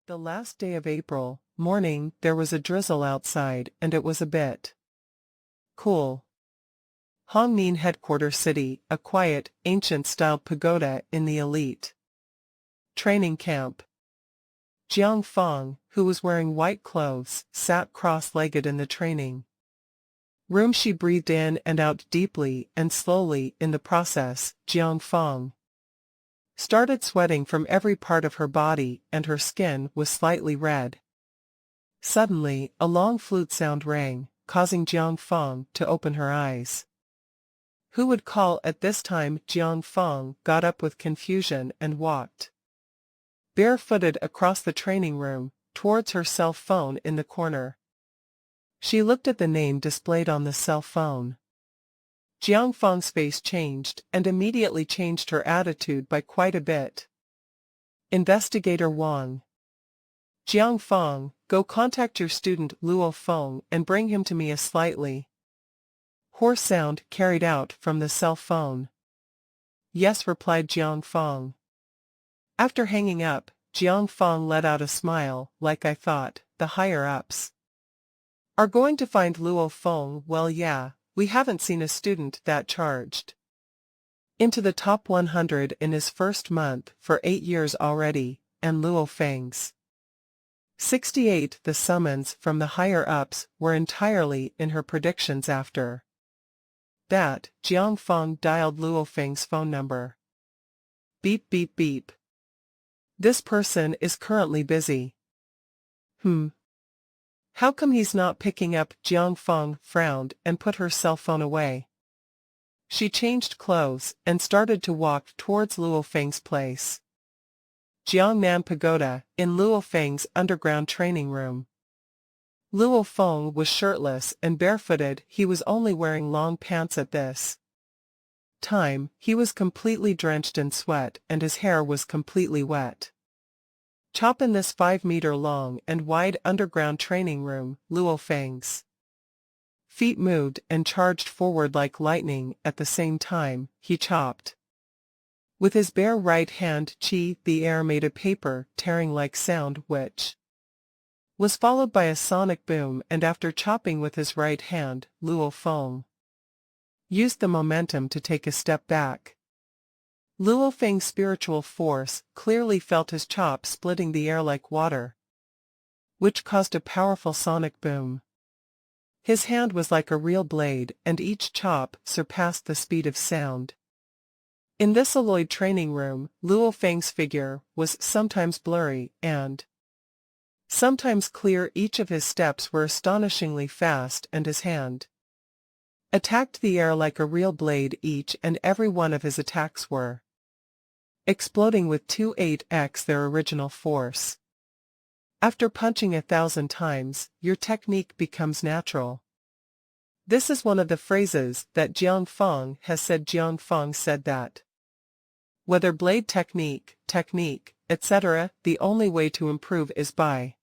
The last day of April morning there was a drizzle outside and it was a bit cool. Hongmin headquarters city, a quiet, ancient-style pagoda in the elite training camp. Jiang Feng, who was wearing white clothes, sat cross-legged in the training room. She breathed in and out deeply and slowly. In the process, Jiang Feng started sweating from every part of her body and her skin was slightly red. Suddenly, a long flute sound rang, causing Jiang Feng to open her eyes. Who would call at this time? Jiang Feng got up with confusion and walked barefooted across the training room, towards her cell phone in the corner. She looked at the name displayed on the cell phone. Jiang Feng's face changed and immediately changed her attitude by quite a bit. Investigator Wang. Jiang Feng, go contact your student Luo Feng and bring him to me. A slightly hoarse sound carried out from the cell phone. Yes, replied Jiang Feng. After hanging up, Jiang Feng let out a smile. Like I thought, the higher-ups are going to find Luo Feng. Well, yeah, we haven't seen a student that charged into the top 100 in his first month for 8 years already, and Luo Feng's 68. The summons from the higher-ups were entirely in her predictions. After that, Jiang Feng dialed Luo Feng's phone number. Beep beep beep. This person is currently busy. How come he's not picking up? Jiang Feng frowned and put her cell phone away. She changed clothes and started to walk towards Luo Feng's place. Jiangnan Pagoda, in Luo Feng's underground training room. Luo Feng was shirtless and barefooted. He was only wearing long pants at this time. He was completely drenched in sweat and his hair was completely wet. Chop in this 5-meter-long and wide underground training room, Luo Feng's feet moved and charged forward like lightning. At the same time, he chopped with his bare right hand. The air made a paper-tearing like sound which was followed by a sonic boom, and after chopping with his right hand, Luo Feng used the momentum to take a step back. Luo Feng's spiritual force clearly felt his chop splitting the air like water, which caused a powerful sonic boom. His hand was like a real blade, and each chop surpassed the speed of sound. In this alloyed training room, Luo Feng's figure was sometimes blurry and sometimes clear. Each of his steps were astonishingly fast and his hand attacked the air like a real blade. Each and every one of his attacks were exploding with 28x their original force. After punching 1,000 times, your technique becomes natural. This is one of the phrases that Jiang Feng has said. Jiang Feng said that whether blade technique, etc., the only way to improve is by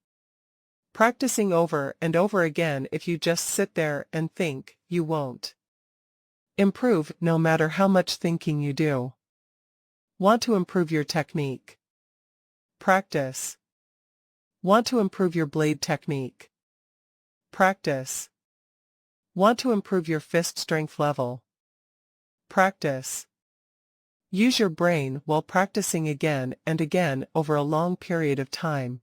practicing over and over again. If you just sit there and think, you won't improve, no matter how much thinking you do. Want to improve your technique? Practice. Want to improve your blade technique? Practice. Want to improve your fist strength level? Practice. Use your brain while practicing again and again over a long period of time.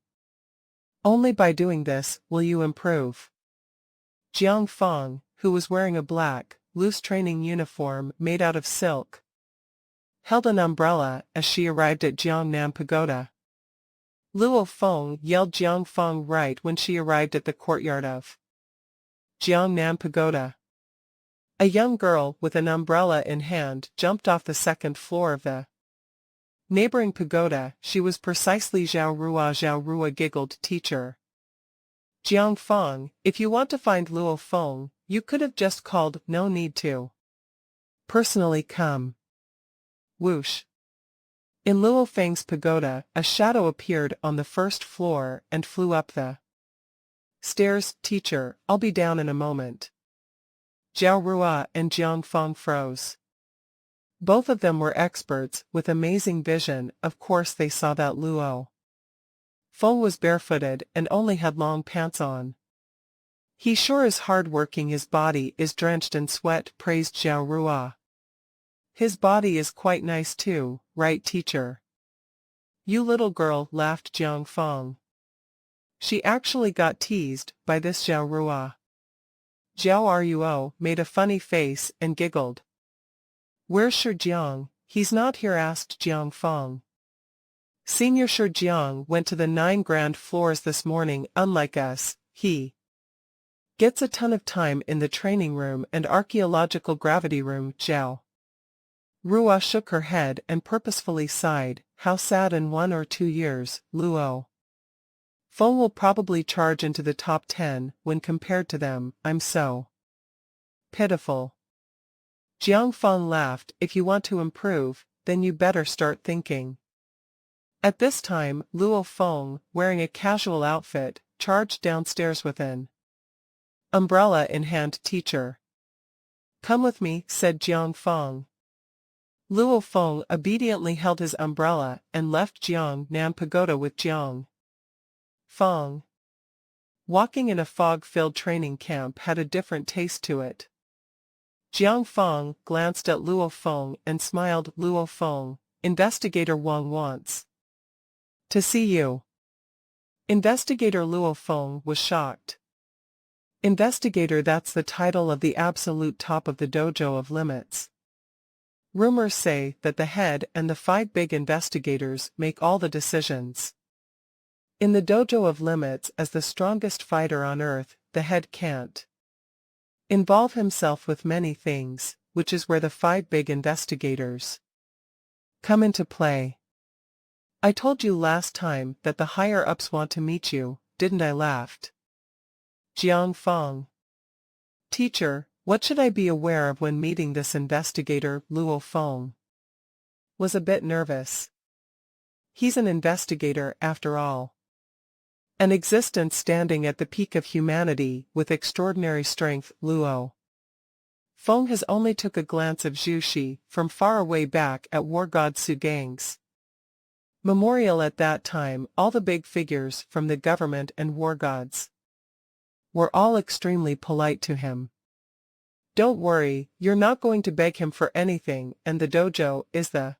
Only by doing this will you improve. Jiang Feng, who was wearing a black, loose training uniform made out of silk, held an umbrella as she arrived at Jiangnan Pagoda. Luo Feng yelled Jiang Feng right when she arrived at the courtyard of Jiangnan Pagoda. A young girl with an umbrella in hand jumped off the second floor of the neighboring pagoda. She was precisely Zhao Rua. Zhao Rua giggled. Teacher Jiang Feng, if you want to find Luo Feng, you could have just called. No need to personally come. Whoosh. In Luo Feng's pagoda, a shadow appeared on the first floor and flew up the stairs. Teacher, I'll be down in a moment. Zhao Rua and Jiang Feng froze. Both of them were experts with amazing vision. Of course they saw that Luo Feng was barefooted and only had long pants on. He sure is hard-working. His body is drenched in sweat, praised Zhao Rua. His body is quite nice too, right teacher? You little girl, laughed Jiang Feng. She actually got teased by this Zhao Rua. Zhao Ruo made a funny face and giggled. Where's Shi Jiang? He's not here, asked Jiang Feng. Senior Shi Jiang went to the 9 grand floors this morning. Unlike us, he gets a ton of time in the training room and archaeological gravity room. Zhao Rua shook her head and purposefully sighed. How sad. In 1 or 2 years, Luo Feng will probably charge into the top 10 when compared to them. I'm so pitiful. Jiang Feng laughed. If you want to improve, then you better start thinking. At this time, Luo Feng, wearing a casual outfit, charged downstairs with an umbrella in hand. Teacher, come with me, said Jiang Feng. Luo Feng obediently held his umbrella and left Jiangnan Pagoda with Jiang Feng. Walking in a fog-filled training camp had a different taste to it. Jiang Feng glanced at Luo Feng and smiled. Luo Feng, Investigator Wang wants to see you. Investigator Luo Feng was shocked. Investigator, that's the title of the absolute top of the dojo of limits. Rumors say that the head and the 5 big investigators make all the decisions. In the dojo of limits, as the strongest fighter on earth, the head can't involve himself with many things, which is where the 5 big investigators come into play. I told you last time that the higher-ups want to meet you, didn't I? Laughed Jiang Feng. Teacher, what should I be aware of when meeting this investigator? Luo Feng was a bit nervous. He's an investigator after all. An existence standing at the peak of humanity with extraordinary strength. Luo Feng has only took a glance of Zhu Shi from far away back at War God Su Gang's memorial. At that time, all the big figures from the government and war gods were all extremely polite to him. Don't worry, you're not going to beg him for anything, and the dojo is the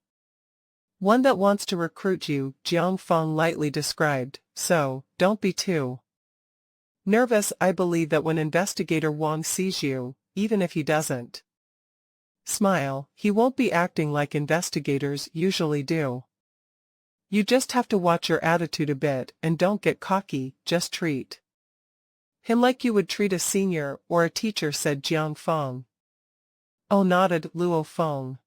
one that wants to recruit you, Jiang Feng lightly described, so don't be too nervous. I believe that when Investigator Wang sees you, even if he doesn't smile, he won't be acting like investigators usually do. You just have to watch your attitude a bit and don't get cocky, just treat him like you would treat a senior or a teacher, said Jiang Feng. Oh, nodded Luo Feng.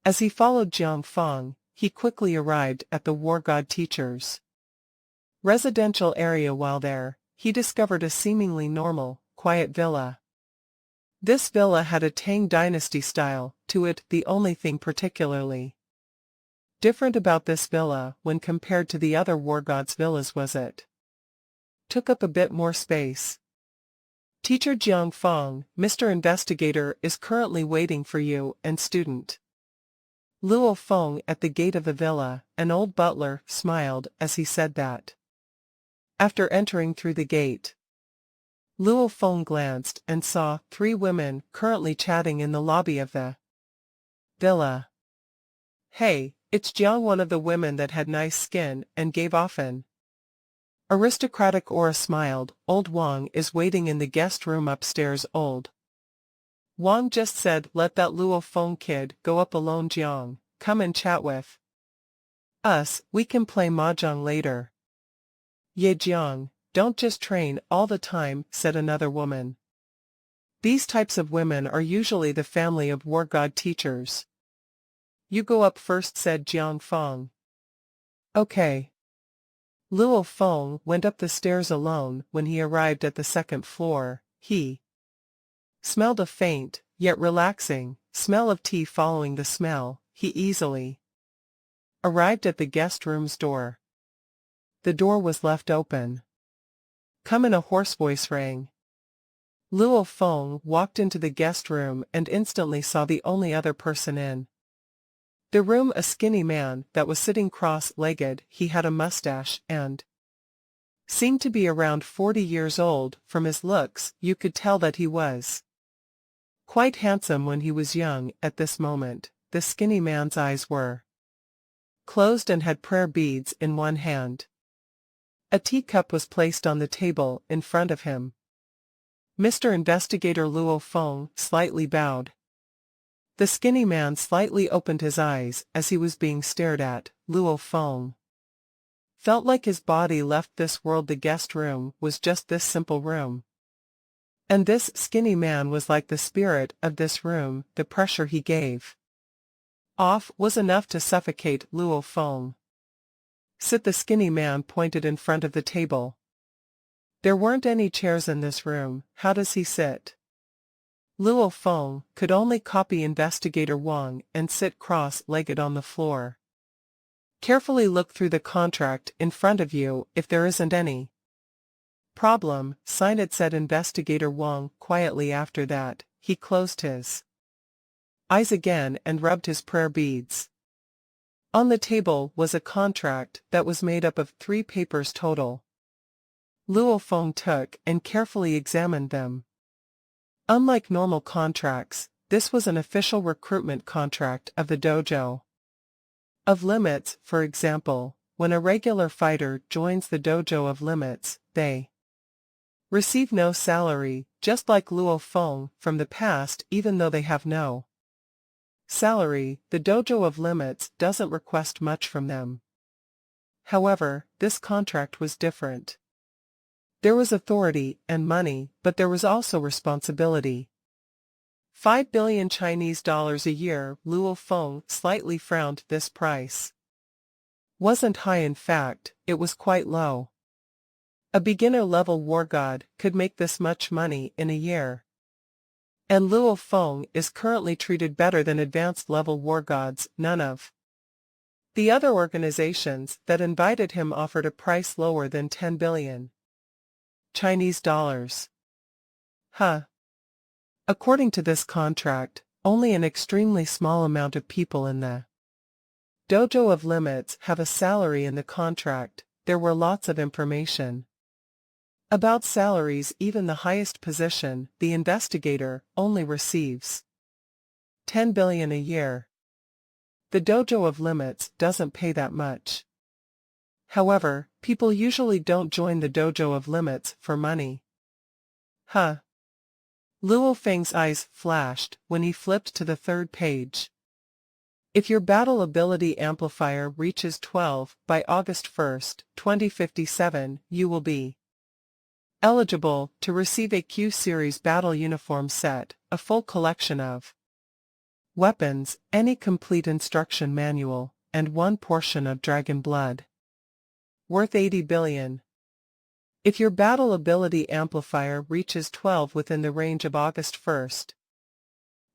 As he followed Jiang Feng, he quickly arrived at the War God teacher's residential area. While there, he discovered a seemingly normal, quiet villa. This villa had a Tang Dynasty style to it. The only thing particularly different about this villa when compared to the other War Gods' villas was it took up a bit more space. Teacher Jiang Feng, Mr. Investigator is currently waiting for you, and student Luo Feng at the gate of the villa. An old butler smiled as he said that. After entering through the gate, Luo Feng glanced and saw 3 women currently chatting in the lobby of the villa. Hey, it's Jiang, one of the women that had nice skin and gave off an aristocratic aura, smiled. Old Wang is waiting in the guest room upstairs. Old Wang just said, let that Luo Feng kid go up alone. Jiang, come and chat with us, we can play mahjong later. Ye Jiang, don't just train all the time, said another woman. These types of women are usually the family of War God teachers. You go up first, said Jiang Feng. Okay. Luo Feng went up the stairs alone. When he arrived at the 2nd floor, he smelled a faint, yet relaxing, smell of tea. Following the smell, he easily arrived at the guest room's door. The door was left open. Come in, a hoarse voice rang. Luo Feng walked into the guest room and instantly saw the only other person in The room a skinny man that was sitting cross-legged. He had a mustache and seemed to be around 40 years old. From his looks, you could tell that he was quite handsome when he was young. At this moment, the skinny man's eyes were closed and had prayer beads in one hand. A teacup was placed on the table in front of him. Mr. Investigator Luo Feng slightly bowed. The skinny man slightly opened his eyes as he was being stared at. Luo Feng felt like his body left this world. The guest room was just this simple room. And this skinny man was like the spirit of this room. The pressure he gave off was enough to suffocate Luo Feng. Sit. The skinny man pointed in front of the table. There weren't any chairs in this room. How does he sit? Luo Feng could only copy Investigator Wang and sit cross-legged on the floor. Carefully look through the contract in front of you. If there isn't any problem, sign it, said Investigator Wang quietly. After that, he closed his eyes again and rubbed his prayer beads. On the table was a contract that was made up of 3 papers total. Luo Feng took and carefully examined them. Unlike normal contracts, this was an official recruitment contract of the dojo of limits. For example, when a regular fighter joins the dojo of limits, they receive no salary, just like Luo Feng from the past. Even though they have no salary, the dojo of limits doesn't request much from them. However, this contract was different. There was authority and money, but there was also responsibility. 5 billion Chinese dollars a year. Luo Feng slightly frowned. This price wasn't high. In fact, it was quite low. A beginner-level war god could make this much money in a year. And Luo Feng is currently treated better than advanced-level war gods. None of the other organizations that invited him offered a price lower than 10 billion Chinese dollars. According to this contract, only an extremely small amount of people in the dojo of limits have a salary. In the contract, there were lots of information about salaries. Even the highest position, the investigator, only receives 10 billion a year. The dojo of limits doesn't pay that much. However, people usually don't join the dojo of limits for money. Luo Feng's eyes flashed when he flipped to the 3rd page. If your battle ability amplifier reaches 12 by August 1, 2057, you will be eligible to receive a Q-Series battle uniform set, a full collection of weapons, any complete instruction manual, and 1 portion of dragon blood, worth 80 billion. If your battle ability amplifier reaches 12 within the range of August 1,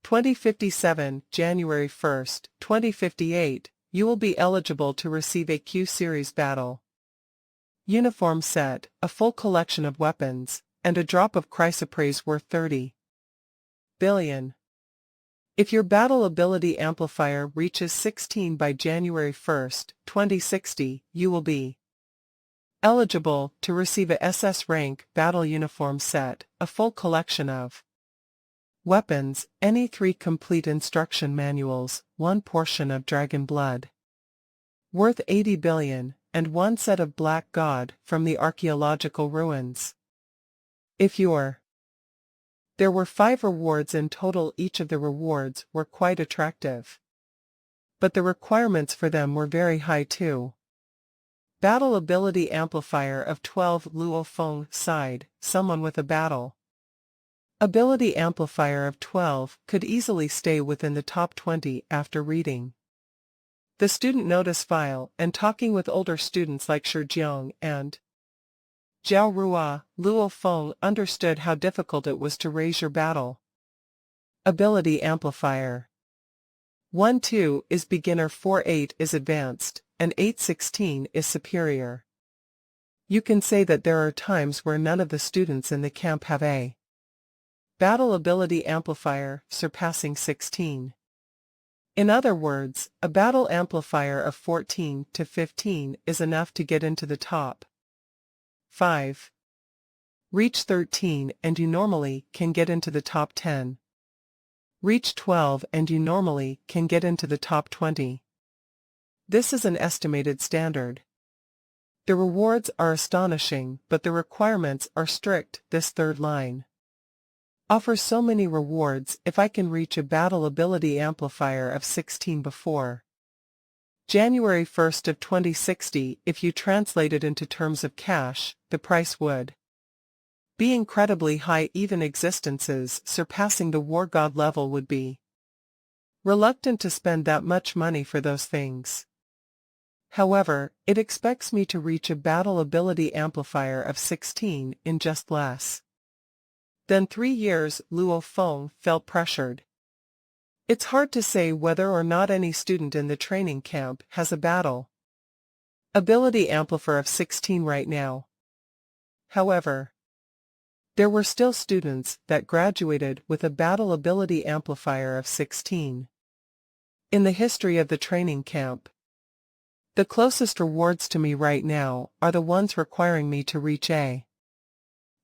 2057, January 1, 2058, you will be eligible to receive a Q-Series battle uniform set, a full collection of weapons, and a drop of chrysoprase worth 30 billion. If your battle ability amplifier reaches 16 by January 1, 2060, you will be eligible to receive a SS rank battle uniform set, a full collection of weapons, any 3 complete instruction manuals, 1 portion of dragon blood, worth 80 billion, and 1 set of black god from the archaeological ruins. There were 5 rewards in total. Each of the rewards were quite attractive, but the requirements for them were very high too. Battle ability amplifier of 12. Luo Feng sighed. Someone with a battle ability amplifier of 12 could easily stay within the top 20 after reading the student notice file and talking with older students like Shi Jiang and Zhao Rua. Luo Feng understood how difficult it was to raise your battle ability amplifier. 1-2 is beginner, 4-8 is advanced, and 8-16 is superior. You can say that there are times where none of the students in the camp have a battle ability amplifier surpassing 16. In other words, a battle amplifier of 14 to 15 is enough to get into the top 5. Reach 13 and you normally can get into the top 10. Reach 12 and you normally can get into the top 20. This is an estimated standard. The rewards are astonishing, but the requirements are strict. This third line offers so many rewards. If I can reach a battle ability amplifier of 16 before January 1st of 2060, if you translate it into terms of cash, the price would be incredibly high. Even existences surpassing the war god level would be reluctant to spend that much money for those things. However, it expects me to reach a battle ability amplifier of 16 in just less than 3 years. Luo Feng felt pressured. It's hard to say whether or not any student in the training camp has a battle ability amplifier of 16 right now. However, there were still students that graduated with a battle ability amplifier of 16. In the history of the training camp, the closest rewards to me right now are the ones requiring me to reach a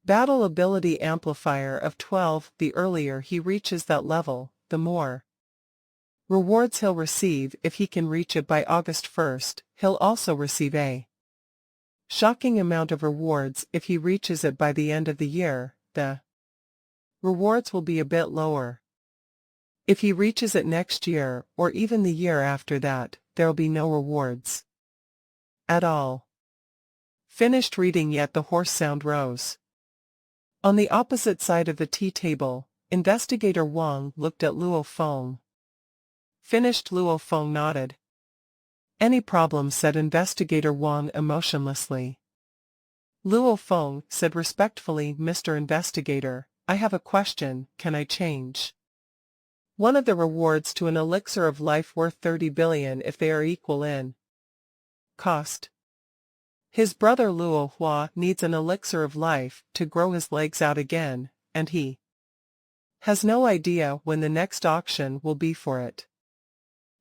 battle ability amplifier of 12. The earlier he reaches that level, the more rewards he'll receive. If he can reach it by August 1st, he'll also receive a shocking amount of rewards. If he reaches it by the end of the year, the rewards will be a bit lower. If he reaches it next year, or even the year after that, there'll be no rewards at all. Finished reading yet the hoarse sound rose. On the opposite side of the tea table, Investigator Wang looked at Luo Feng. Finished. Luo Feng nodded. Any problem, said Investigator Wang emotionlessly. Luo Feng said respectfully, Mr. Investigator, I have a question. Can I change one of the rewards to an elixir of life worth 30 billion if they are equal in cost? His brother Luo Hua needs an elixir of life to grow his legs out again, and he has no idea when the next auction will be for it.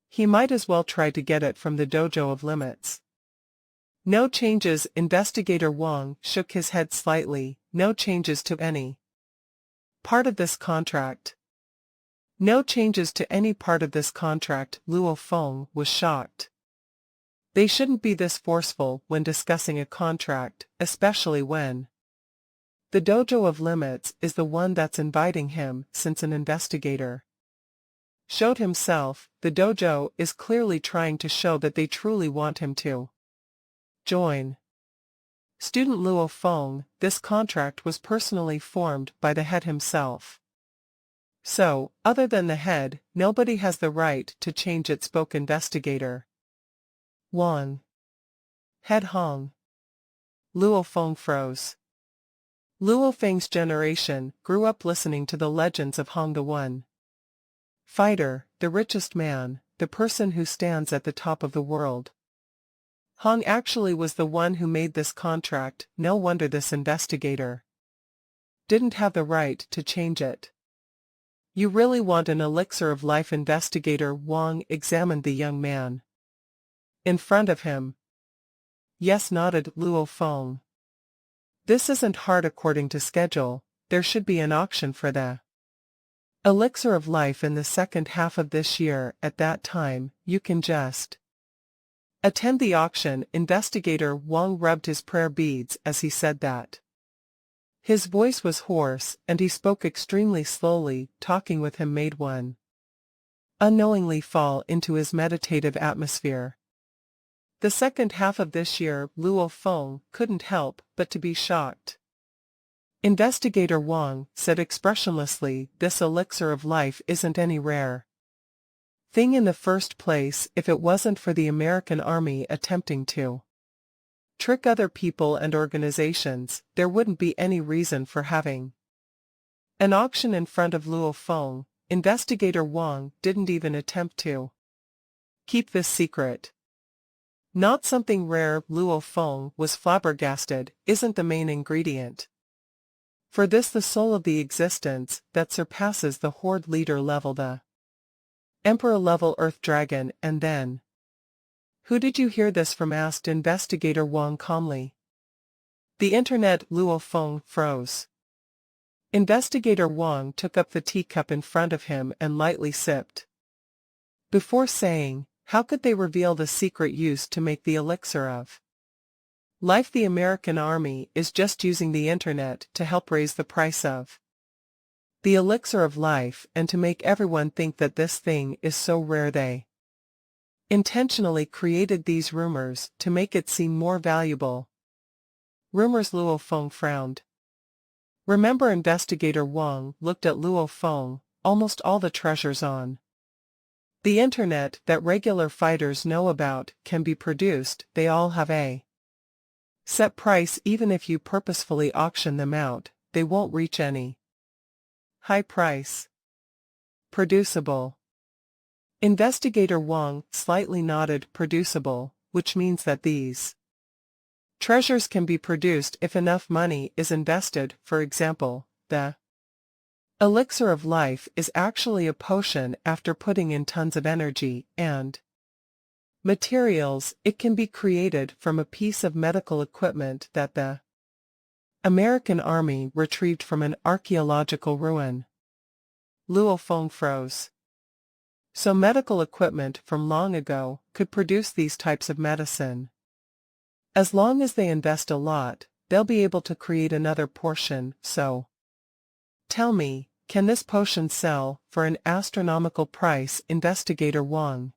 He might as well try to get it from the Dojo of Limits. No changes. Investigator Wang shook his head slightly. No changes to any part of this contract. No changes to any part of this contract. Luo Feng was shocked. They shouldn't be this forceful when discussing a contract, especially when the Dojo of Limits is the one that's inviting him. Since an investigator showed himself, the dojo is clearly trying to show that they truly want him to join. Student Luo Feng, this contract was personally formed by the head himself. So, other than the head, nobody has the right to change it, spoke Investigator Wang. Head Hong. Luo Feng froze. Luo Feng's generation grew up listening to the legends of Hong the One Fighter, the richest man, the person who stands at the top of the world. Hong actually was the one who made this contract. No wonder this investigator didn't have the right to change it. You really want an elixir of life? Investigator Wang examined the young man in front of him. Yes, nodded Luo Feng. This isn't hard. According to schedule, there should be an auction for the elixir of life in the second half of this year. At that time, you can just attend the auction. Investigator Wang rubbed his prayer beads as he said that. His voice was hoarse, and he spoke extremely slowly. Talking with him made one unknowingly fall into his meditative atmosphere. The second half of this year, Luo Feng couldn't help but to be shocked. Investigator Wang said expressionlessly, this elixir of life isn't any rare thing in the first place. If it wasn't for the American army attempting to trick other people and organizations, there wouldn't be any reason for having an auction in front of Luo Feng. Investigator Wang didn't even attempt to keep this secret. Not something rare. Luo Feng was flabbergasted. Isn't the main ingredient for this the soul of the existence that surpasses the horde leader level, the Emperor-level Earth Dragon and then. Who did you hear this from? Asked Investigator Wang calmly. The internet. Luo Feng froze. Investigator Wang took up the teacup in front of him and lightly sipped. Before saying, how could they reveal the secret used to make the elixir of life? The American army is just using the internet to help raise the price of the elixir of life and to make everyone think that this thing is so rare they intentionally created these rumors to make it seem more valuable. Rumors? Luo Feng frowned. Remember? Investigator Wang looked at Luo Feng. Almost all the treasures on the internet that regular fighters know about can be produced. They all have a set price. Even if you purposefully auction them out, they won't reach any high price. Producible. Investigator Wang slightly nodded. Producible, which means that these treasures can be produced if enough money is invested. For example, the elixir of life is actually a potion. After putting in tons of energy and materials, it can be created from a piece of medical equipment that the American army retrieved from an archaeological ruin. Luo Feng froze. So medical equipment from long ago could produce these types of medicine. As long as they invest a lot, they'll be able to create another portion. So, tell me, can this potion sell for an astronomical price? Investigator Wang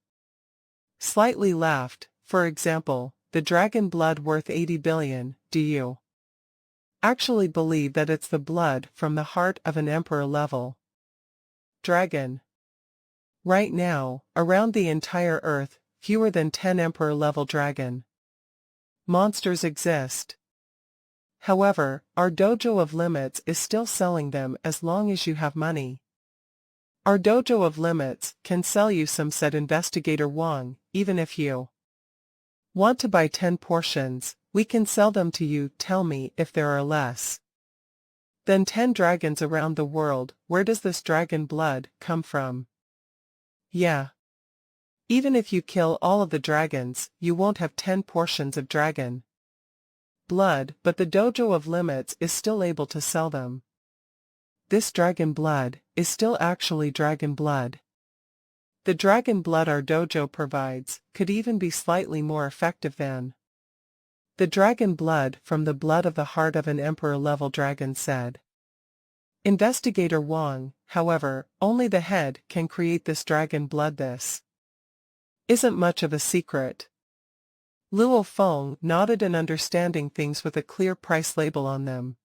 slightly laughed. For example, the dragon blood worth 80 billion. Do you actually believe that it's the blood from the heart of an emperor-level dragon? Right now, around the entire Earth, fewer than 10 emperor-level dragon monsters exist. However, our dojo of limits is still selling them as long as you have money. Our dojo of limits can sell you some, said Investigator Wang. Even if you want to buy 10 portions, we can sell them to you. Tell me, if there are less than 10 dragons around the world, where does this dragon blood come from? Yeah. Even if you kill all of the dragons, you won't have 10 portions of dragon blood, but the dojo of limits is still able to sell them. This dragon blood is still actually dragon blood. The dragon blood our dojo provides could even be slightly more effective than the dragon blood from the blood of the heart of an emperor-level dragon, said Investigator Wang. However, only the head can create this dragon blood. This isn't much of a secret. Luo Feng nodded and understanding things with a clear price label on them.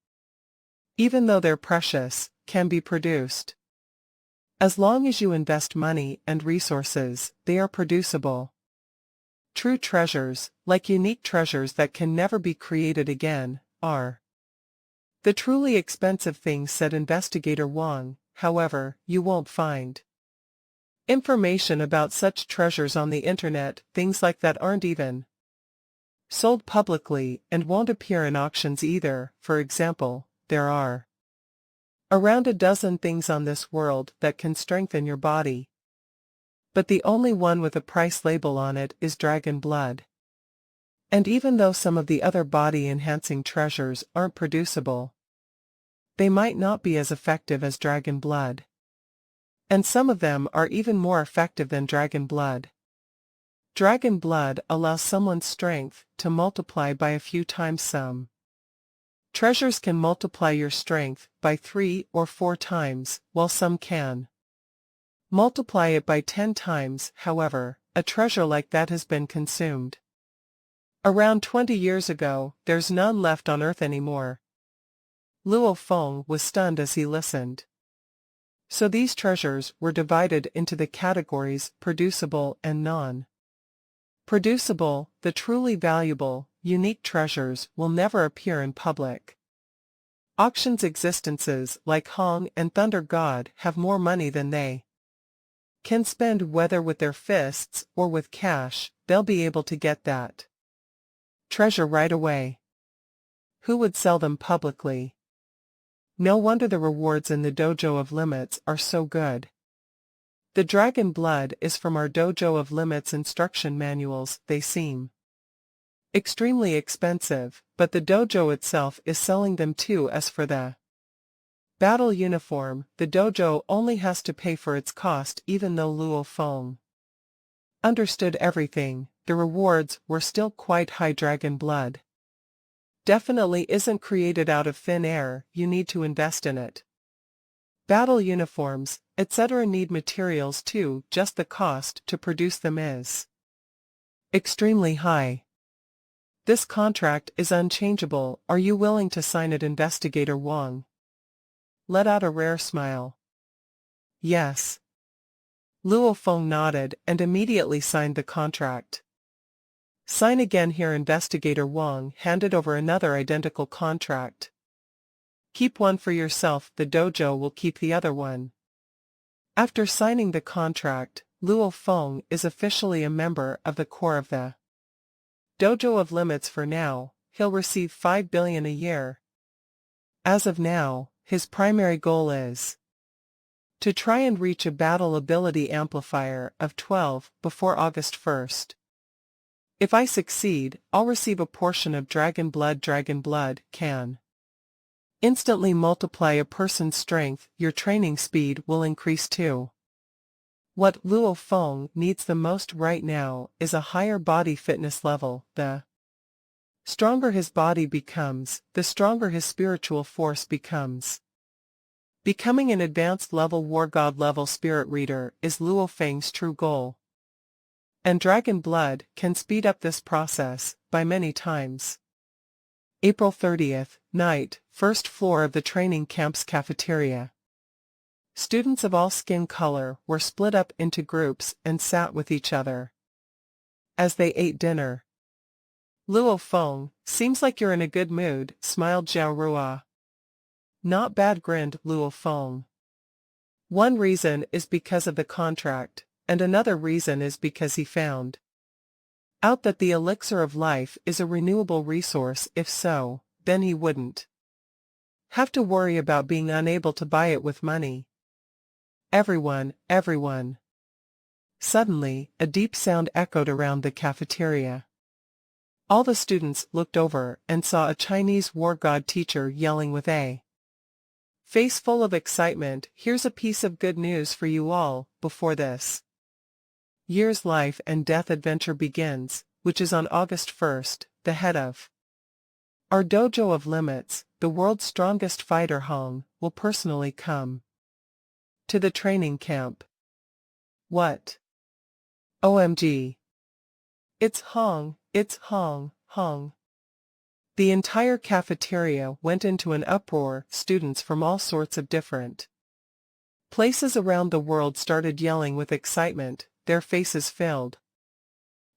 Even though they're precious, can be produced. As long as you invest money and resources, they are producible. True treasures, like unique treasures that can never be created again, are the truly expensive things, said Investigator Wang. However, you won't find information about such treasures on the internet. Things like that aren't even sold publicly and won't appear in auctions either. For example, there are around a dozen things on this world that can strengthen your body. But the only one with a price label on it is dragon blood. And even though some of the other body-enhancing treasures aren't producible, they might not be as effective as dragon blood. And some of them are even more effective than dragon blood. Dragon blood allows someone's strength to multiply by a few times. Some treasures can multiply your strength by 3 or 4 times, while some can multiply it by 10 times. However, a treasure like that has been consumed around 20 years ago. There's none left on Earth anymore. Luo Feng was stunned as he listened. So these treasures were divided into the categories producible and non-producible. The truly valuable, unique treasures will never appear in public auctions. Existences like Hong and Thunder God have more money than they can spend, whether with their fists or with cash. They'll be able to get that treasure right away. Who would sell them publicly? No wonder the rewards in the dojo of limits are so good. The dragon blood is from our dojo of limits instruction manuals. They seem extremely expensive, but the dojo itself is selling them too. As for the battle uniform, the dojo only has to pay for its cost, even though Luo Feng understood everything. The rewards were still quite high. Dragon blood definitely isn't created out of thin air, you need to invest in it. Battle uniforms, etc. need materials too, just the cost to produce them is extremely high. This contract is unchangeable. Are you willing to sign it? Investigator Wang let out a rare smile. Yes. Luo Feng nodded and immediately signed the contract. Sign again here. Investigator Wang handed over another identical contract. Keep one for yourself, the dojo will keep the other one. After signing the contract, Luo Feng is officially a member of the core of the dojo of limits. For now, he'll receive 5 billion a year. As of now, his primary goal is to try and reach a battle ability amplifier of 12 before August 1st. If I succeed, I'll receive a portion of dragon blood. Dragon blood can instantly multiply a person's strength. Your training speed will increase too. What Luo Feng needs the most right now is a higher body fitness level. The stronger his body becomes, the stronger his spiritual force becomes. Becoming an advanced level war god level spirit reader is Luo Feng's true goal. And dragon blood can speed up this process by many times. April 30th, night, first floor of the training camp's cafeteria. Students of all skin color were split up into groups and sat with each other as they ate dinner. Luo Feng, seems like you're in a good mood, smiled Zhao Rua. Not bad, grinned Luo Feng. One reason is because of the contract, and another reason is because he found out that the elixir of life is a renewable resource. If so, then he wouldn't have to worry about being unable to buy it with money. Everyone. Suddenly, a deep sound echoed around the cafeteria. All the students looked over and saw a Chinese war god teacher yelling with a face full of excitement, "Here's a piece of good news for you all. Before this year's life and death adventure begins, which is on August 1st, the head of our dojo of limits, the world's strongest fighter Hong, will personally come to the training camp." What? OMG. It's Hong, it's Hong. The entire cafeteria went into an uproar. Students from all sorts of different places around the world started yelling with excitement, their faces filled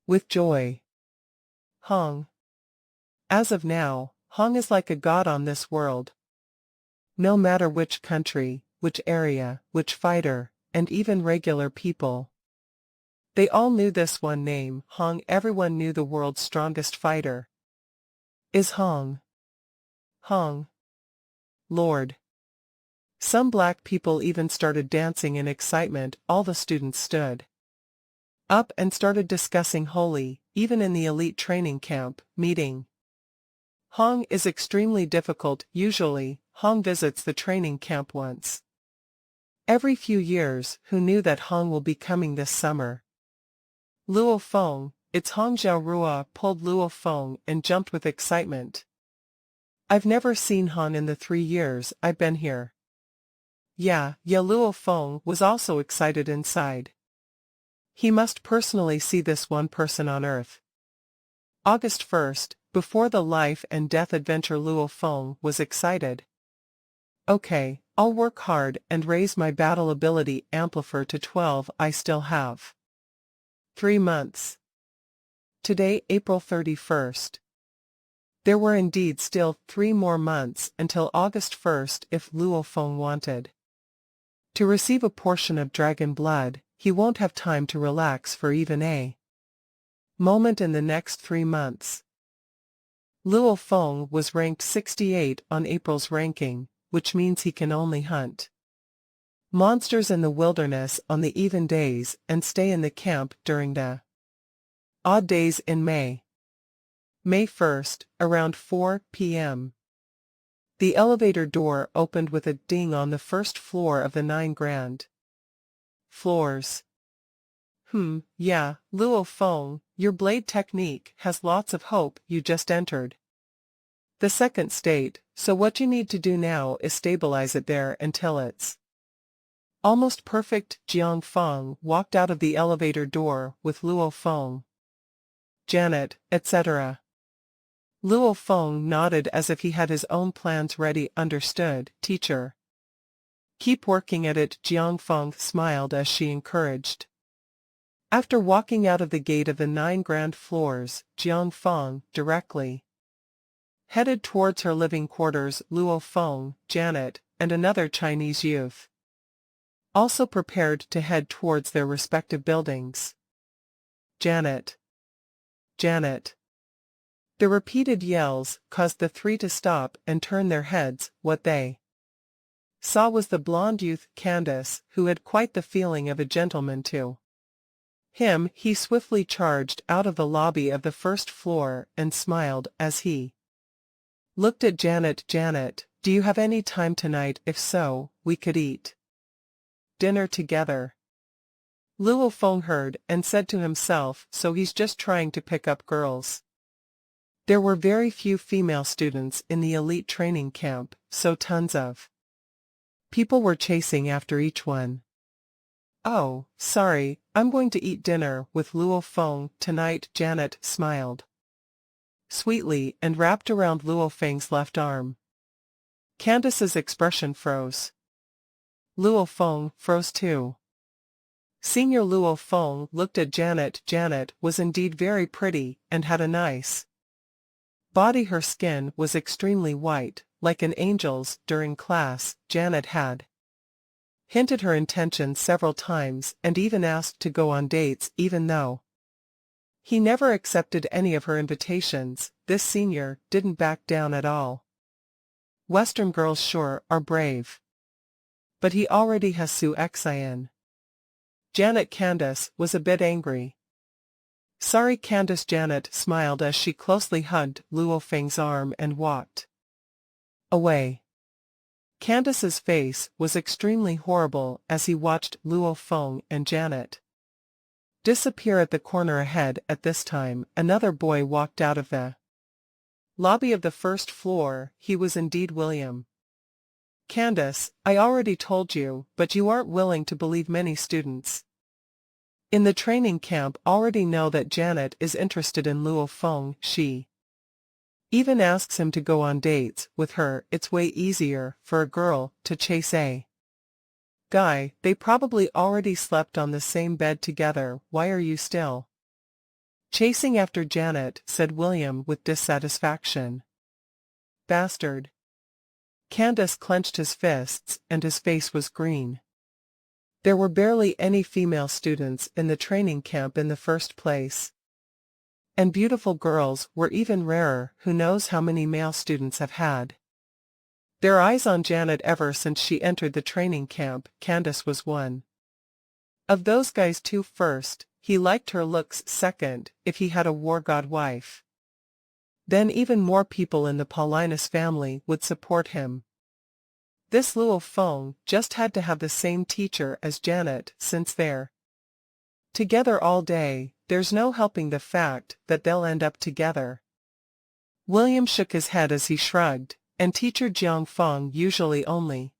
with joy. Hong. As of now, Hong is like a god on this world. No matter which country, which area, which fighter, and even regular people, they all knew this one name, Hong. Everyone knew the world's strongest fighter is Hong. Hong. Lord. Some black people even started dancing in excitement. All the students stood up and started discussing holy, even in the elite training camp meeting. Hong is extremely difficult. Usually, Hong visits the training camp once every few years. Who knew that Hong will be coming this summer? Luo Feng, it's Hong. Zhao Rua pulled Luo Feng and jumped with excitement. I've never seen Hong in the 3 years I've been here. Yeah, Luo Feng was also excited inside. He must personally see this one person on Earth. August 1st, before the life and death adventure. Luo Feng was excited. Okay, I'll work hard and raise my battle ability amplifier to 12. I still have 3 months. Today, April 31st. There were indeed still 3 more months until August 1st. If Luo Feng wanted to receive a portion of dragon blood, he won't have time to relax for even a moment in the next 3 months. Luo Feng was ranked 68 on April's ranking, which means he can only hunt monsters in the wilderness on the even days and stay in the camp during the odd days in May. May 1st, around 4 p.m. The elevator door opened with a ding on the first floor of the 9 grand floors. Yeah, Luo Feng, your blade technique has lots of hope. You just entered the second state, so what you need to do now is stabilize it there until it's almost perfect. Jiang Feng walked out of the elevator door with Luo Feng, Janet, etc. Luo Feng nodded as if he had his own plans ready. Understood, teacher. Keep working at it. Jiang Feng smiled as she encouraged. After walking out of the gate of the 9 grand floors, Jiang Feng directly headed towards her living quarters. Luo Feng, Janet, and another Chinese youth also prepared to head towards their respective buildings. Janet. Janet. The repeated yells caused the three to stop and turn their heads. What they saw was the blonde youth, Candace, who had quite the feeling of a gentleman to him. He swiftly charged out of the lobby of the first floor and smiled as he looked at Janet. Janet, do you have any time tonight? If so, we could eat dinner together. Luo Feng heard and said to himself, so he's just trying to pick up girls. There were very few female students in the elite training camp, so tons of people were chasing after each one. Oh, sorry, I'm going to eat dinner with Luo Feng tonight. Janet smiled sweetly and wrapped around Luo Feng's left arm. Candace's expression froze. Luo Feng froze too. Senior Luo Feng looked at Janet. Janet was indeed very pretty and had a nice body. Her skin was extremely white, like an angel's. During class, Janet had hinted her intentions several times and even asked to go on dates. Even though he never accepted any of her invitations, this senior didn't back down at all. Western girls sure are brave. But he already has Su Xian. Janet. Candace was a bit angry. Sorry, Candace. Janet smiled as she closely hugged Luo Feng's arm and walked away. Candace's face was extremely horrible as he watched Luo Feng and Janet disappear at the corner ahead. At this time, another boy walked out of the lobby of the first floor. He was indeed William. Candace, I already told you, but you aren't willing to believe. Many students in the training camp already know that Janet is interested in Luo Feng. She even asks him to go on dates with her. It's way easier for a girl to chase a guy. They probably already slept on the same bed together. Why are you still chasing after Janet? Said William with dissatisfaction. Bastard. Candace clenched his fists and his face was green. There were barely any female students in the training camp in the first place. And beautiful girls were even rarer. Who knows how many male students have had their eyes on Janet ever since she entered the training camp. Candace was one of those guys too. First, he liked her looks. Second, if he had a war god wife, then even more people in the Paulinus family would support him. This Luo Feng just had to have the same teacher as Janet. Since they're together all day, there's no helping the fact that they'll end up together. William shook his head as he shrugged, and teacher Jiang Feng usually only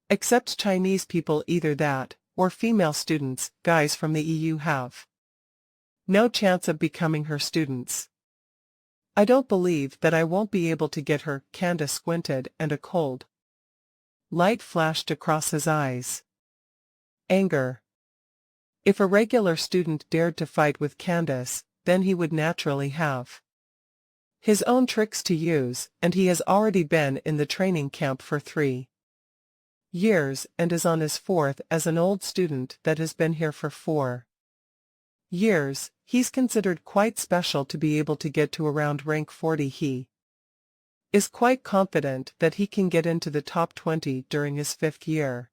accepts Chinese people. Either that, or female students. Guys from the EU have no chance of becoming her students. I don't believe that I won't be able to get her. Candace squinted and a cold light flashed across his eyes. Anger. If a regular student dared to fight with Candace, then he would naturally have his own tricks to use, and he has already been in the training camp for 3 years and is on his 4th as an old student that has been here for 4 years. He's considered quite special to be able to get to around rank 40. He is quite confident that he can get into the top 20 during his 5th year.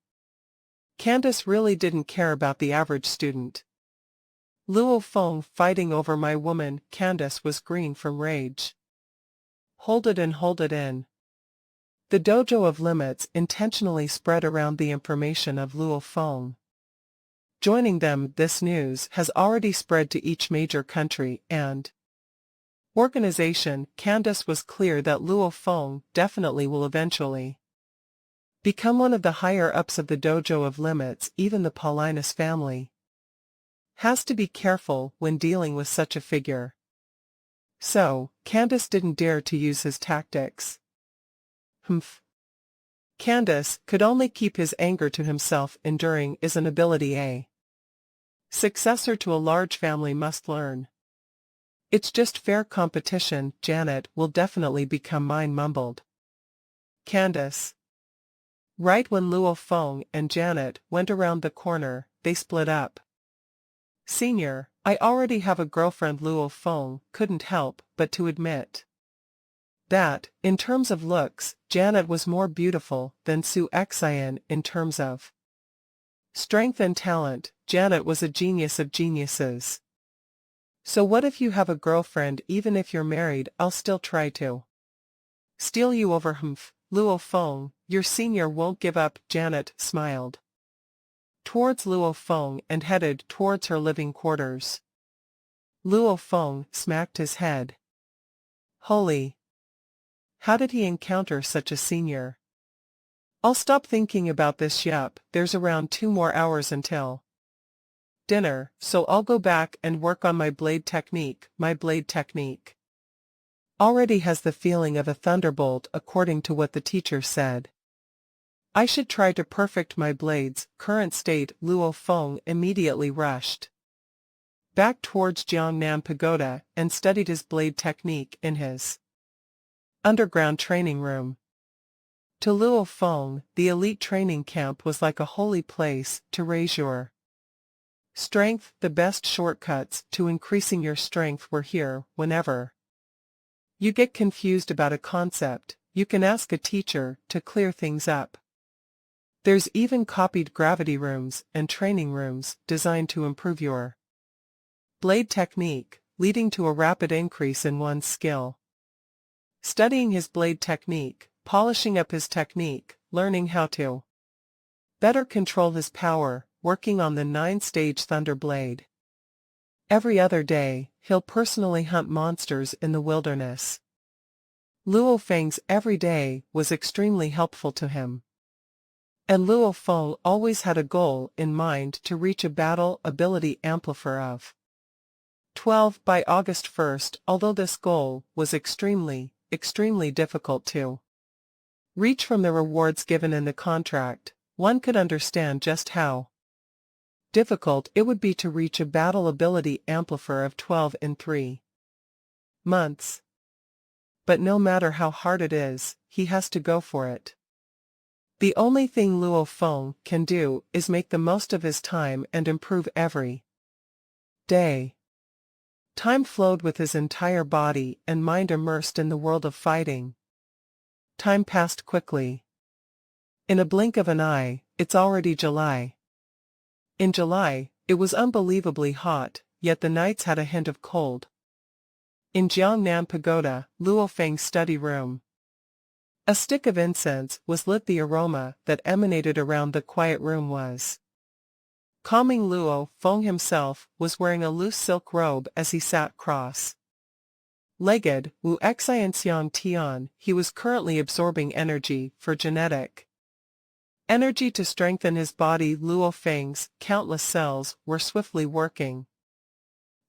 Candace really didn't care about the average student. Luo Feng fighting over my woman. Candace was green from rage. Hold it in, hold it in. The dojo of limits intentionally spread around the information of Luo Feng. Joining them, this news has already spread to each major country and organization. Candace was clear that Luo Feng definitely will eventually become one of the higher-ups of the dojo of limits. Even the Paulinus family has to be careful when dealing with such a figure. So, Candace didn't dare to use his tactics. Candace could only keep his anger to himself. Enduring is an ability a successor to a large family must learn. It's just fair competition. Janet will definitely become mine, mumbled Candace. Right when Luo Feng and Janet went around the corner, they split up. Senior, I already have a girlfriend. Luo Feng couldn't help but to admit that, in terms of looks, Janet was more beautiful than Su Xian. In terms of strength and talent, Janet was a genius of geniuses. So what if you have a girlfriend? Even if you're married, I'll still try to steal you over. Luo Feng, your senior won't give up. Janet smiled towards Luo Feng and headed towards her living quarters. Luo Feng smacked his head. Holy! How did he encounter such a senior? I'll stop thinking about this. Yup, there's around 2 more hours until dinner, so I'll go back and work on my blade technique. My blade technique already has the feeling of a thunderbolt, according to what the teacher said. I should try to perfect my blade's current state. Luo Feng immediately rushed back towards Jiangnan Pagoda and studied his blade technique in his underground training room. To Luo Feng, the elite training camp was like a holy place to raise your strength. The best shortcuts to increasing your strength were here. Whenever you get confused about a concept, you can ask a teacher to clear things up. There's even copied gravity rooms and training rooms designed to improve your blade technique, leading to a rapid increase in one's skill. Studying his blade technique, polishing up his technique, learning how to better control his power, working on the 9-stage Thunder Blade. Every other day, he'll personally hunt monsters in the wilderness. Luo Feng's every day was extremely helpful to him. And Luo Feng always had a goal in mind to reach a battle ability amplifier of 12 by August 1st. Although this goal was extremely difficult to reach from the rewards given in the contract, one could understand just how difficult it would be to reach a battle ability amplifier of 12 in 3 months. But no matter how hard it is, he has to go for it. The only thing Luo Feng can do is make the most of his time and improve every day. Time flowed with his entire body and mind immersed in the world of fighting. Time passed quickly. In a blink of an eye, it's already July. In July, it was unbelievably hot, yet the nights had a hint of cold. In Jiangnan Pagoda, Luo Feng's study room, a stick of incense was lit. The aroma that emanated around the quiet room was calming. Luo Feng himself was wearing a loose silk robe as he sat cross-legged. Wu Xian Xiang Tian, he was currently absorbing energy for genetic energy to strengthen his body. Luo Feng's countless cells were swiftly working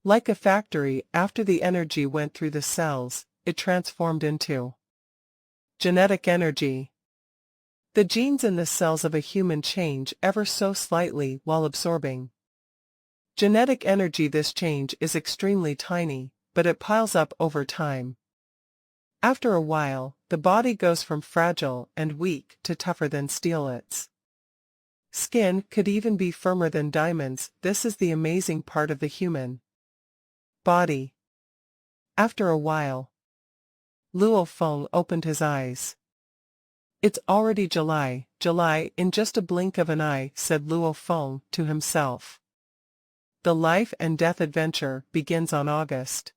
like a factory. After the energy went through the cells, it transformed into genetic energy. The genes in the cells of a human change ever so slightly while absorbing genetic energy. This change is extremely tiny, but it piles up over time. After a while, the body goes from fragile and weak to tougher than steel. Its skin could even be firmer than diamonds. This is the amazing part of the human body. After a while, Luo Feng opened his eyes. It's already July, July in just a blink of an eye, said Luo Feng to himself. The life and death adventure begins on August.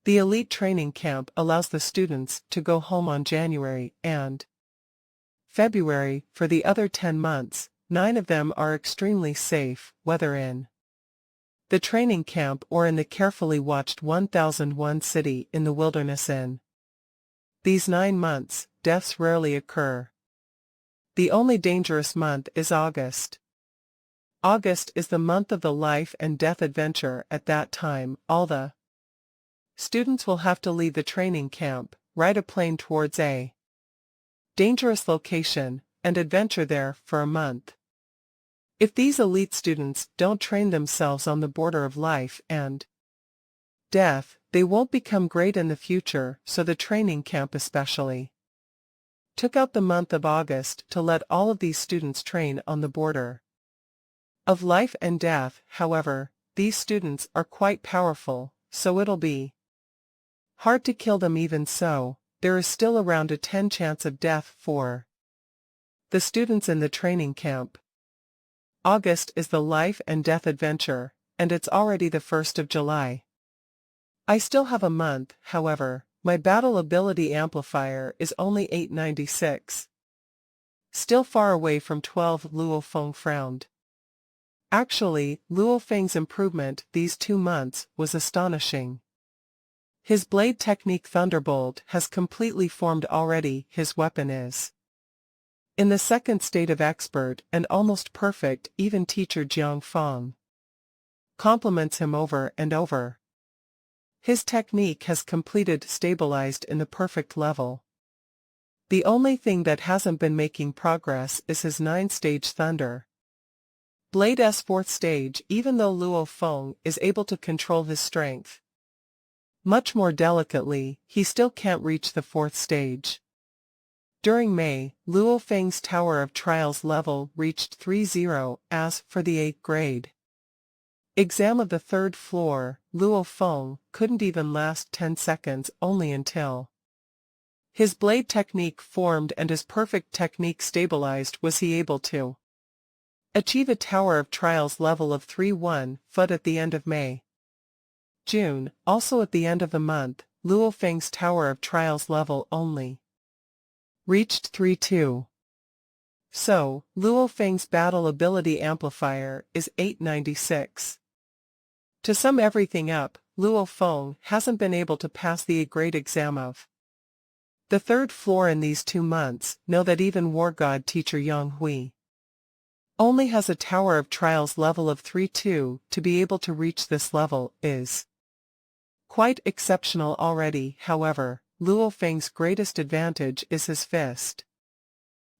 The elite training camp allows the students to go home on January and February. For the other 10 months, 9 of them are extremely safe, whether in the training camp or in the carefully watched 1001 city in the wilderness. In these 9 months, deaths rarely occur. The only dangerous month is August. August is the month of the life and death adventure. At that time, all the students will have to leave the training camp, ride a plane towards a dangerous location, and adventure there for a month. If these elite students don't train themselves on the border of life and death, they won't become great in the future. So the training camp especially took out the month of August to let all of these students train on the border of life and death. However, these students are quite powerful, so it'll be hard to kill them. Even so, there is still around a 10 chance of death for the students in the training camp. August is the life and death adventure, and it's already the 1st of July. I still have a month, however. My battle ability amplifier is only 896. Still far away from 12. Luo Feng frowned. Actually, Luo Feng's improvement these 2 months was astonishing. His blade technique Thunderbolt has completely formed already. His weapon is in the 2nd state of expert and almost perfect. Even teacher Jiang Feng compliments him over and over. His technique has completed stabilized in the perfect level. The only thing that hasn't been making progress is his 9-stage Thunder Blade's 4th stage. Even though Luo Feng is able to control his strength much more delicately, he still can't reach the 4th stage. During May, Luo Feng's Tower of Trials level reached 30. As for the 8th grade exam of the 3rd floor, Luo Feng couldn't even last 10 seconds. Only until his blade technique formed and his perfect technique stabilized was he able to achieve a Tower of Trials level of 3-1 foot at the end of May. June, also at the end of the month, Luo Feng's Tower of Trials level only reached 3-2. So, Luo Feng's battle ability amplifier is 896. To sum everything up, Luo Feng hasn't been able to pass the A-grade exam of the 3rd floor in these 2 months. Know that even War God teacher Yang Hui only has a Tower of Trials level of 3-2. To be able to reach this level is quite exceptional already. However, Luo Feng's greatest advantage is his fist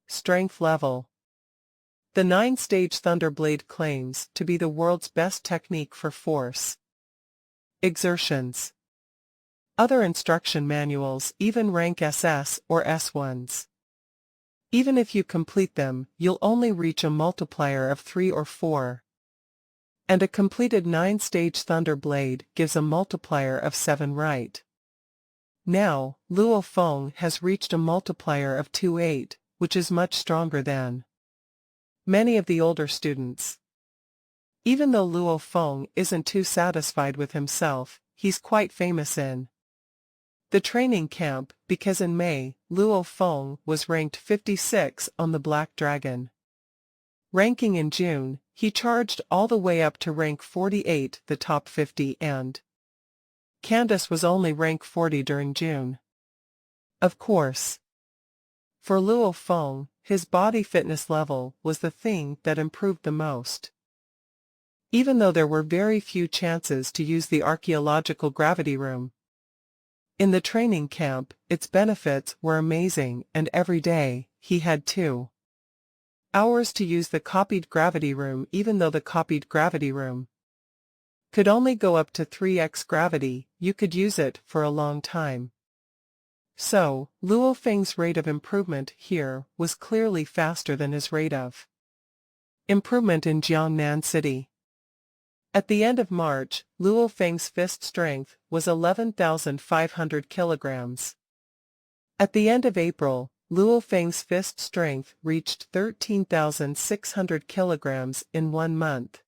strength level. The 9-stage Thunderblade claims to be the world's best technique for force exertions. Other instruction manuals even rank SS or S1s. Even if you complete them, you'll only reach a multiplier of 3 or 4. And a completed 9-stage Thunderblade gives a multiplier of 7, right? Now, Luo Feng has reached a multiplier of 2.8, which is much stronger than many of the older students. Even though Luo Feng isn't too satisfied with himself, he's quite famous in the training camp, because in May, Luo Feng was ranked 56 on the Black Dragon ranking. In June, he charged all the way up to rank 48, the top 50, and Candace was only rank 40 during June. Of course, for Luo Feng, his body fitness level was the thing that improved the most. Even though there were very few chances to use the archaeological gravity room in the training camp, its benefits were amazing, and every day, he had 2 hours to use the copied gravity room. Even though the copied gravity room could only go up to 3x gravity, you could use it for a long time. So, Luo Feng's rate of improvement here was clearly faster than his rate of improvement in Jiangnan City. At the end of March, Luo Feng's fist strength was 11,500 kilograms. At the end of April, Luo Feng's fist strength reached 13,600 kilograms in 1 month.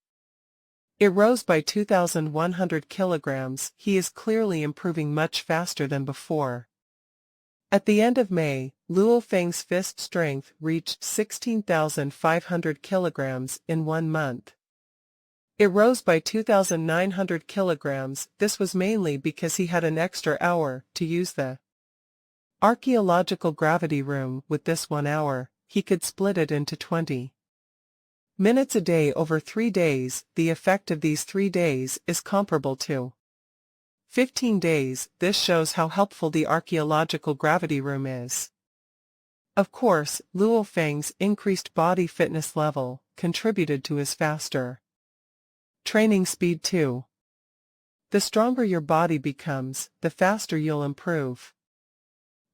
It rose by 2,100 kilograms. He is clearly improving much faster than before. At the end of May, Luo Feng's fist strength reached 16,500 kilograms in 1 month. It rose by 2,900 kilograms. This was mainly because he had an extra hour to use the archaeological gravity room. With this 1 hour, he could split it into 20 minutes a day over 3 days. The effect of these 3 days is comparable to 15 days. This shows how helpful the archaeological gravity room is. Of course, Luo Feng's increased body fitness level contributed to his faster training speed too. The stronger your body becomes, the faster you'll improve.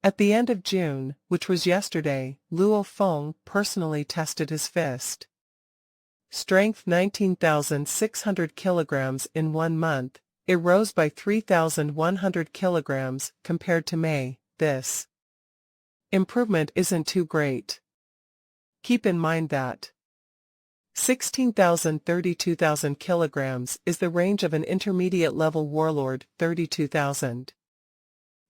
At the end of June, which was yesterday, Luo Feng personally tested his fist strength 19,600 kilograms in 1 month. It rose by 3,100 kilograms compared to May. This improvement isn't too great. Keep in mind that 16,000 32,000 kilograms is the range of an intermediate-level warlord. 32,000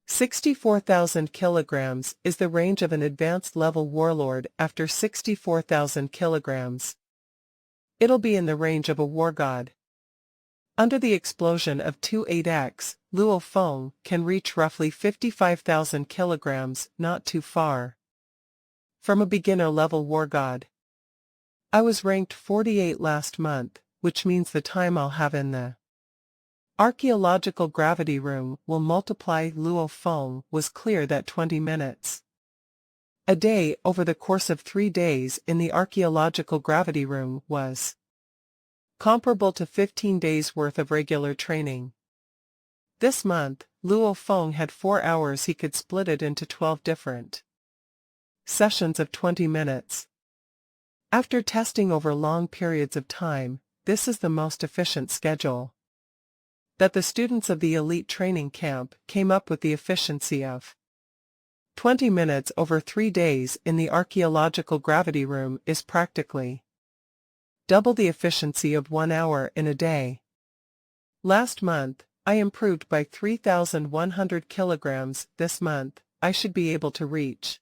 64,000 kilograms is the range of an advanced-level warlord. After 64,000 kilograms, it'll be in the range of a war god. Under the explosion of 28x, Luo Feng can reach roughly 55,000 kilograms, not too far from a beginner-level war god. I was ranked 48 last month, which means the time I'll have in the archaeological gravity room will multiply. Luo Feng was clear that 20 minutes a day over the course of 3 days in the archaeological gravity room was comparable to 15 days' worth of regular training. This month, Luo Feng had 4 hours. He could split it into 12 different sessions of 20 minutes. After testing over long periods of time, this is the most efficient schedule that the students of the elite training camp came up with. The efficiency of 20 minutes over 3 days in the archaeological gravity room is practically double the efficiency of 1 hour in a day. Last month, I improved by 3,100 kilograms. This month, I should be able to reach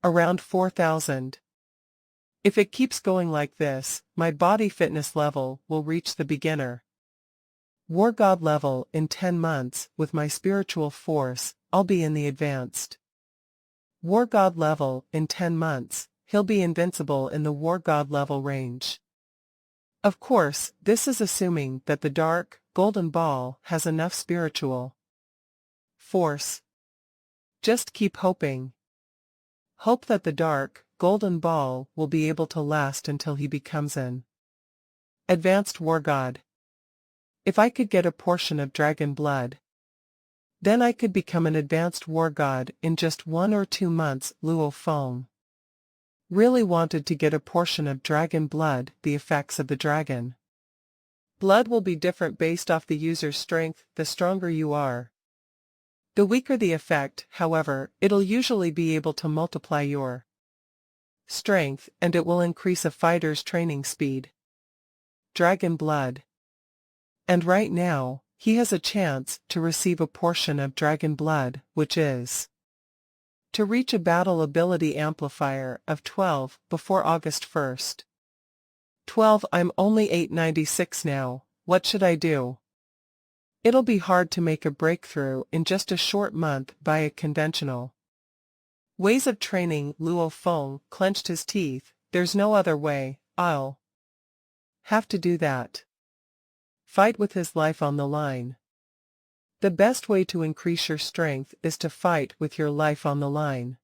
around 4,000. If it keeps going like this, my body fitness level will reach the beginner war god level in 10 months. With my spiritual force, I'll be in the advanced war god level in 10 months. He'll be invincible in the war god level range. Of course, this is assuming that the dark, golden ball has enough spiritual force. Just keep hoping. Hope that the dark, golden ball will be able to last until he becomes an advanced war god. If I could get a portion of dragon blood, then I could become an advanced war god in just 1 or 2 months. Luo Feng really wanted to get a portion of dragon blood. The effects of the dragon blood will be different based off the user's strength. The stronger you are, the weaker the effect. However, it'll usually be able to multiply your strength, and it will increase a fighter's training speed. Dragon blood. And right now, he has a chance to receive a portion of dragon blood, which is to reach a battle ability amplifier of 12 before August 1st. 12. I'm only 896 now. What should I do? It'll be hard to make a breakthrough in just a short month by a conventional ways of training. Luo Feng clenched his teeth. There's no other way. I'll have to do that. Fight with his life on the line. The best way to increase your strength is to fight with your life on the line.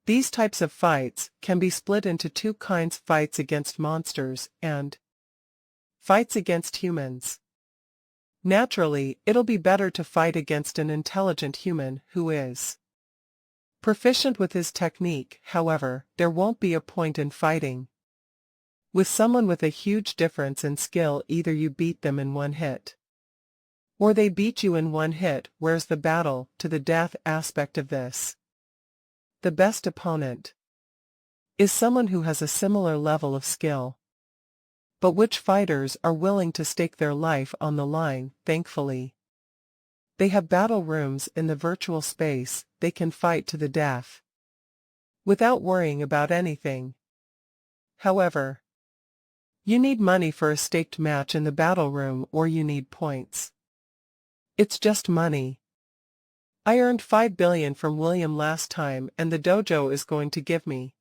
These types of fights can be split into 2 kinds: fights against monsters and fights against humans. Naturally, it'll be better to fight against an intelligent human who is proficient with his technique. However, there won't be a point in fighting with someone with a huge difference in skill. Either you beat them in 1 hit, or they beat you in 1 hit. Where's the battle to the death aspect of this? The best opponent is someone who has a similar level of skill. But which fighters are willing to stake their life on the line? Thankfully, they have battle rooms in the virtual space. They can fight to the death without worrying about anything. However, you need money for a staked match in the battle room, or you need points. It's just money. I earned 5 billion from William last time, and the dojo is going to give me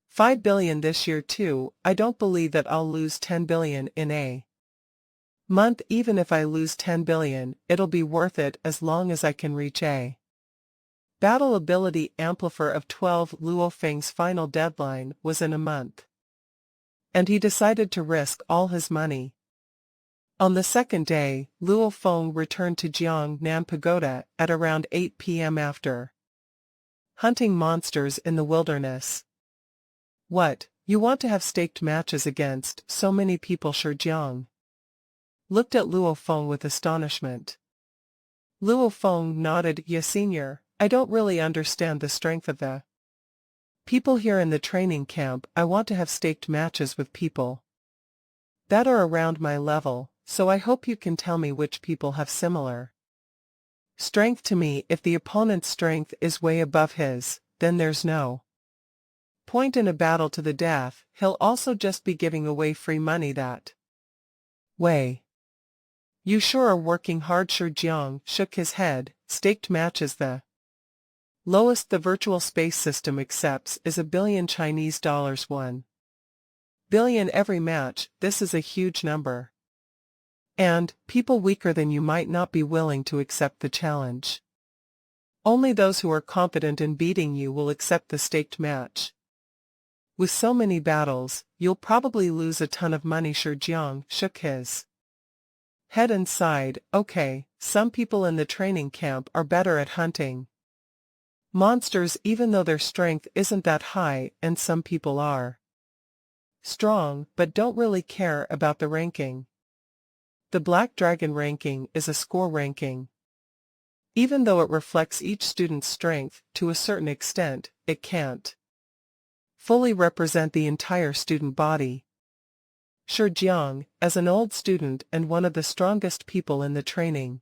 5 billion this year too. I don't believe that I'll lose 10 billion in a month. Even if I lose 10 billion, it'll be worth it as long as I can reach a battle ability amplifier of 12. Luo Feng's final deadline was in a month, and he decided to risk all his money. On the second day, Luo Feng returned to Jiangnan Pagoda at around 8 p.m. after hunting monsters in the wilderness. What, you want to have staked matches against so many people? Shi Jiang looked at Luo Feng with astonishment. Luo Feng nodded. Yeah, senior, I don't really understand the strength of the people here in the training camp. I want to have staked matches with people that are around my level, so I hope you can tell me which people have similar strength to me. If the opponent's strength is way above his, then there's no point in a battle to the death. He'll also just be giving away free money that way. You sure are working hard. Shi Jiang shook his head. Staked matches, the lowest the virtual space system accepts is $1 billion Chinese dollars. 1 billion every match. This is a huge number. And people weaker than you might not be willing to accept the challenge. Only those who are confident in beating you will accept the staked match. With so many battles, you'll probably lose a ton of money. Shi Jiang shook his head and sighed. Okay, some people in the training camp are better at hunting monsters even though their strength isn't that high, and some people are strong but don't really care about the ranking. The Black Dragon ranking is a score ranking. Even though it reflects each student's strength to a certain extent, it can't fully represent the entire student body. Shi Jiang, as an old student and one of the strongest people in the training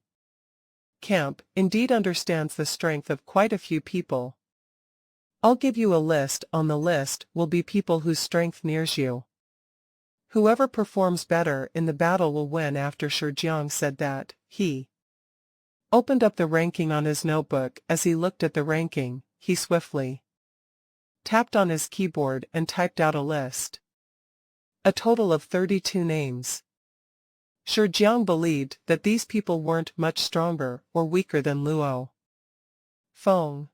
camp, indeed understands the strength of quite a few people. I'll give you a list. On the list will be people whose strength nears you. Whoever performs better in the battle will win. After Shi Jiang said that, he opened up the ranking on his notebook. As he looked at the ranking, he swiftly tapped on his keyboard and typed out a list. A total of 32 names. Shi Jiang believed that these people weren't much stronger or weaker than Luo Feng.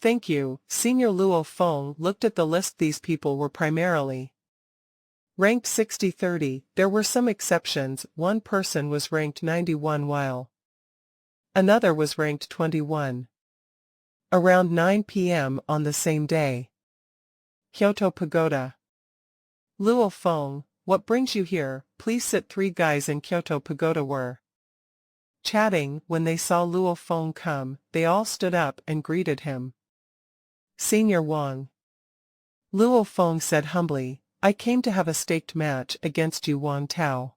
Thank you, Senior. Luo Feng looked at the list. These people were primarily ranked 60-30. There were some exceptions. One person was ranked 91 while another was ranked 21. Around 9 p.m. on the same day, Kyoto Pagoda. Luo Feng, what brings you here? Please sit. 3 guys in Kyoto Pagoda were chatting. When they saw Luo Feng come, they all stood up and greeted him. Senior Wang, Luo Feng said humbly, I came to have a staked match against you. Wang Tao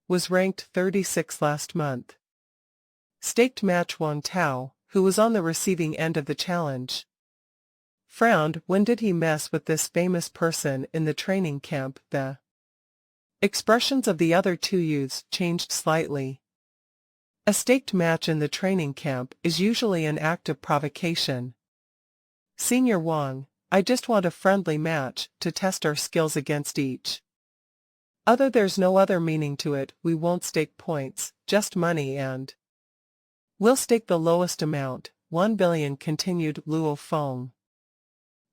was ranked 36 last month. Staked match. Wang Tao, who was on the receiving end of the challenge, frowned. When did he mess with this famous person in the training camp? The expressions of the other 2 youths changed slightly. A staked match in the training camp is usually an act of provocation. Senior Wang, I just want a friendly match to test our skills against each other. There's no other meaning to it. We won't stake points, just money, and we'll stake the lowest amount, 1 billion, continued Luo Feng.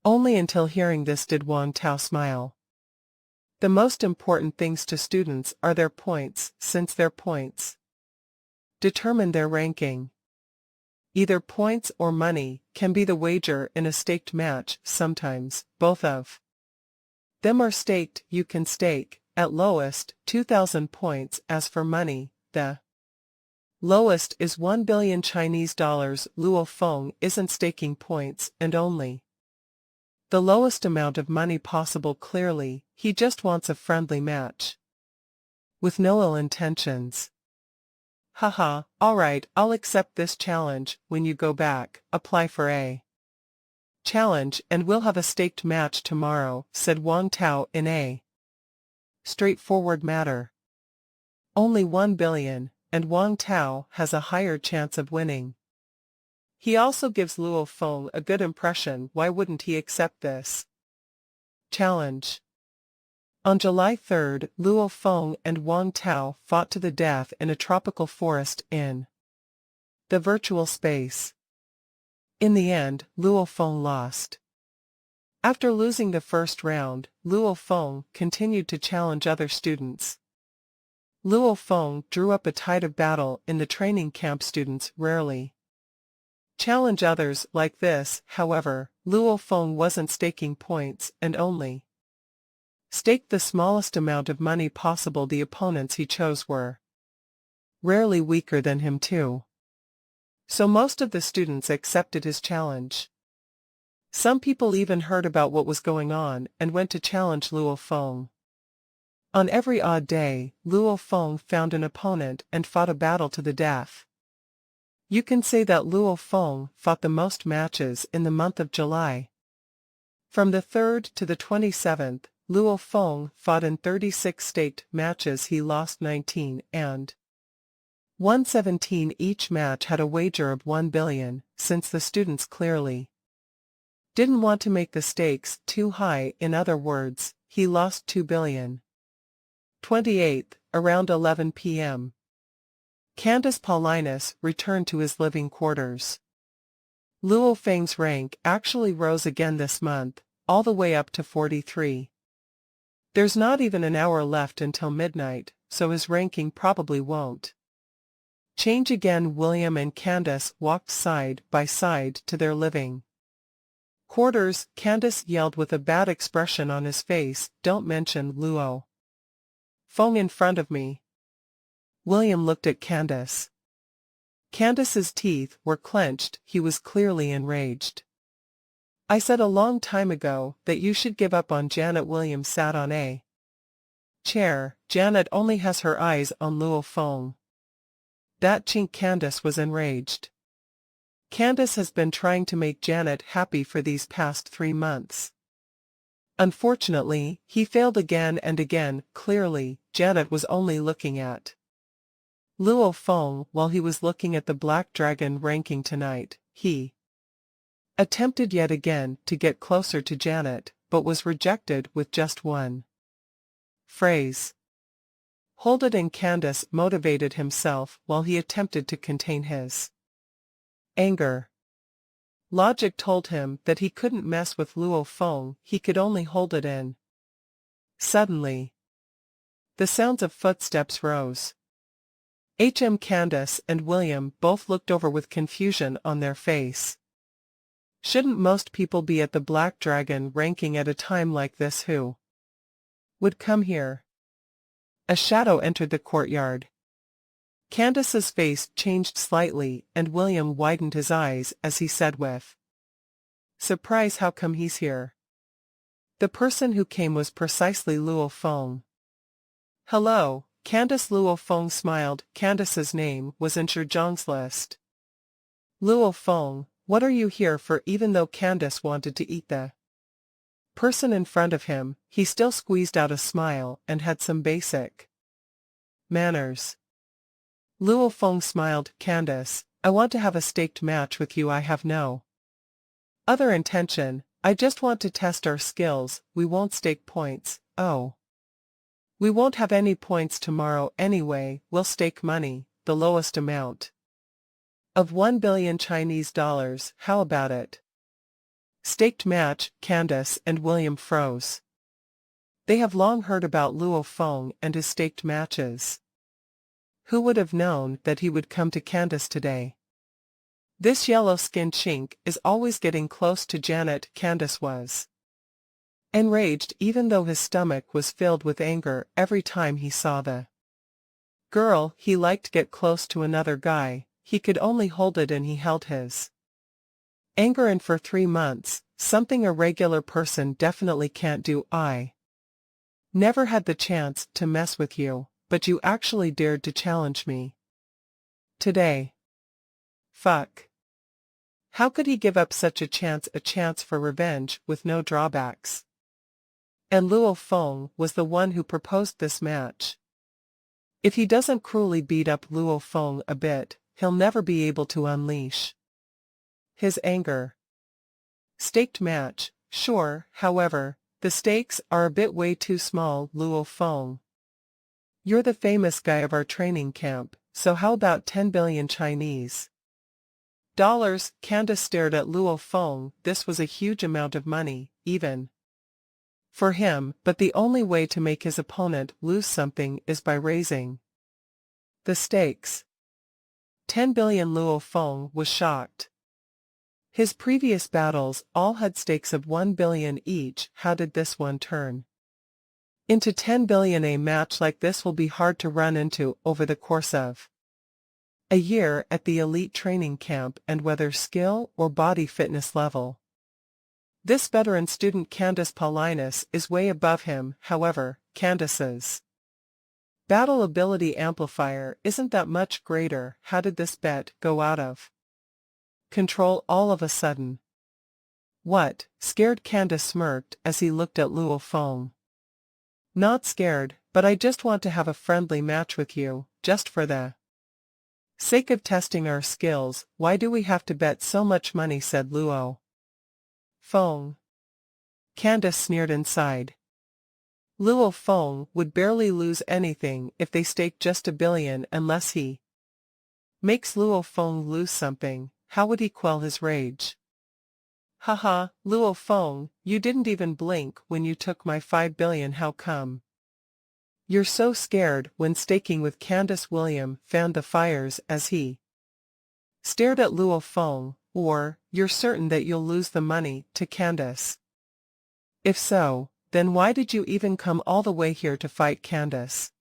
Only until hearing this did Wang Tao smile. The most important things to students are their points, since their points determine their ranking. Either points or money can be the wager in a staked match. Sometimes, both of them are staked. You can stake, at lowest, 2,000 points. As for money, the Lowest is 1 billion Chinese dollars. Luo Feng isn't staking points and only the lowest amount of money possible. Clearly, he just wants a friendly match. With no ill intentions. Haha, alright, I'll accept this challenge. When you go back, apply for a challenge and we'll have a staked match tomorrow, said Wang Tao in a straightforward matter. Only 1 billion, and Wang Tao has a higher chance of winning. He also gives Luo Feng a good impression. Why wouldn't he accept this challenge? On July 3, Luo Feng and Wang Tao fought to the death in a tropical forest in the virtual space. In the end, Luo Feng lost. After losing the first round, Luo Feng continued to challenge other students. Luo Feng drew up a tide of battle in the training camp. Students rarely challenge others like this. However, Luo Feng wasn't staking points and only staked the smallest amount of money possible. The opponents he chose were rarely weaker than him too. So most of the students accepted his challenge. Some people even heard about what was going on and went to challenge Luo Feng. On every odd day, Luo Feng found an opponent and fought a battle to the death. You can say that Luo Feng fought the most matches in the month of July. From the 3rd to the 27th, Luo Feng fought in 36 staked matches. He lost 19 and won 17. Each match had a wager of 1 billion, since the students clearly didn't want to make the stakes too high. In other words, he lost 2 billion. 28th, around 11 p.m. Candace Paulinus returned to his living quarters. Luo Feng's rank actually rose again this month, all the way up to 43. There's not even an hour left until midnight, so his ranking probably won't change again. William and Candace walked side by side to their living quarters. Candace yelled with a bad expression on his face, "Don't mention Luo Feng in front of me." William looked at Candace. Candace's teeth were clenched. He was clearly enraged. "I said a long time ago that you should give up on Janet." William sat on a chair. "Janet only has her eyes on Luo Feng." That chink. Candace was enraged. Candace has been trying to make Janet happy for these past 3 months. Unfortunately, he failed again and again. Clearly, Janet was only looking at Luo Feng while he was looking at the Black Dragon ranking tonight. He attempted yet again to get closer to Janet, but was rejected with just one phrase. "Hold it," and Candace motivated himself while he attempted to contain his anger. Logic told him that he couldn't mess with Luo Feng, he could only hold it in. Suddenly, the sounds of footsteps rose. Candace and William both looked over with confusion on their face. Shouldn't most people be at the Black Dragon ranking at a time like this? Who would come here? A shadow entered the courtyard. Candace's face changed slightly and William widened his eyes as he said with surprise, "How come he's here?" The person who came was precisely Luo Feng. "Hello, Candace." Luo Feng smiled. Candace's name was in Zhang's list. "Luo Feng, what are you here for?" Even though Candace wanted to eat the person in front of him, he still squeezed out a smile and had some basic manners. Luo Feng smiled. "Candace, I want to have a staked match with you. I have no other intention. I just want to test our skills. We won't stake points." "Oh. We won't have any points tomorrow anyway. We'll stake money, the lowest amount of 1 billion Chinese dollars. How about it?" Staked match. Candace and William froze. They have long heard about Luo Feng and his staked matches. Who would have known that he would come to Candace today? This yellow-skinned chink is always getting close to Janet. Candace was enraged even though his stomach was filled with anger every time he saw the girl he liked get close to another guy, he could only hold it and he held his anger in for 3 months, something a regular person definitely can't do. I never had the chance to mess with you, but you actually dared to challenge me today. Fuck. How could he give up such a chance for revenge with no drawbacks? And Luo Feng was the one who proposed this match. If he doesn't cruelly beat up Luo Feng a bit, he'll never be able to unleash his anger. Staked match, sure, however, the stakes are a bit way too small. Luo Feng, you're the famous guy of our training camp, so how about 10 billion Chinese dollars? Candace stared at Luo Feng. This was a huge amount of money, even for him, but the only way to make his opponent lose something is by raising the stakes. 10 billion. Luo Feng was shocked. His previous battles all had stakes of 1 billion each. How did this one turn into 10 billion? A match like this will be hard to run into over the course of a year at the elite training camp, and whether skill or body fitness level, this veteran student Candace Paulinus is way above him. However, Candace's battle ability amplifier isn't that much greater. How did this bet go out of control all of a sudden? What? Scared? Candace smirked as he looked at Luo Feng. Not scared, but I just want to have a friendly match with you, just for the sake of testing our skills. Why do we have to bet so much money? Said Luo Feng. Candace sneered inside. Luo Feng would barely lose anything if they staked just 1 billion, unless he makes Luo Feng lose something. How would he quell his rage? Haha, Luo Feng, you didn't even blink when you took my 5 billion. How come you're so scared when staking with Candace? William fanned the fires as he stared at Luo Feng. Or, you're certain that you'll lose the money to Candace? If so, then why did you even come all the way here to fight Candace?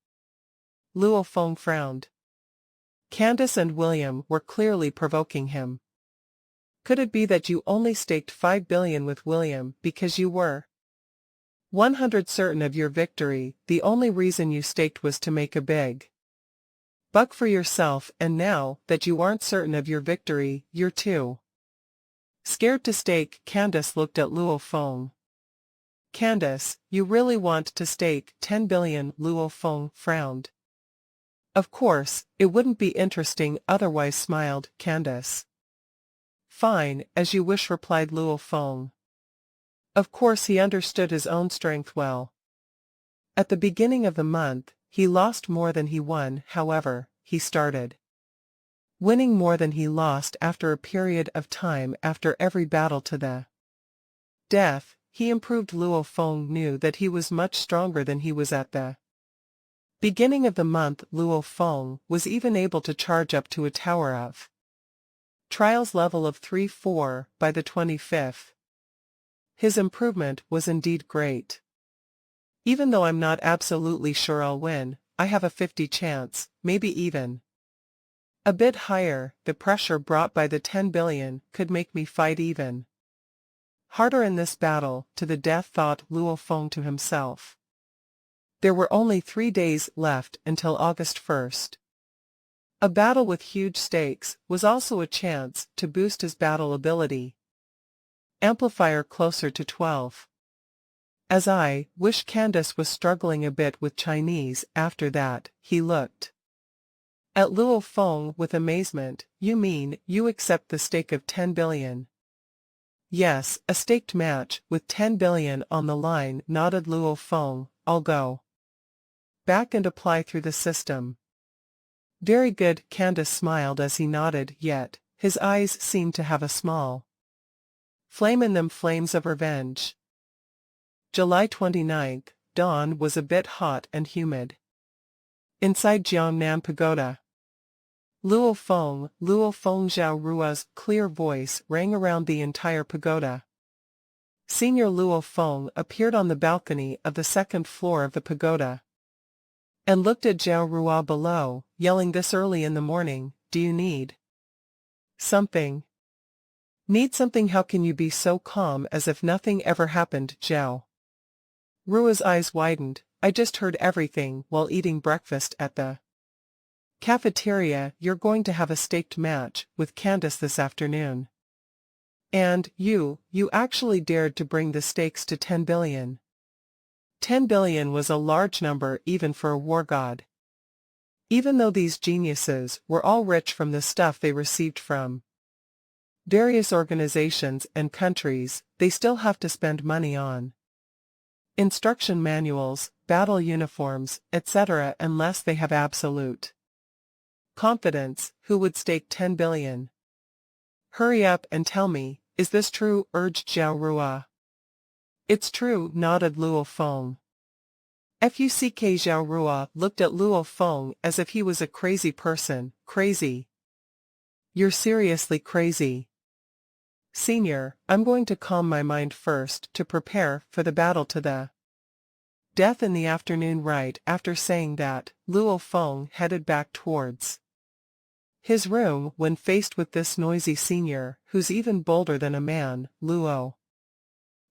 Luo Feng frowned. Candace and William were clearly provoking him. Could it be that you only staked 5 billion with William because you were 100% certain of your victory? The only reason you staked was to make a big buck for yourself, and now that you aren't certain of your victory, you're too scared to stake? Candace looked at Luo Feng. Candace, you really want to stake 10 billion? Luo Feng frowned. Of course, it wouldn't be interesting otherwise, smiled Candace. Fine, as you wish, replied Luo Feng. Of course he understood his own strength well. At the beginning of the month, he lost more than he won. However, he started winning more than he lost after a period of time. After every battle to the death, he improved. Luo Feng knew that he was much stronger than he was at the beginning of the month. Luo Feng was even able to charge up to a tower of trials level of 3-4 by the 25th. His improvement was indeed great. Even though I'm not absolutely sure I'll win, I have a 50 chance, maybe even a bit higher. The pressure brought by the 10 billion could make me fight even harder in this battle to the death, thought Luo Feng to himself. There were only 3 days left until August 1st. A battle with huge stakes was also a chance to boost his battle ability amplifier closer to 12. As I wish. Candace was struggling a bit with Chinese. After that, he looked at Luo Feng with amazement. You mean, you accept the stake of 10 billion? Yes, a staked match with 10 billion on the line, nodded Luo Feng. I'll go back and apply through the system. Very good, Candace smiled as he nodded, yet his eyes seemed to have a small flame in them, flames of revenge. July 29th, dawn was a bit hot and humid inside Jiangnan Pagoda. Luo Feng Zhao Rua's clear voice rang around the entire pagoda. Senior Luo Feng appeared on the balcony of the second floor of the pagoda. and looked at Zhao Rua below, yelling, "This early in the morning, do you need something? Need something? How can you be so calm as if nothing ever happened?" Zhao Rua's eyes widened. "I just heard everything while eating breakfast at the cafeteria. You're going to have a staked match with Candace this afternoon. And you actually dared to bring the stakes to 10 billion. 10 billion was a large number even for a war god. Even though these geniuses were all rich from the stuff they received from various organizations and countries, they still have to spend money on instruction manuals, battle uniforms, etc. unless they have absolute confidence. Who would stake 10 billion? Hurry up and tell me, is this true? Urged Zhao Rua. It's true, nodded Luo Feng. Fuck. Zhao Rua looked at Luo Feng as if he was a crazy person. Crazy? You're seriously crazy. Senior, I'm going to calm my mind first to prepare for the battle to the death in the afternoon. Right after saying that, Luo Feng headed back towards his room when faced with this noisy senior, who's even bolder than a man. Luo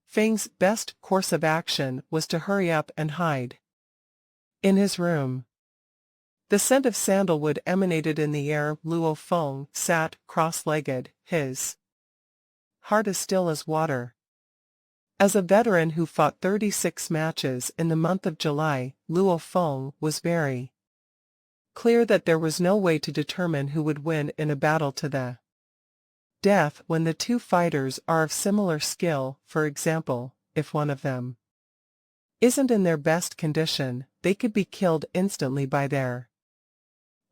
Feng's best course of action was to hurry up and hide in his room. The scent of sandalwood emanated in the air. Luo Feng sat cross-legged, his heart as still as water. As a veteran who fought 36 matches in the month of July, Luo Feng was very clear that there was no way to determine who would win in a battle to the death when the two fighters are of similar skill. For example, if one of them isn't in their best condition, they could be killed instantly by their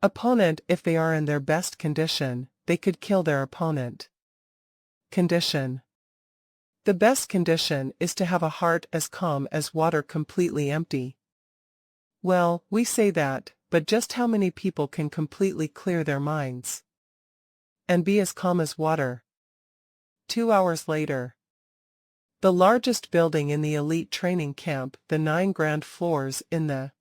opponent. If they are in their best condition, they could kill their opponent. Condition. The best condition is to have a heart as calm as water, completely empty. Well, we say that, but just how many people can completely clear their minds and be as calm as water? 2 hours later. The largest building in the elite training camp, the 9 grand floors. In the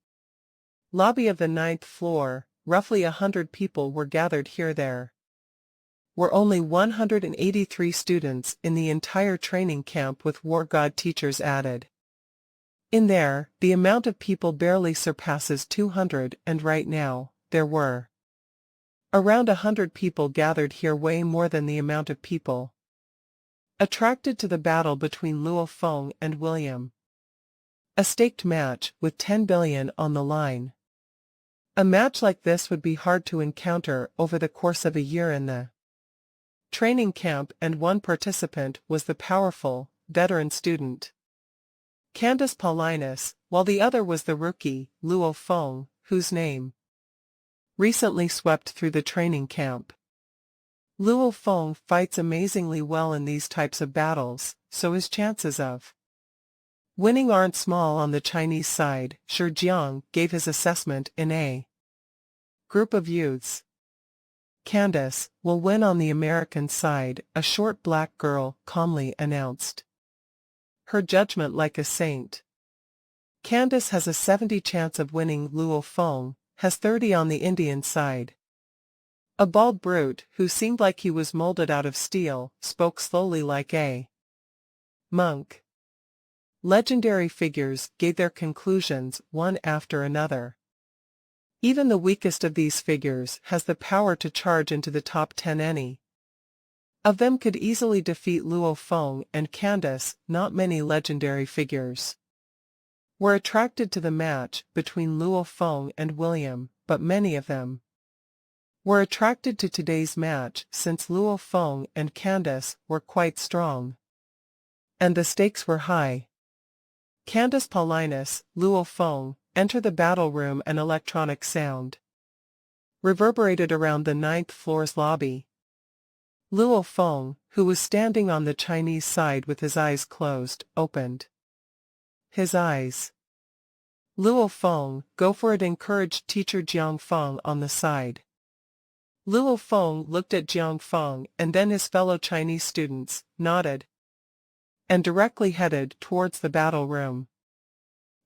lobby of the 9th floor, roughly 100 people were gathered here. There were only 183 students in the entire training camp, with war god teachers added. In there, the amount of people barely surpasses 200, and right now, there were around 100 people gathered here, way more than the amount of people attracted to the battle between Luo Feng and William. A staked match with 10 billion on the line. A match like this would be hard to encounter over the course of a year in the training camp, and one participant was the powerful, veteran student Candace Paulinus, while the other was the rookie, Luo Feng, whose name recently swept through the training camp. Luo Feng fights amazingly well in these types of battles, so his chances of winning aren't small on the Chinese side. Shi Jiang gave his assessment in a group of youths. Candace will win on the American side, a short black girl calmly announced her judgment like a saint. Candace has a 70 chance of winning. Luo Feng has 30 on the Indian side. A bald brute, who seemed like he was molded out of steel, spoke slowly like a monk. Legendary figures gave their conclusions one after another. Even the weakest of these figures has the power to charge into the top 10. Any of them could easily defeat Luo Feng and Candace. Not many legendary figures were attracted to the match between Luo Feng and William, but many of them were attracted to today's match since Luo Feng and Candace were quite strong, and the stakes were high. Candace Paulinus, Luo Feng, enter the battle room. An electronic sound reverberated around the 9th floor's lobby. Luo Feng, who was standing on the Chinese side with his eyes closed, opened his eyes. Luo Feng, go for it, encouraged teacher Jiang Feng on the side. Luo Feng looked at Jiang Feng and then his fellow Chinese students, nodded, and directly headed towards the battle room.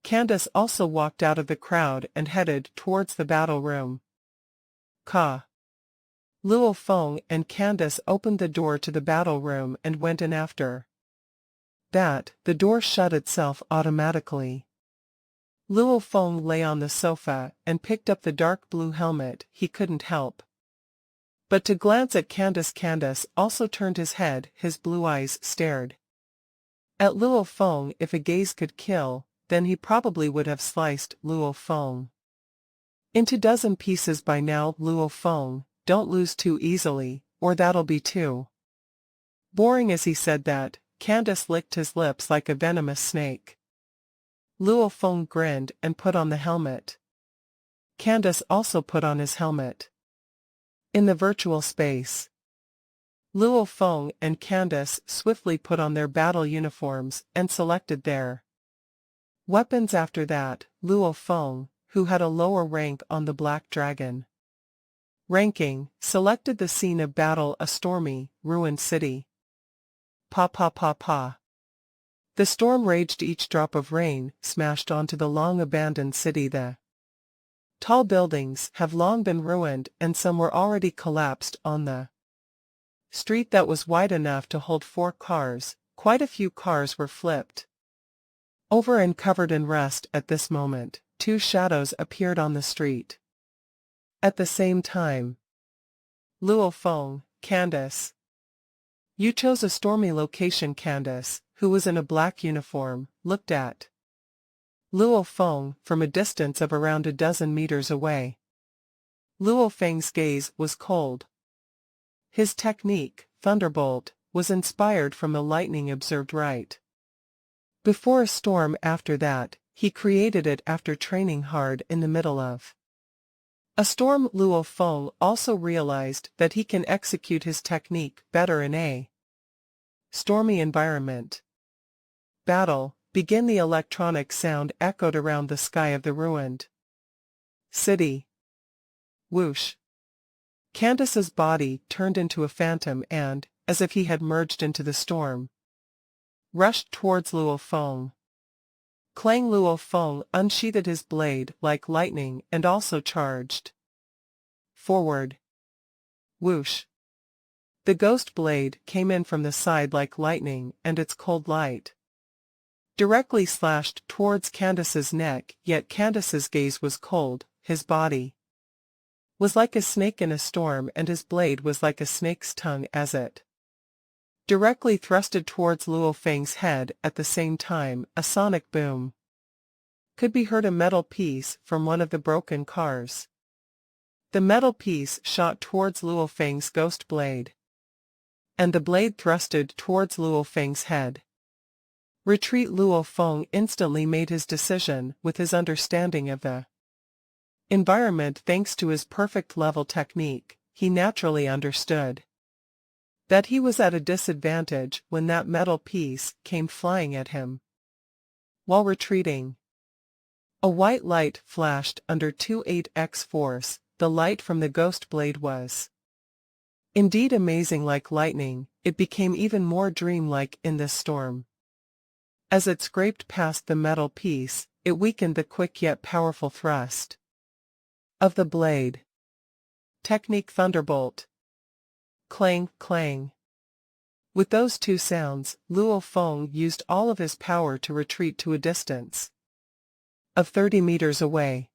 Candace also walked out of the crowd and headed towards the battle room. Ka. Luo Feng and Candace opened the door to the battle room and went in after. That, the door shut itself automatically. Luo Feng lay on the sofa and picked up the dark blue helmet. He couldn't help but to glance at Candace. Candace also turned his head. His blue eyes stared at Luo Feng. If a gaze could kill, then he probably would have sliced Luo Feng into dozen pieces by now. Luo Feng, don't lose too easily, or that'll be too boring. As he said that, Candace licked his lips like a venomous snake. Luo Feng grinned and put on the helmet. Candace also put on his helmet. In the virtual space, Luo Feng and Candace swiftly put on their battle uniforms and selected their weapons. After that, Luo Feng, who had a lower rank on the Black Dragon ranking, selected the scene of battle, a stormy, ruined city. Pa pa pa pa. The storm raged. Each drop of rain smashed onto the long-abandoned city. The tall buildings have long been ruined, and some were already collapsed. On the street that was wide enough to hold 4 cars, quite a few cars were flipped over and covered in rust. At this moment, 2 shadows appeared on the street. At the same time, Luo Feng, Candace. You chose a stormy location. Candace, who was in a black uniform, looked at Luo Feng from a distance of around a dozen meters away. Luo Feng's gaze was cold. His technique, Thunderbolt, was inspired from the lightning observed right before a storm. After that, he created it after training hard in the middle of a storm. Luo Feng also realized that he can execute his technique better in a stormy environment. Battle, begin. The electronic sound echoed around the sky of the ruined city. Whoosh. Candace's body turned into a phantom and, as if he had merged into the storm, rushed towards Luo Feng. Clang. Luo Feng unsheathed his blade like lightning and also charged forward. Whoosh. The ghost blade came in from the side like lightning, and its cold light directly slashed towards Candace's neck. Yet Candace's gaze was cold. His body was like a snake in a storm, and his blade was like a snake's tongue as it directly thrusted towards Luo Feng's head. At the same time, a sonic boom could be heard. A metal piece from one of the broken cars. The metal piece shot towards Luo Feng's ghost blade, and the blade thrusted towards Luo Feng's head. Retreat. Luo Feng instantly made his decision with his understanding of the environment. Thanks to his perfect level technique, he naturally understood that he was at a disadvantage when that metal piece came flying at him. While retreating, a white light flashed under 28x force. The light from the ghost blade was indeed amazing. Like lightning, it became even more dreamlike in this storm. As it scraped past the metal piece, it weakened the quick yet powerful thrust of the blade. Technique Thunderbolt. Clang, clang. With those 2 sounds, Luo Feng used all of his power to retreat to a distance of 30 meters away.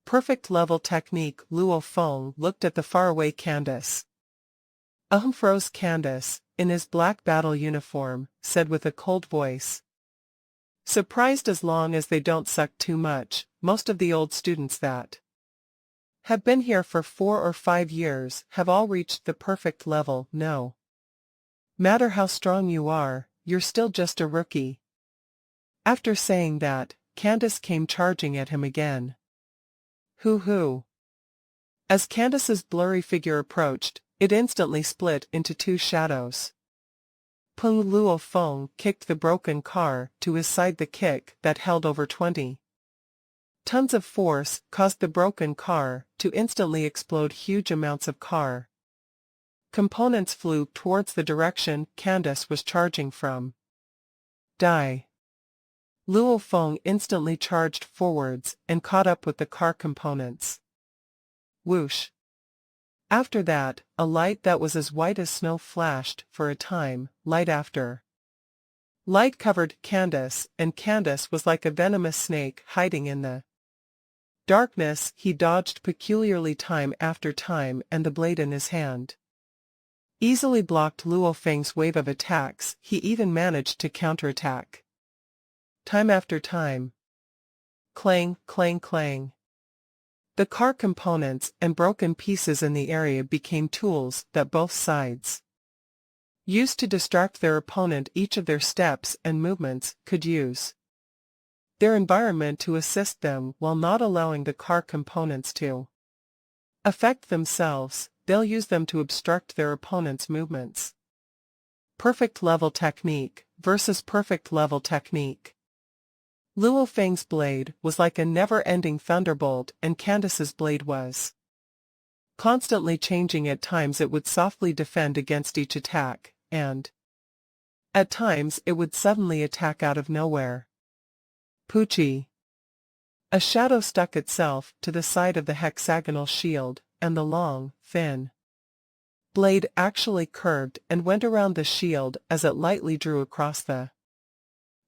Perfect level technique. Luo Feng looked at the faraway Candace. Froze. Candace, in his black battle uniform, said with a cold voice. Surprised. As long as they don't suck too much, most of the old students that have been here for 4 or 5 years have all reached the perfect level. No matter how strong you are, you're still just a rookie. After saying that, Candace came charging at him again. Hoo-hoo. As Candace's blurry figure approached, it instantly split into 2 shadows. Peng. Luo Feng kicked the broken car to his side. The kick that held over 20 tons of force caused the broken car to instantly explode. Huge amounts of car components flew towards the direction Candace was charging from. Die. Luo Feng instantly charged forwards and caught up with the car components. Whoosh! After that, a light that was as white as snow flashed for a time, light after. Light covered Candace, and Candace was like a venomous snake hiding in the darkness. He dodged peculiarly time after time, and the blade in his hand easily blocked Luo Feng's wave of attacks. He even managed to counterattack time after time. Clang, clang, clang. The car components and broken pieces in the area became tools that both sides used to distract their opponent. Each of their steps and movements could use their environment to assist them while not allowing the car components to affect themselves. They'll use them to obstruct their opponent's movements. Perfect level technique versus perfect level technique. Luo Feng's blade was like a never-ending thunderbolt, and Candace's blade was constantly changing. At times it would softly defend against each attack, and at times it would suddenly attack out of nowhere. Poochie. A shadow stuck itself to the side of the hexagonal shield, and the long, thin blade actually curved and went around the shield as it lightly drew across the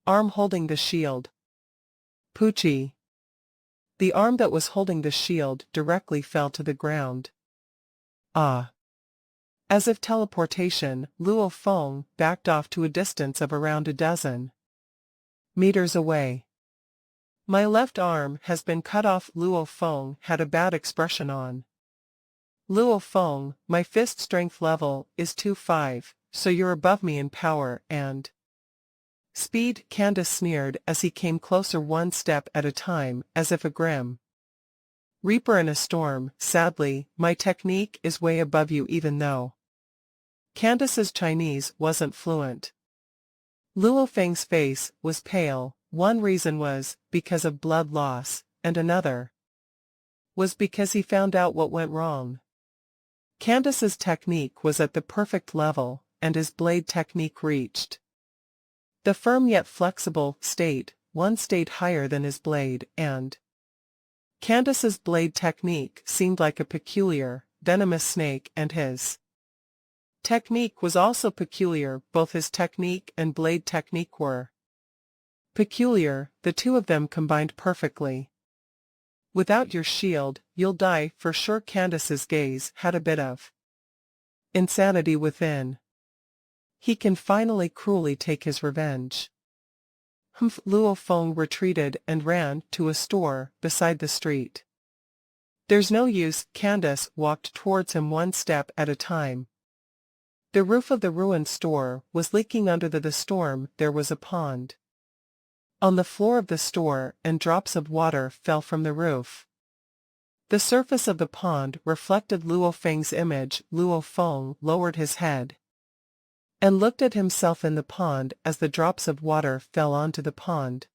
arm holding the shield. Poochie. The arm that was holding the shield directly fell to the ground. Ah! As if teleportation, Luo Feng backed off to a distance of around a dozen meters away. My left arm has been cut off. Luo Feng had a bad expression on. Luo Feng, my fist strength level is 2-5, so you're above me in power and speed. Candace sneered as he came closer, one step at a time, as if a grim reaper in a storm. Sadly, my technique is way above you, even though Candace's Chinese wasn't fluent. Luo Feng's face was pale. One reason was because of blood loss, and another was because he found out what went wrong. Candace's technique was at the perfect level, and his blade technique reached the firm yet flexible state, one state higher than his blade, and Candace's blade technique seemed like a peculiar, venomous snake, and his technique was also peculiar. Both his technique and blade technique were peculiar, the two of them combined perfectly. Without your shield, you'll die for sure. Candace's gaze had a bit of insanity within. He can finally cruelly take his revenge. Humph! Luo Feng retreated and ran to a store beside the street. There's no use. Candace walked towards him one step at a time. The roof of the ruined store was leaking under the storm. There was a pond on the floor of the store, and drops of water fell from the roof. The surface of the pond reflected Luo Feng's image. Luo Feng lowered his head and looked at himself in the pond as the drops of water fell onto the pond.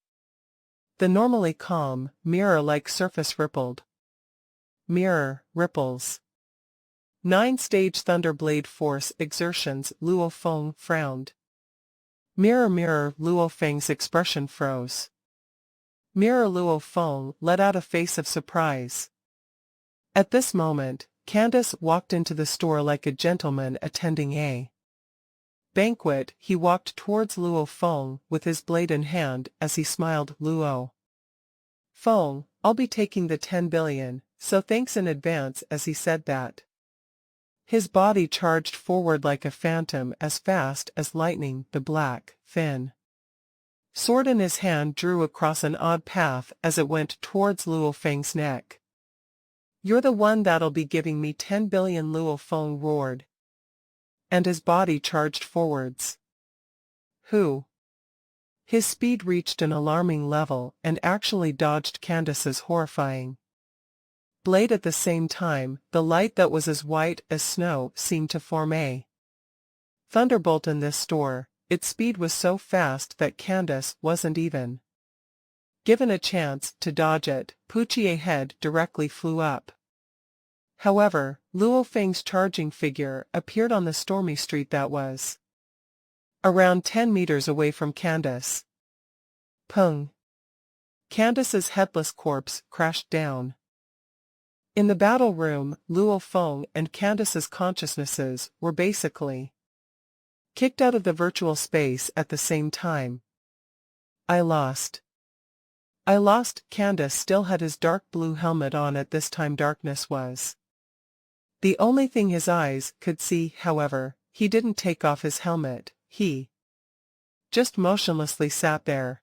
The normally calm, mirror-like surface rippled. Mirror, ripples. 9-stage Thunderblade force exertions. Luo Feng frowned. Mirror, mirror. Luo Feng's expression froze. Mirror. Luo Feng let out a face of surprise. At this moment, Candace walked into the store like a gentleman attending a banquet. He walked towards Luo Feng with his blade in hand as he smiled. Luo Feng, I'll be taking the 10 billion, so thanks in advance. As he said that, his body charged forward like a phantom as fast as lightning. The black, thin sword in his hand drew across an odd path as it went towards Luo Feng's neck. You're the one that'll be giving me 10 billion, Luo Feng roared. And his body charged forwards. Who? His speed reached an alarming level and actually dodged Candace's horrifying blade at the same time. The light that was as white as snow seemed to form a thunderbolt in this store. Its speed was so fast that Candace wasn't even given a chance to dodge it. Poochie head directly flew up. However, Luo Feng's charging figure appeared on the stormy street that was around 10 meters away from Candace. Pung. Candace's headless corpse crashed down. In the battle room, Luo Feng and Candace's consciousnesses were basically kicked out of the virtual space at the same time. I lost. Candace still had his dark blue helmet on at this time. Darkness was the only thing his eyes could see. However, he didn't take off his helmet, he just motionlessly sat there.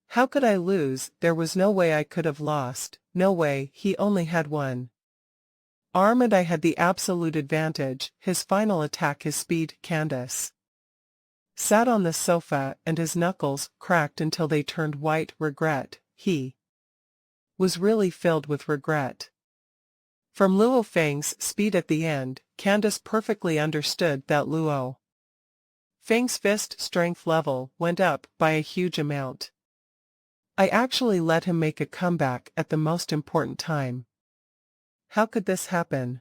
How could I lose? There was no way I could have lost, no way. He only had one arm and I had the absolute advantage. His final attack, his speed. Candace sat on the sofa and his knuckles cracked until they turned white. Regret. He was really filled with regret. From Luo Feng's speed at the end, Candace perfectly understood that Luo Feng's fist strength level went up by a huge amount. I actually let him make a comeback at the most important time. How could this happen?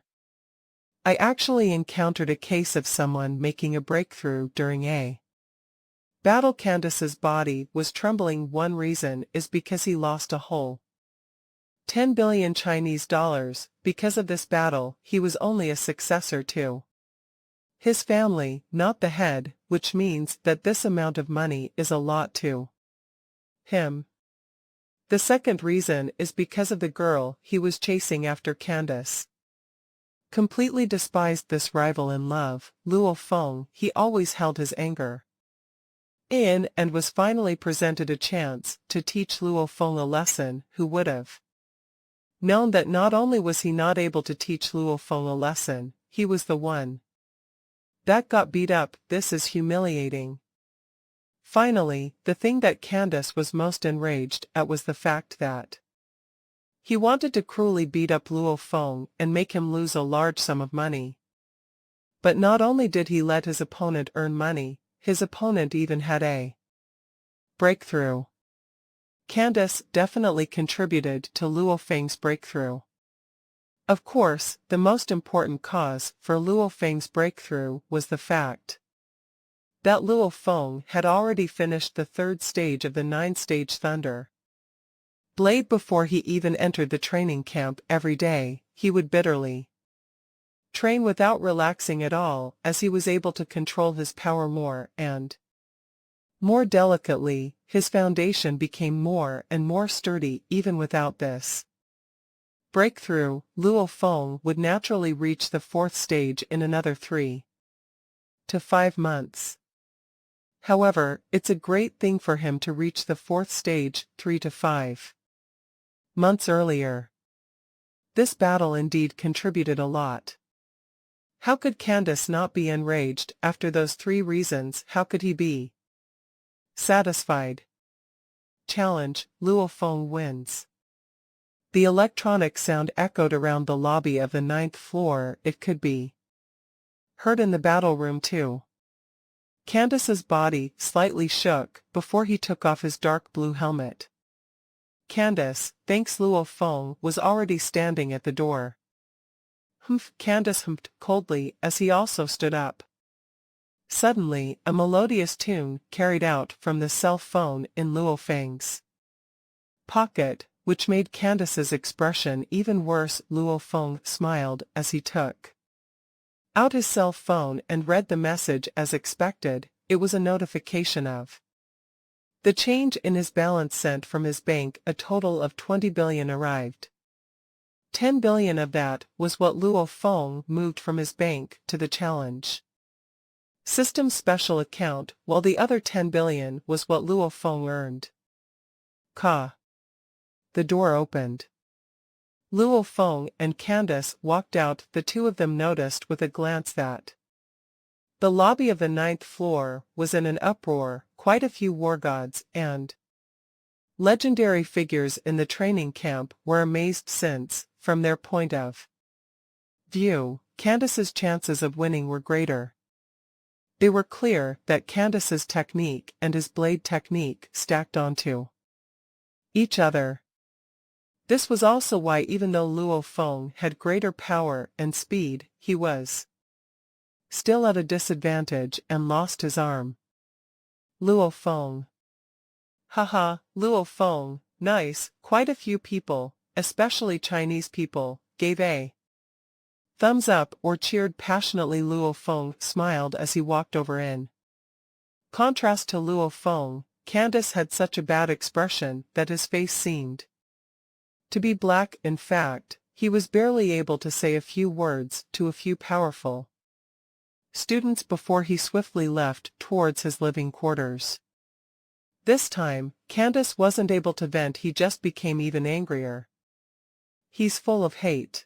I actually encountered a case of someone making a breakthrough during a battle. Candace's body was trembling. One reason is because he lost a whole 10 billion Chinese dollars. Because of this battle, he was only a successor to his family, not the head, which means that this amount of money is a lot to him. The second reason is because of the girl he was chasing after. Candace completely despised this rival in love, Luo Feng. He always held his anger in and was finally presented a chance to teach Luo Feng a lesson. Who would have known that not only was he not able to teach Luo Feng a lesson, he was the one that got beat up. This is humiliating. Finally, the thing that Candace was most enraged at was the fact that he wanted to cruelly beat up Luo Feng and make him lose a large sum of money. But not only did he let his opponent earn money, his opponent even had a breakthrough. Candace definitely contributed to Luo Feng's breakthrough. Of course, the most important cause for Luo Feng's breakthrough was the fact that Luo Feng had already finished the third stage of the 9-stage Thunder Blade before he even entered the training camp. Every day, he would bitterly train without relaxing at all, as he was able to control his power more and more delicately. His foundation became more and more sturdy. Even without this breakthrough, Luo Feng would naturally reach the 4th stage in another 3 to 5 months. However, it's a great thing for him to reach the 4th stage 3 to 5 months earlier. This battle indeed contributed a lot. How could Candace not be enraged after those 3 reasons? How could he be satisfied? Challenge, Luo Feng wins. The electronic sound echoed around the lobby of the 9th floor. It could be heard in the battle room too. Candace's body slightly shook before he took off his dark blue helmet. Candace, thanks. Luo Feng was already standing at the door. Humph. Candace humphed coldly as he also stood up. Suddenly, a melodious tune carried out from the cell phone in Luo Feng's pocket, which made Candace's expression even worse. Luo Feng smiled as he took out his cell phone and read the message. As expected, it was a notification of the change in his balance sent from his bank. A total of 20 billion arrived. 10 billion of that was what Luo Feng moved from his bank to the challenge system special account, while the other 10 billion was what Luo Feng earned. Ka. The door opened. Luo Feng and Candace walked out. The two of them noticed with a glance that the lobby of the 9th floor was in an uproar. Quite a few war gods and legendary figures in the training camp were amazed since, from their point of view, Candace's chances of winning were greater. They were clear that Candace's technique and his blade technique stacked onto each other. This was also why, even though Luo Feng had greater power and speed, he was still at a disadvantage and lost his arm. Luo Feng. Haha, Luo Feng, nice. Quite a few people, especially Chinese people, gave a thumbs up or cheered passionately. Luo Feng smiled as he walked over in contrast to Luo Feng, Candace had such a bad expression that his face seemed to be black. In fact, he was barely able to say a few words to a few powerful students before he swiftly left towards his living quarters. This time, Candace wasn't able to vent. He just became even angrier. He's full of hate.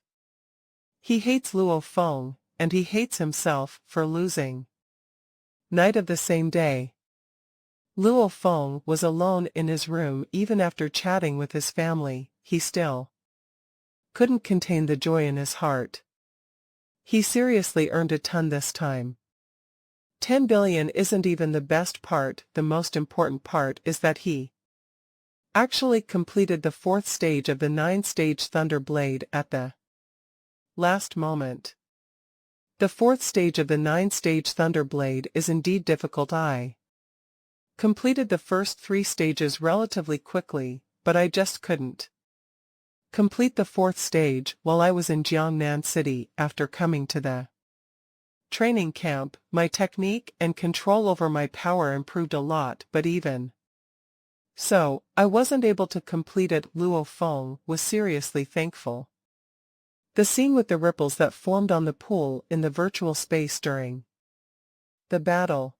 He hates Luo Feng, and he hates himself for losing. Night of the same day. Luo Feng was alone in his room. Even after chatting with his family, he still couldn't contain the joy in his heart. He seriously earned a ton this time. 10 billion isn't even the best part. The most important part is that he actually completed the 4th stage of the 9-stage Thunder Blade at the last moment. The 4th stage of the 9-stage Thunder Blade is indeed difficult. I completed the first 3 stages relatively quickly, but I just couldn't complete the 4th stage while I was in Jiangnan City. After coming to the training camp, my technique and control over my power improved a lot, but even so, I wasn't able to complete it. Luo Feng was seriously thankful. The scene with the ripples that formed on the pool in the virtual space during the battle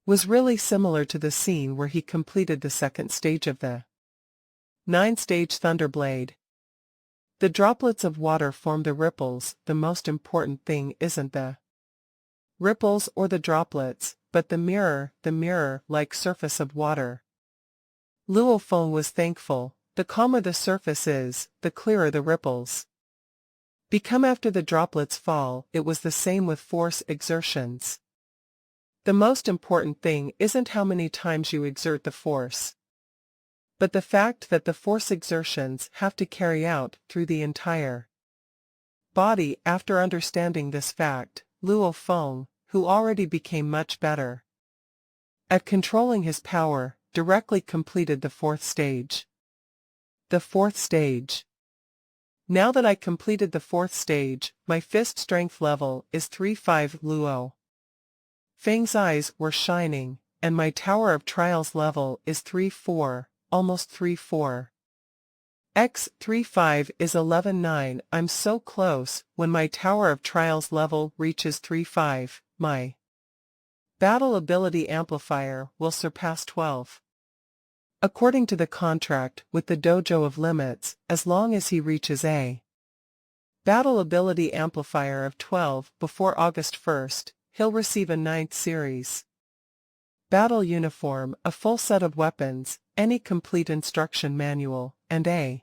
was really similar to the scene where he completed the 2nd stage of the 9-stage Thunderblade. The droplets of water form the ripples. The most important thing isn't the ripples or the droplets, but the mirror-like surface of water. Luo Feng was thankful. The calmer the surface is, the clearer the ripples become after the droplets fall. It was the same with force exertions. The most important thing isn't how many times you exert the force, but the fact that the force exertions have to carry out through the entire body. After understanding this fact, Luo Feng, who already became much better at controlling his power, directly completed the 4th stage. The 4th stage. Now that I completed the 4th stage, my fist strength level is 3-5. Luo Feng's eyes were shining, and my Tower of Trials level is 3-4, almost 3-4. X 3-5 is 11-9. I'm so close. When my Tower of Trials level reaches 3-5, my battle ability amplifier will surpass 12. According to the contract with the Dojo of Limits, as long as he reaches a battle ability amplifier of 12 before August 1st, he'll receive a 9th series battle uniform, a full set of weapons, any complete instruction manual, and a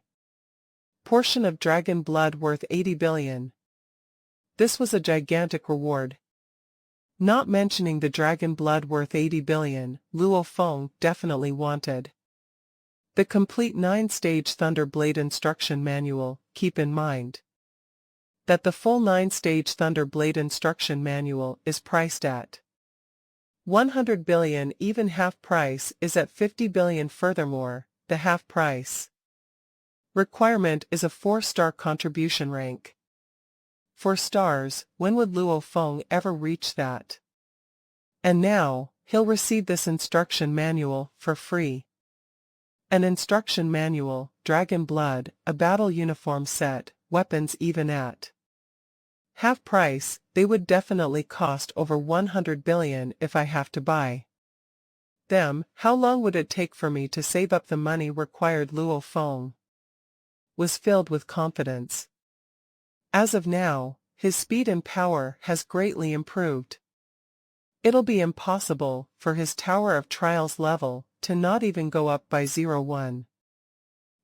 portion of dragon blood worth 80 billion. This was a gigantic reward. Not mentioning the dragon blood worth 80 billion, Luo Feng definitely wanted the complete 9-stage Thunder Blade instruction manual. Keep in mind that the full 9-stage Thunder Blade instruction manual is priced at 100 billion. Even half price is at 50 billion. Furthermore, the half price requirement is a 4-star contribution rank. 4 stars, when would Luo Feng ever reach that? And now, he'll receive this instruction manual for free. An instruction manual, dragon blood, a battle uniform set, weapons. Even at half price, they would definitely cost over 100 billion if I have to buy them. How long would it take for me to save up the money required? Luo Feng was filled with confidence. As of now, his speed and power has greatly improved. It'll be impossible for his Tower of Trials level to not even go up by 0.1.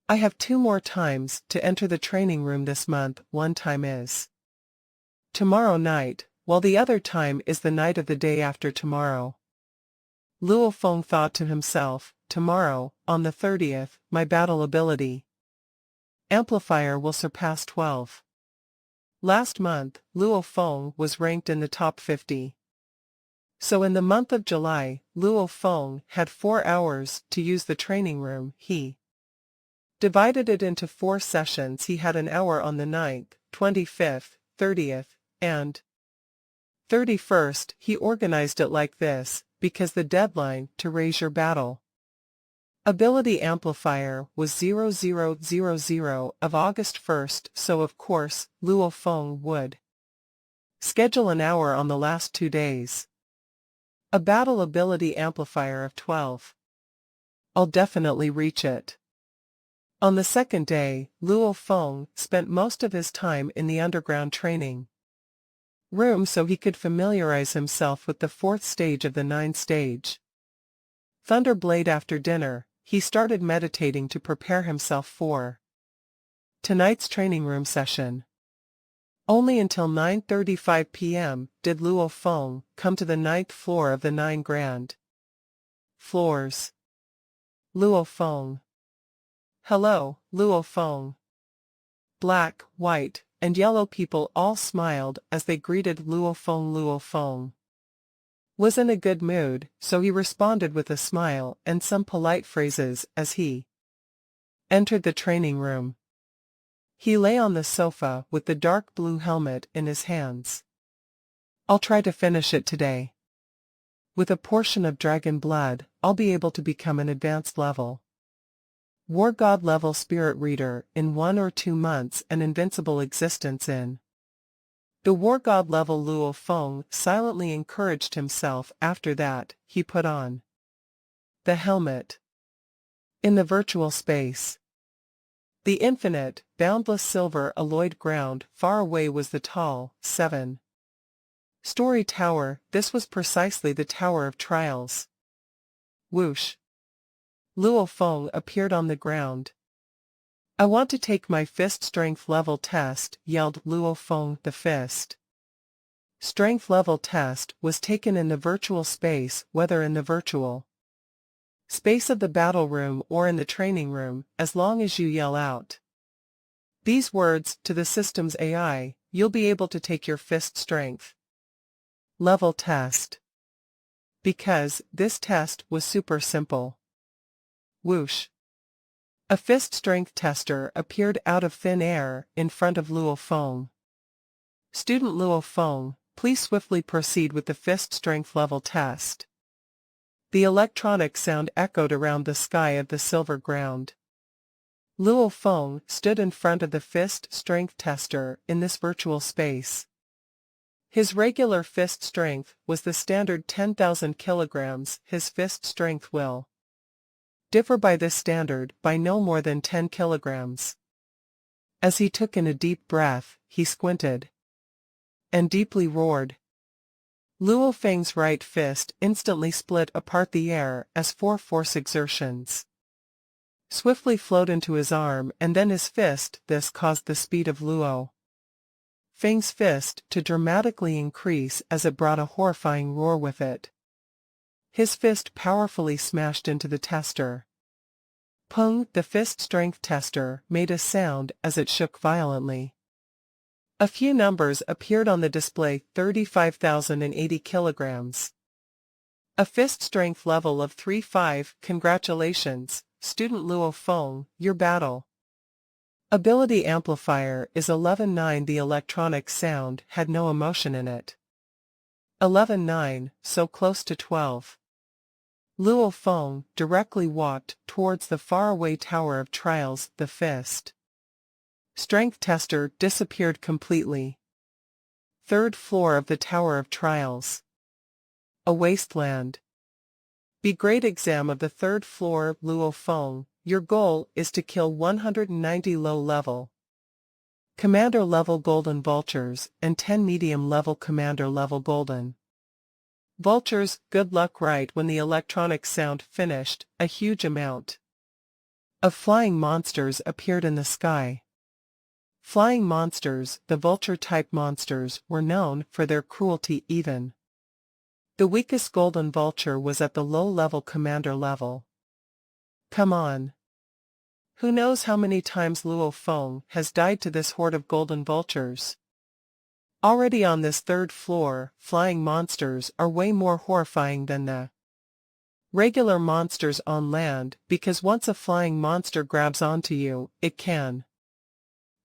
I have 2 more times to enter the training room this month. One time is tomorrow night, while the other time is the night of the day after tomorrow. Luo Feng thought to himself, tomorrow, on the 30th, my battle ability amplifier will surpass 12. Last month, Luo Feng was ranked in the top 50. So in the month of July, Luo Feng had 4 hours to use the training room. He divided it into 4 sessions. He had an hour on the 9th, 25th, 30th, and 31st. He organized it like this, because the deadline to raise your battle ability amplifier was 0000 of August 1st, so of course, Luo Feng would schedule an hour on the last 2 days. A battle ability amplifier of 12. I'll definitely reach it. On the second day, Luo Feng spent most of his time in the underground training room so he could familiarize himself with the 4th stage of the 9 stage. Thunderblade. After dinner, he started meditating to prepare himself for tonight's training room session. Only until 9:35 p.m. did Luo Feng come to the 9th floor of the 9 grand floors. Luo Feng. Hello, Luo Feng. Black, white, and yellow people all smiled as they greeted Luo Feng. Luo Feng was in a good mood, so he responded with a smile and some polite phrases as he entered the training room. He lay on the sofa with the dark blue helmet in his hands. I'll try to finish it today. With a portion of dragon blood, I'll be able to become an advanced level War God level spirit reader in 1 or 2 months, an invincible existence in the War God level. Luo Feng silently encouraged himself. After that, he put on the helmet. In the virtual space, the infinite, boundless silver alloyed ground, far away was the tall, 7-story tower. This was precisely the Tower of Trials. Whoosh! Luo Feng appeared on the ground. I want to take my fist strength level test, yelled Luo Feng. The fist strength level test was taken in the virtual space, whether in the virtual space of the battle room or in the training room, as long as you yell out these words to the system's AI, you'll be able to take your fist strength level test. Because this test was super simple. Whoosh! A fist strength tester appeared out of thin air in front of Luo Feng. Student Luo Feng, please swiftly proceed with the fist strength level test. The electronic sound echoed around the sky of the silver ground. Luo Feng stood in front of the fist strength tester in this virtual space. His regular fist strength was the standard 10,000 kilograms. His fist strength will differ by this standard by no more than 10 kilograms. As he took in a deep breath, he squinted and deeply roared. Luo Feng's right fist instantly split apart. The air as 4 force exertions swiftly flowed into his arm and then his fist. This caused the speed of Luo Feng's fist to dramatically increase as it brought a horrifying roar with it. His fist powerfully smashed into the tester. Pung! The fist strength tester made a sound as it shook violently. A few numbers appeared on the display. 35,080 kilograms. A fist strength level of 3.5. Congratulations, student Luo Feng, your battle ability amplifier is 11.9. The electronic sound had no emotion in it. 11.9, so close to 12. Luo Feng directly walked towards the faraway Tower of Trials. The fist strength tester disappeared completely. 3rd floor of the Tower of Trials. A wasteland. Be great exam of the 3rd floor. Luo Feng, your goal is to kill 190 low-level Commander-level Golden Vultures and 10 medium-level Commander-level Golden Vultures. Good luck. Right when the electronic sound finished, a huge amount of flying monsters appeared in the sky. Flying monsters, the vulture-type monsters, were known for their cruelty. Even the weakest Golden Vulture was at the low-level Commander level. Come on. Who knows how many times Luo Feng has died to this horde of Golden Vultures? Already on this third floor, flying monsters are way more horrifying than the regular monsters on land, because once a flying monster grabs onto you, it can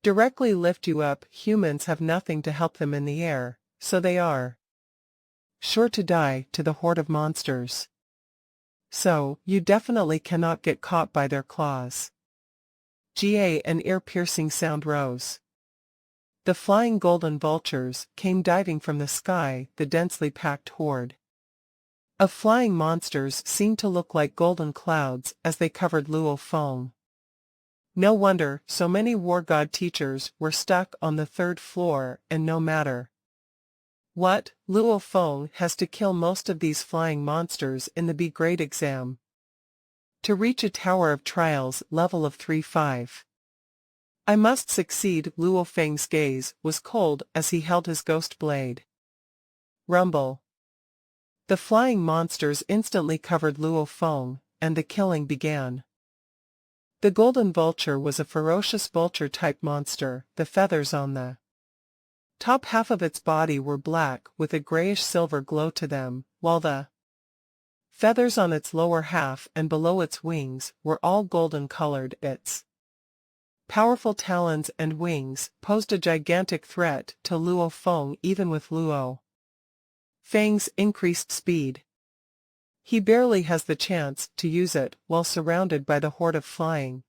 directly lift you up. Humans have nothing to help them in the air, so they are sure to die to the horde of monsters. So, you definitely cannot get caught by their claws. An ear-piercing sound rose. The flying golden vultures came diving from the sky, the densely packed horde of flying monsters seemed to look like golden clouds as they covered Luo Feng. No wonder so many war god teachers were stuck on the third floor, and no matter what, Luo Feng has to kill most of these flying monsters in the B-grade exam to reach a Tower of Trials level of 3-5. I must succeed. Luo Feng's gaze was cold as he held his ghost blade. Rumble. The flying monsters instantly covered Luo Feng, and the killing began. The golden vulture was a ferocious vulture-type monster. The feathers on the top half of its body were black with a grayish-silver glow to them, while the feathers on its lower half and below its wings were all golden-colored. Its powerful talons and wings posed a gigantic threat to Luo Feng even with Luo Feng's increased speed. He barely has the chance to use it while surrounded by the horde of flying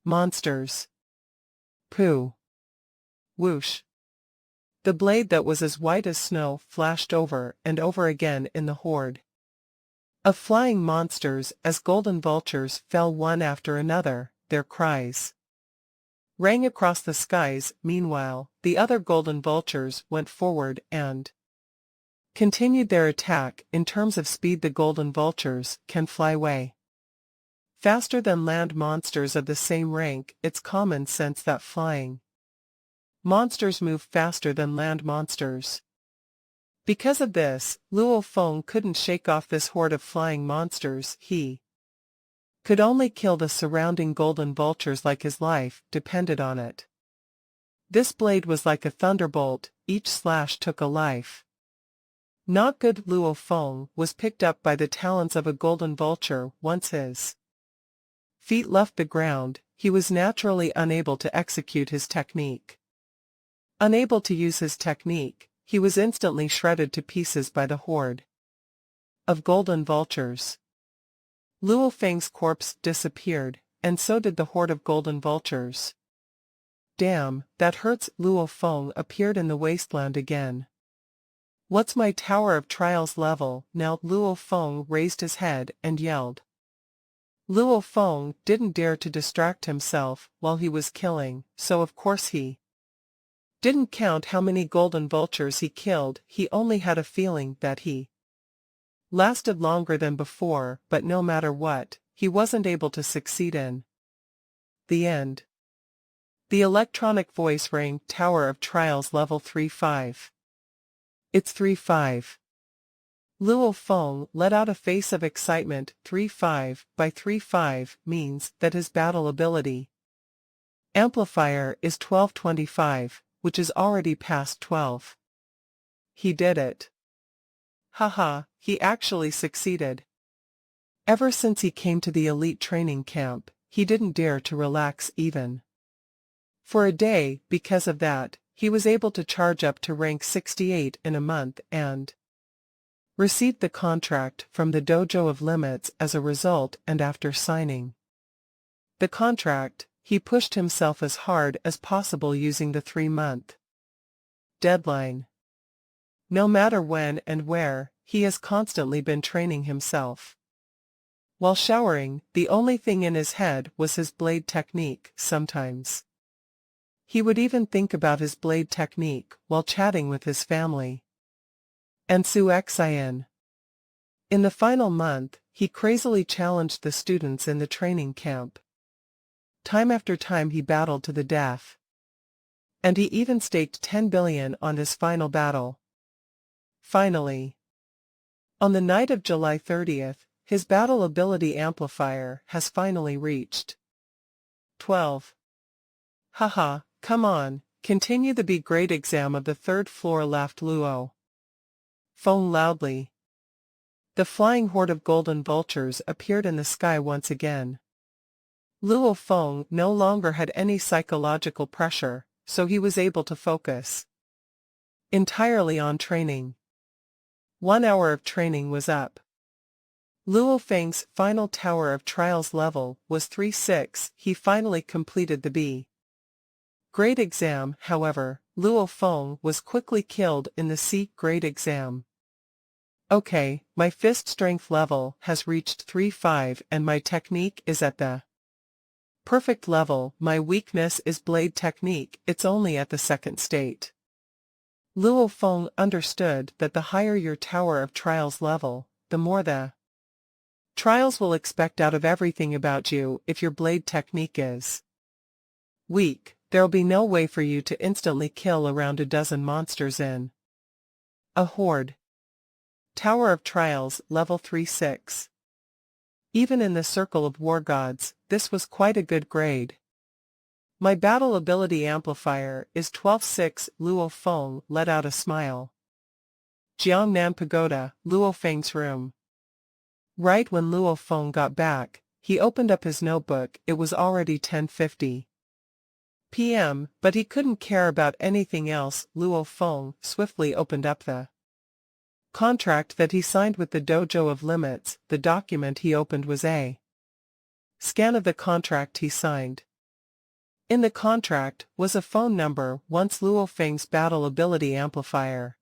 monsters. Pooh! Whoosh! The blade that was as white as snow flashed over and over again in the horde of flying monsters as golden vultures fell one after another. Their cries rang across the skies. Meanwhile, the other golden vultures went forward and continued their attack. In terms of speed, the golden vultures can fly way faster than land monsters of the same rank. It's common sense that flying monsters move faster than land monsters. Because of this, Luo Feng couldn't shake off this horde of flying monsters. He could only kill the surrounding golden vultures like his life depended on it. This blade was like a thunderbolt. Each slash took a life. Not good. Luo Feng was picked up by the talons of a golden vulture. Once his feet left the ground, he was naturally unable to execute his technique. Unable to use his technique, he was instantly shredded to pieces by the horde of golden vultures. Luo Feng's corpse disappeared, and so did the horde of golden vultures. Damn, that hurts. Luo Feng appeared in the wasteland again. What's my Tower of Trials level now? Luo Feng raised his head and yelled. Luo Feng didn't dare to distract himself while he was killing, so of course he didn't count how many golden vultures he killed. He only had a feeling that he lasted longer than before, but no matter what, he wasn't able to succeed in the end. The electronic voice rang. Tower of Trials level 3-5. It's 3-5. Luo Feng let out a face of excitement. 3-5 by 3-5 means that his battle ability amplifier is 1225, which is already past 12. He did it. Haha, he actually succeeded. Ever since he came to the elite training camp, he didn't dare to relax even for a day. Because of that, he was able to charge up to rank 68 in a month and received the contract from the Dojo of Limits as a result. And after signing the contract, he pushed himself as hard as possible using the 3-month deadline. No matter when and where, he has constantly been training himself. While showering, the only thing in his head was his blade technique. Sometimes he would even think about his blade technique while chatting with his family. And Xin. In the final month, he crazily challenged the students in the training camp. Time after time he battled to the death. And he even staked 10 billion on his final battle. Finally, on the night of July 30th, his battle ability amplifier has finally reached 12. Haha, come on, Continue the B grade exam of the third floor, laughed Luo Feng loudly. The flying horde of golden vultures appeared in the sky once again. Luo Feng no longer had any psychological pressure, so he was able to focus entirely on training. 1 hour of training was up. Luo Feng's final Tower of Trials level was 3-6. He finally completed the B grade exam. However, Luo Feng was quickly killed in the C grade exam. Okay, my fist strength level has reached 3-5 and my technique is at the perfect level. My weakness is blade technique, it's only at the second state. Luo Feng understood that the higher your Tower of Trials level, the more the trials will expect out of everything about you. If your blade technique is weak, there'll be no way for you to instantly kill around a dozen monsters in a horde. Tower of Trials level 3-6. Even in the circle of war gods, this was quite a good grade. My battle ability amplifier is 12-6. Luo Feng let out a smile. Jiangnan Pagoda, Luo Feng's room. Right when Luo Feng got back, he opened up his notebook. It was already 10:50 p.m., but he couldn't care about anything else. Luo Feng swiftly opened up the contract that he signed with the Dojo of Limits. The document he opened was a scan of the contract he signed. In the contract was a phone number. Once Luo Feng's battle ability amplifier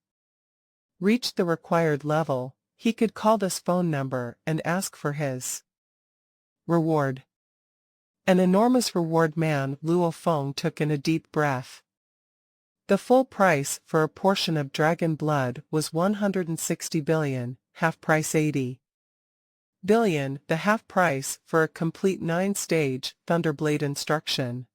reached the required level, he could call this phone number and ask for his reward. An enormous reward. Man, Luo Feng took in a deep breath. The full price for a portion of dragon blood was 160 billion, half price 80 billion, the half price for a complete 9-stage Thunderblade instruction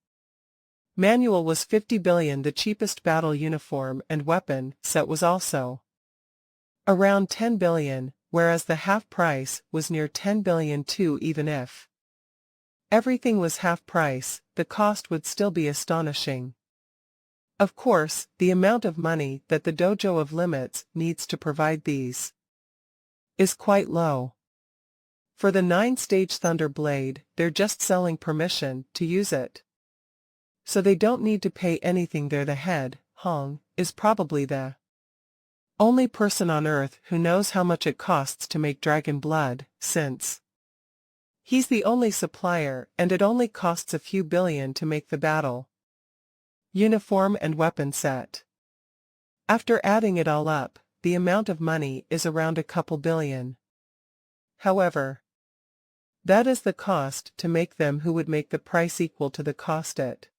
manual was 50 billion. The cheapest battle uniform and weapon set was also around 10 billion, whereas the half price was near 10 billion too. Even if everything was half price, the cost would still be astonishing. Of course, the amount of money that the Dojo of Limits needs to provide these is quite low. For the 9-stage Thunderblade, they're just selling permission to use it. So they don't need to pay anything. There, the head, Hong, is probably the only person on Earth who knows how much it costs to make dragon blood, since he's the only supplier and it only costs a few billion to make the battle uniform and weapon set. After adding it all up, the amount of money is around a couple billion. However, that is the cost to make them. Who would make the price equal to the cost it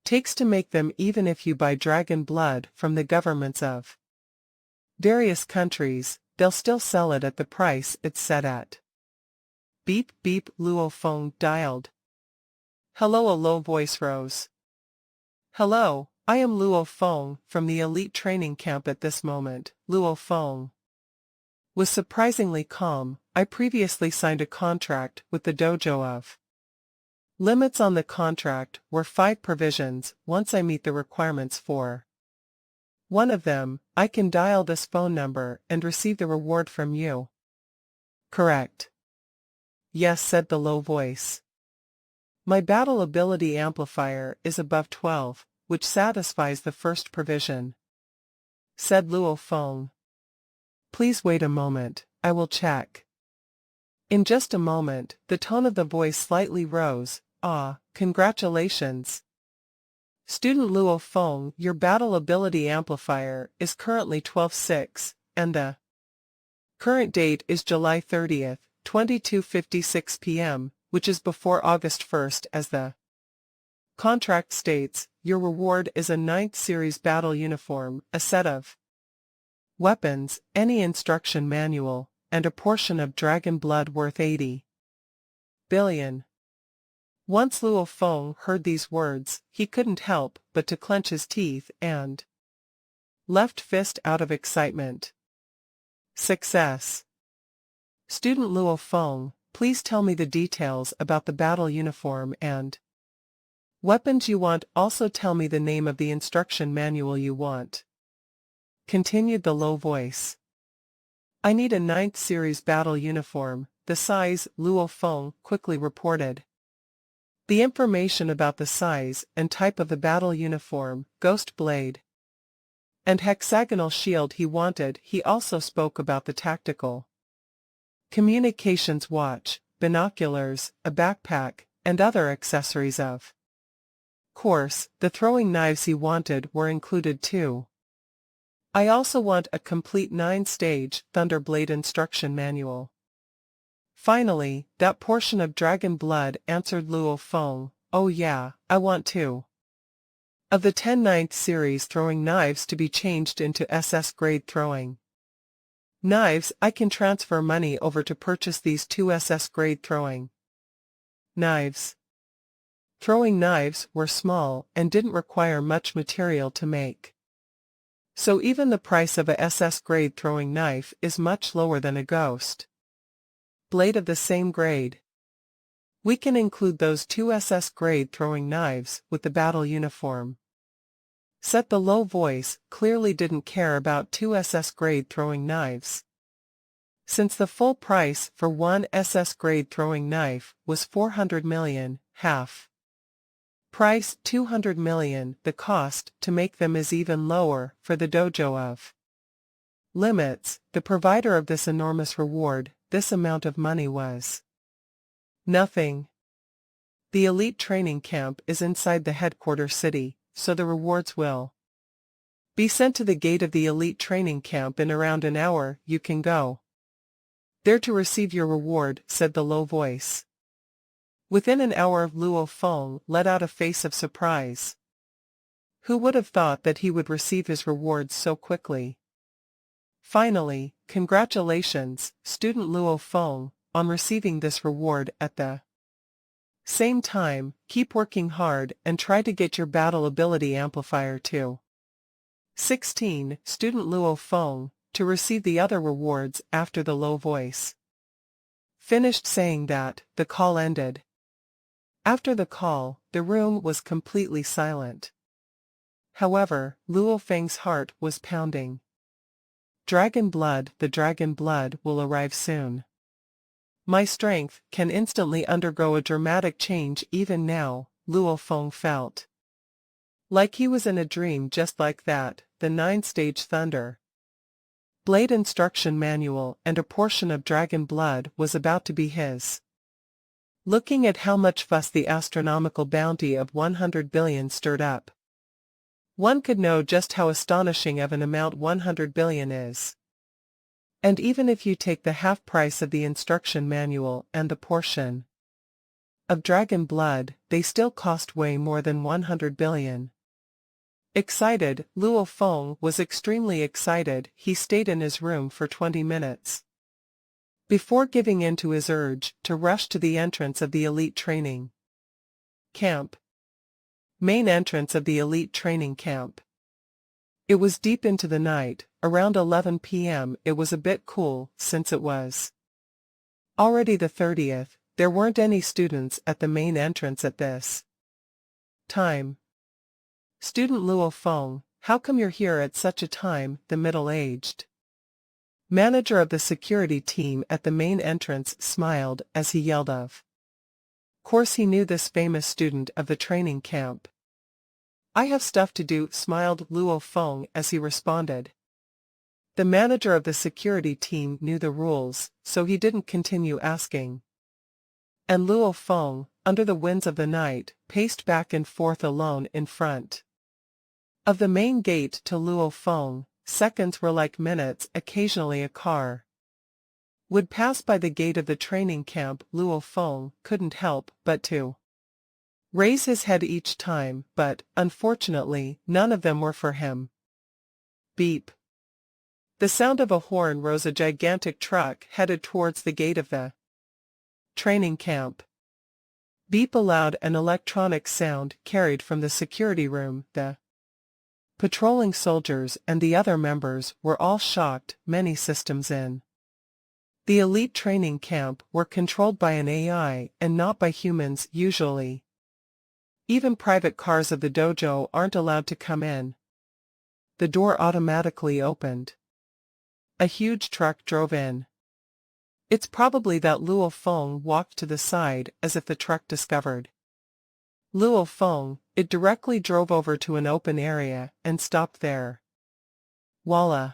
takes to make them? Even if you buy dragon blood from the governments of various countries, they'll still sell it at the price it's set at. Beep beep. Luo Feng dialed. Hello. A low voice rose. Hello, I am Luo Feng from the elite training camp. At this moment, Luo Feng was surprisingly calm. I previously signed a contract with the Dojo of Limits. On the contract were 5 provisions. Once I meet the requirements for one of them, I can dial this phone number and receive the reward from you. Correct? Yes, said the low voice. My battle ability amplifier is above 12, which satisfies the first provision, said Luo Feng. Please wait a moment, I will check. In just a moment, the tone of the voice slightly rose. Ah, congratulations. Student Luo Feng, your battle ability amplifier is currently 12-6, and the current date is July 30th, 22:56 p.m., which is before August 1st. As the contract states, your reward is a 9th series battle uniform, a set of weapons, any instruction manual, and a portion of dragon blood worth 80 billion. Once Luo Feng heard these words, he couldn't help but to clench his teeth and left fist out of excitement. Success. Student Luo Feng, please tell me the details about the battle uniform and Weapons you want, also tell me the name of the instruction manual you want. Continued the low voice. I need a 9th series battle uniform, the size, Luo Feng quickly reported. The information about the size and type of the battle uniform, ghost blade, and hexagonal shield he wanted. He also spoke about the tactical communications watch, binoculars, a backpack, and other accessories of course, the throwing knives he wanted were included too. I also want a complete 9-stage Thunderblade instruction manual. Finally, that portion of dragon blood, answered Luo Feng. Oh yeah, I want 2 of the 10 9th series throwing knives to be changed into SS grade throwing knives. I can transfer money over to purchase these 2 SS grade throwing knives. Throwing knives were small and didn't require much material to make, so even the price of a SS grade throwing knife is much lower than a ghost blade of the same grade. We can include those 2 SS grade throwing knives with the battle uniform. Said the low voice, clearly didn't care about 2 SS grade throwing knives, since the full price for one SS grade throwing knife was 400 million, half price 200 million. The cost to make them is even lower for the dojo of limits, the provider of this enormous reward. This amount of money was nothing. The elite training camp is inside the headquarters city, so the rewards will be sent to the gate of the elite training camp in around an hour. You can go there to receive your reward, said the low voice. Within an hour, Luo Feng let out a face of surprise. Who would have thought that he would receive his rewards so quickly? Finally, congratulations, student Luo Feng, on receiving this reward. At the same time, keep working hard and try to get your battle ability amplifier too. 16. Student Luo Feng, to receive the other rewards. After the low voice finished saying that, the call ended. After the call, the room was completely silent. However, Luo Feng's heart was pounding. Dragon blood, the dragon blood will arrive soon. My strength can instantly undergo a dramatic change. Even now, Luo Feng felt like he was in a dream. Just like that, the 9-stage Thunder Blade instruction manual and a portion of dragon blood was about to be his. Looking at how much fuss the astronomical bounty of 100 billion stirred up, one could know just how astonishing of an amount 100 billion is. And even if you take the half price of the instruction manual and the portion of dragon blood, they still cost way more than 100 billion. Excited, Luo Feng was extremely excited. He stayed in his room for 20 minutes. Before giving in to his urge to rush to the entrance of the elite training camp. Main entrance of the elite training camp. It was deep into the night, around 11 p.m. It was a bit cool, since it was already the 30th, there weren't any students at the main entrance at this time. Student Luo Feng, how come you're here at such a time? The middle-aged manager of the security team at the main entrance smiled as he yelled of course he knew this famous student of the training camp. I have stuff to do, smiled Luo Feng as he responded. The manager of the security team knew the rules, so he didn't continue asking. And Luo Feng, under the winds of the night, paced back and forth alone in front of the main gate. To Luo Feng, seconds were like minutes. Occasionally a car would pass by the gate of the training camp. Luo Feng couldn't help but to raise his head each time, but, unfortunately, none of them were for him. Beep. The sound of a horn rose. A gigantic truck headed towards the gate of the training camp. Beep. Aloud, an electronic sound carried from the security room. The patrolling soldiers and the other members were all shocked. Many systems in the elite training camp were controlled by an AI and not by humans usually. Even private cars of the dojo aren't allowed to come in. The door automatically opened. A huge truck drove in. It's probably that Luo Feng walked to the side as if the truck discovered Luo Feng. It directly drove over to an open area and stopped there. Voila!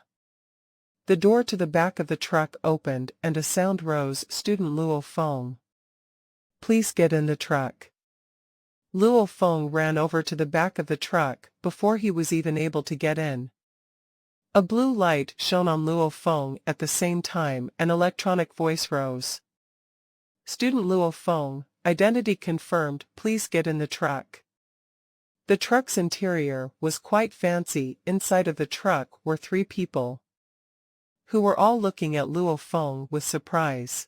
The door to the back of the truck opened and a sound rose. Student Luo Feng. Please get in the truck. Luo Feng ran over to the back of the truck before he was even able to get in. A blue light shone on Luo Feng at the same time an electronic voice rose. Student Luo Feng, identity confirmed, please get in the truck. The truck's interior was quite fancy. Inside of the truck were 3 people, who were all looking at Luo Feng with surprise.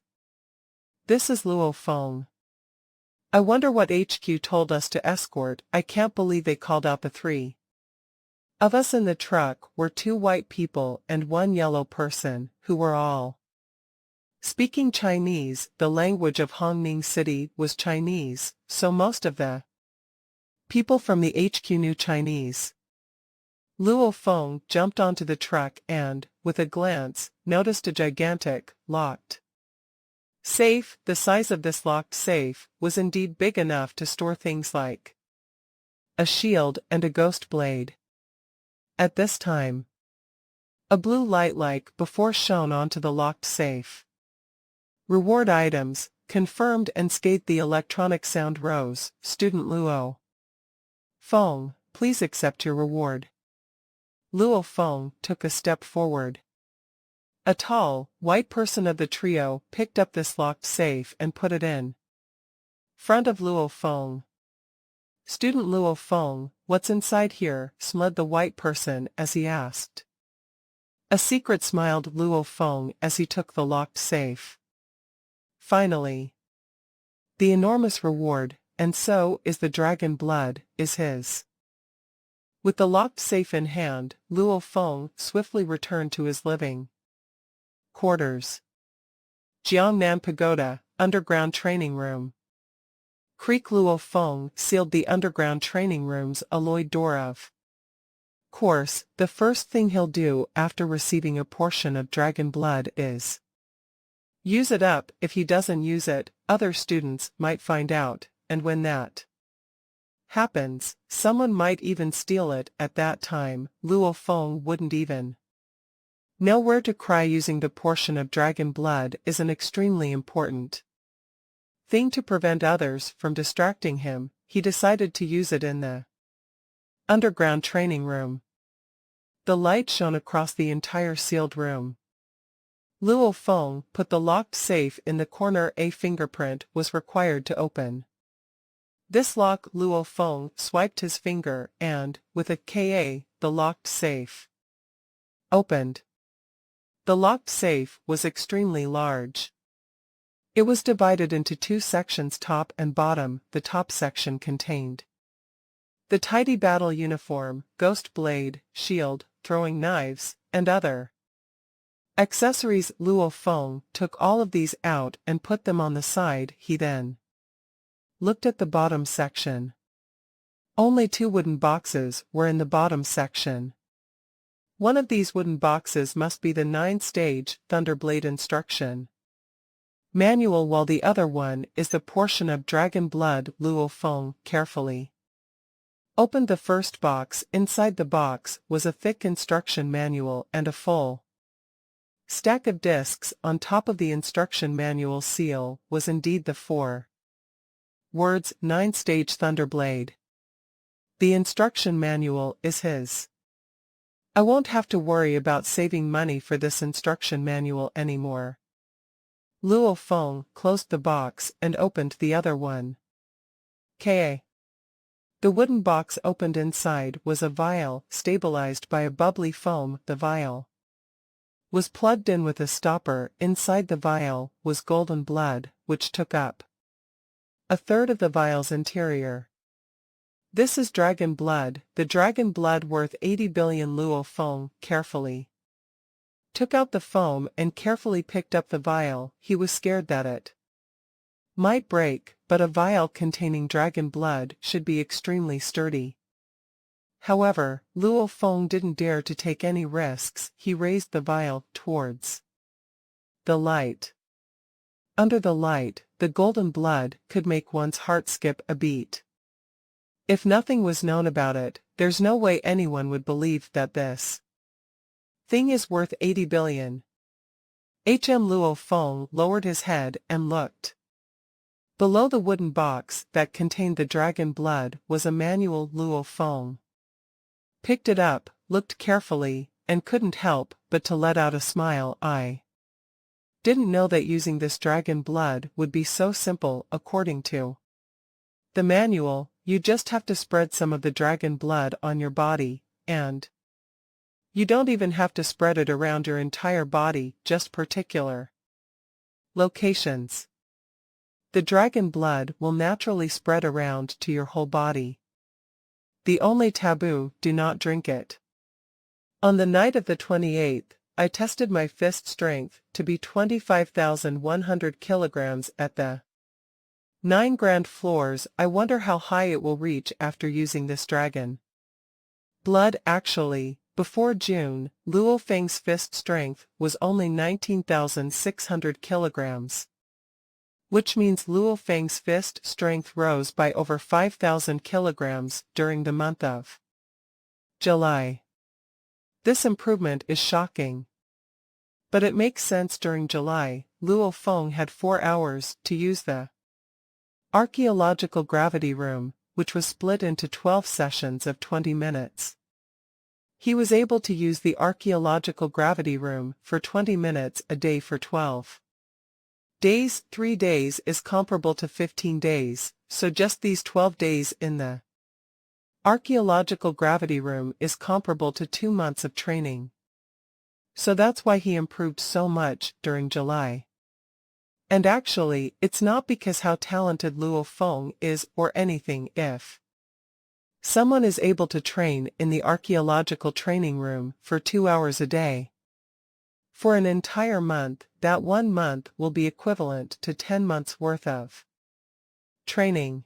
This is Luo Feng. I wonder what HQ told us to escort. I can't believe they called out the 3 of us in the truck. Were 2 white people and 1 yellow person, who were all speaking Chinese. The language of Hongning City was Chinese, so most of the people from the HQ knew Chinese. Luo Feng jumped onto the truck and, with a glance, noticed a gigantic, locked safe. The size of this locked safe was indeed big enough to store things like a shield and a ghost blade. At this time, a blue light like before shone onto the locked safe. Reward items, confirmed and scathed. The electronic sound rose. Student Luo Feng, please accept your reward. Luo Feng took a step forward. A tall, white person of the trio picked up this locked safe and put it in front of Luo Feng. Student Luo Feng, what's inside here? Smiled the white person as he asked. A secret, smiled Luo Feng as he took the locked safe. Finally, the enormous reward, and so is the dragon blood, is his. With the locked safe in hand, Luo Feng swiftly returned to his living quarters. Jiangnan Pagoda, underground training room. Creek. Luo Feng sealed the underground training room's alloyed door of course. The first thing he'll do after receiving a portion of dragon blood is use it up. If he doesn't use it, other students might find out, and when that happens, someone might even steal it. At that time, Luo Feng wouldn't even know where to cry. Using the portion of dragon blood is an extremely important thing to prevent others from distracting him. He decided to use it in the underground training room. The light shone across the entire sealed room. Luo Feng put the locked safe in the corner. A fingerprint was required to open this lock. Luo Feng swiped his finger and, with a KA, the locked safe opened. The locked safe was extremely large. It was divided into 2 sections, top and bottom. The top section contained the tidy battle uniform, ghost blade, shield, throwing knives, and other accessories. Luo Feng took all of these out and put them on the side. He then looked at the bottom section. Only 2 wooden boxes were in the bottom section. One of these wooden boxes must be the 9-stage Thunderblade instruction manual, while the other one is the portion of dragon blood. Luo Feng carefully opened the first box. Inside the box was a thick instruction manual and a full stack of discs. On top of the instruction manual seal was indeed the 4 words 9-stage Thunderblade. The instruction manual is his. I won't have to worry about saving money for this instruction manual anymore. Luo Feng closed the box and opened the other one. Ka. The wooden box opened. Inside was a vial stabilized by a bubbly foam. The vial was plugged in with a stopper. Inside the vial was golden blood, which took up a third of the vial's interior. This is dragon blood, the dragon blood worth 80 billion. Luo Feng carefully took out the foam and carefully picked up the vial. He was scared that it might break, but a vial containing dragon blood should be extremely sturdy. However, Luo Feng didn't dare to take any risks. He raised the vial towards the light. Under the light, the golden blood could make one's heart skip a beat. If nothing was known about it, there's no way anyone would believe that this thing is worth 80 billion. Luo Feng lowered his head and looked. Below the wooden box that contained the dragon blood was a manual. Luo Feng picked it up, looked carefully, and couldn't help but to let out a smile. I didn't know that using this dragon blood would be so simple. According to the manual, you just have to spread some of the dragon blood on your body, and you don't even have to spread it around your entire body, just particular locations. The dragon blood will naturally spread around to your whole body. The only taboo: do not drink it. On the night of the 28th, I tested my fist strength to be 25,100 kilograms at the 9 grand floors. I wonder how high it will reach after using this dragon blood. Actually, before June, Luo Feng's fist strength was only 19,600 kilograms. Which means Luo Feng's fist strength rose by over 5,000 kilograms during the month of July. This improvement is shocking. But it makes sense. During July, Luo Feng had 4 hours to use the archaeological gravity room, which was split into 12 sessions of 20 minutes. He was able to use the archaeological gravity room for 20 minutes a day for 12 days. 3 days is comparable to 15 days, so just these 12 days in the archaeological gravity room is comparable to 2 months of training. So that's why he improved so much during July. And actually, it's not because how talented Luo Feng is or anything. If someone is able to train in the archaeological training room for 2 hours a day for an entire month, that 1 month will be equivalent to 10 months worth of training.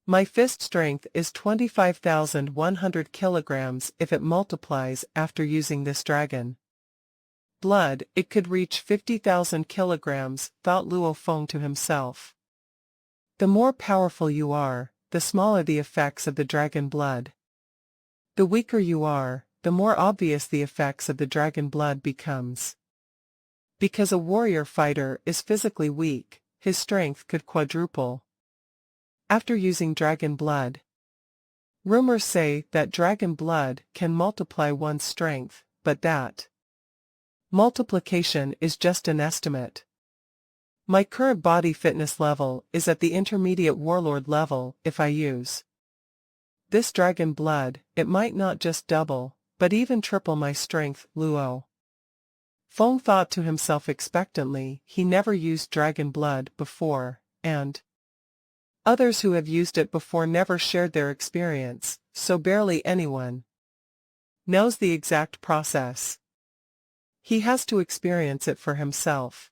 My fist strength is 25,100 kilograms. If it multiplies after using this dragon blood, it could reach 50,000 kilograms, thought Luo Feng to himself. The more powerful you are, the smaller the effects of the dragon blood. The weaker you are, the more obvious the effects of the dragon blood becomes. Because a warrior fighter is physically weak, his strength could quadruple after using dragon blood. Rumors say that dragon blood can multiply one's strength, but that multiplication is just an estimate. My current body fitness level is at the intermediate warlord level. If I use this dragon blood, it might not just double, but even triple my strength. Luo Feng thought to himself expectantly. He never used dragon blood before, and others who have used it before never shared their experience, so barely anyone knows the exact process. He has to experience it for himself.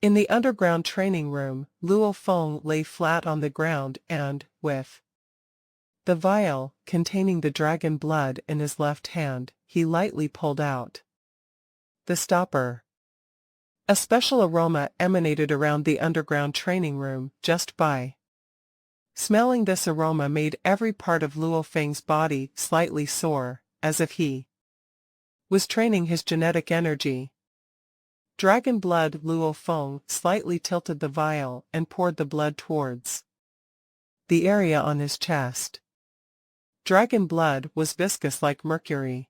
In the underground training room, Luo Feng lay flat on the ground and, with the vial containing the dragon blood in his left hand, he lightly pulled out the stopper. A special aroma emanated around the underground training room. Just by smelling this aroma made every part of Luo Feng's body slightly sore, as if he was training his genetic energy. Dragon blood. Luo Feng slightly tilted the vial and poured the blood towards the area on his chest. Dragon blood was viscous like mercury.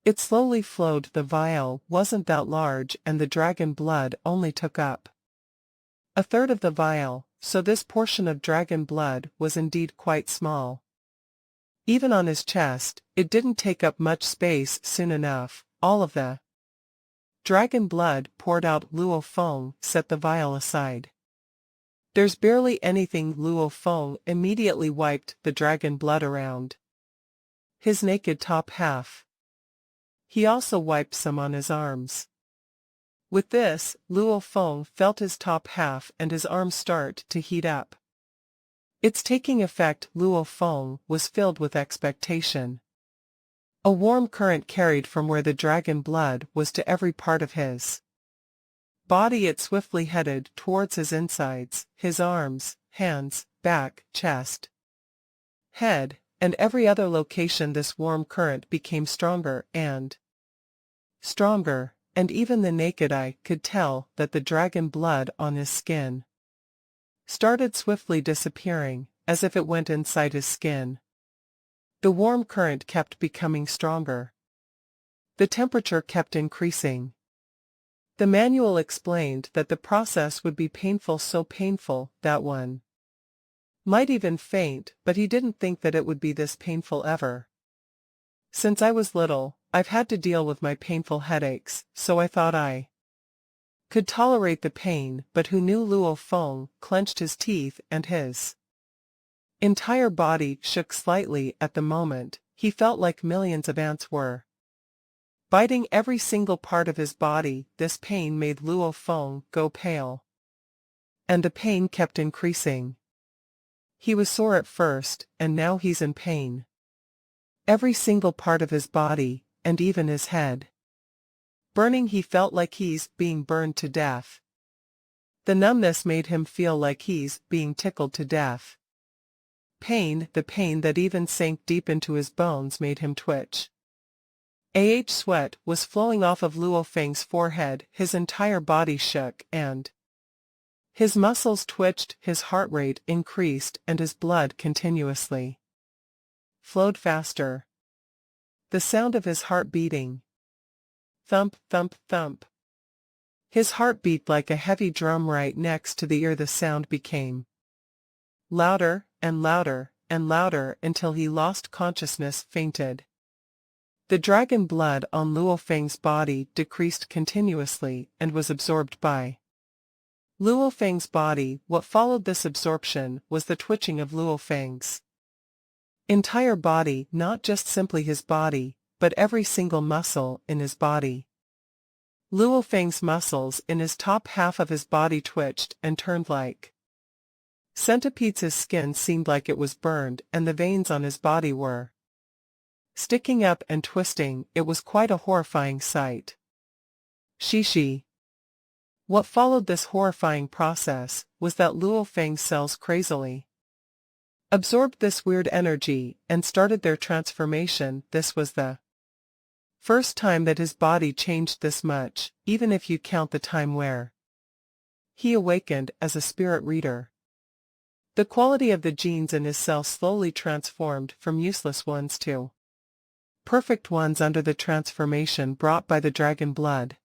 It slowly flowed. The vial wasn't that large and the dragon blood only took up a third of the vial, so this portion of dragon blood was indeed quite small. Even on his chest, it didn't take up much space. Soon enough, all of the dragon blood poured out. Luo Feng set the vial aside. There's barely anything. Luo Feng immediately wiped the dragon blood around his naked top half. He also wiped some on his arms. With this, Luo Feng felt his top half and his arms start to heat up. Its taking effect, Luo Feng was filled with expectation. A warm current carried from where the dragon blood was to every part of his body. It swiftly headed towards his insides, his arms, hands, back, chest, head, and every other location. This warm current became stronger and stronger, and even the naked eye could tell that the dragon blood on his skin started swiftly disappearing, as if it went inside his skin. The warm current kept becoming stronger. The temperature kept increasing. The manual explained that the process would be painful, so painful that one might even faint, but he didn't think that it would be this painful ever. Since I was little, I've had to deal with my painful headaches, so I thought I could tolerate the pain. But who knew? Luo Feng clenched his teeth and his entire body shook slightly at the moment. He felt like millions of ants were biting every single part of his body. This pain made Luo Feng go pale, and the pain kept increasing. He was sore at first, and now he's in pain. Every single part of his body, and even his head, burning. He felt like he's being burned to death. The numbness made him feel like he's being tickled to death. Pain, the pain that even sank deep into his bones, made him twitch. Sweat was flowing off of Luo Feng's forehead. His entire body shook, and his muscles twitched, his heart rate increased, and his blood continuously flowed faster. The sound of his heart beating. Thump, thump, thump. His heart beat like a heavy drum right next to the ear. The sound became louder, and louder, and louder, until he lost consciousness, fainted. The dragon blood on Luo Feng's body decreased continuously, and was absorbed by Luo Feng's body. What followed this absorption was the twitching of Luo Feng's entire body, not just simply his body, but every single muscle in his body. Luo Feng's muscles in his top half of his body twitched and turned like centipedes. His skin seemed like it was burned, and the veins on his body were sticking up and twisting. It was quite a horrifying sight. Shishi. What followed this horrifying process was that Luo Feng's cells crazily absorbed this weird energy and started their transformation. This was the first time that his body changed this much, even if you count the time where he awakened as a spirit reader. The quality of the genes in his cell slowly transformed from useless ones to perfect ones under the transformation brought by the dragon blood.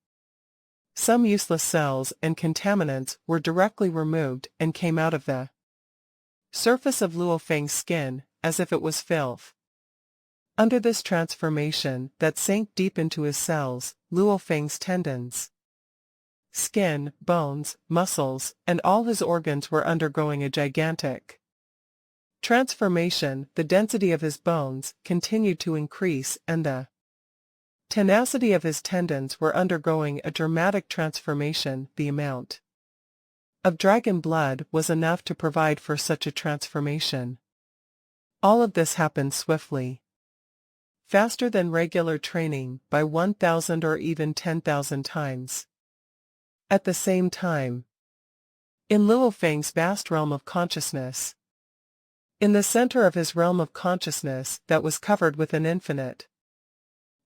Some useless cells and contaminants were directly removed and came out of the surface of Luo Feng's skin, as if it was filth. Under this transformation that sank deep into his cells, Luo Feng's tendons, skin, bones, muscles, and all his organs were undergoing a gigantic transformation. The density of his bones continued to increase, and the tenacity of his tendons were undergoing a dramatic transformation. The amount of dragon blood was enough to provide for such a transformation. All of this happened swiftly, faster than regular training by 1,000 or even 10,000 times. At the same time, in Luo Feng's vast realm of consciousness, in the center of his realm of consciousness that was covered with an infinite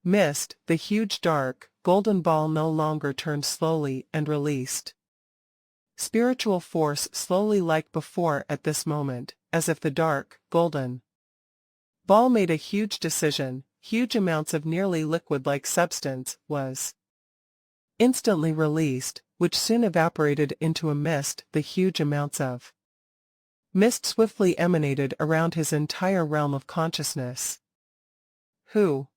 mist, the huge dark, golden ball no longer turned slowly and released spiritual force slowly like before at this moment, as if the dark, golden ball made a huge decision. Huge amounts of nearly liquid-like substance was instantly released, which soon evaporated into a mist. The huge amounts of mist swiftly emanated around his entire realm of consciousness. The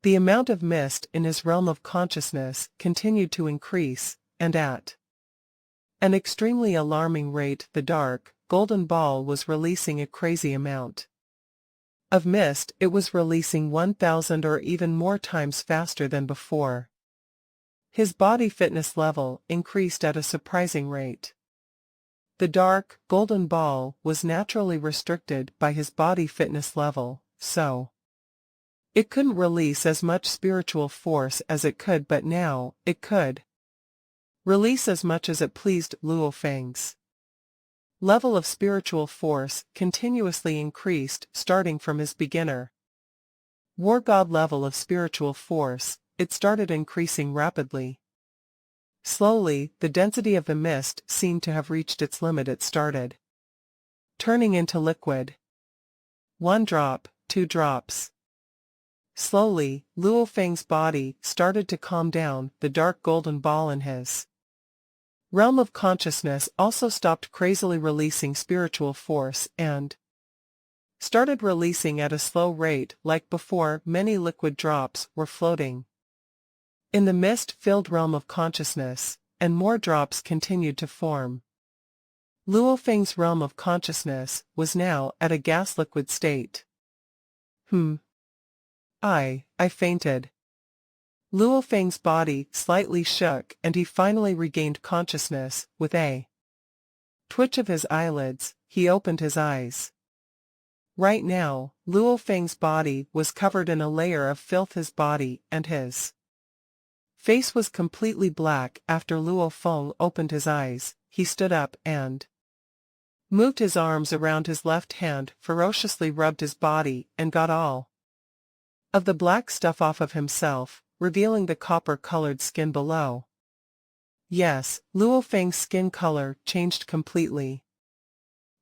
amount of mist in his realm of consciousness continued to increase, and at an extremely alarming rate. The dark, golden ball was releasing a crazy amount of mist. It was releasing 1,000 or even more times faster than before. His body fitness level increased at a surprising rate. The dark, golden ball was naturally restricted by his body fitness level, so it couldn't release as much spiritual force as it could, but now it could release as much as it pleased. Luo Feng's level of spiritual force continuously increased starting from his beginner war god level of spiritual force. It started increasing rapidly. Slowly, the density of the mist seemed to have reached its limit. It started turning into liquid. 1 drop, 2 drops. Slowly, Luo Feng's body started to calm down. The dark golden ball in his realm of consciousness also stopped crazily releasing spiritual force and started releasing at a slow rate. Like before, many liquid drops were floating in the mist-filled realm of consciousness, and more drops continued to form. Luo Feng's realm of consciousness was now at a gas-liquid state. I fainted. Luo Feng's body slightly shook and he finally regained consciousness. With a twitch of his eyelids, he opened his eyes. Right now, Luo Feng's body was covered in a layer of filth. His body and his face was completely black. After Luo Feng opened his eyes, he stood up and moved his arms around his left hand, ferociously rubbed his body, and got all of the black stuff off of himself, revealing the copper-colored skin below. Yes, Luo Feng's skin color changed completely.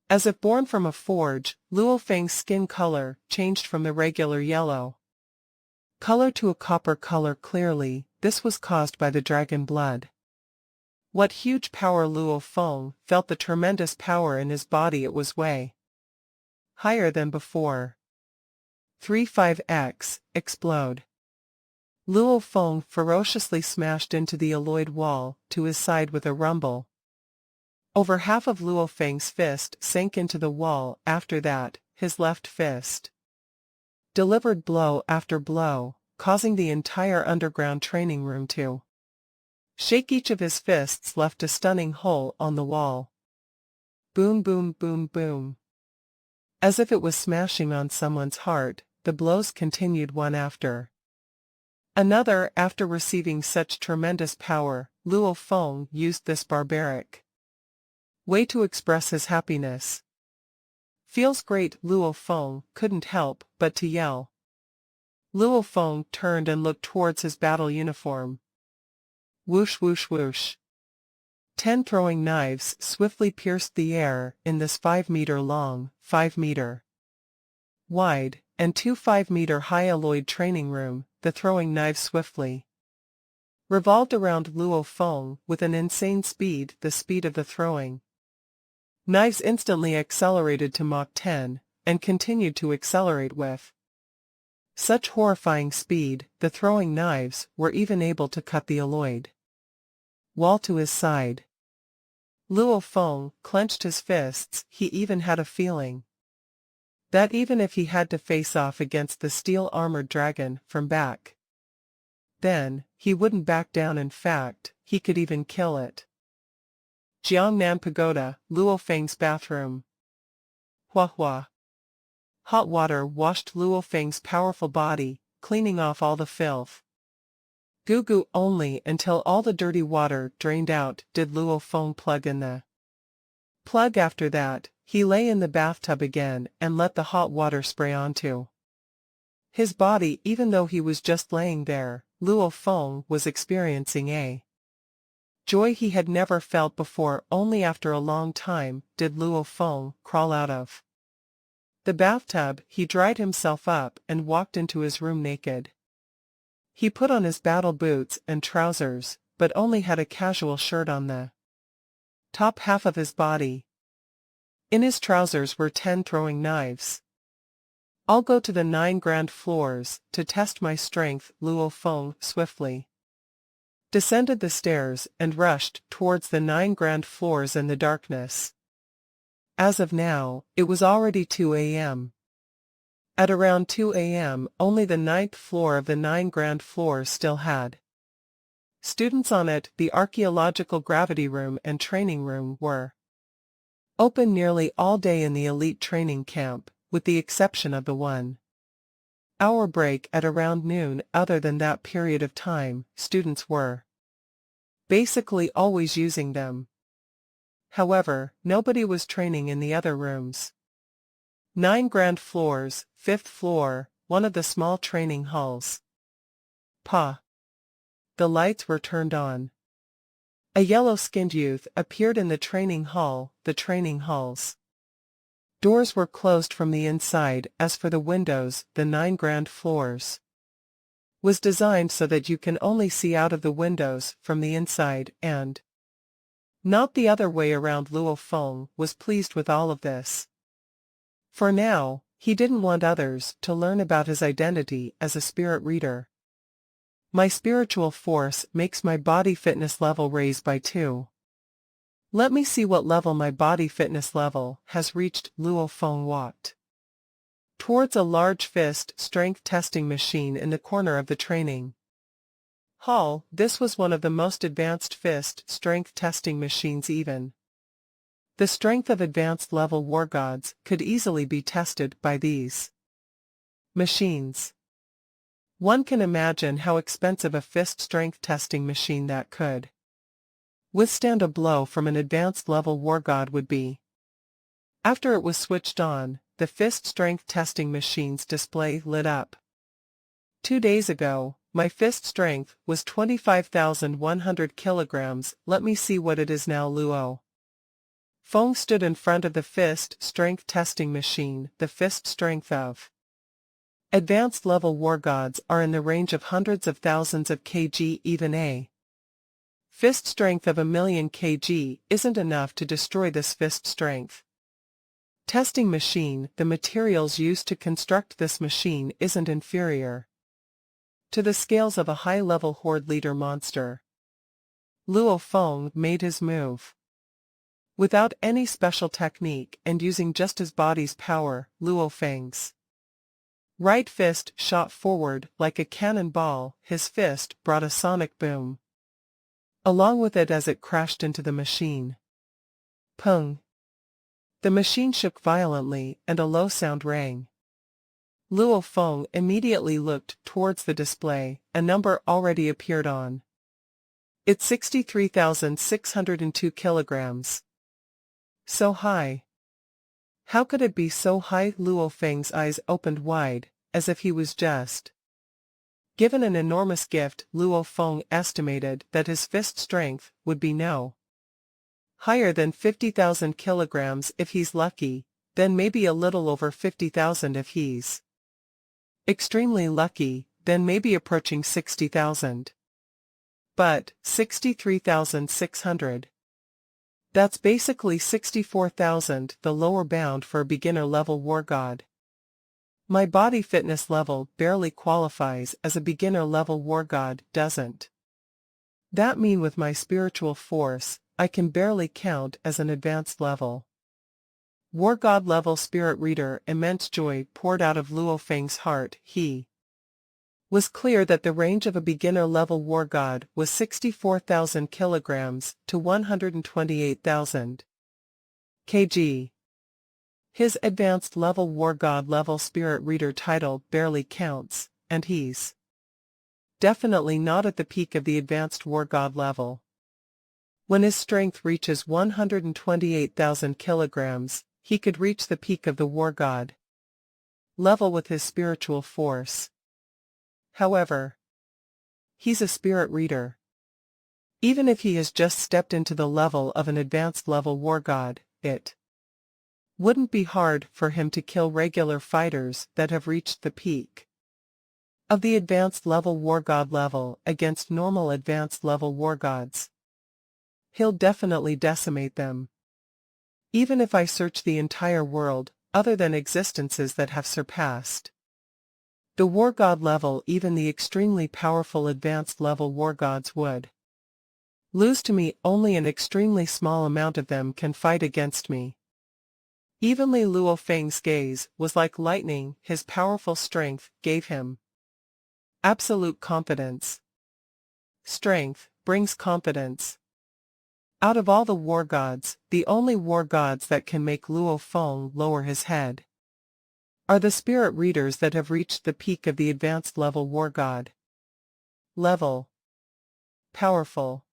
As if born from a forge, Luo Feng's skin color changed from the regular yellow color to a copper color. Clearly, this was caused by the dragon blood. What huge power! Luo Feng felt the tremendous power in his body. It was way higher than before. 35x, explode. Luo Feng ferociously smashed into the alloyed wall to his side with a rumble. Over half of Luo Feng's fist sank into the wall. After that, his left fist delivered blow after blow, causing the entire underground training room to shake. Each of his fists left a stunning hole on the wall. Boom, boom, boom, boom. As if it was smashing on someone's heart, the blows continued one after another. After receiving such tremendous power, Luo Feng used this barbaric way to express his happiness. Feels great. Luo Feng couldn't help but to yell. Luo Feng turned and looked towards his battle uniform. Whoosh, whoosh, whoosh. 10 throwing knives swiftly pierced the air in this 5-meter long, 5-meter wide, and 2 5-meter high alloyed training room. The throwing knives swiftly revolved around Luo Feng with an insane speed. The speed of the throwing knives instantly accelerated to Mach 10, and continued to accelerate with such horrifying speed. The throwing knives were even able to cut the alloyed wall to his side. Luo Feng clenched his fists. He even had a feeling that even if he had to face off against the steel-armored dragon from back then, he wouldn't back down. In fact, he could even kill it. Jiangnan Pagoda, Luo Feng's bathroom. Hua hua. Hot water washed Luo Feng's powerful body, cleaning off all the filth. Goo goo only until all the dirty water drained out did Luo Feng plug in the plug. After that, he lay in the bathtub again and let the hot water spray onto his body. Even though he was just laying there, Luo Feng was experiencing a joy he had never felt before. Only after a long time did Luo Feng crawl out of the bathtub. He dried himself up and walked into his room naked. He put on his battle boots and trousers, but only had a casual shirt on the top half of his body. In his trousers were 10 throwing knives. I'll go to the 9 grand floors to test my strength. Luo Feng swiftly descended the stairs and rushed towards the 9 grand floors in the darkness. As of now, it was already 2 a.m. At around 2 a.m., only the 9th floor of the 9 grand floors still had Students on it, the archaeological gravity room and training room were open nearly all day in the elite training camp, with the exception of the 1-hour break at around noon. Other than that period of time, students were basically always using them. However, nobody was training in the other rooms. 9 grand floors, 5th floor, one of the small training halls. The lights were turned on. A yellow-skinned youth appeared in the training hall. The training hall's doors were closed from the inside. As for the windows, the 9 grand floors was designed so that you can only see out of the windows from the inside, and not the other way around. Luo Feng was pleased with all of this. For now, he didn't want others to learn about his identity as a spirit reader. My spiritual force makes my body fitness level raise by 2. Let me see what level my body fitness level has reached. Luo Feng walked towards a large fist strength testing machine in the corner of the training hall. This was one of the most advanced fist strength testing machines. Even the strength of advanced level war gods could easily be tested by these machines. One can imagine how expensive a fist strength testing machine that could withstand a blow from an advanced level war god would be. After it was switched on, the fist strength testing machine's display lit up. 2 days ago, my fist strength was 25,100 kilograms. Let me see what it is now. Luo Feng stood in front of the fist strength testing machine. The fist strength of advanced level war gods are in the range of hundreds of thousands of kg. Even a fist strength of 1,000,000 kg isn't enough to destroy this fist strength testing machine. The materials used to construct this machine isn't inferior to the scales of a high-level horde leader monster. Luo Feng made his move without any special technique and using just his body's power. Luo Feng's right fist shot forward like a cannonball. His fist brought a sonic boom along with it as it crashed into the machine. Pung! The machine shook violently and a low sound rang. Luo Feng immediately looked towards the display. A number already appeared on it. 63,602 kilograms. So high. How could it be so high? Luo Feng's eyes opened wide, as if he was just given an enormous gift. Luo Feng estimated that his fist strength would be no higher than 50,000 kilograms if he's lucky, then maybe a little over 50,000 if he's extremely lucky, then maybe approaching 60,000. But 63,600. That's basically 64,000, the lower bound for a beginner-level war god. My body fitness level barely qualifies as a beginner-level war god, doesn't that mean with my spiritual force, I can barely count as an advanced level war god level spirit reader? Immense joy poured out of Luo Feng's heart. He was clear that the range of a beginner-level war god was 64,000 kilograms to 128,000 kg. His advanced level war god level spirit reader title barely counts, and he's definitely not at the peak of the advanced war god level. When his strength reaches 128,000 kilograms, he could reach the peak of the war god level with his spiritual force. However, he's a spirit reader. Even if he has just stepped into the level of an advanced level war god, it wouldn't be hard for him to kill regular fighters that have reached the peak of the advanced level war god level against normal advanced level war gods. He'll definitely decimate them. Even if I search the entire world, other than existences that have surpassed the war god level, even the extremely powerful advanced level war gods would lose to me. Only an extremely small amount of them can fight against me. Evenly. Luo Feng's gaze was like lightning. His powerful strength gave him absolute confidence. Strength, brings confidence. Out of all the war gods, the only war gods that can make Luo Feng lower his head are the spirit readers that have reached the peak of the advanced level war god. Level. Powerful.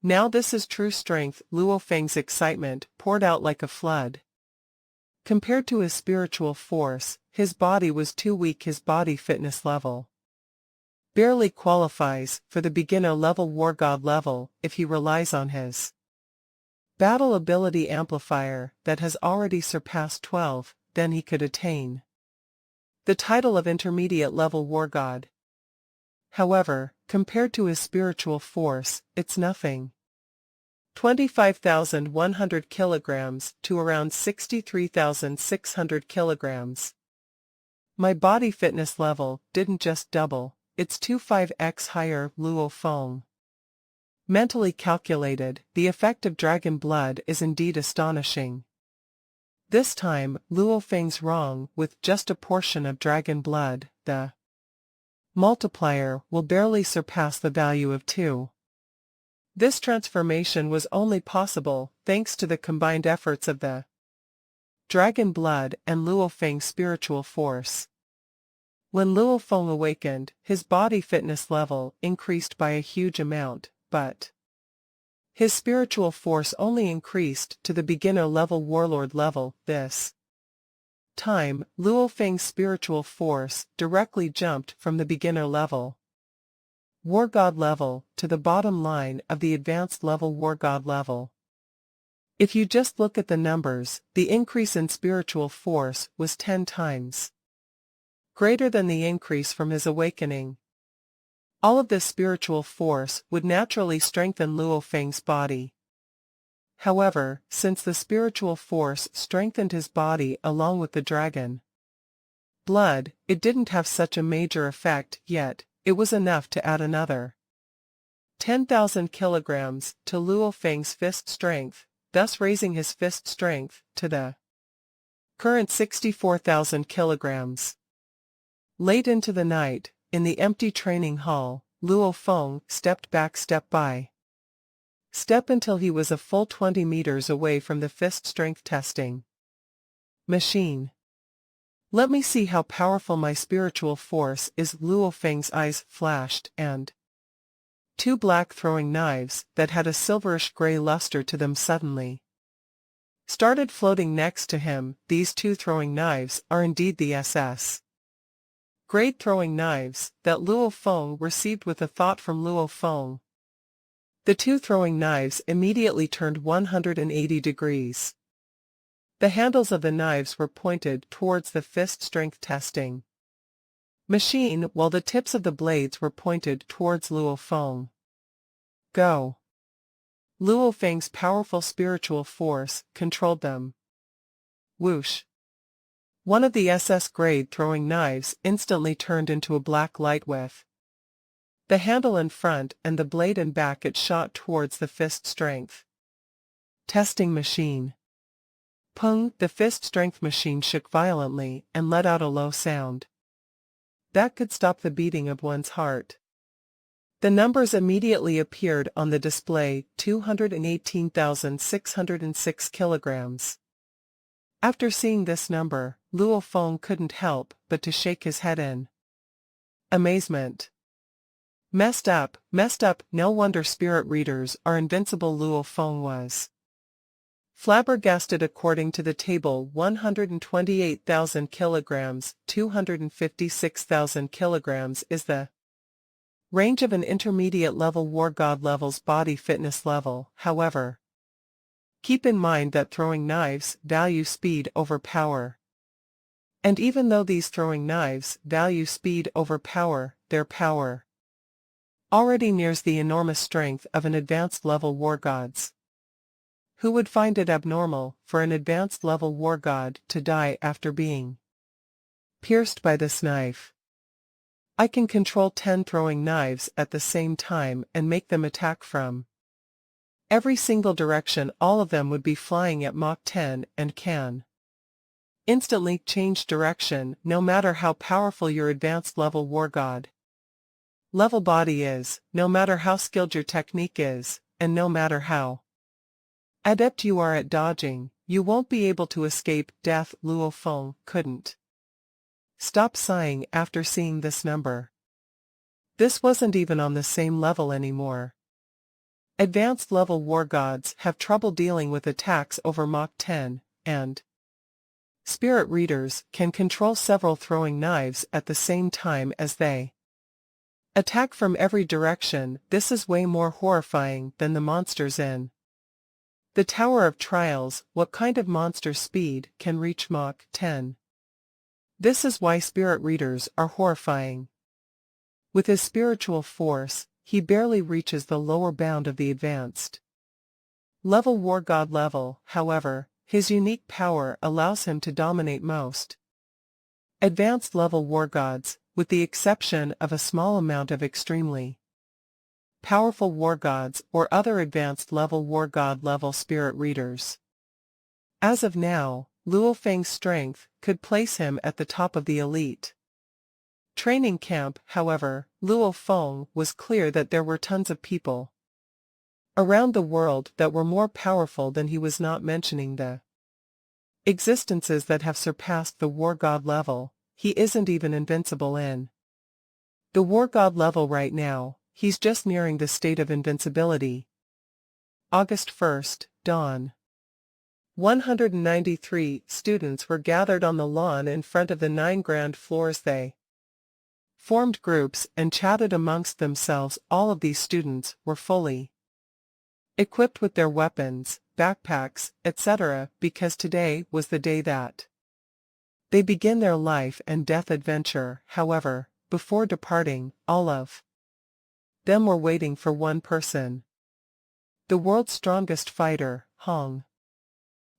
Now this is true strength. Luo Feng's excitement poured out like a flood. Compared to his spiritual force, his body was too weak. His body fitness level barely qualifies for the beginner level war god level if he relies on his battle ability amplifier that has already surpassed 12, then he could attain the title of intermediate level war god. However, compared to his spiritual force, it's nothing. 25,100 kilograms to around 63,600 kilograms. My body fitness level didn't just double, it's 25x higher. Luo Feng mentally calculated. The effect of dragon blood is indeed astonishing. This time, Luo Feng's wrong with just a portion of dragon blood. The multiplier will barely surpass the value of 2. This transformation was only possible thanks to the combined efforts of the dragon blood and Luo Feng's spiritual force. When Luo Feng awakened, his body fitness level increased by a huge amount, but his spiritual force only increased to the beginner level warlord level. This time, Luo Feng's spiritual force directly jumped from the beginner level war god level to the bottom line of the advanced level war god level. If you just look at the numbers, the increase in spiritual force was 10 times greater than the increase from his awakening. All of this spiritual force would naturally strengthen Luo Feng's body. However, since the spiritual force strengthened his body along with the dragon blood, it didn't have such a major effect, yet it was enough to add another 10,000 kilograms to Luo Feng's fist strength, thus raising his fist strength to the current 64,000 kilograms. Late into the night, in the empty training hall, Luo Feng stepped back step by step until he was a full 20 meters away from the fist strength testing machine. Let me see how powerful my spiritual force is. Luo Feng's eyes flashed, and 2 black throwing knives that had a silverish gray luster to them suddenly started floating next to him. These 2 throwing knives are indeed the SS grade throwing knives that Luo Feng received with a thought from Luo Feng. The 2 throwing knives immediately turned 180 degrees. The handles of the knives were pointed towards the fist strength testing machine, while the tips of the blades were pointed towards Luo Feng. Go! Luo Feng's powerful spiritual force controlled them. Whoosh! One of the SS grade throwing knives instantly turned into a black light with the handle in front and the blade in back. It shot towards the fist strength testing machine. Pung! The fist strength machine shook violently and let out a low sound that could stop the beating of one's heart. The numbers immediately appeared on the display: 218,606 kilograms. After seeing this number, Luo Feng couldn't help but to shake his head in amazement. Messed up, no wonder spirit readers are invincible. Luo Feng was flabbergasted. According to the table, 128,000 kilograms, 256,000 kilograms is the range of an intermediate level war god level's body fitness level. However, keep in mind that throwing knives value speed over power. And even though these throwing knives value speed over power, their power already nears the enormous strength of an advanced level war god's. Who would find it abnormal for an advanced level war god to die after being pierced by this knife? I can control 10 throwing knives at the same time and make them attack from every single direction. All of them would be flying at Mach 10 and can instantly change direction no matter how powerful your advanced level war god level body is, no matter how skilled your technique is, and no matter how adept you are at dodging, you won't be able to escape death. Luo Feng couldn't stop sighing after seeing this number. This wasn't even on the same level anymore. Advanced level war gods have trouble dealing with attacks over Mach 10, and spirit readers can control several throwing knives at the same time as they attack from every direction. This is way more horrifying than the monsters in the Tower of Trials. What kind of monster speed can reach Mach 10? This is why spirit readers are horrifying. With his spiritual force, he barely reaches the lower bound of the advanced level war god level. However, his unique power allows him to dominate most advanced level war gods, with the exception of a small amount of extremely powerful war gods or other advanced level war god level spirit readers. As of now, Luo Feng's strength could place him at the top of the elite training camp. However, Luo Feng was clear that there were tons of people around the world that were more powerful than he, was not mentioning the existences that have surpassed the war god level. He isn't even invincible in the war god level right now, he's just nearing the state of invincibility. August 1st, dawn. 193 students were gathered on the lawn in front of the 9 grand floors. They formed groups and chatted amongst themselves. All of these students were fully equipped with their weapons, backpacks, etc., because today was the day that they begin their life and death adventure. However, before departing, all of them were waiting for one person. The world's strongest fighter, Hong.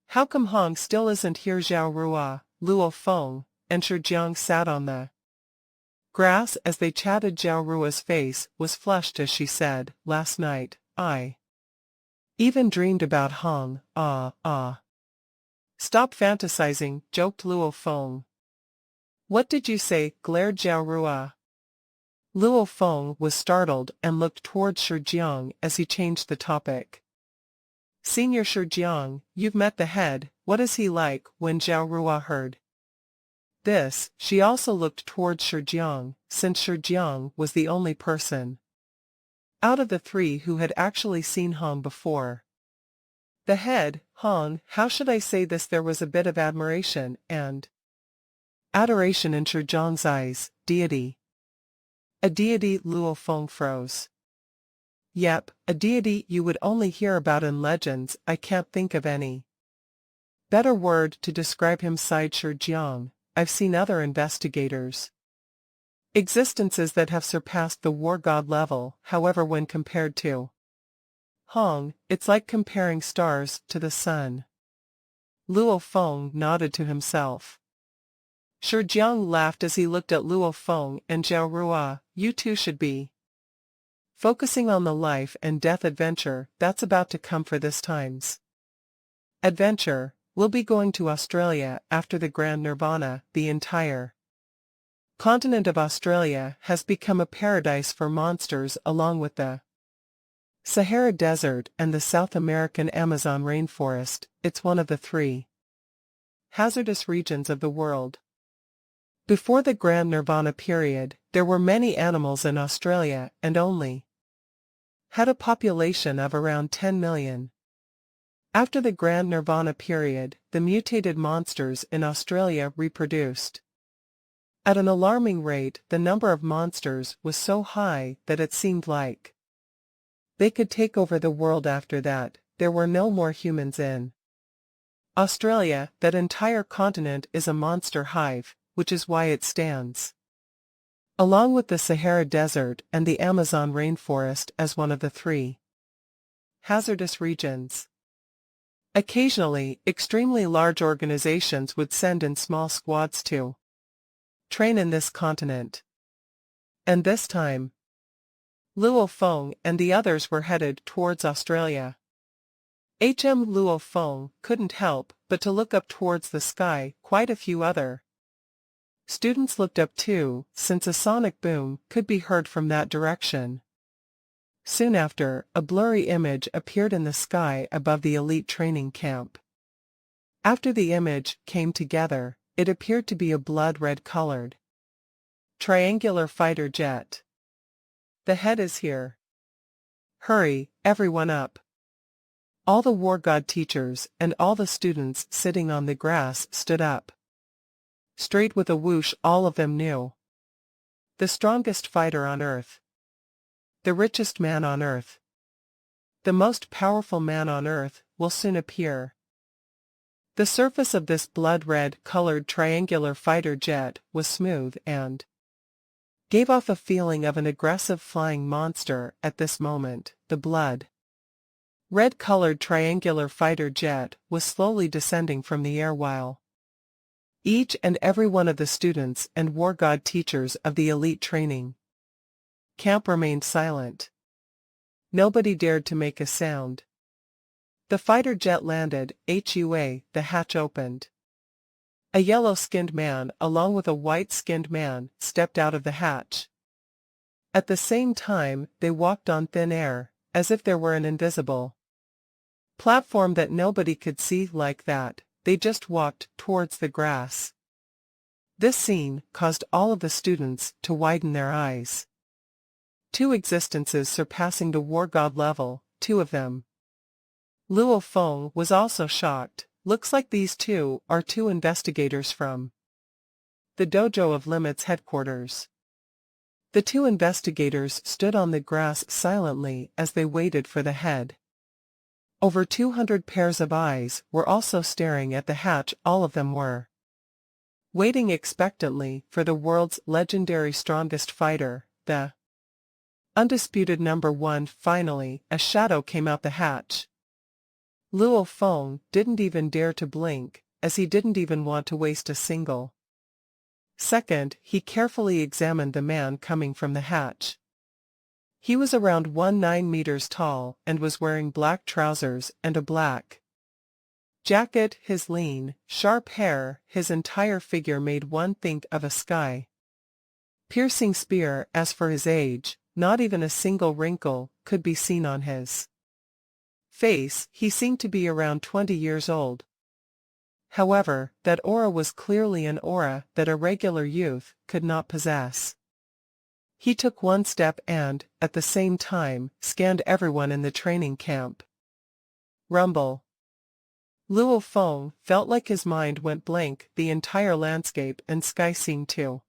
How come Hong still isn't here? Zhao Rua, Luo Feng, and Shi Jiang sat on the grass as they chatted. Zhao Rua's face was flushed as she said, "Last night, I even dreamed about Hong." Stop fantasizing, joked Luo Feng. What did you say? Glared Zhao Rua. Luo Feng was startled and looked towards Shi Jiang as he changed the topic. Senior Shi Jiang, you've met the head, what is he like? When Zhao Rua heard this, she also looked towards Shi Jiang, since Shi Jiang was the only person out of the 3 who had actually seen Hong before. The head, Hong, how should I say this? There was a bit of admiration and adoration in Shi Jiang's eyes. Deity. A deity? Luo Feng froze. Yep, a deity you would only hear about in legends. I can't think of any better word to describe him, sighed Shi Jiang. I've seen other investigators' existences that have surpassed the war god level. However, when compared to Hong, it's like comparing stars to the sun. Luo Feng nodded to himself. Shi Jiang laughed as he looked at Luo Feng and Zhao Rua. You two should be focusing on the life and death adventure that's about to come for this time's adventure. We'll be going to Australia after the Grand Nirvana. The entire continent of Australia has become a paradise for monsters, along with the Sahara Desert and the South American Amazon rainforest. It's one of the 3 hazardous regions of the world. Before the Grand Nirvana period, there were many animals in Australia and only had a population of around 10 million. After the Grand Nirvana period, the mutated monsters in Australia reproduced at an alarming rate. The number of monsters was so high that it seemed like they could take over the world. After that, there were no more humans in Australia. That entire continent is a monster hive, which is why it stands along with the Sahara Desert and the Amazon rainforest as one of the 3 hazardous regions. Occasionally, extremely large organizations would send in small squads to train in this continent. And this time, Luo Feng and the others were headed towards Australia. Luo Feng couldn't help but to look up towards the sky. Quite a few other Students looked up too, since a sonic boom could be heard from that direction. Soon after, a blurry image appeared in the sky above the elite training camp. After the image came together, it appeared to be a blood-red colored triangular fighter jet. The head is here. Hurry, everyone up. All the war god teachers and all the students sitting on the grass stood up. Straight with a whoosh, all of them knew. The strongest fighter on Earth. The richest man on Earth. The most powerful man on Earth will soon appear. The surface of this blood-red colored triangular fighter jet was smooth and gave off a feeling of an aggressive flying monster at this moment. The blood-red-colored triangular fighter jet was slowly descending from the air while each and every one of the students and war god teachers of the elite training camp remained silent. Nobody dared to make a sound. The fighter jet landed, the hatch opened. A yellow-skinned man along with a white-skinned man stepped out of the hatch. At the same time, they walked on thin air, as if there were an invisible platform that nobody could see. Like that, they just walked towards the grass. This scene caused all of the students to widen their eyes. Two existences surpassing the war god level, two of them. Luo Feng was also shocked. Looks like these two are two investigators from the Dojo of Limits headquarters. The two investigators stood on the grass silently as they waited for the head. Over 200 pairs of eyes were also staring at the hatch. All of them were waiting expectantly for the world's legendary strongest fighter, the undisputed #1. Finally, a shadow came out the hatch. Luo Feng didn't even dare to blink, as he didn't even want to waste a single second. He carefully examined the man coming from the hatch. He was around 19 meters tall and was wearing black trousers and a black jacket. His lean, sharp hair, his entire figure made one think of a sky-piercing spear. As for his age, not even a single wrinkle could be seen on his face. He seemed to be around 20 years old. However, that aura was clearly an aura that a regular youth could not possess. He took one step and, at the same time, scanned everyone in the training camp. Rumble. Luo Feng felt like his mind went blank. The entire landscape and sky seemed to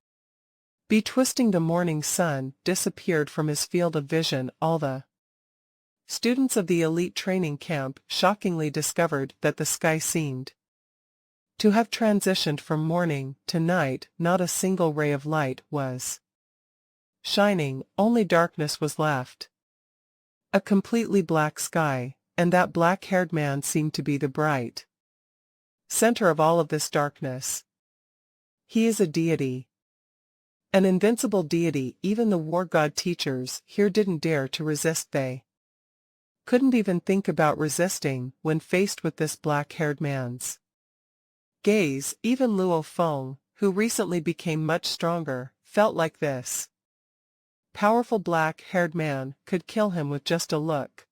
be twisting. The morning sun disappeared from his field of vision. All the students of the elite training camp shockingly discovered that the sky seemed to have transitioned from morning to night. Not a single ray of light was shining, only darkness was left. A completely black sky, and that black-haired man seemed to be the bright center of all of this darkness. He is a deity. An invincible deity. Even the war god teachers here didn't dare to resist. They couldn't even think about resisting when faced with this black-haired man's gaze. Even Luo Feng, who recently became much stronger, felt like this powerful black-haired man could kill him with just a look.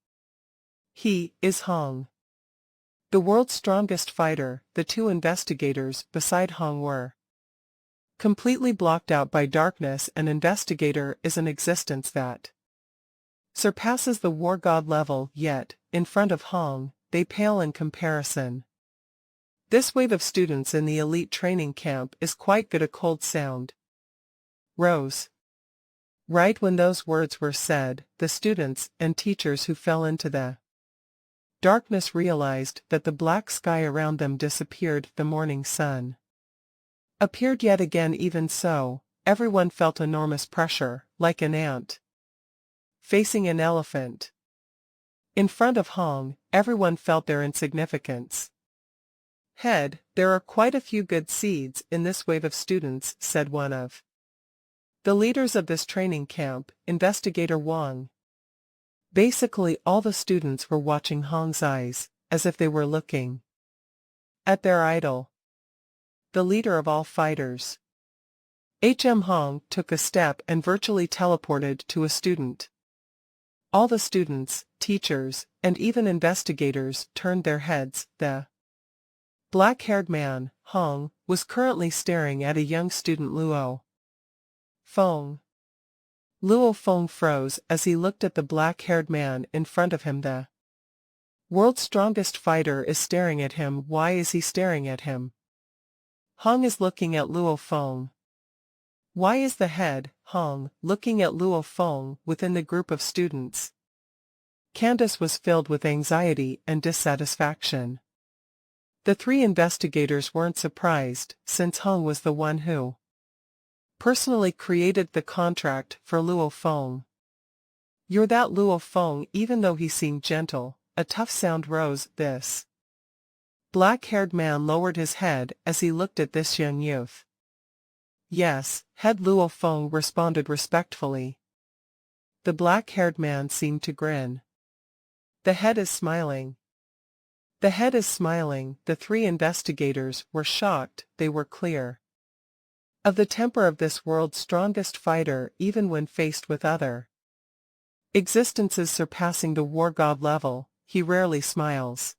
He is Hong, the world's strongest fighter. The two investigators beside Hong were completely blocked out by darkness. An investigator is an existence that surpasses the war god level, yet, in front of Hong, they pale in comparison. This wave of students in the elite training camp is quite good. A cold sound rose. Right when those words were said, the students and teachers who fell into the darkness realized that the black sky around them disappeared. The morning sun appeared yet again. Even so, everyone felt enormous pressure, like an ant facing an elephant. In front of Hong, everyone felt their insignificance. Head, there are quite a few good seeds in this wave of students, said one of the leaders of this training camp, Investigator Wang. Basically all the students were watching Hong's eyes, as if they were looking at their idol, the leader of all fighters. Hong took a step and virtually teleported to a student. All the students, teachers, and even investigators turned their heads. The black-haired man, Hong, was currently staring at a young student Luo Feng. Luo Feng froze as he looked at the black-haired man in front of him. The world's strongest fighter is staring at him. Why is he staring at him? Hong is looking at Luo Feng. Why is the head, Hong, looking at Luo Feng within the group of students? Candace was filled with anxiety and dissatisfaction. The three investigators weren't surprised, since Hong was the one who personally created the contract for Luo Feng. You're that Luo Feng. Even though he seemed gentle, a tough sound rose. This black-haired man lowered his head as he looked at this young youth. Yes, head Luo Feng responded respectfully. The black-haired man seemed to grin. The head is smiling. The head is smiling. The three investigators were shocked. They were clear of the temper of this world's strongest fighter, even when faced with other existences surpassing the war god level. He rarely smiles.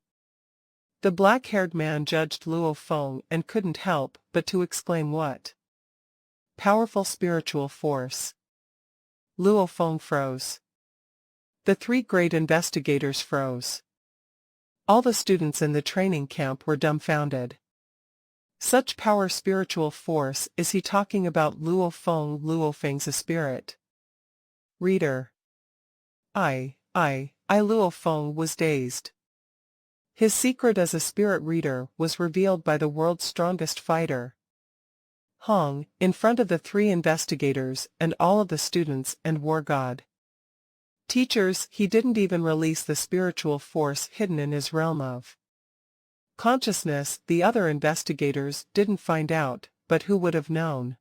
The black-haired man judged Luo Feng and couldn't help but to exclaim, "What powerful spiritual force!" Luo Feng froze. The three great investigators froze. All the students in the training camp were dumbfounded. Such power, spiritual force. Is he talking about Luo Feng? Luo Feng's a spirit reader. Luo Feng was dazed. His secret as a spirit reader was revealed by the world's strongest fighter, Hong, in front of the three investigators and all of the students and war god teachers. He didn't even release the spiritual force hidden in his realm of consciousness. The other investigators didn't find out, but who would have known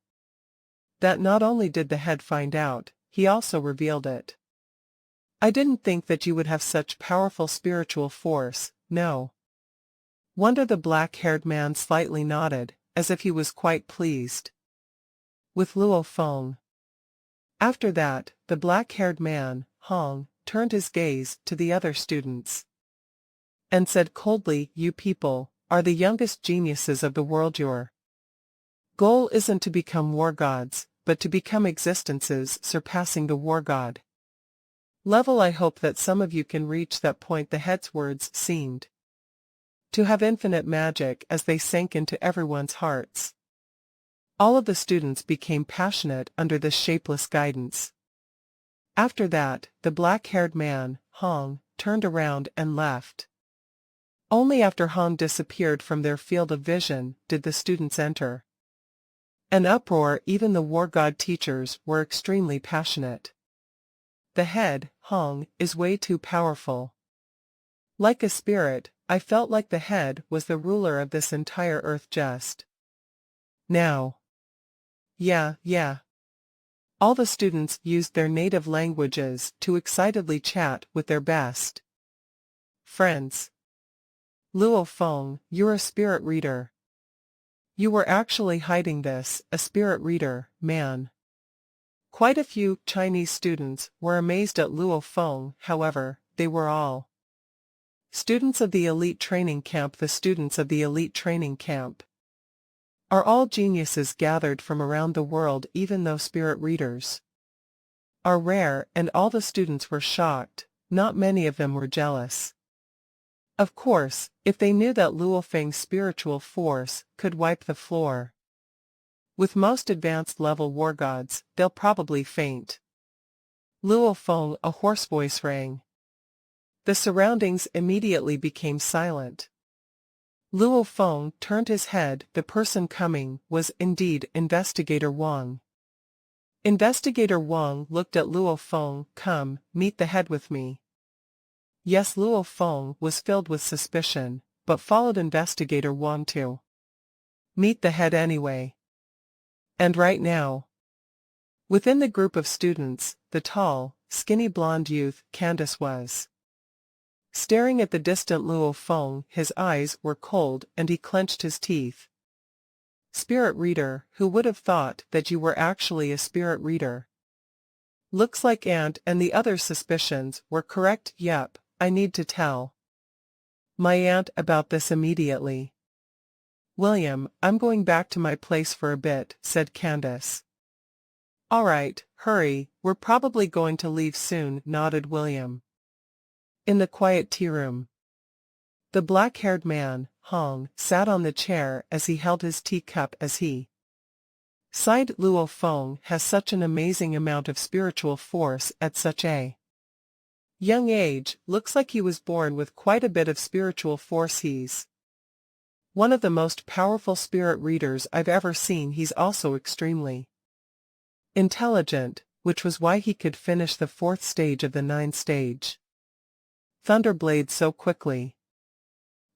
that not only did the head find out, he also revealed it. I didn't think that you would have such powerful spiritual force. No wonder the black-haired man slightly nodded, as if he was quite pleased with Luo Feng. After that, the black-haired man, Hong, turned his gaze to the other students and said coldly, "You people are the youngest geniuses of the world. Your goal isn't to become war gods, but to become existences surpassing the war god level. I hope that some of you can reach that point." The head's words seemed to have infinite magic as they sank into everyone's hearts. All of the students became passionate under this shapeless guidance. After that, the black-haired man, Hong, turned around and left. Only after Hong disappeared from their field of vision did the students enter an uproar. Even the war god teachers were extremely passionate. The head, Hong, is way too powerful. Like a spirit, I felt like the head was the ruler of this entire earth just now. Yeah. All the students used their native languages to excitedly chat with their best friends. Luo Feng, you're a spirit reader. You were actually hiding this, a spirit reader, man. Quite a few Chinese students were amazed at Luo Feng. However, they were all students of the elite training camp. The students of the elite training camp are all geniuses gathered from around the world. Even though spirit readers are rare and all the students were shocked, not many of them were jealous. Of course, if they knew that Luo Feng's spiritual force could wipe the floor with most advanced level war gods, they'll probably faint. Luo Feng, a hoarse voice rang. The surroundings immediately became silent. Luo Feng turned his head. The person coming was indeed Investigator Wang. Investigator Wang looked at Luo Feng. "Come, meet the head with me." Yes, Luo Feng was filled with suspicion, but followed Investigator Wang to meet the head anyway. And right now, within the group of students, the tall, skinny blonde youth, Candace, was staring at the distant Luo Feng. His eyes were cold and he clenched his teeth. Spirit reader, who would have thought that you were actually a spirit reader? Looks like Aunt and the other suspicions were correct. Yep, I need to tell my aunt about this immediately. William, I'm going back to my place for a bit, said Candace. All right, hurry, we're probably going to leave soon, nodded William. In the quiet tea room, the black-haired man, Hong, sat on the chair as he held his teacup as he sighed. Luo Feng has such an amazing amount of spiritual force at such a young age. Looks like he was born with quite a bit of spiritual force. He's one of the most powerful spirit readers I've ever seen. He's also extremely intelligent, which was why he could finish the 4th stage of the 9-stage Thunderblade so quickly.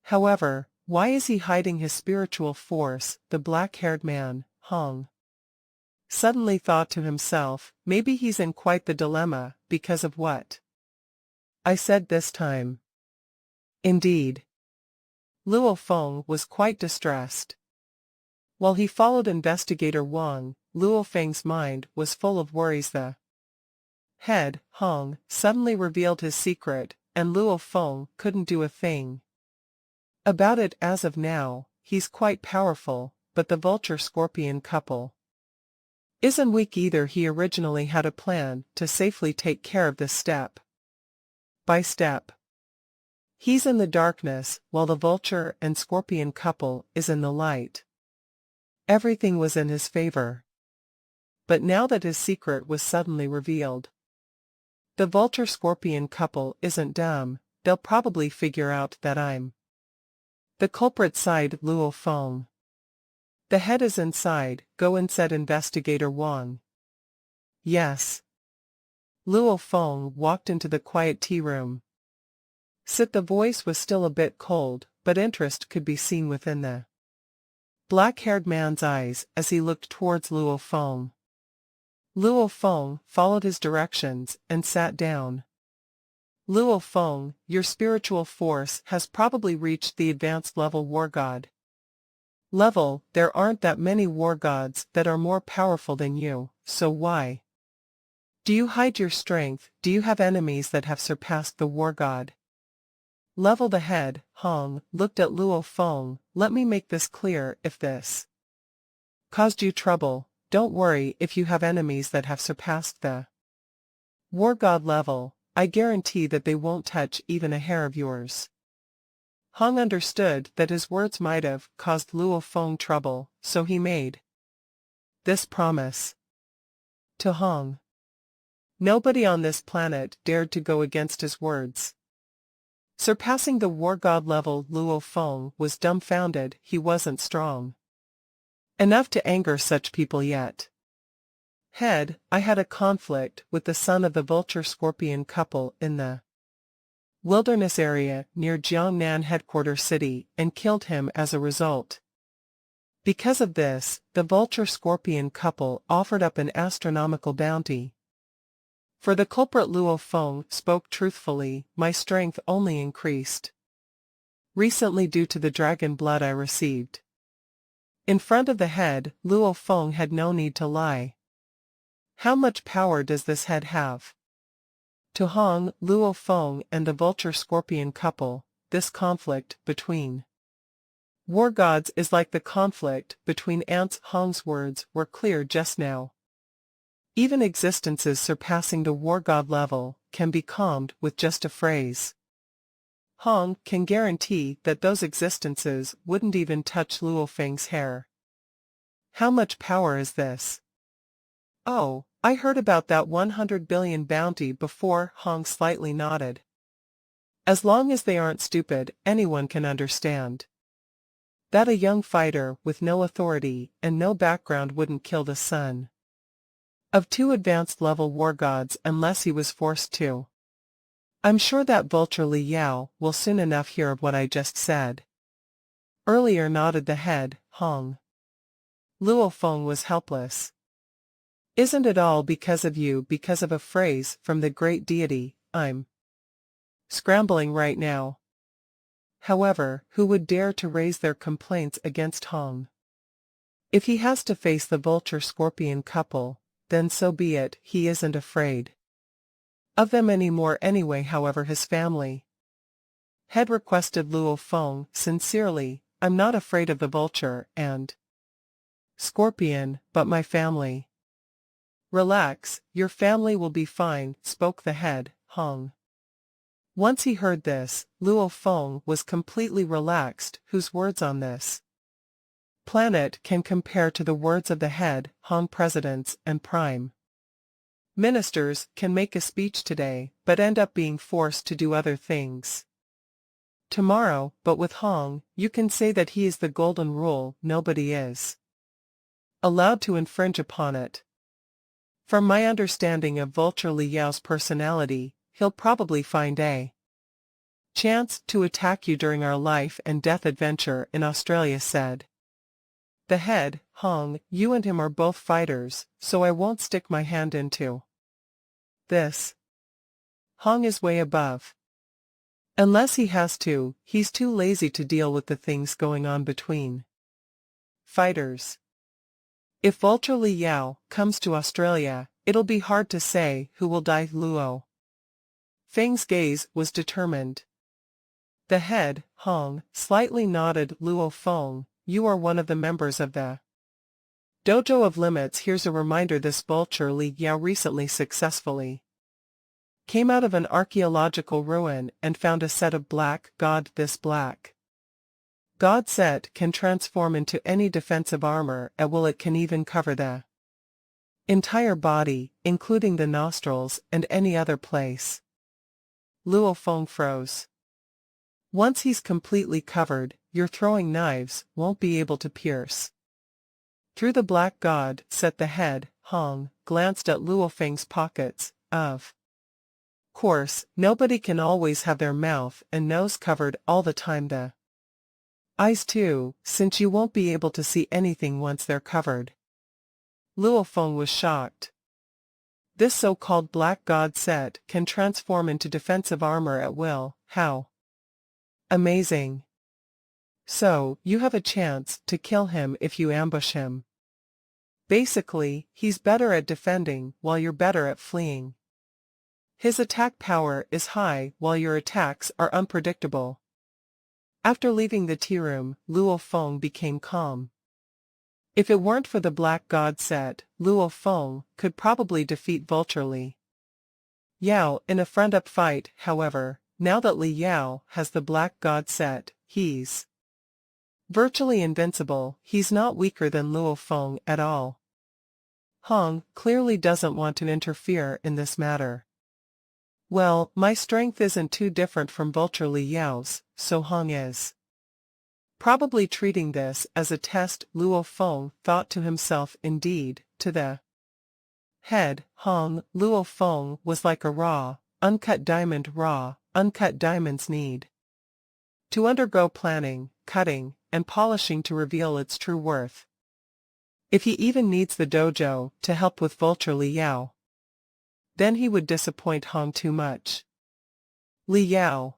However, why is he hiding his spiritual force? The black-haired man, Hong, suddenly thought to himself. Maybe he's in quite the dilemma, because of what I said this time. Indeed, Luo Feng was quite distressed. While he followed Investigator Wang, Luo Feng's mind was full of worries. The head, Hong, suddenly revealed his secret, and Luo Feng couldn't do a thing about it as of now. He's quite powerful, but the vulture-scorpion couple isn't weak either. He originally had a plan to safely take care of this step by step. He's in the darkness, while the vulture and scorpion couple is in the light. Everything was in his favor. But now that his secret was suddenly revealed, the vulture-scorpion couple isn't dumb. They'll probably figure out that I'm the culprit, sighed Luo Feng. The head is inside. Go in, said Investigator Wang. Yes. Luo Feng walked into the quiet tea room. Sit. The voice was still a bit cold, but interest could be seen within the black-haired man's eyes as he looked towards Luo Feng. Luo Feng followed his directions and sat down. Luo Feng, your spiritual force has probably reached the advanced level war god level. There aren't that many war gods that are more powerful than you, so why do you hide your strength? Do you have enemies that have surpassed the war god level? The head, Hong, looked at Luo Feng. Let me make this clear. If this caused you trouble, don't worry. If you have enemies that have surpassed the war god level, I guarantee that they won't touch even a hair of yours. Hong understood that his words might have caused Luo Feng trouble, so he made this promise to Hong. Nobody on this planet dared to go against his words. Surpassing the war god level, Luo Feng was dumbfounded. He wasn't strong enough to anger such people yet. Head, I had a conflict with the son of the vulture-scorpion couple in the wilderness area near Jiangnan headquarters city and killed him as a result. Because of this, the vulture-scorpion couple offered up an astronomical bounty for the culprit. Luo Feng spoke truthfully. My strength only increased recently due to the dragon blood I received. In front of the head, Luo Feng had no need to lie. How much power does this head have? To Hong, Luo Feng and the vulture-scorpion couple, this conflict between war gods is like the conflict between ants. Hong's words were clear just now. Even existences surpassing the war god level can be calmed with just a phrase. Hong can guarantee that those existences wouldn't even touch Luo Feng's hair. How much power is this? Oh, I heard about that 100 billion bounty before. Hong slightly nodded. As long as they aren't stupid, anyone can understand that a young fighter with no authority and no background wouldn't kill the son of 2 advanced level war gods unless he was forced to. I'm sure that vulture Li Yao will soon enough hear of what I just said earlier, nodded the head, Hong. Luo Feng was helpless. Isn't it all because of you? Because of a phrase from the great deity? I'm scrambling right now. However, who would dare to raise their complaints against Hong? If he has to face the vulture-scorpion couple, then so be it, he isn't afraid of them anymore anyway. However, his family had requested Luo Feng sincerely, "I'm not afraid of the vulture and scorpion, but my family." "Relax, your family will be fine," spoke the head, Hong. Once he heard this, Luo Feng was completely relaxed. Whose words on this planet can compare to the words of the head, Hong? Presidents and prime ministers can make a speech today, but end up being forced to do other things tomorrow. But with Hong, you can say that he is the golden rule. Nobody is allowed to infringe upon it. From my understanding of Vulture Li Yao's personality, he'll probably find a chance to attack you during our life and death adventure in Australia, said the head, Hong. You and him are both fighters, so I won't stick my hand into this. Hong is way above. Unless he has to, he's too lazy to deal with the things going on between fighters. If Vulture Li Yao comes to Australia, it'll be hard to say who will die. Luo Feng's gaze was determined. The head, Hong, slightly nodded. Luo Feng, you are one of the members of the Dojo of Limits. Here's a reminder: this Vulture Li Yao recently successfully came out of an archaeological ruin and found a set of black god. This black god set can transform into any defensive armor at will. It can even cover the entire body, including the nostrils and any other place. Luo Feng froze. Once he's completely covered, your throwing knives won't be able to pierce through the black god set. The head, Hong, glanced at Luo Feng's pockets. Of course, nobody can always have their mouth and nose covered all the time. The eyes too, since you won't be able to see anything once they're covered. Luo Feng was shocked. This so-called black god set can transform into defensive armor at will. How amazing! So, you have a chance to kill him if you ambush him. Basically, he's better at defending while you're better at fleeing. His attack power is high while your attacks are unpredictable. After leaving the tea room, Luo Feng became calm. If it weren't for the black god set, Luo Feng could probably defeat Vulture Li Yao in a front-up fight. However, now that Li Yao has the black god set, he's virtually invincible. He's not weaker than Luo Feng at all. Hong clearly doesn't want to interfere in this matter. Well, my strength isn't too different from Vulture Li Yao's, so Hong is probably treating this as a test. Luo Feng thought to himself. Indeed, to the head, Hong, Luo Feng was like a raw, uncut diamond. Raw, uncut diamonds need to undergo planning, cutting, and polishing to reveal its true worth. If he even needs the dojo to help with Vulture Li Yao, then he would disappoint Hong too much. Li Yao,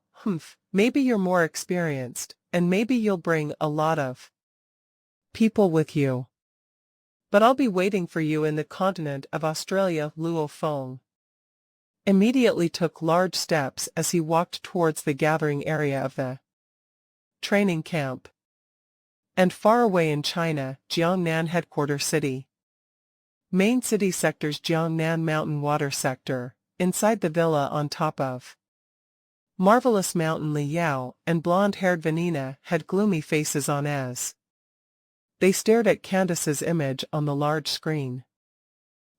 maybe you're more experienced, and maybe you'll bring a lot of people with you. But I'll be waiting for you in the continent of Australia. Luo Feng immediately took large steps as he walked towards the gathering area of the training camp. And far away in China, Jiangnan headquarter city. Main city sectors: Jiangnan Mountain Water Sector, inside the villa on top of Marvelous Mountain. Li Yao and blonde-haired Vanina had gloomy faces on as they stared at Candace's image on the large screen.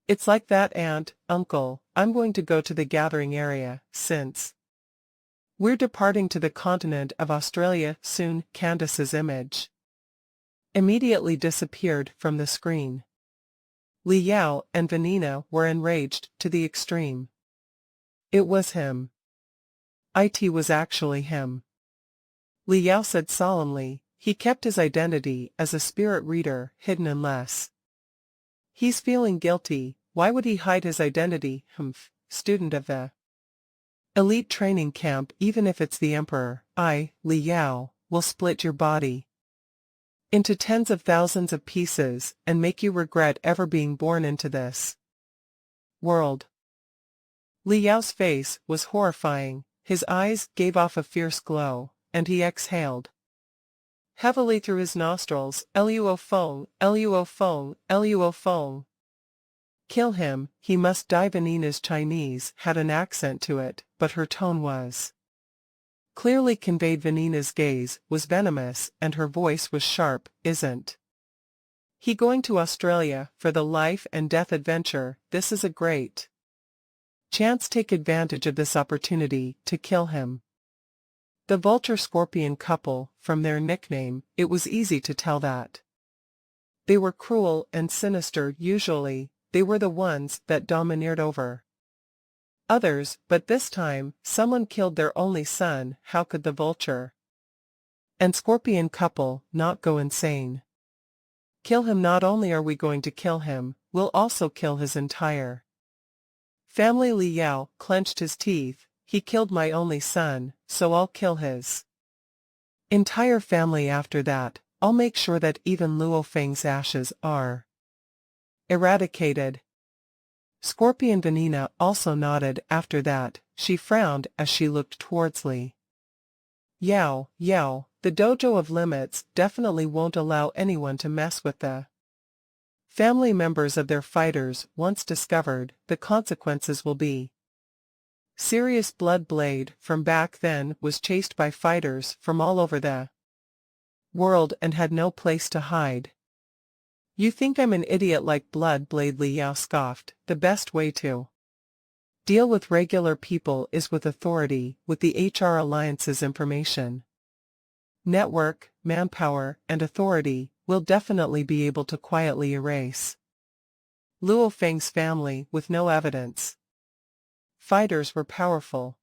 It's like that, Aunt, Uncle, I'm going to go to the gathering area, since we're departing to the continent of Australia soon. Candace's image immediately disappeared from the screen. Li Yao and Vanina were enraged to the extreme. It was him. It was actually him. Li Yao said solemnly. He kept his identity as a spirit reader hidden unless he's feeling guilty. Why would he hide his identity? Student of the elite training camp. Even if it's the emperor, I, Li Yao, will split your body. into tens of thousands of pieces and make you regret ever being born into this world. Li Yao's face was horrifying, his eyes gave off a fierce glow, and he exhaled heavily through his nostrils, Luo Feng, Luo Feng, Luo Feng. Kill him, he must die. Vanina's Chinese had an accent to it, but her tone was clearly conveyed. Vanina's gaze was venomous and her voice was sharp. Isn't he going to Australia for the life and death adventure? This is a great chance. Take advantage of this opportunity to kill him. The vulture-scorpion couple, from their nickname, it was easy to tell that they were cruel and sinister. Usually, they were the ones that domineered over others, but this time, someone killed their only son. How could the vulture and scorpion couple not go insane? Kill him. Not only are we going to kill him, we'll also kill his entire family. Li Yao clenched his teeth. He killed my only son, so I'll kill his entire family. After that, I'll make sure that even Luo Feng's ashes are eradicated. Scorpion Vanina also nodded. After that, she frowned as she looked towards Li Yao. Yao, the dojo of limits definitely won't allow anyone to mess with the family members of their fighters. Once discovered, the consequences will be serious. Blood Blade, from back then, was chased by fighters from all over the world and had no place to hide. You think I'm an idiot like Blood Blade? Li Yao scoffed. The best way to deal with regular people is with authority, with the HR Alliance's information network, manpower, and authority. We'll definitely be able to quietly erase Luo Feng's family with no evidence. Fighters were powerful,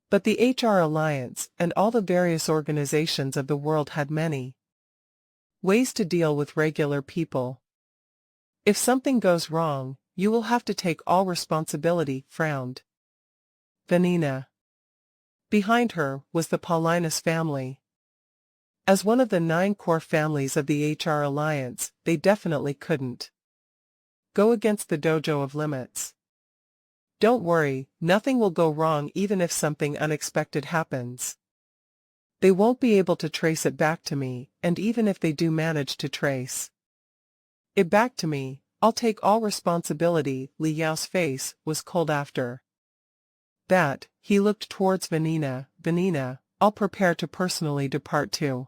but the HR Alliance and all the various organizations of the world had many ways to deal with regular people. If something goes wrong, you will have to take all responsibility. Frowned Vanina. Behind her was the Paulinus family. As one of the 9 core families of the HR Alliance, they definitely couldn't go against the dojo of limits. Don't worry, nothing will go wrong. Even if something unexpected happens, they won't be able to trace it back to me, and even if they do manage to trace it back to me, I'll take all responsibility. Li Yao's face was cold. After that, he looked towards Vanina. Vanina, I'll prepare to personally depart to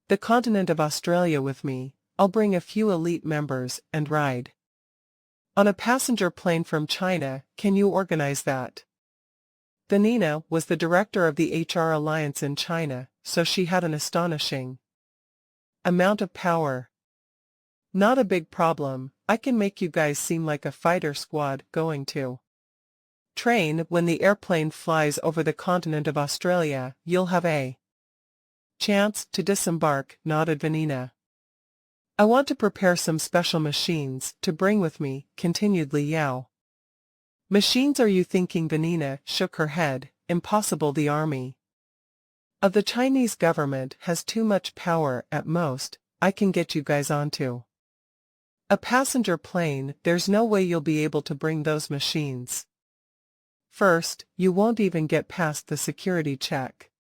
the continent of Australia with me. I'll bring a few elite members and ride on a passenger plane from China. Can you organize that? Vanina was the director of the HR Alliance in China, so she had an astonishing amount of power. Not a big problem. I can make you guys seem like a fighter squad going to train. When the airplane flies over the continent of Australia, you'll have a chance to disembark. Nodded Vanina. I want to prepare some special machines to bring with me, continued Li Yao. Machines, are you thinking? Vanina shook her head. Impossible. The army of the Chinese government has too much power. At most, I can get you guys onto a passenger plane. There's no way you'll be able to bring those machines. First, you won't even get past the security check.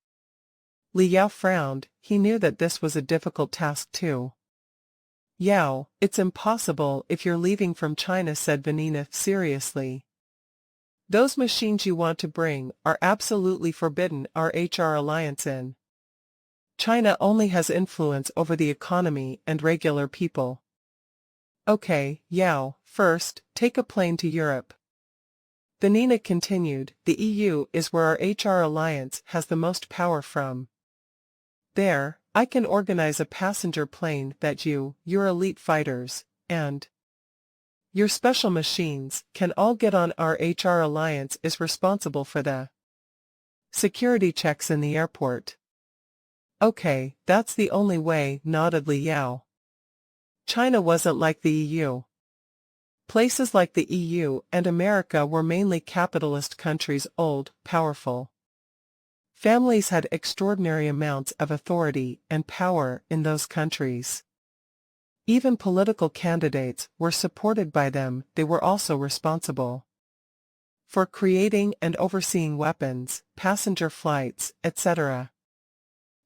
Li Yao frowned. He knew that this was a difficult task too. Yao, it's impossible if you're leaving from China, said Vanina seriously. Those machines you want to bring are absolutely forbidden. Our HR Alliance in China only has influence over the economy and regular people. Okay, Yao, first, take a plane to Europe. Vanina continued. The EU is where our HR Alliance has the most power from. There, I can organize a passenger plane that your elite fighters, and your special machines can all get on. Our HR Alliance is responsible for the security checks in the airport. Okay, that's the only way, nodded Li Yao. China wasn't like the EU. Places like the EU and America were mainly capitalist countries, old, powerful Families had extraordinary amounts of authority and power in those countries. Even political candidates were supported by them. They were also responsible for creating and overseeing weapons, passenger flights, etc.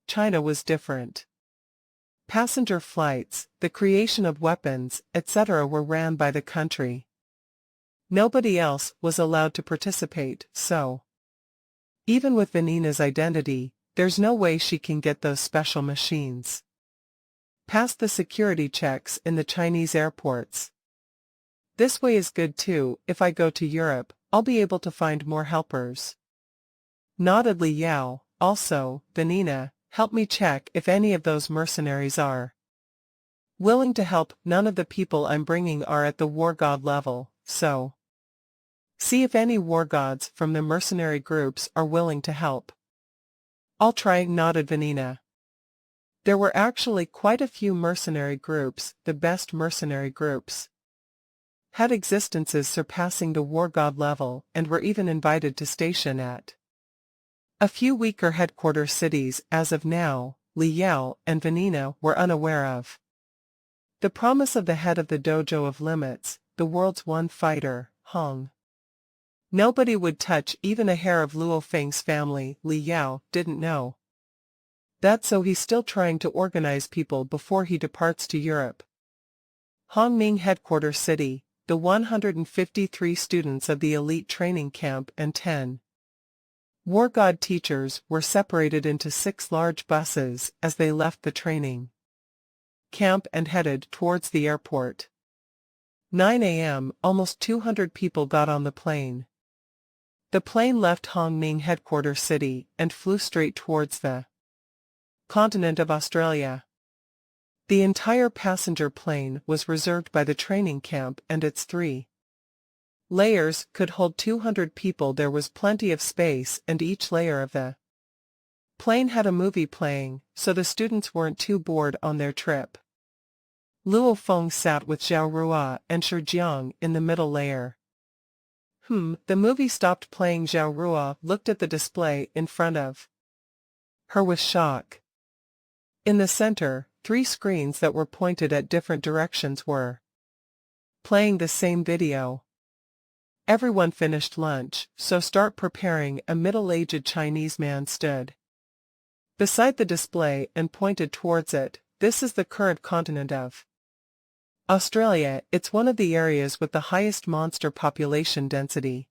China was different. Passenger flights, the creation of weapons, etc. were ran by the country. Nobody else was allowed to participate, so even with Vanina's identity, there's no way she can get those special machines past the security checks in the Chinese airports. This way is good too. If I go to Europe, I'll be able to find more helpers. Nodded Li Yao. Also, Vanina, help me check if any of those mercenaries are willing to help. None of the people I'm bringing are at the war god level, so see if any war gods from the mercenary groups are willing to help. I'll try, nodded Vanina. There were actually quite a few mercenary groups. The best mercenary groups had existences surpassing the war god level and were even invited to station at a few weaker headquarter cities. As of now, Li Yao and Vanina were unaware of the promise of the head of the Dojo of Limits, the world's one fighter, Hong. Nobody would touch even a hair of Luo Feng's family. Li Yao didn't know that, so he's still trying to organize people before he departs to Europe. Hongming headquarter city, the 153 students of the elite training camp and 10 war god teachers were separated into 6 large buses as they left the training camp and headed towards the airport. 9 a.m., almost 200 people got on the plane. The plane left Hongming headquarter city and flew straight towards the continent of Australia. The entire passenger plane was reserved by the training camp, and its 3 layers could hold 200 people. There was plenty of space, and each layer of the plane had a movie playing, so the students weren't too bored on their trip. Luo Feng sat with Zhao Rua and Shijiang in the middle layer. The movie stopped playing. Zhao Rua looked at the display in front of her with shock. In the center, 3 screens that were pointed at different directions were playing the same video. Everyone finished lunch, so start preparing. A middle-aged Chinese man stood beside the display and pointed towards it. This is the current continent of Australia. It's one of the areas with the highest monster population density.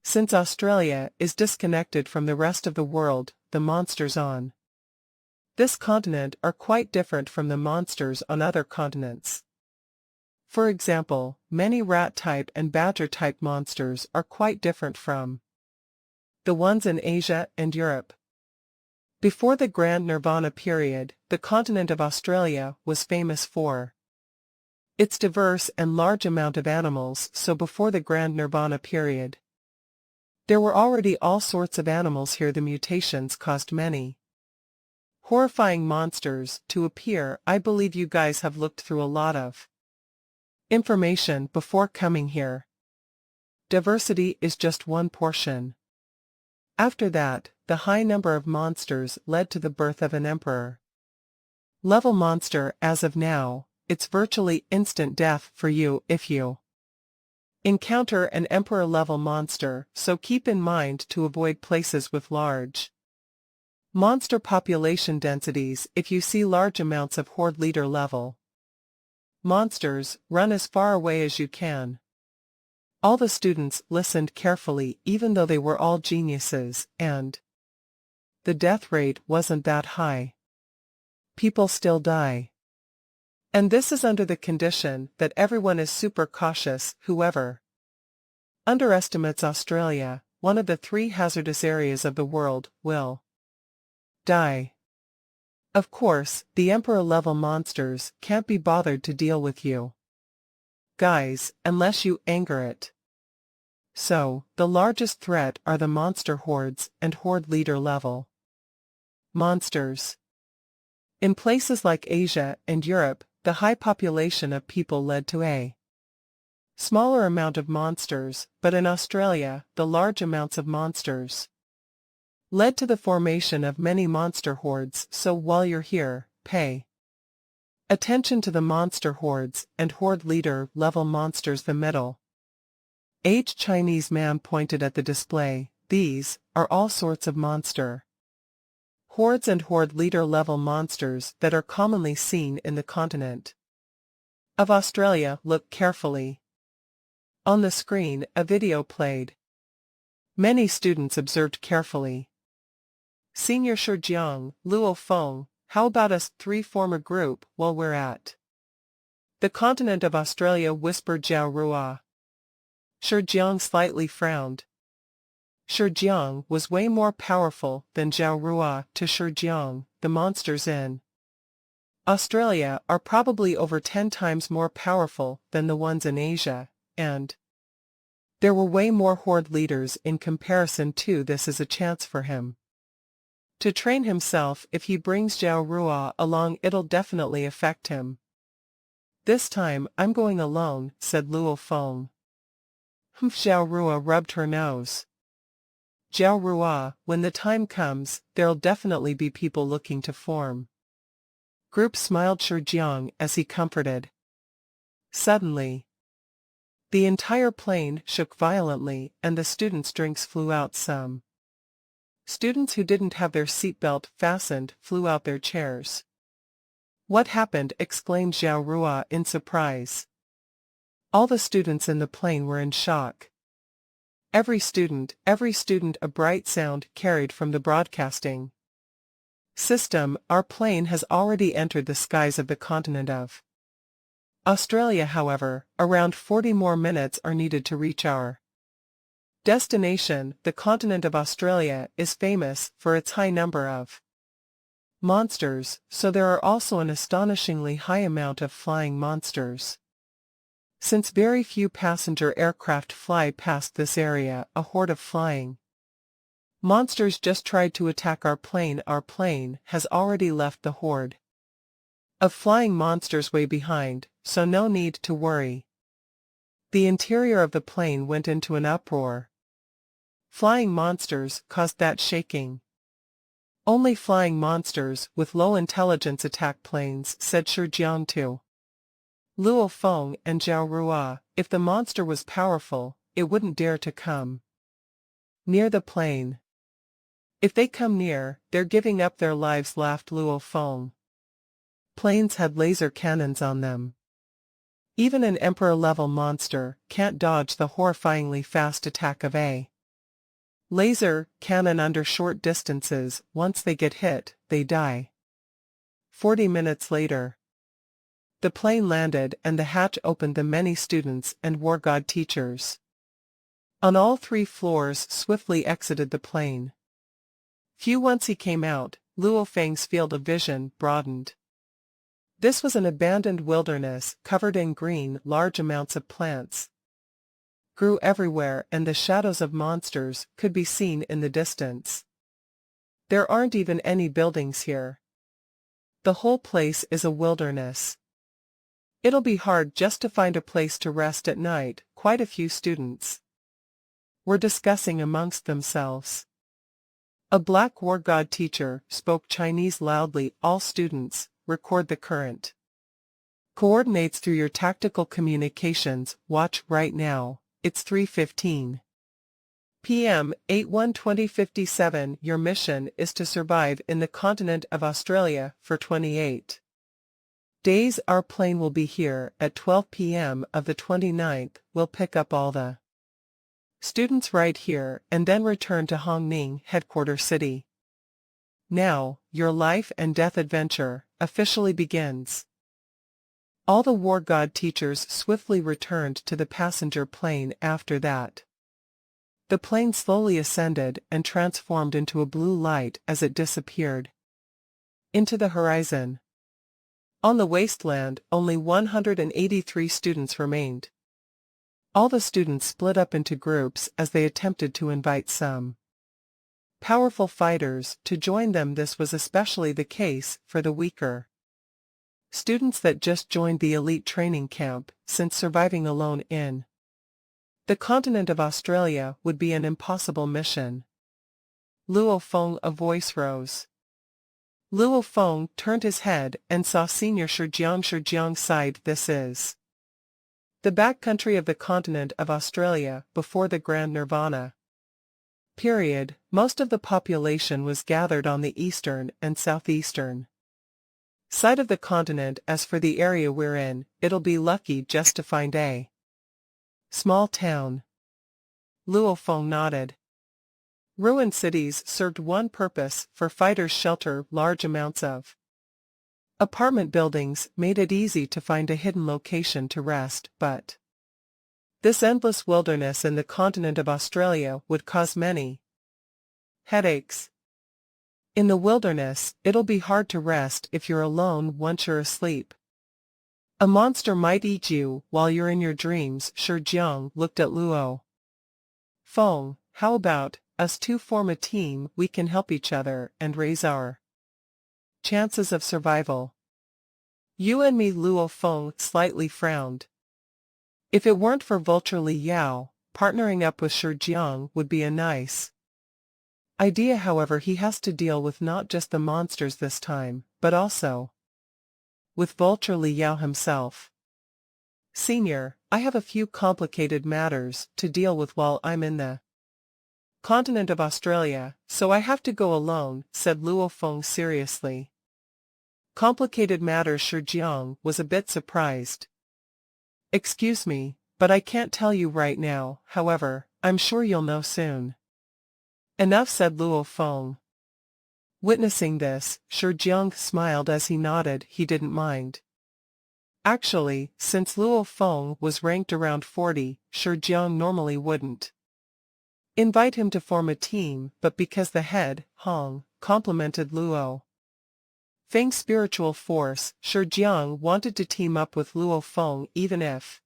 Since Australia is disconnected from the rest of the world, the monsters on this continent are quite different from the monsters on other continents. For example, many rat-type and badger-type monsters are quite different from the ones in Asia and Europe. Before the Grand Nirvana period, the continent of Australia was famous for its diverse and large amount of animals. So before the Grand Nirvana period, there were already all sorts of animals here. The mutations caused many horrifying monsters to appear. I believe you guys have looked through a lot of information before coming here. Diversity is just one portion. After that, the high number of monsters led to the birth of an emperor level monster. As of now, it's virtually instant death for you if you encounter an emperor level monster, so keep in mind to avoid places with large monster population densities. If you see large amounts of horde leader level monsters, run as far away as you can. All the students listened carefully, even though they were all geniuses, and the death rate wasn't that high. People still die. And this is under the condition that everyone is super cautious. Whoever underestimates Australia, one of the 3 hazardous areas of the world, will die. Of course, the Emperor-level monsters can't be bothered to deal with you guys, unless you anger it. So, the largest threat are the monster hordes and horde leader level monsters. In places like Asia and Europe, the high population of people led to a smaller amount of monsters, but in Australia, the large amounts of monsters led to the formation of many monster hordes, so while you're here, pay attention to the monster hordes and horde leader level monsters. The middle-aged Chinese man pointed at the display. These are all sorts of monster hordes and horde leader level monsters that are commonly seen in the continent of Australia. Look carefully. On the screen, a video played. Many students observed carefully. Senior Shijiang, Luo Feng, how about us three form a group while we're at the continent of Australia, whispered Zhao Rua. Shijiang slightly frowned. Shijiang was way more powerful than Zhao Rua. To Shijiang, the monsters in Australia are probably over 10 times more powerful than the ones in Asia, and there were way more horde leaders in comparison to. This is a chance for him to train himself. If he brings Zhao Rua along, it'll definitely affect him. This time I'm going alone, said Luo Feng. Zhao Rua rubbed her nose. Zhao Rua, when the time comes, there'll definitely be people looking to form groups, smiled Shijiang as he comforted. Suddenly, the entire plane shook violently and the students' drinks flew out. Some students who didn't have their seatbelt fastened flew out their chairs. What happened? Exclaimed Zhao Rua in surprise. All the students in the plane were in shock. Every student, a bright sound carried from the broadcasting system. Our plane has already entered the skies of the continent of Australia. However, around 40 more minutes are needed to reach our destination. The continent of Australia is famous for its high number of monsters, so there are also an astonishingly high amount of flying monsters. Since very few passenger aircraft fly past this area, a horde of flying monsters just tried to attack our plane. Our plane has already left the horde of flying monsters way behind, so no need to worry. The interior of the plane went into an uproar. Flying monsters caused that shaking. Only flying monsters with low intelligence attack planes, said Shijiang to Luo Feng and Zhao Rua. If the monster was powerful, it wouldn't dare to come near the plane. If they come near, they're giving up their lives, laughed Luo Feng. Planes had laser cannons on them. Even an emperor-level monster can't dodge the horrifyingly fast attack of a laser cannon under short distances. Once they get hit, they die. 40 minutes later, the plane landed and the hatch opened. The many students and war god teachers on all 3 floors swiftly exited the plane. Once he came out, Luo Feng's field of vision broadened. This was an abandoned wilderness covered in green. Large amounts of plants grew everywhere and the shadows of monsters could be seen in the distance. There aren't even any buildings here. The whole place is a wilderness. It'll be hard just to find a place to rest at night. Quite a few students were discussing amongst themselves. A black war god teacher spoke Chinese loudly. All students, record the current coordinates through your tactical communications. Watch right now. It's 3:15 p.m. 8/1/2057. Your mission is to survive in the continent of Australia for 28 days. Our plane will be here at 12 p.m. of the 29th. We'll pick up all the students right here and then return to Hong Ning, headquarter city. Now, your life and death adventure officially begins. All the war god teachers swiftly returned to the passenger plane. After that, the plane slowly ascended and transformed into a blue light as it disappeared into the horizon. On the wasteland, only 183 students remained. All the students split up into groups as they attempted to invite some powerful fighters to join them. This was especially the case for the weaker students that just joined the elite training camp, since surviving alone in the continent of Australia would be an impossible mission. Luo Feng, a voice rose. Luo Feng turned his head and saw Senior Shijiang. Shijiang sighed. This is the backcountry of the continent of Australia before the Grand Nirvana. Period. Most of the population was gathered on the eastern and southeastern side of the continent. As for the area we're in, it'll be lucky just to find a small town. Luo Feng nodded. Ruined cities served one purpose: for fighters shelter. Large amounts of apartment buildings made it easy to find a hidden location to rest, but this endless wilderness in the continent of Australia would cause many headaches. In the wilderness, it'll be hard to rest if you're alone once you're asleep. A monster might eat you while you're in your dreams. Shijiang looked at Luo Feng. How about us two form a team? We can help each other and raise our chances of survival. You and me. Luo Feng slightly frowned. If it weren't for Vulture Li Yao, partnering up with Shijiang would be a nice idea. However, he has to deal with not just the monsters this time, but also with Vulture Li Yao himself. Senior, I have a few complicated matters to deal with while I'm in the continent of Australia, so I have to go alone, said Luo Feng seriously. Complicated matters? Shijiang was a bit surprised. Excuse me, but I can't tell you right now. However, I'm sure you'll know soon. Enough, said Luo Feng. Witnessing this, Shijiang smiled as he nodded. He didn't mind. Actually, since Luo Feng was ranked around 40, Shijiang normally wouldn't invite him to form a team, but because the head, Hong, complimented Luo Feng's spiritual force, Shijiang wanted to team up with Luo Feng. Even if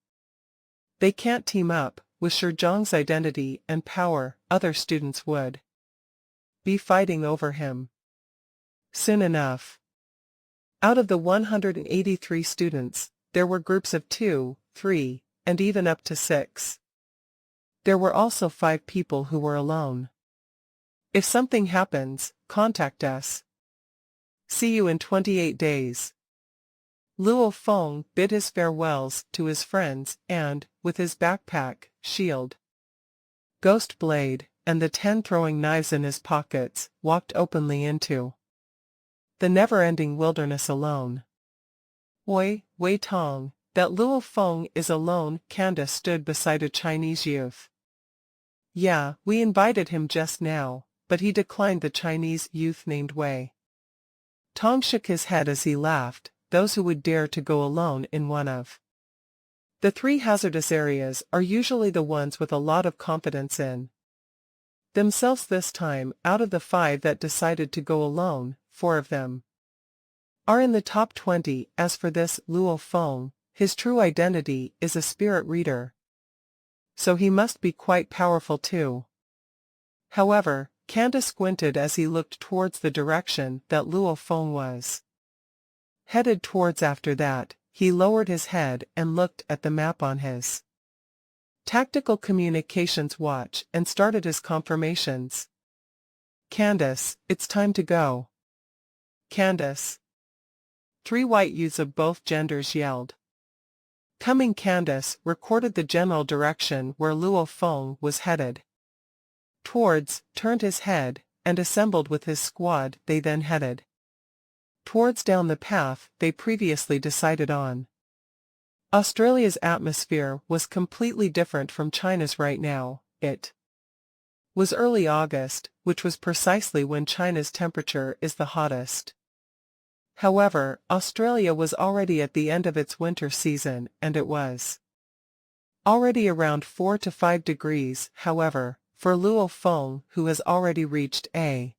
they can't team up, with Shijiang's identity and power, other students would be fighting over him soon enough. Out of the 183 students, there were groups of 2, 3, and even up to 6. There were also 5 people who were alone. If something happens, contact us. See you in 28 days. Luo Feng bid his farewells to his friends and, with his backpack, shield, ghost blade, and the 10 throwing knives in his pockets, walked openly into the never-ending wilderness alone. Oi, Wei Tong, that Luo Feng is alone. Candace stood beside a Chinese youth. Yeah, we invited him just now, but he declined. The Chinese youth named Wei Tong shook his head as he laughed. Those who would dare to go alone in one of the 3 hazardous areas are usually the ones with a lot of confidence in themselves. This time, out of the 5 that decided to go alone, 4 of them are in the top 20. As for this Luo Feng, his true identity is a spirit reader, so he must be quite powerful too. However, Candace squinted as he looked towards the direction that Luo Feng was headed towards. After that, he lowered his head and looked at the map on his tactical communications watch and started his confirmations. Candace, it's time to go. Candace. 3 white youths of both genders yelled. Coming. Candace recorded the general direction where Luo Feng was headed towards, turned his head, and assembled with his squad. They then headed towards down the path they previously decided on. Australia's atmosphere was completely different from China's right now. It was early August, which was precisely when China's temperature is the hottest. However, Australia was already at the end of its winter season, and it was already around 4 to 5 degrees. However, for Luo Feng, who has already reached a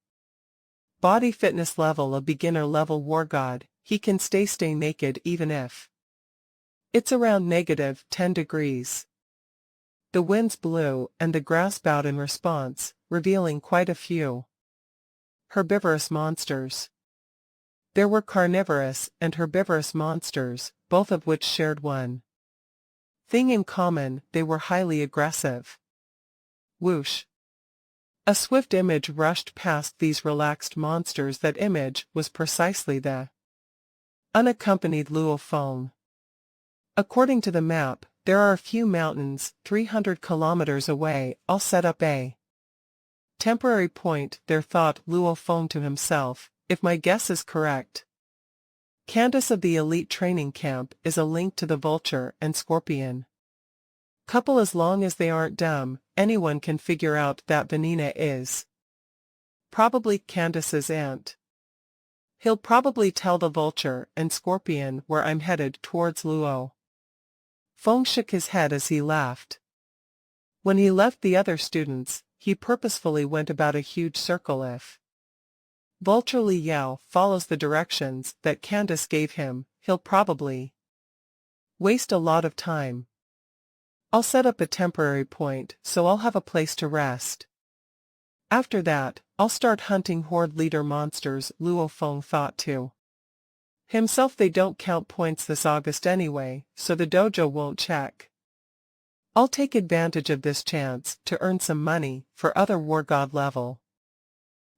body fitness level, a beginner level war god, he can stay naked even if it's around -10 degrees. The winds blew and the grass bowed in response, revealing quite a few herbivorous monsters. There were carnivorous and herbivorous monsters, both of which shared one thing in common: they were highly aggressive. Whoosh! A swift image rushed past these relaxed monsters. That image was precisely the unaccompanied Luo Feng. According to the map, there are a few mountains 300 kilometers away. I'll set up a temporary point there, thought Luo Feng to himself, if my guess is correct. Candace of the elite training camp is a link to the vulture and scorpion couple. As long as they aren't dumb, anyone can figure out that Vanina is probably Candace's aunt. He'll probably tell the vulture and scorpion where I'm headed, towards Luo. Feng shook his head as he laughed. When he left the other students, he purposefully went about a huge circle. If Vulture Li Yao follows the directions that Candace gave him, he'll probably waste a lot of time. I'll set up a temporary point so I'll have a place to rest. After that, I'll start hunting horde leader monsters, Luo Feng thought to himself. They don't count points this August anyway, so the dojo won't check. I'll take advantage of this chance to earn some money for other war god level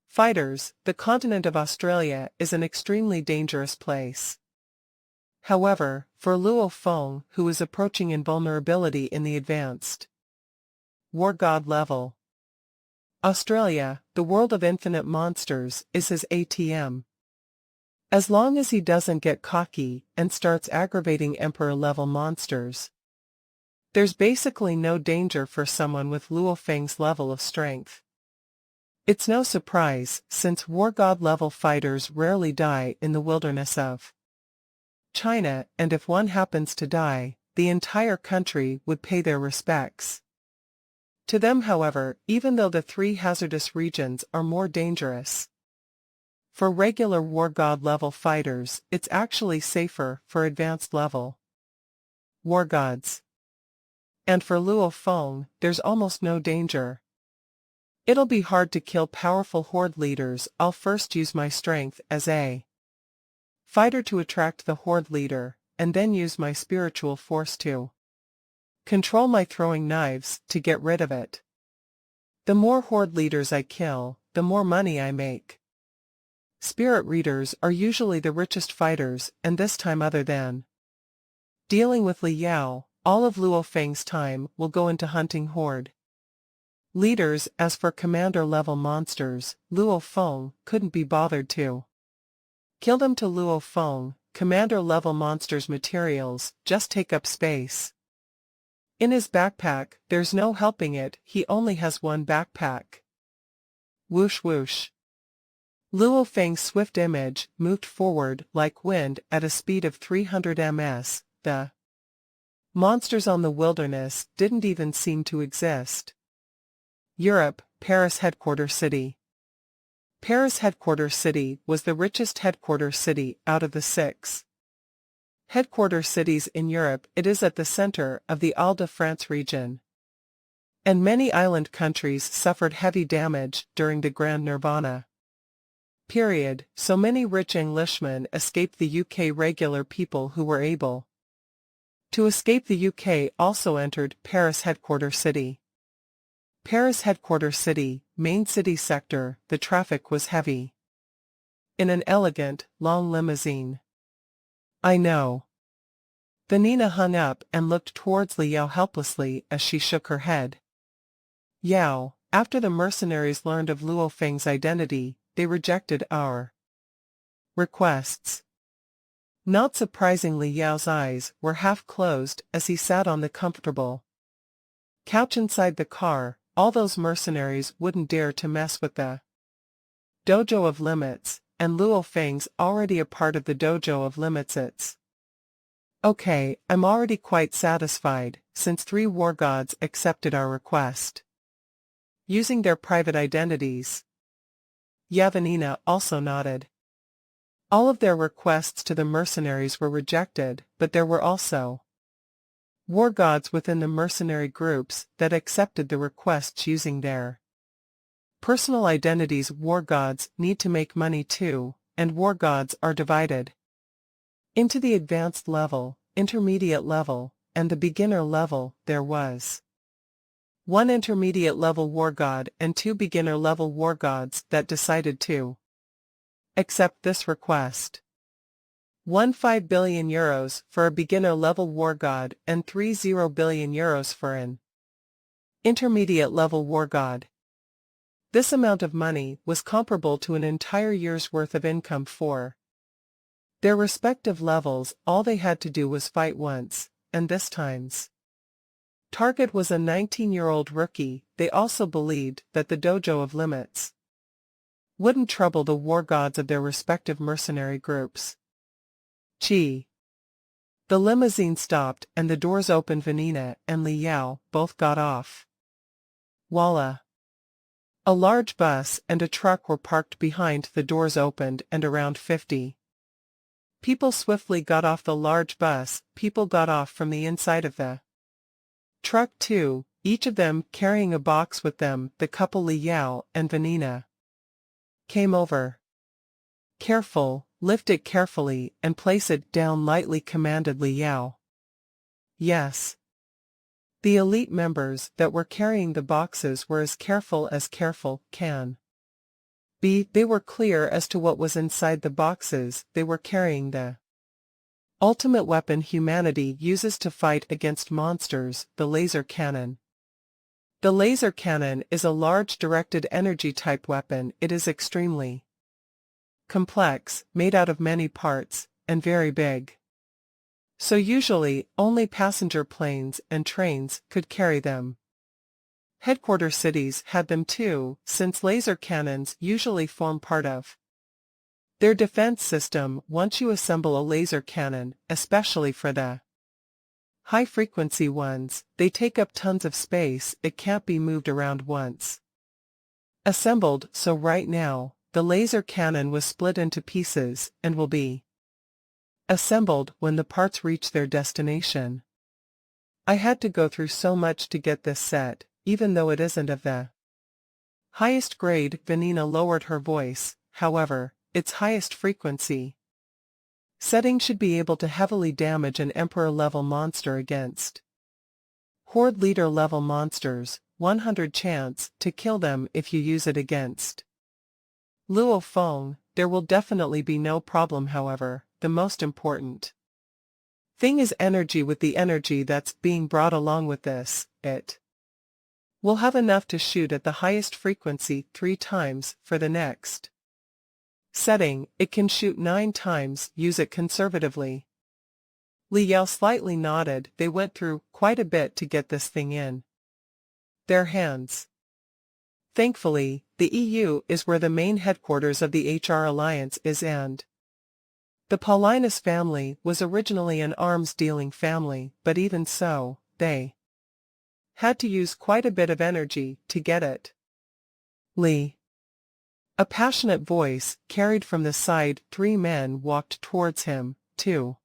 fighters. The continent of Australia is an extremely dangerous place. However, for Luo Feng, who is approaching invulnerability in the advanced war god level Australia, the world of infinite monsters, is his ATM. As long as he doesn't get cocky and starts aggravating Emperor-level monsters, there's basically no danger for someone with Luo Feng's level of strength. It's no surprise, since war god-level fighters rarely die in the wilderness of China, and if one happens to die, the entire country would pay their respects to them. However, even though the three hazardous regions are more dangerous for regular war god level fighters, it's actually safer for advanced level war gods. And for Luo Feng, there's almost no danger. It'll be hard to kill powerful horde leaders. I'll first use my strength as a fighter to attract the horde leader, and then use my spiritual force to control my throwing knives to get rid of it. The more horde leaders I kill, the more money I make. Spirit readers are usually the richest fighters, and this time, other than dealing with Li Yao, all of Luo Feng's time will go into hunting horde leaders. As for commander-level monsters, Luo Feng couldn't be bothered to kill them. To Luo Feng, commander-level monsters' materials just take up space in his backpack. There's no helping it, he only has one backpack. Whoosh whoosh. Luo Feng's swift image moved forward like wind at a speed of 300 ms. The monsters on the wilderness didn't even seem to exist. Europe, Paris headquarter city. Paris headquarter city was the richest headquarter city out of the 6 headquarter cities in Europe. It is at the center of the Ile-de-France region, and many island countries suffered heavy damage during the Grand Nirvana period, so many rich Englishmen escaped the UK. Regular people who were able to escape the UK also entered Paris headquarter city. Paris headquarter city, main city sector. The traffic was heavy. In an elegant, long limousine. I know. Vanina hung up and looked towards Li Yao helplessly as she shook her head. Yao, after the mercenaries learned of Luo Feng's identity, they rejected our requests. Not surprisingly, Yao's eyes were half closed as he sat on the comfortable couch inside the car. All those mercenaries wouldn't dare to mess with the dojo of limits, and Luo Feng's already a part of the dojo of limits. It's okay, I'm already quite satisfied, since 3 war gods accepted our request using their private identities. Yavanina also nodded. All of their requests to the mercenaries were rejected, but there were also war gods within the mercenary groups that accepted the requests using their personal identities. War gods need to make money too, and war gods are divided into the advanced level, intermediate level, and the beginner level. There was 1 intermediate-level war god and 2 beginner-level war gods that decided to accept this request. 1.5 billion euros for a beginner-level war god and 30 billion euros for an intermediate-level war god. This amount of money was comparable to an entire year's worth of income for their respective levels. All they had to do was fight once, and this time's target was a 19-year-old rookie. They also believed that the dojo of limits wouldn't trouble the war gods of their respective mercenary groups. Gee. The limousine stopped and the doors opened. Vanina and Li Yao both got off. Voila. A large bus and a truck were parked behind. The doors opened and around 50 people swiftly got off the large bus. People got off from the inside of the truck too, each of them carrying a box with them. The couple Li Yao and Vanina came over. Careful, lift it carefully and place it down lightly, commanded Li Yao. Yes. The elite members that were carrying the boxes were as careful can be. They were clear as to what was inside the boxes. They were carrying the ultimate weapon humanity uses to fight against monsters, the laser cannon. The laser cannon is a large directed energy type weapon. It is extremely complex, made out of many parts, and very big. So usually, only passenger planes and trains could carry them. Headquarter cities had them too, since laser cannons usually form part of their defense system. Once you assemble a laser cannon, especially for the high-frequency ones, they take up tons of space. It can't be moved around once assembled. So right now, the laser cannon was split into pieces, and will be assembled when the parts reach their destination. I had to go through so much to get this set, even though it isn't of the highest grade. Vanina lowered her voice. However, its highest frequency setting should be able to heavily damage an Emperor-level monster against Horde Leader-level monsters. 100 chance to kill them if you use it against Luo Feng. There will definitely be no problem. However, the most important thing is energy. With the energy that's being brought along with this, it will have enough to shoot at the highest frequency 3 times. For the next setting, it can shoot 9 times. Use it conservatively. Li Yao slightly nodded. They went through quite a bit to get this thing in their hands. Thankfully, the EU is where the main headquarters of the HR Alliance is, and the Paulinus family was originally an arms-dealing family, but even so, they had to use quite a bit of energy to get it. Li. A passionate voice carried from the side. 3 men walked towards him, 2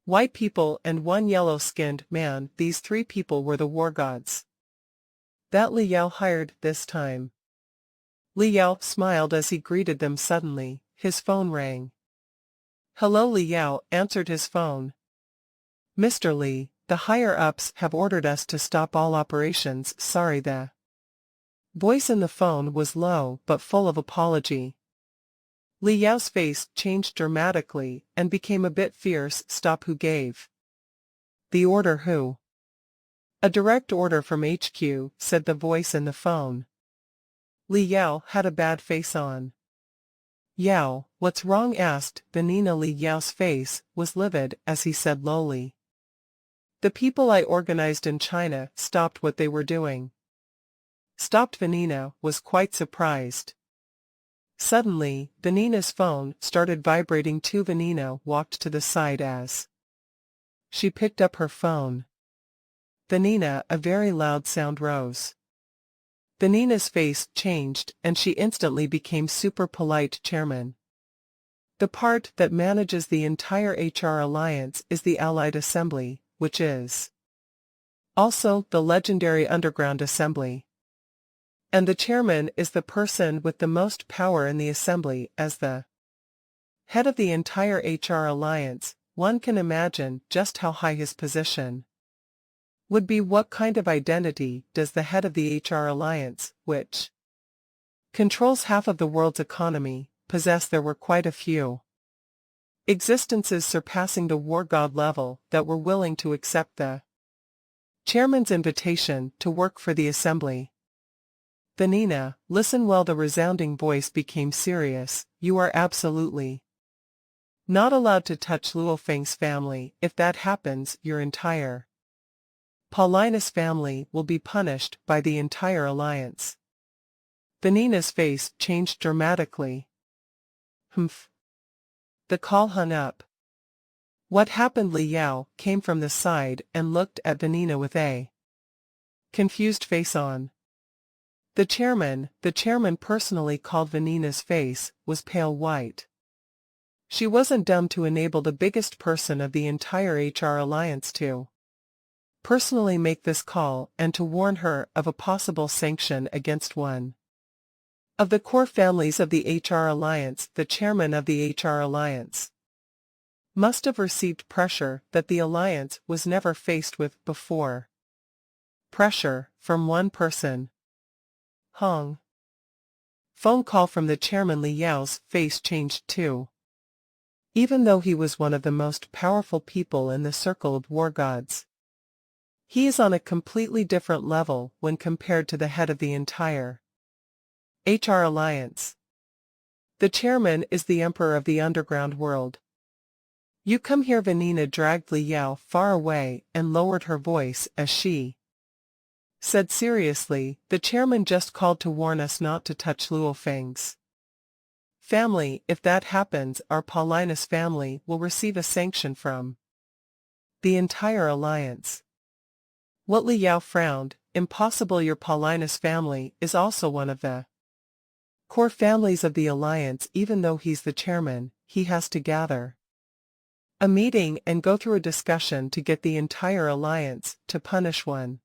white people and 1 yellow-skinned man. These 3 people were the war gods that Li Yao hired this time. Li Yao smiled as he greeted them. Suddenly, his phone rang. Hello. Li Yao answered his phone. Mr. Li, the higher-ups have ordered us to stop all operations. Sorry. The voice in the phone was low but full of apology. Li Yao's face changed dramatically and became a bit fierce. Stop. Who gave the order? Who? A direct order from HQ, said the voice in the phone. Li Yao had a bad face on. Yao, what's wrong? Asked Vanina. Li Yao's face was livid as he said lowly. The people I organized in China stopped what they were doing. Stopped. Vanina was quite surprised. Suddenly, Vanina's phone started vibrating too. Vanina walked to the side as she picked up her phone. Vanina, a very loud sound rose. Vanina's face changed and she instantly became super polite. Chairman. The part that manages the entire HR Alliance is the Allied Assembly, which is also the legendary Underground Assembly. And the chairman is the person with the most power in the assembly. As the head of the entire HR Alliance, one can imagine just how high his position would be what kind of identity does the head of the HR alliance, which controls half of the world's economy, possess? There were quite a few existences surpassing the war god level that were willing to accept the chairman's invitation to work for the assembly. Vanina, listen well. The resounding voice became serious. You are absolutely not allowed to touch Luo Feng's family. If that happens, your entire Paulinus family will be punished by the entire alliance. Vanina's face changed dramatically. Humph. The call hung up. What happened? Li Yao came from the side and looked at Vanina with a confused face on. The chairman personally called. Vanina's face was pale white. She wasn't dumb to enable the biggest person of the entire HR alliance to personally make this call and to warn her of a possible sanction against one of the core families of the HR alliance. The chairman of the HR alliance must have received pressure that the alliance was never faced with before. Pressure from one person. Hong. Phone call from the chairman. Li Yao's face changed too. Even though he was one of the most powerful people in the circle of war gods, he is on a completely different level when compared to the head of the entire HR alliance. The chairman is the emperor of the underground world. You come here. Vanina dragged Li Yao far away and lowered her voice as she said seriously, the chairman just called to warn us not to touch Luo Feng's family. If that happens, our Paulinus family will receive a sanction from the entire alliance. What? Li Yao frowned. Impossible. Your Paulinus family is also one of the core families of the alliance. Even though he's the chairman, he has to gather a meeting and go through a discussion to get the entire alliance to punish one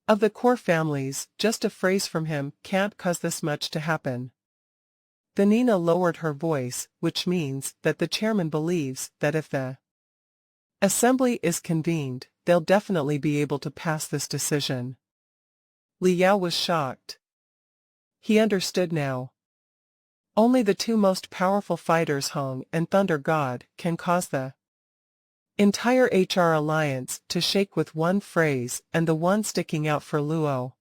of the core families. Just a phrase from him can't cause this much to happen. Vanina lowered her voice, which means that the chairman believes that if the assembly is convened, they'll definitely be able to pass this decision. Li Yao was shocked. He understood now. Only the two most powerful fighters, Hong and Thunder God, can cause the entire HR alliance to shake with one phrase, and the one sticking out for Luo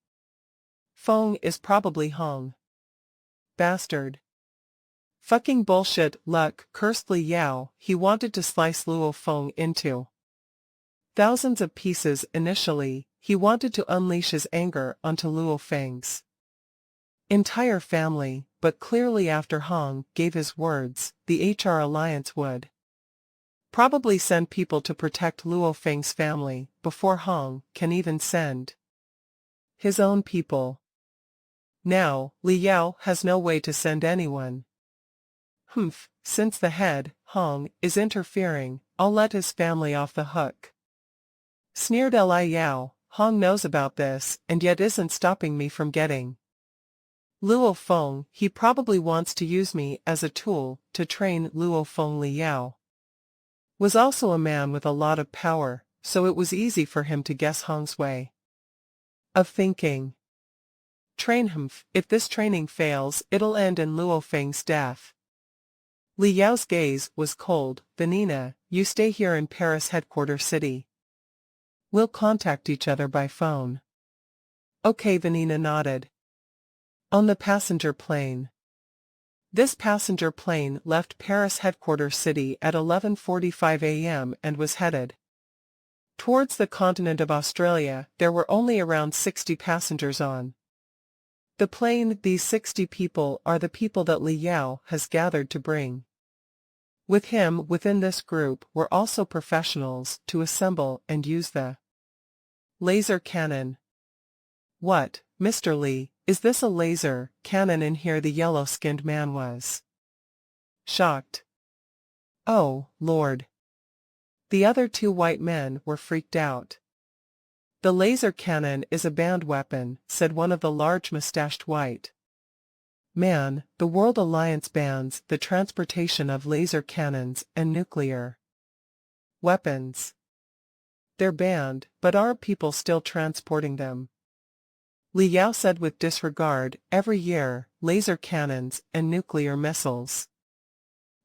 Feng is probably Hong. Bastard. Fucking bullshit. Luck, cursed Li Yao. He wanted to slice Luo Feng into thousands of pieces. Initially, he wanted to unleash his anger onto Luo Feng's entire family, but clearly after Hong gave his words, the HR alliance would probably send people to protect Luo Feng's family before Hong can even send his own people. Now, Li Yao has no way to send anyone. Humph, since the head, Hong, is interfering, I'll let his family off the hook. Sneered Li Yao. Hong knows about this and yet isn't stopping me from getting Luo Feng. He probably wants to use me as a tool to train Luo Feng. Li Yao was also a man with a lot of power, so it was easy for him to guess Hong's way of thinking. Train him. If this training fails, it'll end in Luo Feng's death. Li Yao's gaze was cold. Vanina, you stay here in Paris headquarters city. We'll contact each other by phone. Okay. Vanina nodded. On the passenger plane. This passenger plane left Paris headquarters city at 11:45 a.m. and was headed towards the continent of Australia. There were only around 60 passengers on the plane. These 60 people are the people that Li Yao has gathered to bring with him. Within this group were also professionals to assemble and use the laser cannon. What, Mr. Li, is this a laser cannon in here? The yellow-skinned man was shocked. Oh, Lord. The other two white men were freaked out. The laser cannon is a banned weapon, said one of the large mustached white man. The World Alliance bans the transportation of laser cannons and nuclear weapons. They're banned, but are people still transporting them? Li Yao said with disregard. Every year, laser cannons and nuclear missiles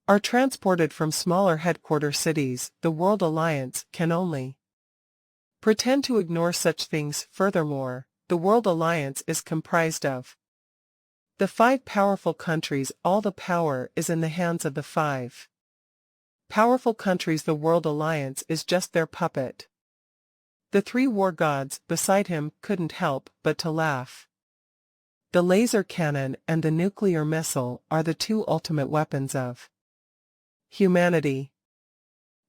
are transported from smaller headquarter cities. The World Alliance can only pretend to ignore such things. Furthermore, the World Alliance is comprised of the 5 powerful countries. All the power is in the hands of the 5 powerful countries. The World Alliance is just their puppet. The 3 war gods beside him couldn't help but to laugh. The laser cannon and the nuclear missile are the 2 ultimate weapons of humanity.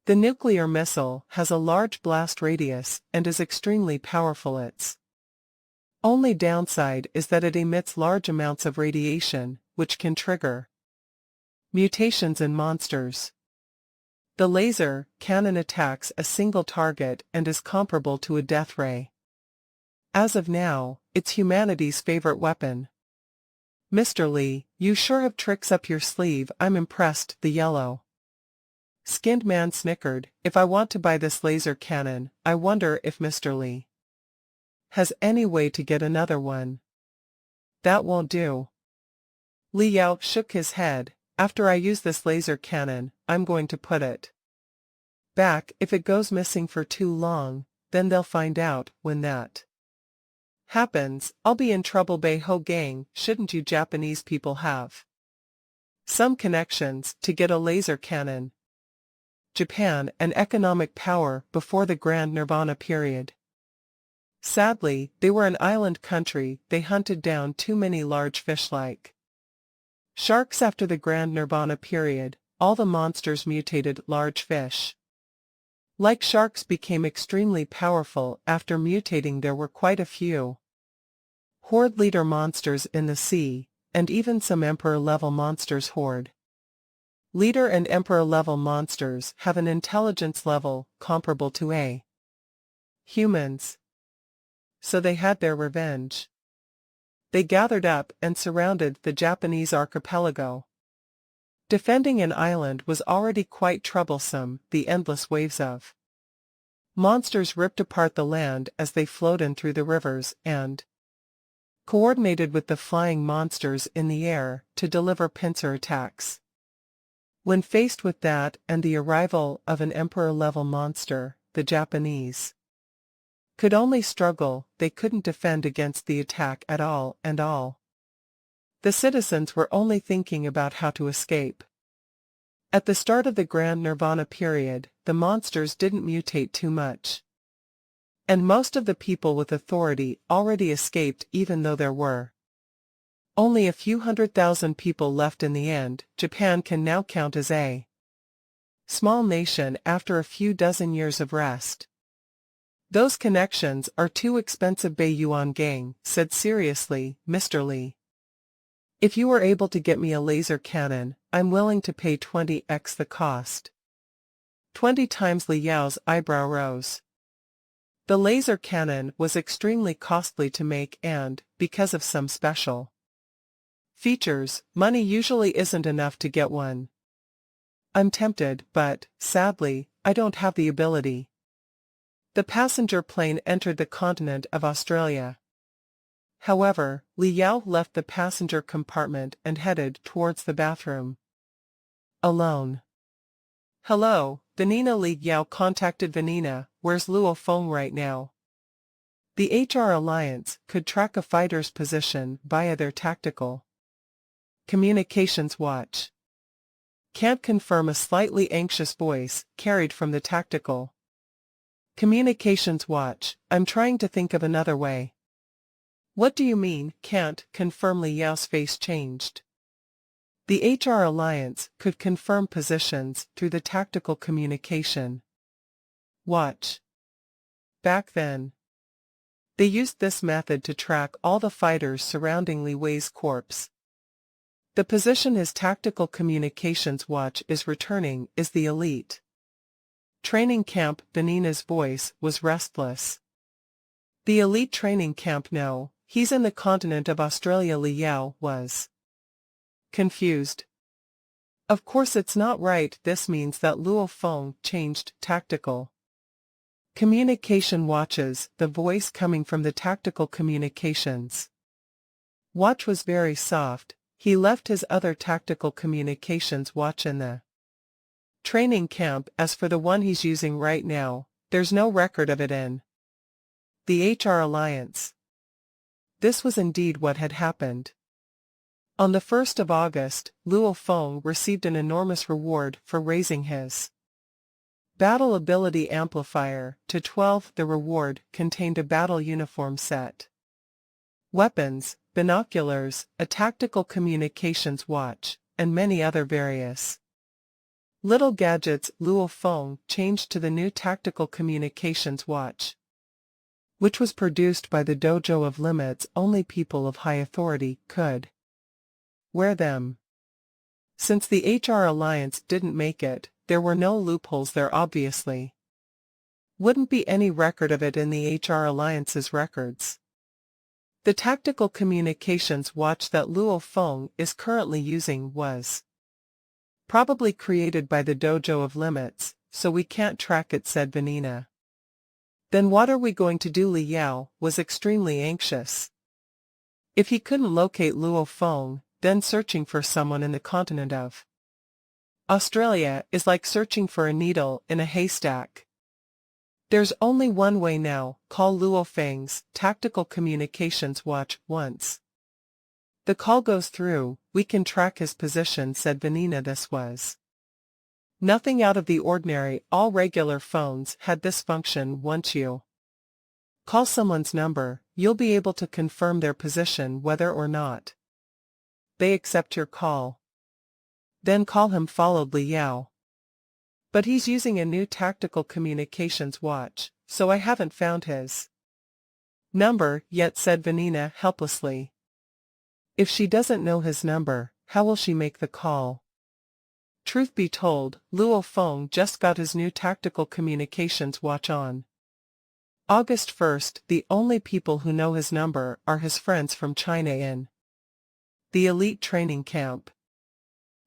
The nuclear missile has a large blast radius and is extremely powerful. Its only downside is that it emits large amounts of radiation, which can trigger mutations in monsters. The laser cannon attacks a single target and is comparable to a death ray. As of now, it's humanity's favorite weapon. Mr. Li, you sure have tricks up your sleeve. I'm impressed. The yellow-skinned man snickered. If I want to buy this laser cannon, I wonder if Mr. Li has any way to get another one. That won't do. Li Yao shook his head. After I use this laser cannon, I'm going to put it back. If it goes missing for too long, then they'll find out. When that happens, I'll be in trouble. Bei Ho gang, shouldn't you Japanese people have some connections to get a laser cannon? Japan, an economic power before the Grand Nirvana period. Sadly, they were an island country. They hunted down too many large fish like sharks. After the Grand Nirvana period, all the monsters mutated. Large fish like sharks became extremely powerful. After mutating, there were quite a few horde leader monsters in the sea, and even some emperor-level monsters. Horde leader and emperor-level monsters have an intelligence level comparable to a humans. So they had their revenge. They gathered up and surrounded the Japanese archipelago. Defending an island was already quite troublesome. The endless waves of monsters ripped apart the land as they flowed in through the rivers and coordinated with the flying monsters in the air to deliver pincer attacks. When faced with that and the arrival of an emperor-level monster, the Japanese could only struggle. They couldn't defend against the attack at all, and all the citizens were only thinking about how to escape. At the start of the Grand Nirvana period, the monsters didn't mutate too much, and most of the people with authority already escaped. Even though there were only a few 100,000 people left in the end, Japan can now count as a small nation after a few dozen years of rest. Those connections are too expensive. Bei Yuan gang said seriously. Mr. Li, if you were able to get me a laser cannon, I'm willing to pay 20x the cost. 20 times. Li Yao's eyebrow rose. The laser cannon was extremely costly to make, and, because of some special features, money usually isn't enough to get one. I'm tempted, but, sadly, I don't have the ability. The passenger plane entered the continent of Australia. However, Li Yao left the passenger compartment and headed towards the bathroom. Alone. Hello, Vanina. Li Yao contacted Vanina. Where's Luo Feng right now? The HR Alliance could track a fighter's position via their tactical communications watch. Can't confirm. A slightly anxious voice carried from the tactical communications watch. I'm trying to think of another way. What do you mean, can't confirm? Li Yao's face changed. The HR Alliance could confirm positions through the tactical communication watch. Back then, they used this method to track all the fighters surrounding Li Wei's corpse. The position his tactical communications watch is returning is the elite training camp. Vanina's voice was restless. The elite training camp? No, he's in the continent of Australia. Li Yao was confused. Of course it's not right. This means that Luo Feng changed tactical Communication watches, the voice coming from the tactical communications watch was very soft. He left his other tactical communications watch in the training camp. As for the one he's using right now, there's no record of it in the HR Alliance. This was indeed what had happened. On the 1st of August, Luo Feng received an enormous reward for raising his battle ability amplifier to 12. The reward contained a battle uniform set, weapons, binoculars, a tactical communications watch, and many other various little gadgets. Luo Feng changed to the new tactical communications watch, which was produced by the Dojo of Limits. Only people of high authority could wear them. Since the HR Alliance didn't make it, there were no loopholes there. Obviously wouldn't be any record of it in the HR Alliance's records. The tactical communications watch that Luo Feng is currently using was probably created by the Dojo of Limits, so we can't track it, said Vanina. Then what are we going to do? Li Yao was extremely anxious. If he couldn't locate Luo Feng, then searching for someone in the continent of Australia is like searching for a needle in a haystack. There's only one way now: call Luo Feng's tactical communications watch. Once the call goes through, we can track his position, said Vanina. This was nothing out of the ordinary. All regular phones had this function. Once you call someone's number, you'll be able to confirm their position whether or not they accept your call. Then call him, followed Li Yao. But he's using a new tactical communications watch, so I haven't found his number yet, said Vanina helplessly. If she doesn't know his number, how will she make the call? Truth be told, Luo Feng just got his new tactical communications watch on August 1st. The only people who know his number are his friends from China in the elite training camp.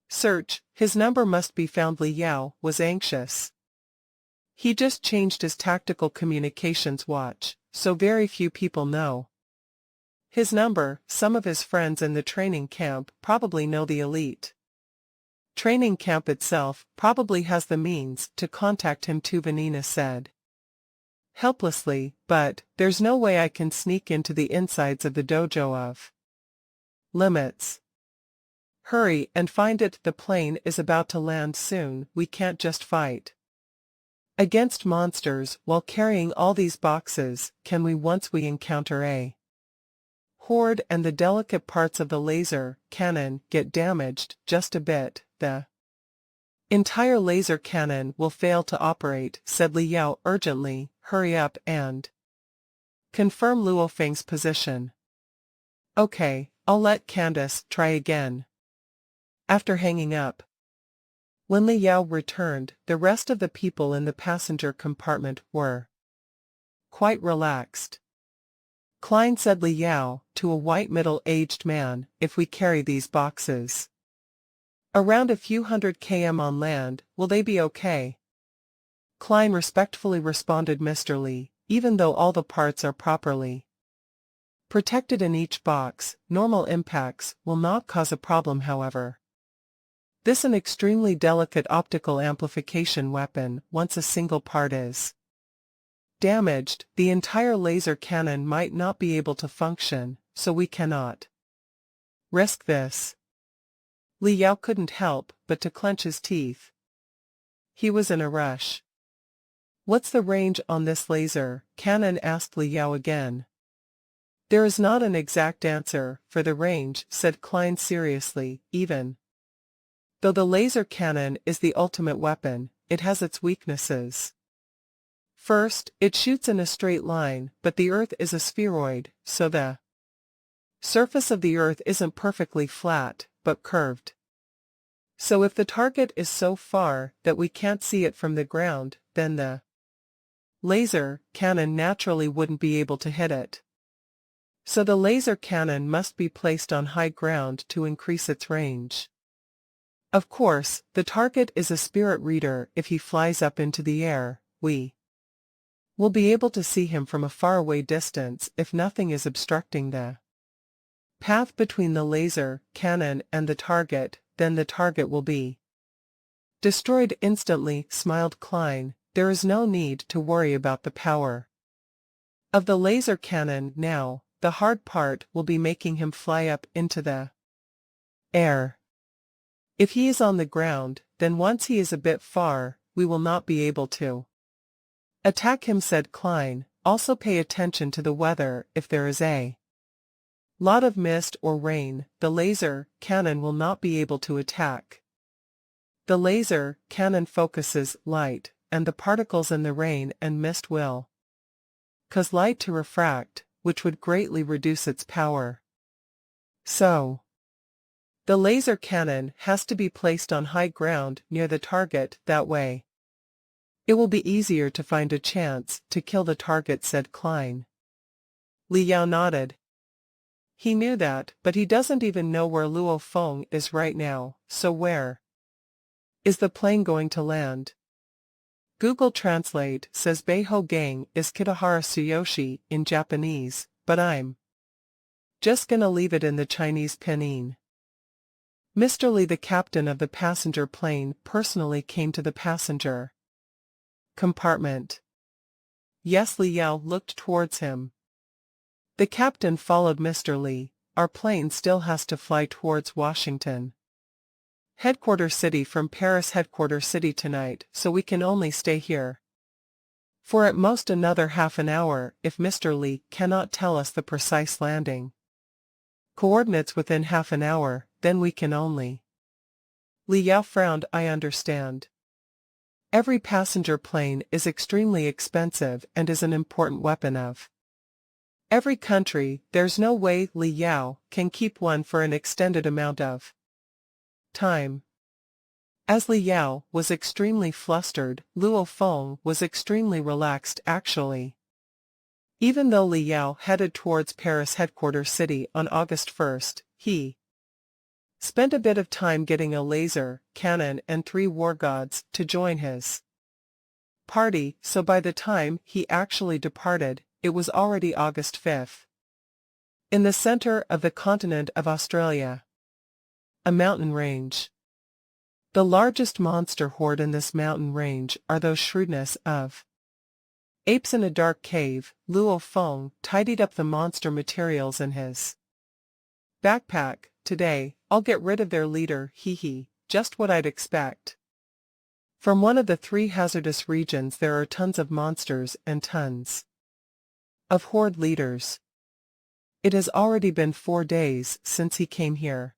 Search, his number must be found. Li Yao was anxious. He just changed his tactical communications watch, so very few people know his number. Some of his friends in the training camp probably know the elite training camp itself, probably has the means to contact him too, Vanina said helplessly, but there's no way I can sneak into the insides of the Dojo of Limits. Hurry and find it. The plane is about to land soon. We can't just fight against monsters while carrying all these boxes, can we? Once we encounter a horde and the delicate parts of the laser cannon get damaged just a bit, the entire laser cannon will fail to operate, said Li Yao urgently. Hurry up and confirm Luo Feng's position. Okay, I'll let Candace try again. After hanging up, when Li Yao returned, the rest of the people in the passenger compartment were quite relaxed. Klein, said Li Yao to a white middle-aged man, if we carry these boxes around a few hundred km on land, will they be okay? Klein respectfully responded, Mr. Li, even though all the parts are properly protected in each box, normal impacts will not cause a problem. However, this is an extremely delicate optical amplification weapon. Once a single part is damaged, the entire laser cannon might not be able to function, so we cannot risk this. Li Yao couldn't help but to clench his teeth. He was in a rush. What's the range on this laser cannon? Asked Li Yao again. There is not an exact answer for the range, said Klein seriously. Even though the laser cannon is the ultimate weapon, it has its weaknesses. First, it shoots in a straight line, but the Earth is a spheroid, so the surface of the Earth isn't perfectly flat, but curved. So if the target is so far that we can't see it from the ground, then the laser cannon naturally wouldn't be able to hit it. So the laser cannon must be placed on high ground to increase its range. Of course, the target is a spirit reader. If he flies up into the air, we We'll be able to see him from a faraway distance if nothing is obstructing the path between the laser cannon and the target, then the target will be destroyed instantly, smiled Klein. There is no need to worry about the power of the laser cannon now. The hard part will be making him fly up into the air. If he is on the ground, then once he is a bit far, we will not be able to attack him, said Klein. Also pay attention to the weather. If there is a lot of mist or rain, the laser cannon will not be able to attack. The laser cannon focuses light, and the particles in the rain and mist will cause light to refract, which would greatly reduce its power. So, the laser cannon has to be placed on high ground near the target. That way, it will be easier to find a chance to kill the target, said Klein. Li Yao nodded. He knew that, but he doesn't even know where Luo Feng is right now. So where is the plane going to land? Google Translate says Beiho Gang is Kitahara Tsuyoshi in Japanese, but I'm just gonna leave it in the Chinese pinyin. Mr. Li, the captain of the passenger plane, personally came to the passenger compartment. Yes, Li Yao looked towards him. The captain followed Mr. Li. Our plane still has to fly towards Washington headquarters city from Paris headquarters city tonight, so we can only stay here for at most another half an hour. If Mr. Li cannot tell us the precise landing coordinates within half an hour, then we can only. Li Yao frowned. I understand. Every passenger plane is extremely expensive and is an important weapon of every country. There's no way Li Yao can keep one for an extended amount of time. As Li Yao was extremely flustered, Luo Feng was extremely relaxed actually. Even though Li Yao headed towards Paris headquarters city on August 1st, he spent a bit of time getting a laser cannon and 3 war gods to join his party, so by the time he actually departed, it was already August 5th. In the center of the continent of Australia, a mountain range. The largest monster horde in this mountain range are those shrewdness of apes in a dark cave. Luo Feng tidied up the monster materials in his backpack. Today, I'll get rid of their leader, hee, just what I'd expect. From one of the 3 hazardous regions there are tons of monsters and tons of horde leaders. It has already been 4 days since he came here.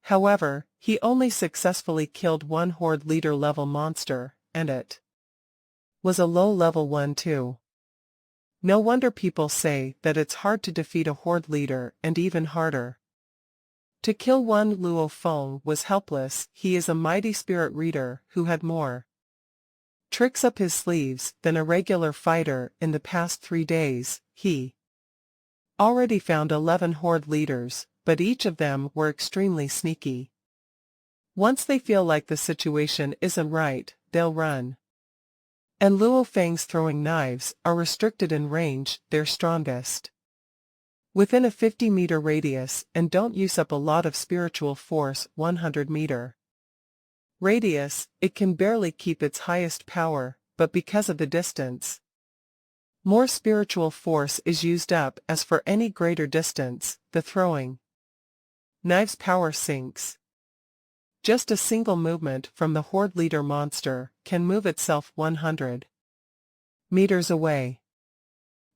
However, he only successfully killed 1 horde leader level monster, and it was a low level one too. No wonder people say that it's hard to defeat a horde leader, and even harder to kill one. Luo Feng was helpless. He is a mighty spirit reader who had more tricks up his sleeves than a regular fighter. In the past 3 days, he already found 11 horde leaders, but each of them were extremely sneaky. Once they feel like the situation isn't right, they'll run. And Luo Feng's throwing knives are restricted in range, they're strongest within a 50-meter radius and don't use up a lot of spiritual force. 100-meter radius, it can barely keep its highest power, but because of the distance, more spiritual force is used up. As for any greater distance, the throwing knives' power sinks. Just a single movement from the horde leader monster can move itself 100 meters away.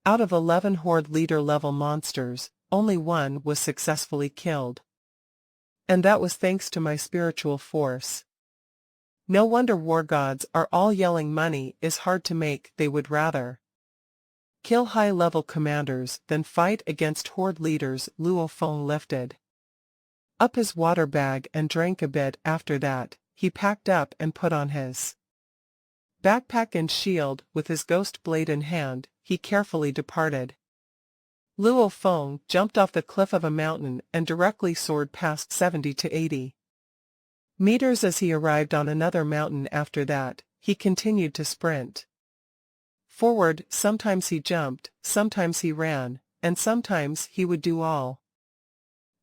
Out of 11 horde leader level monsters, only 1 was successfully killed. And that was thanks to my spiritual force. No wonder war gods are all yelling money is hard to make. They would rather kill high-level commanders than fight against horde leaders. Luo Feng lifted up his water bag and drank a bit. After that, he packed up and put on his backpack and shield. With his ghost blade in hand, he carefully departed. Luo Feng jumped off the cliff of a mountain and directly soared past 70 to 80 meters as he arrived on another mountain. After that, he continued to sprint Forward, sometimes he jumped, sometimes he ran, and sometimes he would do all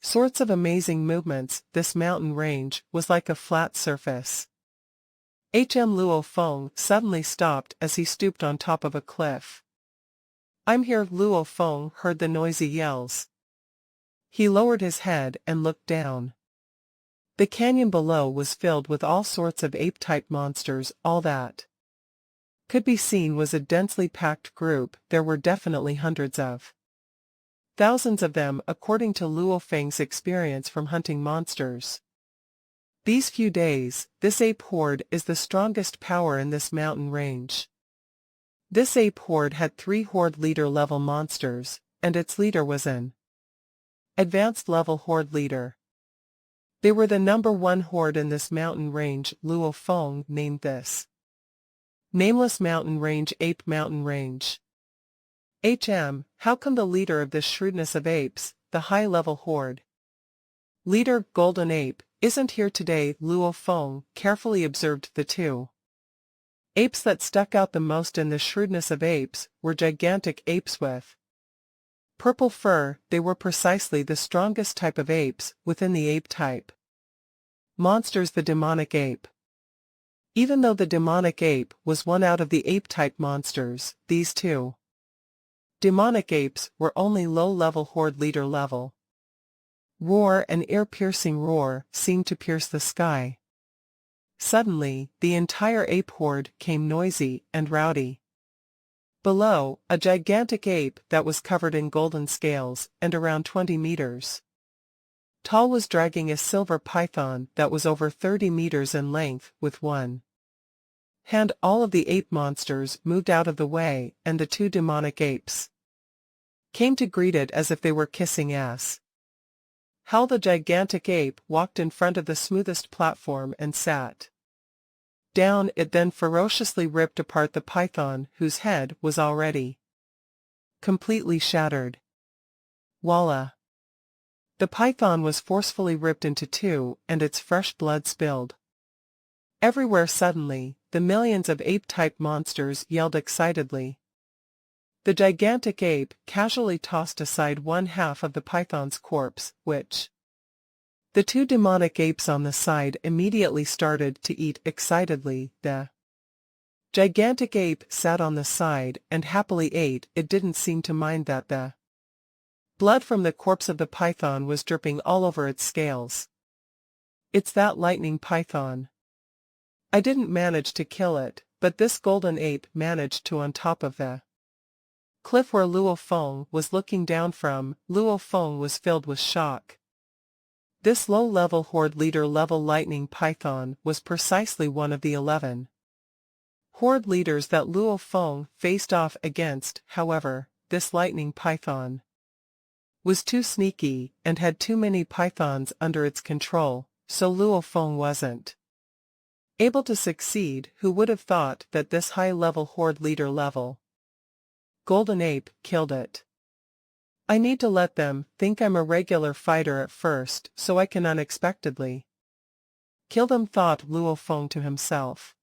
sorts of amazing movements. This mountain range was like a flat surface. Luo Feng suddenly stopped as he stooped on top of a cliff. "I'm here." Luo Feng heard the noisy yells. He lowered his head and looked down. The canyon below was filled with all sorts of ape-type monsters. All that could be seen was a densely packed group. There were definitely hundreds of thousands of them, according to Luo Feng's experience from hunting monsters. These few days, this ape horde is the strongest power in this mountain range. This ape horde had 3 horde leader level monsters, and its leader was an advanced level horde leader. They were the number 1 horde in this mountain range. Luo Feng named this nameless mountain range Ape Mountain Range. How come the leader of this shrewdness of apes, the high-level horde leader, Golden Ape, isn't here today? Luo Feng carefully observed the 2 apes that stuck out the most in the shrewdness of apes were gigantic apes with purple fur. They were precisely the strongest type of apes within the ape type monsters. The demonic ape. Even though the demonic ape was one out of the ape-type monsters, these 2 demonic apes were only low-level horde leader level. Roar, an ear-piercing roar, seemed to pierce the sky. Suddenly, the entire ape horde came noisy and rowdy. Below, a gigantic ape that was covered in golden scales and around 20 meters tall was dragging a silver python that was over 30 meters in length with one hand. All of the ape monsters moved out of the way, and the 2 demonic apes came to greet it as if they were kissing ass. How the gigantic ape walked in front of the smoothest platform and sat down. It then ferociously ripped apart the python, whose head was already completely shattered. Voila! The python was forcefully ripped into 2, and its fresh blood spilled everywhere. Suddenly, the millions of ape-type monsters yelled excitedly. The gigantic ape casually tossed aside one half of the python's corpse, which the 2 demonic apes on the side immediately started to eat excitedly. The gigantic ape sat on the side and happily ate. It didn't seem to mind that the blood from the corpse of the python was dripping all over its scales. "It's that lightning python. I didn't manage to kill it, but this golden ape managed to." On top of the cliff where Luo Feng was looking down from, Luo Feng was filled with shock. This low-level horde leader level lightning python was precisely one of the 11 horde leaders that Luo Feng faced off against. However, this lightning python was too sneaky and had too many pythons under its control, so Luo Feng wasn't able to succeed. Who would have thought that this high-level horde leader level golden ape killed it? I need to let them think I'm a regular fighter at first so I can unexpectedly kill them, thought Luo Feng to himself.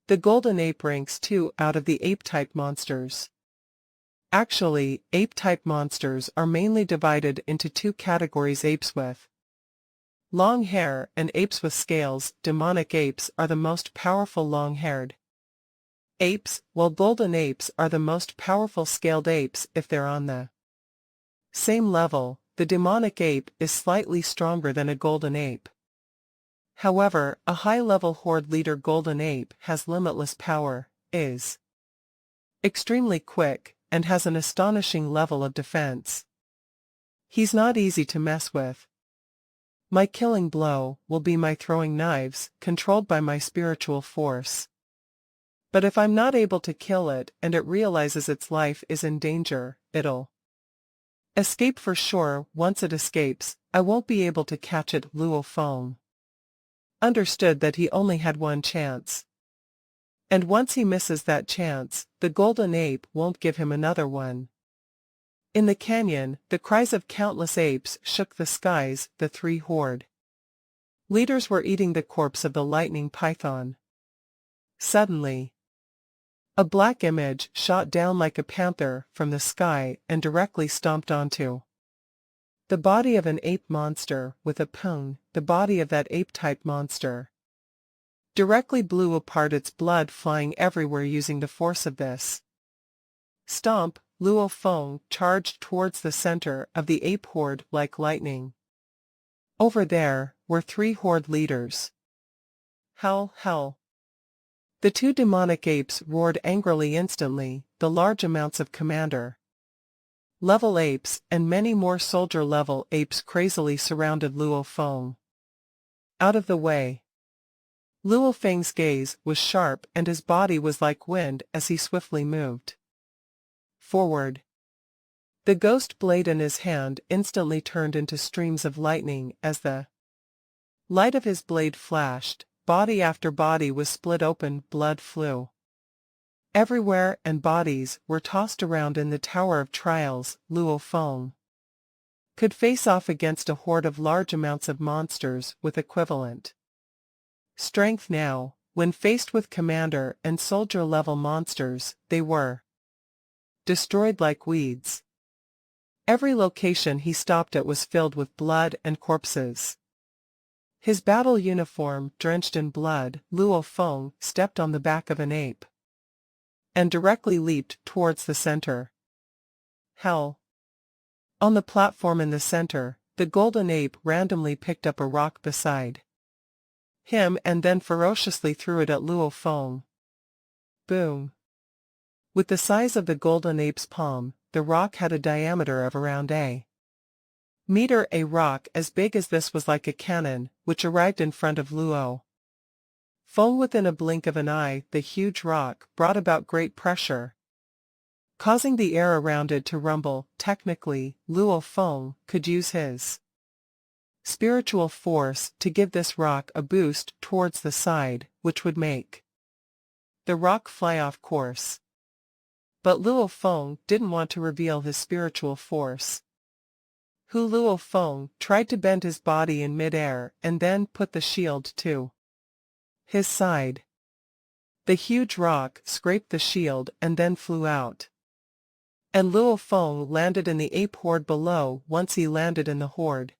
The golden ape ranks 2 out of the ape-type monsters. Actually, ape-type monsters are mainly divided into 2 categories: apes with long hair and apes with scales. Demonic apes are the most powerful long-haired apes, while golden apes are the most powerful scaled apes. If they're on the same level, the demonic ape is slightly stronger than a golden ape. However, a high-level horde leader golden ape has limitless power, is extremely quick, and has an astonishing level of defense. He's not easy to mess with. My killing blow will be my throwing knives, controlled by my spiritual force. But if I'm not able to kill it and it realizes its life is in danger, it'll escape for sure. Once it escapes, I won't be able to catch it. Luo Feng understood that he only had one chance. And once he misses that chance, the golden ape won't give him another one. In the canyon, the cries of countless apes shook the skies. The 3 horde leaders were eating the corpse of the lightning python. Suddenly, A black image shot down like a panther from the sky and directly stomped onto the body of an ape monster with a pwn. The body of that ape-type monster directly blew apart, its blood flying everywhere. Using the force of this stomp, Luo Feng charged towards the center of the ape horde like lightning. Over there were 3 horde leaders. Hell, hell. The 2 demonic apes roared angrily instantly. The large amounts of commander-level apes and many more soldier-level apes crazily surrounded Luo Feng. Out of the way. Luo Feng's gaze was sharp and his body was like wind as he swiftly moved forward. The ghost blade in his hand instantly turned into streams of lightning as the light of his blade flashed. Body after body was split open, blood flew everywhere and bodies were tossed around in the Tower of Trials. Luo Feng could face off against a horde of large amounts of monsters with equivalent strength now. When faced with commander and soldier-level monsters, they were destroyed like weeds. Every location he stopped at was filled with blood and corpses. His battle uniform drenched in blood, Luo Feng stepped on the back of an ape and directly leaped towards the center. Hell. On the platform in the center, the golden ape randomly picked up a rock beside him and then ferociously threw it at Luo Feng. Boom. With the size of the golden ape's palm, the rock had a diameter of around a meter. A rock as big as this was like a cannon, which arrived in front of Luo Feng within a blink of an eye. The huge rock brought about great pressure, causing the air around it to rumble. Technically, Luo Feng could use his spiritual force to give this rock a boost towards the side, which would make the rock fly off course. But Luo Feng didn't want to reveal his spiritual force. Luo Feng tried to bend his body in mid-air and then put the shield to his side. The huge rock scraped the shield and then flew out. And Luo Feng landed in the ape horde below. Once he landed in the horde,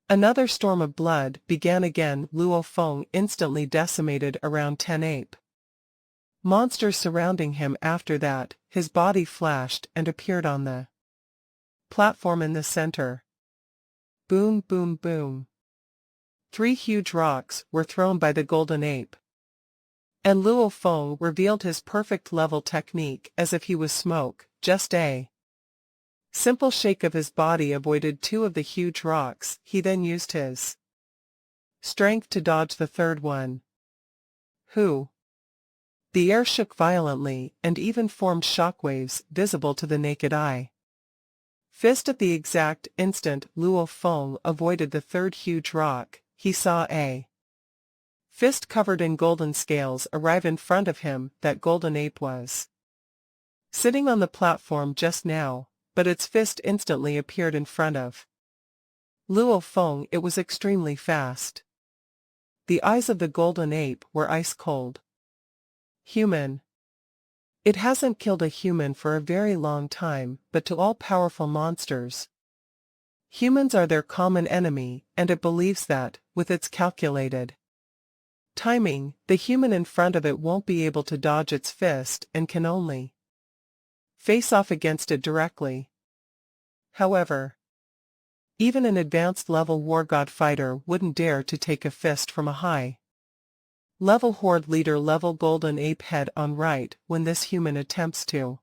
another storm of blood began again. Luo Feng instantly decimated around 10 ape monsters surrounding him. After that, his body flashed and appeared on the platform in the center. Boom, boom, boom. 3 huge rocks were thrown by the golden ape. And Luo Feng revealed his perfect level technique as if he was smoke. Just a simple shake of his body avoided 2 of the huge rocks. He then used his strength to dodge the third one. The air shook violently and even formed shockwaves visible to the naked eye. Fist at the exact instant Luo Feng avoided the third huge rock, he saw a fist covered in golden scales arrive in front of him. That golden ape was sitting on the platform just now, but its fist instantly appeared in front of Luo Feng. It was extremely fast. The eyes of the golden ape were ice cold. Human. It hasn't killed a human for a very long time, but to all powerful monsters, humans are their common enemy, and it believes that, with its calculated timing, the human in front of it won't be able to dodge its fist and can only face off against it directly. However, even an advanced level war god fighter wouldn't dare to take a fist from a high level horde leader. Level golden ape head on right. When this human attempts to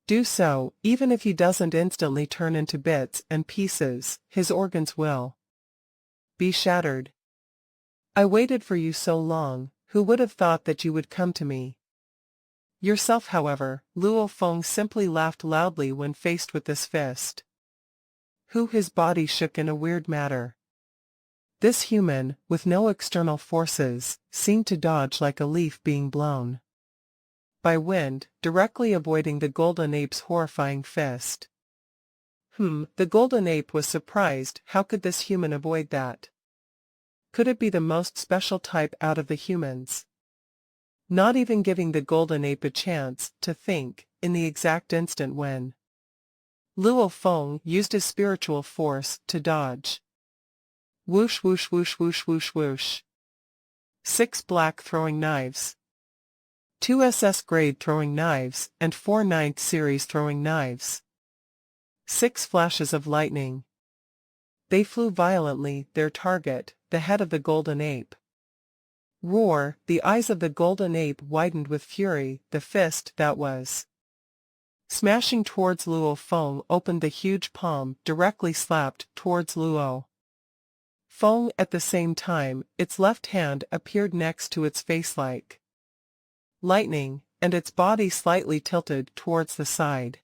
do so, even if he doesn't instantly turn into bits and pieces, his organs will be shattered. I waited for you so long. Who would have thought that you would come to me yourself? However, Luo Feng simply laughed loudly when faced with this fist. His body shook in a weird manner. This human, with no external forces, seemed to dodge like a leaf being blown by wind, directly avoiding the golden ape's horrifying fist. The golden ape was surprised. How could this human avoid that? Could it be the most special type out of the humans? not even giving the golden ape a chance to think in the exact instant when Luo Feng used his spiritual force to dodge. Whoosh whoosh whoosh whoosh whoosh whoosh. 6 black throwing knives. 2 SS grade throwing knives and 4 9th series throwing knives. 6 flashes of lightning. They flew violently, their target, the head of the golden ape. Roar, the eyes of the golden ape widened with fury, the fist that was smashing towards Luo Feng opened the huge palm directly slapped towards Luo Feng. At the same time, its left hand appeared next to its face like lightning, and its body slightly tilted towards the side.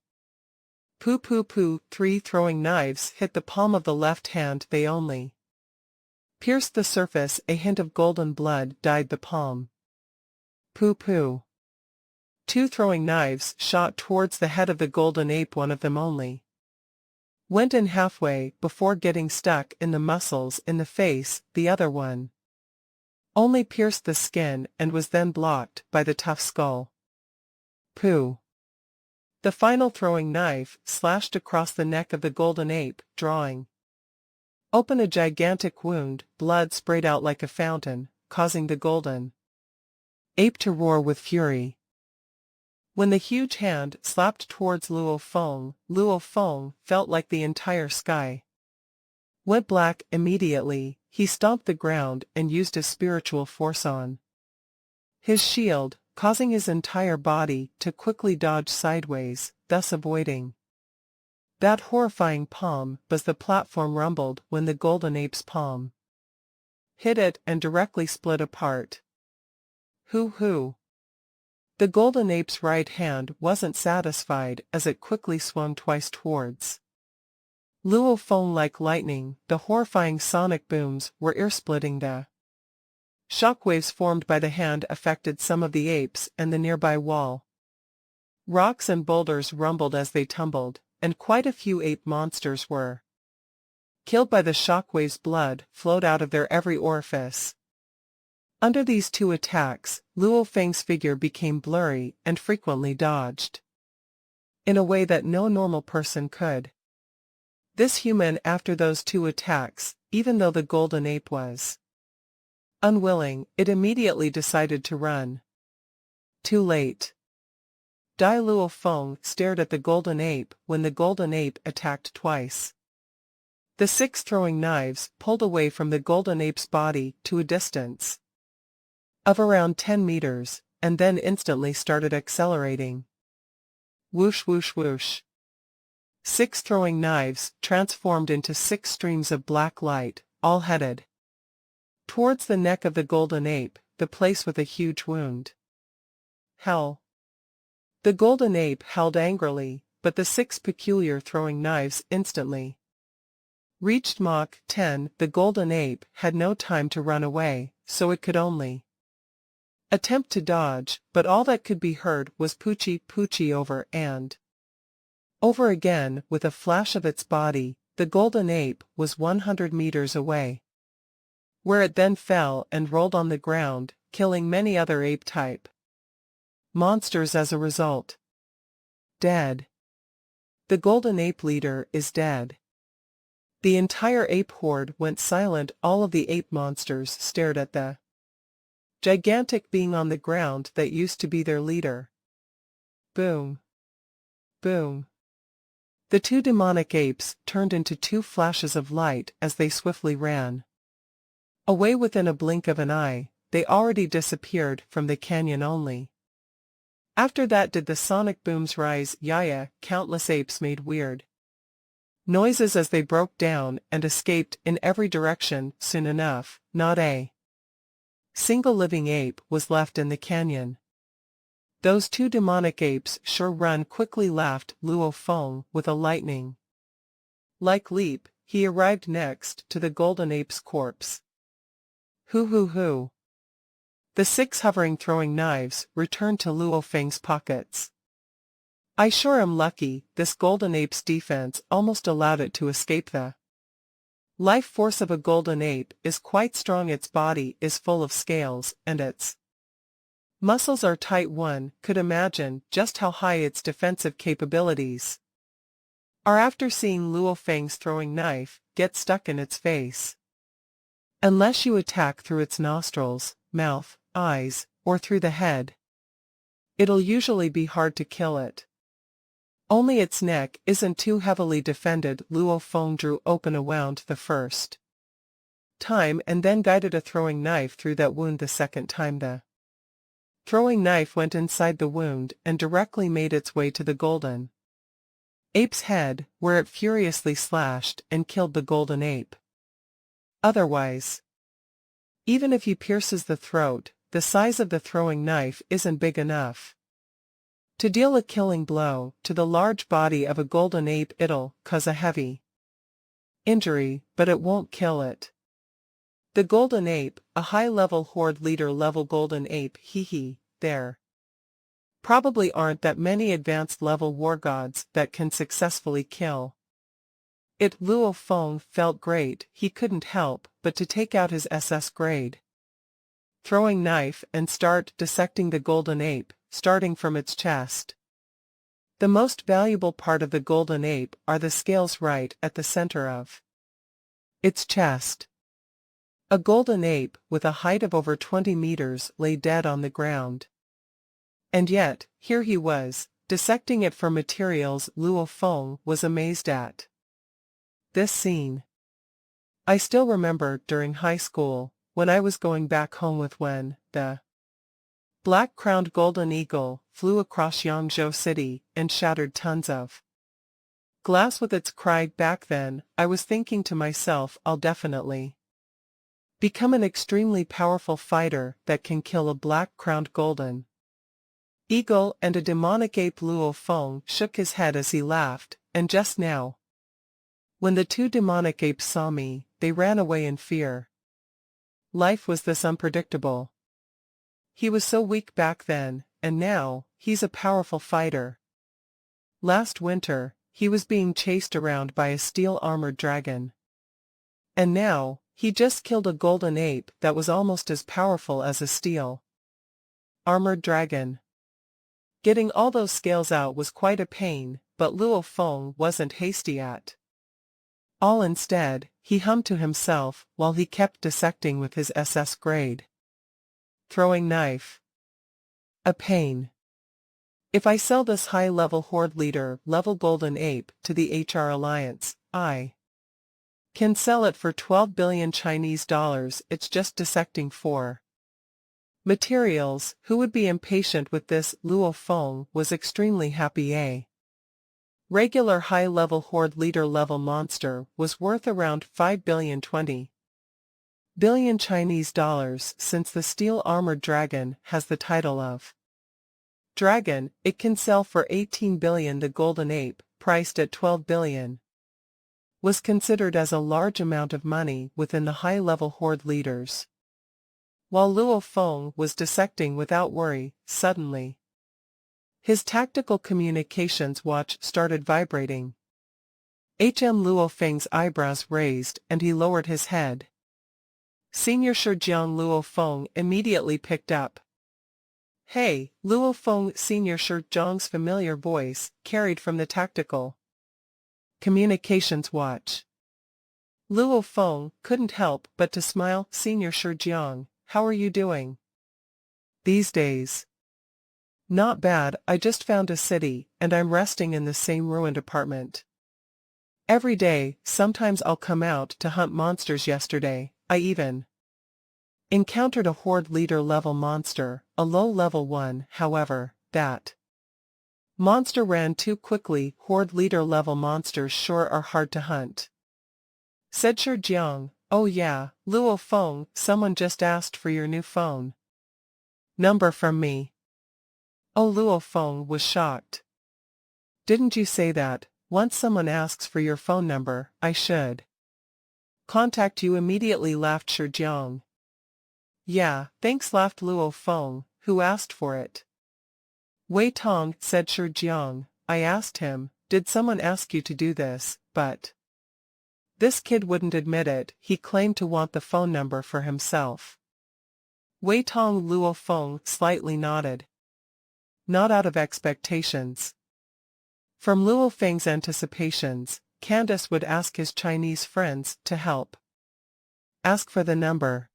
Poo poo poo, 3 throwing knives hit the palm of the left hand. They only pierced the surface. A hint of golden blood dyed the palm. Poo poo. 2 throwing knives shot towards the head of the golden ape. One of them only went in halfway before getting stuck in the muscles in the face. The other one only pierced the skin and was then blocked by the tough skull. Poo. The final throwing knife slashed across the neck of the golden ape, drawing open a gigantic wound. Blood sprayed out like a fountain, causing the golden ape to roar with fury. When the huge hand slapped towards Luo Feng felt like the entire sky went black. Immediately, he stomped the ground and used his spiritual force on his shield, causing his entire body to quickly dodge sideways, thus avoiding that horrifying palm. But the platform rumbled when the golden ape's palm hit it and directly split apart. Hoo. The golden ape's right hand wasn't satisfied as it quickly swung twice towards Luo Feng like lightning. The horrifying sonic booms were ear-splitting. The shockwaves formed by the hand affected some of the apes and the nearby wall. Rocks and boulders rumbled as they tumbled, and quite a few ape monsters were killed by the shockwaves. Blood flowed out of their every orifice. Under these 2 attacks, Luo Feng's figure became blurry and frequently dodged in a way that no normal person could. This human, after those 2 attacks, even though the golden ape was unwilling, it immediately decided to run. Too late. Dai Luo Feng stared at the golden ape when the golden ape attacked twice. The 6 throwing knives pulled away from the golden ape's body to a distance of around 10 meters, and then instantly started accelerating. Whoosh whoosh whoosh. 6 throwing knives transformed into 6 streams of black light, all headed towards the neck of the golden ape, the place with a huge wound. Hell. The golden ape howled angrily, but the 6 peculiar throwing knives instantly reached Mach 10. The golden ape had no time to run away, so it could only attempt to dodge, but all that could be heard was poochie poochie over and over again. With a flash of its body, the golden ape was 100 meters away, where it then fell and rolled on the ground, killing many other ape-type monsters as a result. Dead. The golden ape leader is dead. The entire ape horde went silent. All of the ape monsters stared at the gigantic being on the ground that used to be their leader. Boom. Boom. The 2 demonic apes turned into 2 flashes of light as they swiftly ran away. Within a blink of an eye, they already disappeared from the canyon. Only after that did the sonic booms rise. Yaya, countless apes made weird noises as they broke down and escaped in every direction. Soon enough, not a single living ape was left in the canyon. Those 2 demonic apes sure run quickly, laughed Luo Feng with a lightning-like leap. He arrived next to the golden ape's corpse. Hoo. The 6 hovering throwing knives returned to Luo Feng's pockets. I sure am lucky. This golden ape's defense almost allowed it to escape. The life force of a golden ape is quite strong. Its body is full of scales, and its Muscles are tight. One could imagine just how high its defensive capabilities are after seeing Luo Feng's throwing knife get stuck in its face. Unless you attack through its nostrils, mouth, eyes, or through the head, it'll usually be hard to kill it. Only its neck isn't too heavily defended. Luo Feng drew open a wound the first time and then guided a throwing knife through that wound the second time. The throwing knife went inside the wound and directly made its way to the golden ape's head, where it furiously slashed and killed the golden ape. Otherwise, even if he pierces the throat, the size of the throwing knife isn't big enough to deal a killing blow to the large body of a golden ape. It'll cause a heavy injury, but it won't kill it. The golden ape, a high-level horde leader-level golden ape. There probably aren't that many advanced-level war gods that can successfully kill it. Luo Feng felt great. He couldn't help but to take out his SS grade throwing knife and start dissecting the golden ape, starting from its chest. The most valuable part of the golden ape are the scales right at the center of its chest. A golden ape with a height of over 20 meters lay dead on the ground. And yet, here he was, dissecting it for materials. Luo Feng was amazed at this scene. I still remember during high school, when I was going back home when the black-crowned golden eagle flew across Yangzhou City and shattered tons of glass with its cry. Back then, I was thinking to myself, I'll definitely become an extremely powerful fighter that can kill a black-crowned golden eagle and a demonic ape. Luo Feng shook his head as he laughed, and just now, when the two demonic apes saw me, they ran away in fear. Life was this unpredictable. He was so weak back then, and now, he's a powerful fighter. Last winter, he was being chased around by a steel-armored dragon. And now, he just killed a golden ape that was almost as powerful as a steel-armored dragon. Getting all those scales out was quite a pain, but Luo Feng wasn't hasty at all. Instead, he hummed to himself while he kept dissecting with his SS grade throwing knife. A pain. If I sell this high-level horde leader-level golden ape to the HR Alliance, I can sell it for 12 billion Chinese dollars. It's just dissecting for materials. Who would be impatient with this? Luo Feng was extremely happy. A regular high-level horde leader-level monster was worth around 5 billion 20 billion Chinese dollars. Since the steel-armored dragon has the title of dragon, it can sell for 18 billion. The golden ape, priced at 12 billion, was considered as a large amount of money within the high-level horde leaders. While Luo Feng was dissecting without worry, suddenly his tactical communications watch started vibrating. Luo Feng's eyebrows raised and he lowered his head. Senior Shijiang. Luo Feng immediately picked up. Hey, Luo Feng. Senior Shijiang's familiar voice carried from the tactical communications watch. Luo Feng couldn't help but to smile. Senior Shijiang, how are you doing these days? Not bad. I just found a city, and I'm resting in the same ruined apartment every day. Sometimes I'll come out to hunt monsters. Yesterday, I even encountered a horde leader-level monster, a low-level one. However, that monster ran too quickly. Horde leader-level monsters sure are hard to hunt, said Shijiang. Oh yeah, Luo Feng, someone just asked for your new phone number from me. Oh, Luo Feng was shocked. Didn't you say that, once someone asks for your phone number, I should contact you immediately? Laughed Shijiang. Yeah, thanks, laughed Luo Feng. Who asked for it? Wei Tong, said Shijiang. I asked him, did someone ask you to do this? But this kid wouldn't admit it. He claimed to want the phone number for himself. Wei Tong Luo Feng slightly nodded. Not out of expectations. From Luo Feng's anticipations, Candace would ask his Chinese friends to help. Ask for the number.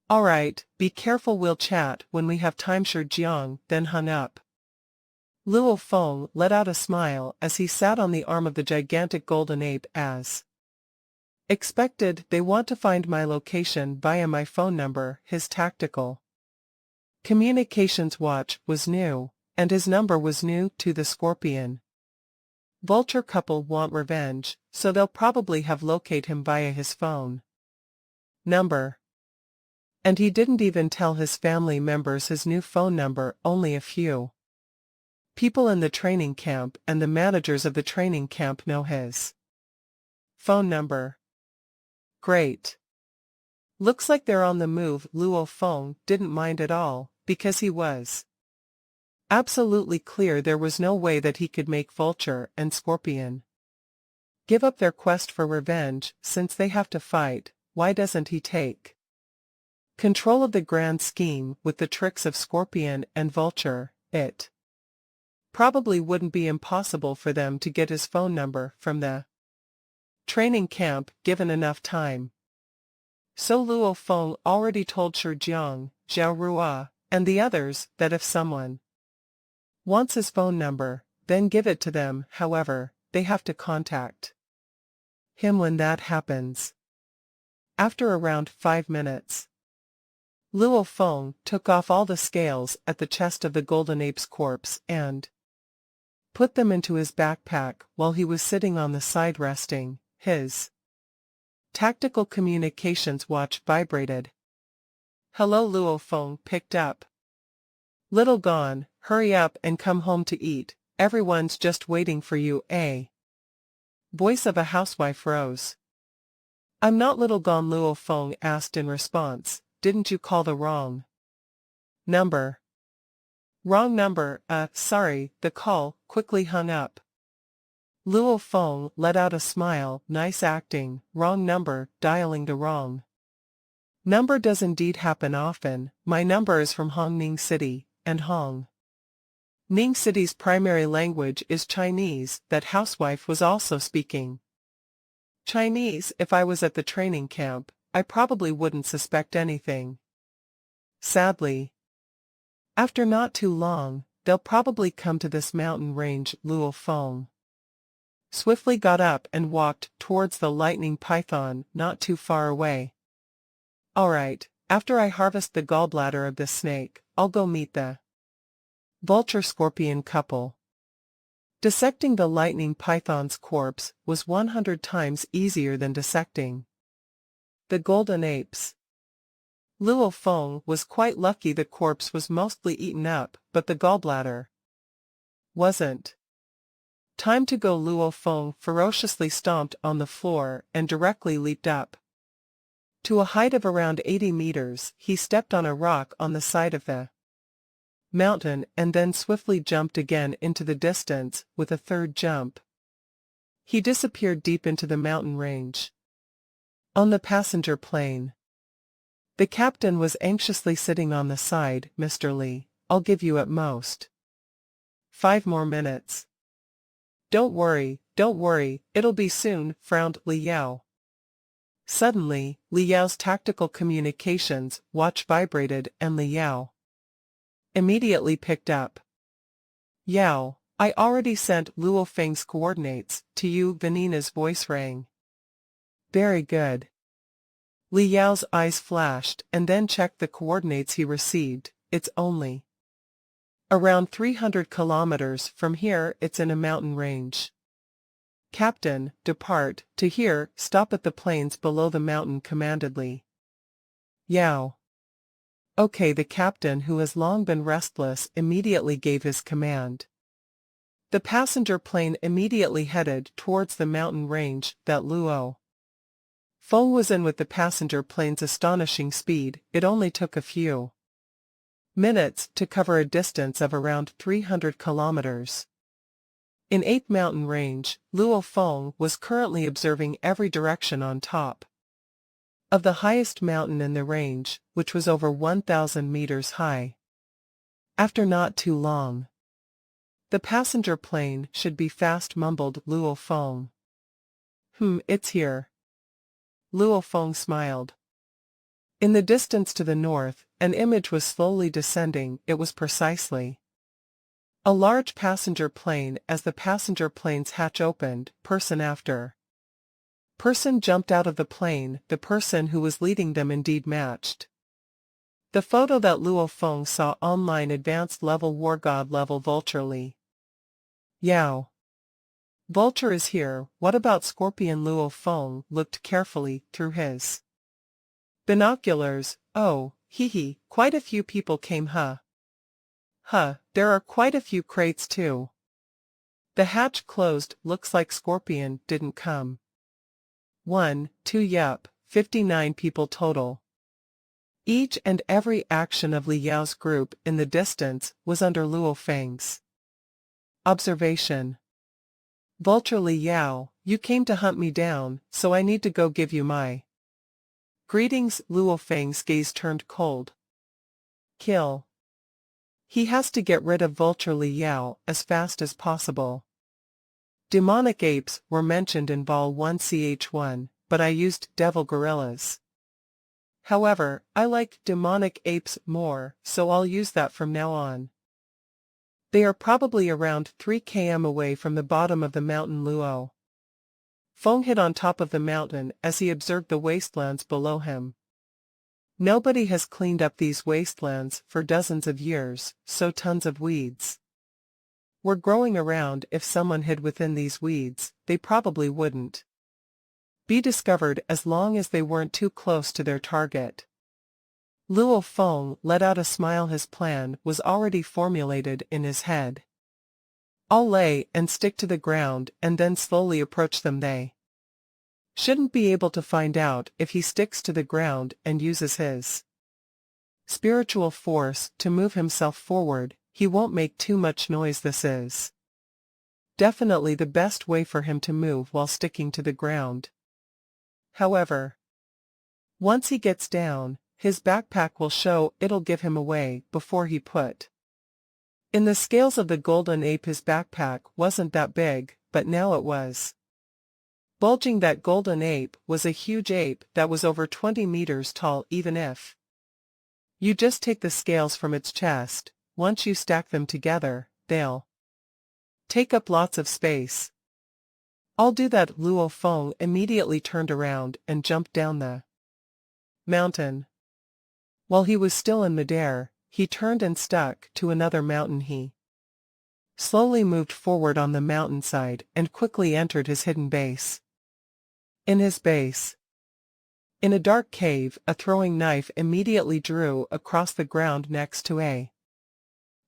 Alright, be careful, we'll chat when we have time. Shi Jiang then hung up. Luo Feng let out a smile as he sat on the arm of the gigantic golden ape. As expected, they want to find my location via my phone number. His tactical communications watch was new, and his number was new to the Scorpion. Vulture couple want revenge, so they'll probably have locate him via his phone number. And he didn't even tell his family members his new phone number, only a few people in the training camp and the managers of the training camp know his phone number. Great. Looks like they're on the move. Luo Feng didn't mind at all, because he was absolutely clear there was no way that he could make Vulture and Scorpion give up their quest for revenge. Since they have to fight, why doesn't he take control of the grand scheme with the tricks of Scorpion and Vulture? It probably wouldn't be impossible for them to get his phone number from the training camp given enough time. So Luo Feng already told Shi Jiang, Zhao Rua, and the others that if someone wants his phone number, then give it to them. However, they have to contact him when that happens. After around 5 minutes, Luo Feng took off all the scales at the chest of the golden ape's corpse and put them into his backpack while he was sitting on the side resting. His tactical communications watch vibrated. Hello. Luo Feng picked up. Little Gone, hurry up and come home to eat, everyone's just waiting for you. A voice of a housewife rose. I'm not Little Gone, Luo Feng asked in response. Didn't you call the wrong number? Wrong number, sorry. The call quickly hung up. Luo Feng let out a smile. Nice acting. Wrong number. Dialing the wrong number does indeed happen often. My number is from Hong Ning City, and Hong Ning City's primary language is Chinese. That housewife was also speaking Chinese. If I was at the training camp, I probably wouldn't suspect anything. Sadly, after not too long, they'll probably come to this mountain range. Luo Feng swiftly got up and walked towards the lightning python not too far away. Alright, after I harvest the gallbladder of this snake, I'll go meet the Vulture-Scorpion couple. Dissecting the lightning python's corpse was 100 times easier than dissecting the golden apes. Luo Feng was quite lucky the corpse was mostly eaten up, but the gallbladder wasn't. Time to go. Luo Feng ferociously stomped on the floor and directly leaped up. To a height of around 80 meters, he stepped on a rock on the side of the mountain and then swiftly jumped again into the distance. With a third jump, he disappeared deep into the mountain range. On the passenger plane, the captain was anxiously sitting on the side. Mr. Li, I'll give you at most 5 more minutes. Don't worry, it'll be soon, frowned Li Yao. Suddenly, Li Yao's tactical communications watch vibrated and Li Yao immediately picked up. Yao, I already sent Luo Feng's coordinates to you. Vanina's voice rang. Very good. Li Yao's eyes flashed and then checked the coordinates he received. It's only around 300 kilometers from here. It's in a mountain range. Captain, depart. To here, stop at the plains below the mountain commandedly. Yao. Okay. The captain, who has long been restless, immediately gave his command. The passenger plane immediately headed towards the mountain range that Luo Feng was in. With the passenger plane's astonishing speed, it only took a few minutes to cover a distance of around 300 kilometers. In 8th Mountain Range, Luo Feng was currently observing every direction on top. of the highest mountain in the range, which was over 1,000 meters high. After not too long. The passenger plane should be fast, mumbled Luo Feng. It's here. Luo Feng smiled. In the distance to the north, an image was slowly descending. It was precisely a large passenger plane. As the passenger plane's hatch opened, person after person jumped out of the plane. The person who was leading them indeed matched the photo that Luo Feng saw online. Advanced level war god level Vulture Li. Yao. Vulture is here. What about Scorpion? Luo Feng looked carefully through his binoculars. Oh, hee, quite a few people came. There are quite a few crates too. The hatch closed. Looks like Scorpion didn't come. 1, 2, yup, 59 people total. Each and every action of Li Yao's group in the distance was under Luo Feng's observation. Vulture Li Yao, you came to hunt me down, so I need to go give you my greetings. Luo Feng's gaze turned cold. Kill. He has to get rid of Vulture Li Yao as fast as possible. Demonic apes were mentioned in Vol 1ch1, but I used devil gorillas. However, I like demonic apes more, so I'll use that from now on. They are probably around 3 km away from the bottom of the mountain. Luo Feng hid on top of the mountain as he observed the wastelands below him. Nobody has cleaned up these wastelands for dozens of years, so tons of weeds were growing around. If someone hid within these weeds, they probably wouldn't be discovered as long as they weren't too close to their target. Luo Feng let out a smile. His plan was already formulated in his head. I'll lay and stick to the ground and then slowly approach them. They shouldn't be able to find out if he sticks to the ground and uses his spiritual force to move himself forward. He won't make too much noise. This is definitely the best way for him to move while sticking to the ground. However, once he gets down, his backpack will show. It'll give him away before he put in the scales of the golden ape. His backpack wasn't that big, but now it was bulging. That golden ape was a huge ape that was over 20 meters tall. Even if you just take the scales from its chest, once you stack them together, they'll take up lots of space. I'll do that. Luo Feng immediately turned around and jumped down the mountain. While he was still in midair, he turned and stuck to another mountain. He slowly moved forward on the mountainside and quickly entered his hidden base. In his base, in a dark cave, a throwing knife immediately drew across the ground next to a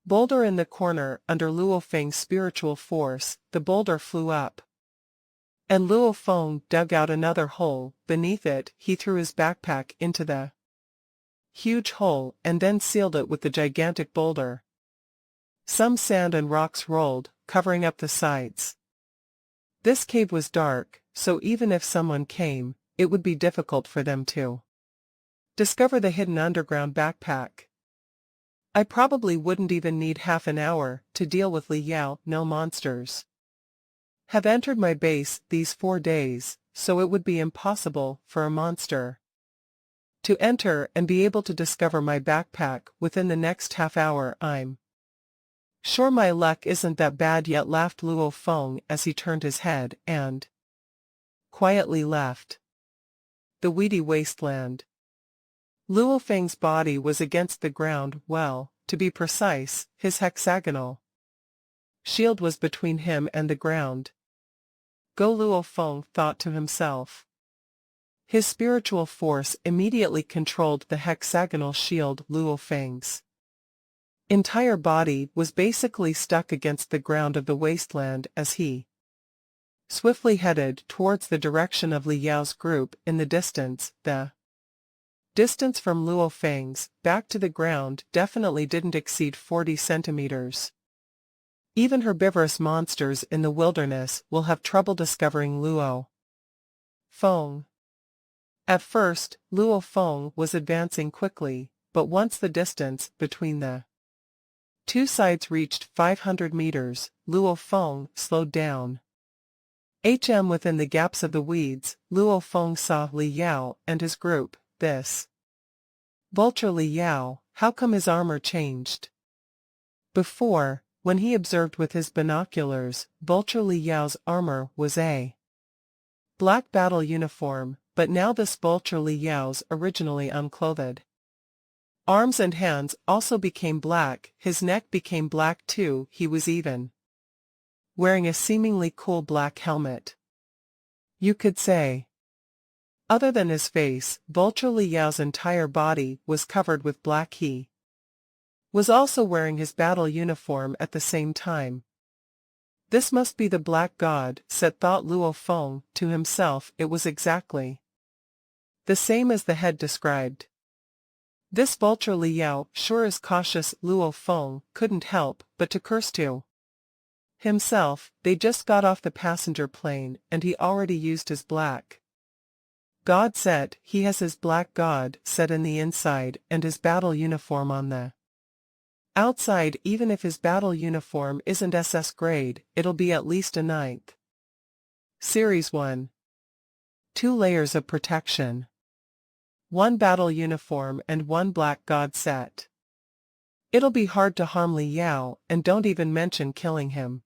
boulder in the corner. Under Luo Feng's spiritual force, the boulder flew up, and Luo Feng dug out another hole. Beneath it, he threw his backpack into the huge hole and then sealed it with the gigantic boulder. Some sand and rocks rolled, covering up the sides. This cave was dark, so even if someone came, it would be difficult for them to discover the hidden underground backpack. I probably wouldn't even need half an hour to deal with Li Yao. No monsters have entered my base these 4 days, so it would be impossible for a monster to enter and be able to discover my backpack within the next half hour. I'm sure my luck isn't that bad yet, laughed Luo Feng as he turned his head and quietly left the weedy wasteland. Luo Feng's body was against the ground. Well, to be precise, his hexagonal shield was between him and the ground. Go, Luo Feng thought to himself. His spiritual force immediately controlled the hexagonal shield. Luo Feng's entire body was basically stuck against the ground of the wasteland as he swiftly headed towards the direction of Li Yao's group in the distance. The distance from Luo Feng's back to the ground definitely didn't exceed 40 centimeters. Even herbivorous monsters in the wilderness will have trouble discovering Luo Feng. At first, Luo Feng was advancing quickly, but once the distance between the two sides reached 500 meters, Luo Feng slowed down. Within the gaps of the weeds, Luo Feng saw Li Yao and his group. This vulture Li Yao, how come his armor changed? Before, when he observed with his binoculars, vulture Li Yao's armor was a black battle uniform, but now this vulture Li Yao's originally unclothed arms and hands also became black, his neck became black too, he was even wearing a seemingly cool black helmet. You could say. Other than his face, vulture Li Yao's entire body was covered with black. He was also wearing his battle uniform at the same time. This must be the Black God, thought Luo Feng to himself. It was exactly the same as the head described. This vulture Li Yao sure is cautious. Luo Feng couldn't help but to curse to himself. They just got off the passenger plane and he already used his Black God set. He has his Black God set in the inside and his battle uniform on the outside. Even if his battle uniform isn't SS grade, it'll be at least a 9th Series 1. 2 layers of protection. 1 battle uniform and 1 Black God set. It'll be hard to harm Li Yao, and don't even mention killing him.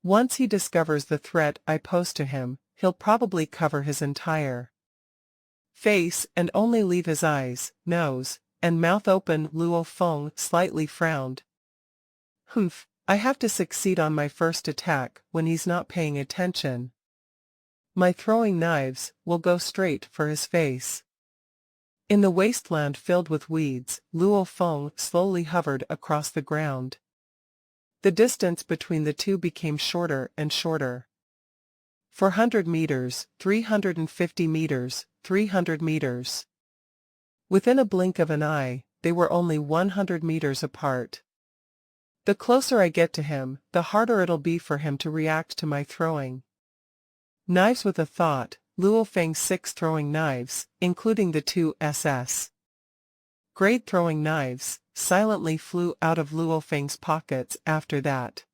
Once he discovers the threat I pose to him, he'll probably cover his entire face and only leave his eyes, nose, and mouth open. Luo Feng slightly frowned. Humph, I have to succeed on my first attack when he's not paying attention. My throwing knives will go straight for his face. In the wasteland filled with weeds, Luo Feng slowly hovered across the ground. The distance between the two became shorter and shorter. 400 meters, 350 meters, 300 meters. Within a blink of an eye, they were only 100 meters apart. The closer I get to him, the harder it'll be for him to react to my throwing knives. With a thought, Luo Feng's 6 throwing knives, including the 2 SS grade throwing knives, silently flew out of Luo Feng's pockets. After that,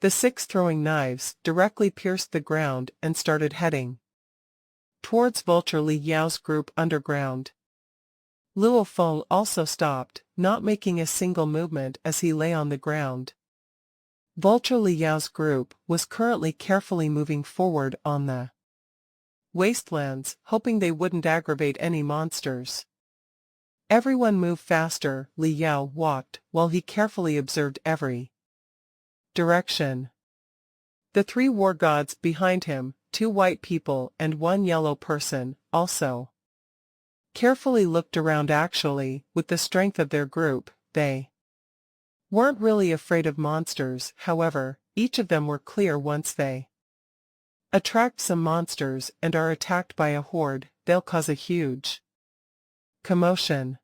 the 6 throwing knives directly pierced the ground and started heading towards vulture Li Yao's group underground. Luo Feng also stopped, not making a single movement as he lay on the ground. Vulture Li Yao's group was currently carefully moving forward on the wastelands, hoping they wouldn't aggravate any monsters. Everyone moved faster. Li Yao walked while he carefully observed every direction. The 3 war gods behind him, 2 white people and 1 yellow person, also carefully looked around. Actually, with the strength of their group, they weren't really afraid of monsters. However, each of them were clear once they attract some monsters and are attacked by a horde, they'll cause a huge commotion.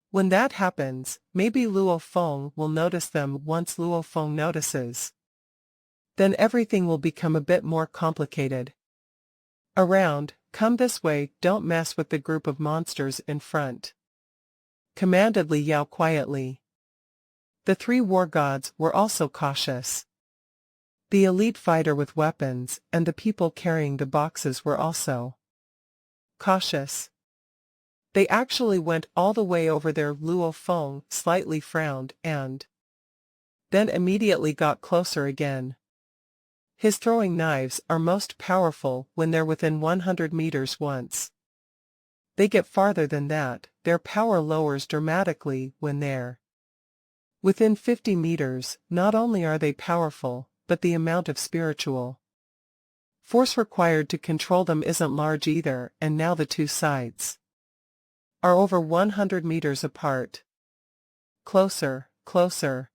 When that happens, maybe Luo Feng will notice them. Once Luo Feng notices, then everything will become a bit more complicated. Around, come this way, don't mess with the group of monsters in front, commanded Li Yao quietly. The 3 war gods were also cautious. The elite fighter with weapons and the people carrying the boxes were also cautious. They actually went all the way over there. Luo Feng slightly frowned and then immediately got closer again. His throwing knives are most powerful when they're within 100 meters. Once they get farther than that, their power lowers dramatically. When they're within 50 meters, not only are they powerful, but the amount of spiritual force required to control them isn't large either. And now the 2 sides are over 100 meters apart. Closer, closer.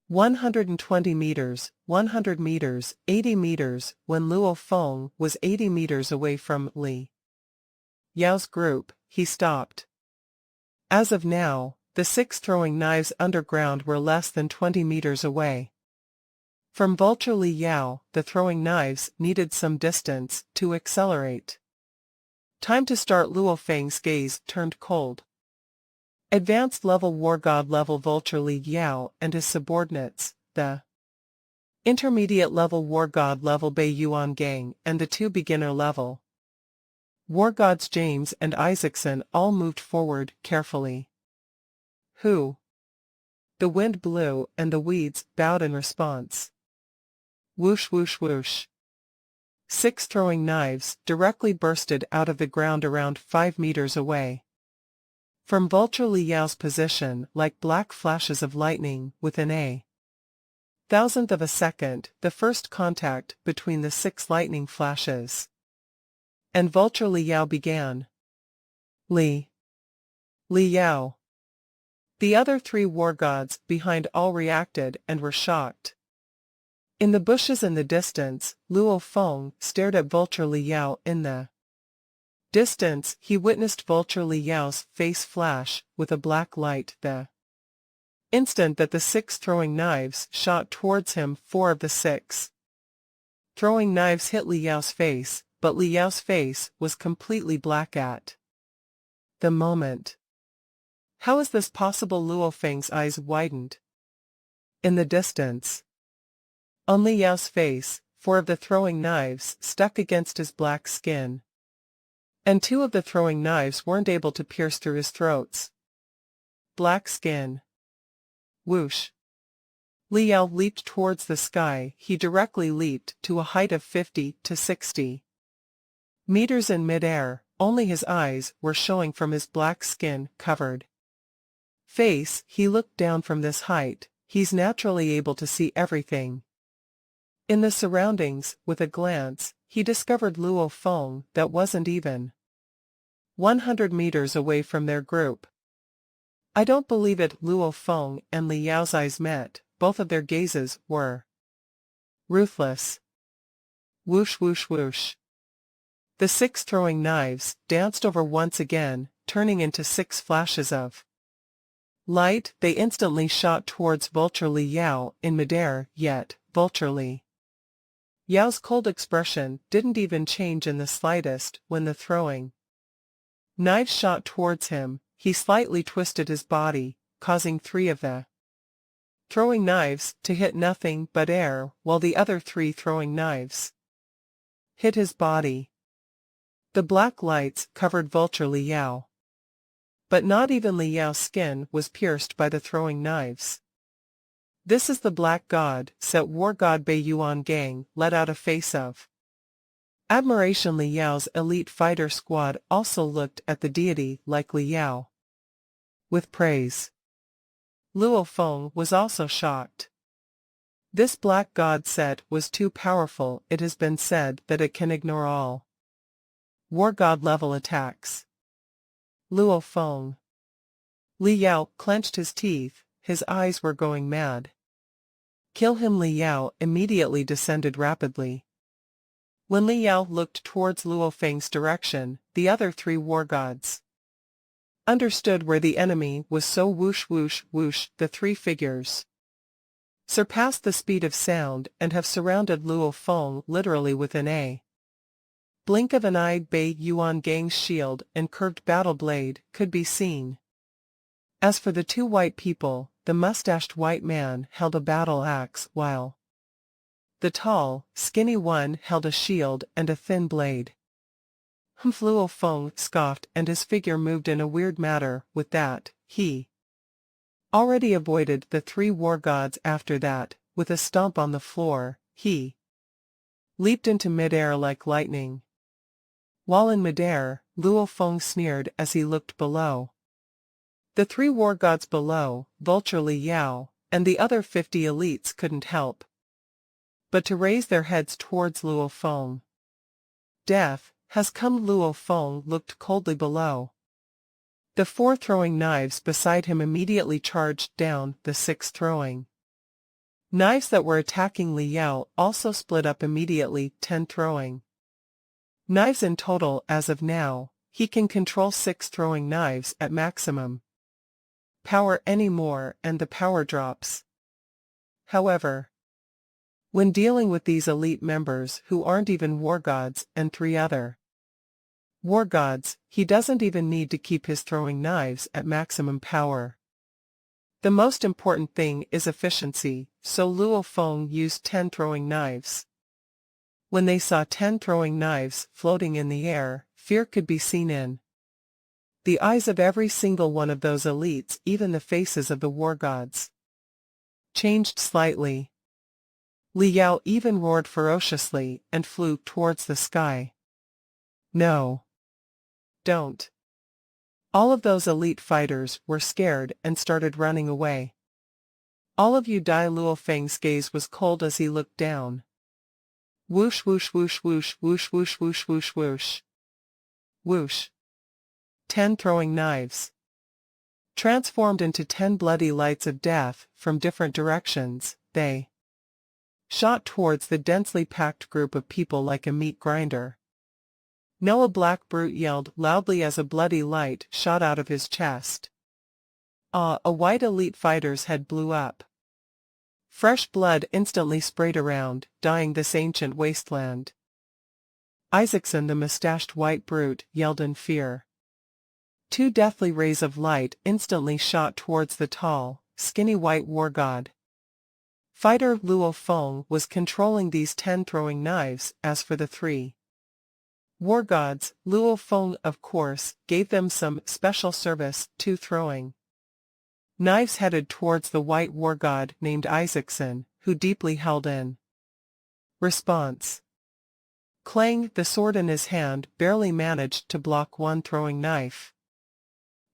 120 meters, 100 meters, 80 meters. When Luo Feng was 80 meters away from Li Yao's group, he stopped. As of now, the 6 throwing knives underground were less than 20 meters away from vulture Li Yao. The throwing knives needed some distance to accelerate. Time to start. Luo Feng's gaze turned cold. Advanced level War God level Vulture Li Yao and his subordinates, the intermediate level War God level Bei Yuan Gang and the 2 beginner level War Gods James and Isaacson all moved forward carefully. Who? The wind blew and the weeds bowed in response. Whoosh whoosh whoosh. 6 throwing knives directly bursted out of the ground around 5 meters away. From Vulture Li Yao's position like black flashes of lightning within a thousandth of a second, the first contact between the 6 lightning flashes and Vulture Li Yao began. Li Yao. The other 3 war gods behind all reacted and were shocked. In the bushes in the distance, Luo Feng stared at Vulture Li Yao. In the distance, he witnessed Vulture Li Yao's face flash with a black light the instant that the 6 throwing knives shot towards him. 4 of the 6 throwing knives hit Li Yao's face, but Li Yao's face was completely black at the moment. How is this possible? Luo Feng's eyes widened. In the distance, on Li Yao's face, 4 of the throwing knives stuck against his black skin, and 2 of the throwing knives weren't able to pierce through his throat's black skin. Whoosh. Li Yao leaped towards the sky. He directly leaped to a height of 50 to 60 meters in midair. Only his eyes were showing from his black skin-covered face. He looked down from this height. He's naturally able to see everything in the surroundings. With a glance, he discovered Luo Feng that wasn't even 100 meters away from their group. I don't believe it. Luo Feng and Li Yao's eyes met. Both of their gazes were ruthless. Whoosh whoosh whoosh. The 6 throwing knives danced over once again, turning into 6 flashes of light. They instantly shot towards Vulture Li Yao in midair, yet Vulture Li Yao's cold expression didn't even change in the slightest when the throwing knives shot towards him. He slightly twisted his body, causing 3 of the throwing knives to hit nothing but air, while the other 3 throwing knives hit his body. The black lights covered Vulture Li Yao, but not even Li Yao's skin was pierced by the throwing knives. This is the Black God, Set War God. Bei Yuan Gang let out a face of admiration. Li Yao's elite fighter squad also looked at the deity like Li Yao with praise. Luo Feng was also shocked. This Black God set was too powerful. It has been said that it can ignore all War God level attacks. Luo Feng. Li Yao clenched his teeth. His eyes were going mad. Kill him. Li Yao immediately descended rapidly. When Li Yao looked towards Luo Feng's direction, the other 3 war gods understood where the enemy was. So whoosh whoosh whoosh, the 3 figures surpassed the speed of sound and have surrounded Luo Feng literally within a blink of an eye. Bei Yuan Gang's shield and curved battle blade could be seen. As for the 2 white people, the mustached white man held a battle axe, while the tall, skinny one held a shield and a thin blade. Luo Feng scoffed, and his figure moved in a weird manner. With that, he already avoided the 3 war gods. After that, with a stomp on the floor, he leaped into midair like lightning. While in midair, Luo Feng sneered as he looked below. The 3 war gods below, Vulture Li Yao, and the other 50 elites couldn't help but to raise their heads towards Luo Feng. Death has come. Luo Feng looked coldly below. The 4 throwing knives beside him immediately charged down. The 6 throwing knives that were attacking Li Yao also split up immediately. 10 throwing knives in total as of now. He can control 6 throwing knives at maximum power anymore, and the power drops. However, when dealing with these elite members who aren't even war gods and 3 other War gods, he doesn't even need to keep his throwing knives at maximum power. The most important thing is efficiency, so Luo Feng used 10 throwing knives. When they saw 10 throwing knives floating in the air, fear could be seen in the eyes of every single one of those elites. Even the faces of the war gods changed slightly. Li Yao even roared ferociously and flew towards the sky. No. Don't. All of those elite fighters were scared and started running away. All of you die. Luo Feng's gaze was cold as he looked down. Whoosh whoosh whoosh whoosh whoosh whoosh whoosh whoosh whoosh. Whoosh. 10 throwing knives transformed into 10 bloody lights of death from different directions. They shot towards the densely packed group of people like a meat grinder. Noah Black Brute yelled loudly as a bloody light shot out of his chest. A white elite fighter's head blew up. Fresh blood instantly sprayed around, dyeing this ancient wasteland. Isaacson, the mustached white brute, yelled in fear. 2 deathly rays of light instantly shot towards the tall, skinny white war god. Fighter Luo Feng was controlling these 10 throwing knives. As for the 3 war gods, Luo Feng, of course, gave them some special service. 2 throwing knives headed towards the white war god named Isaacson, who deeply held in response. Clang, the sword in his hand barely managed to block one throwing knife.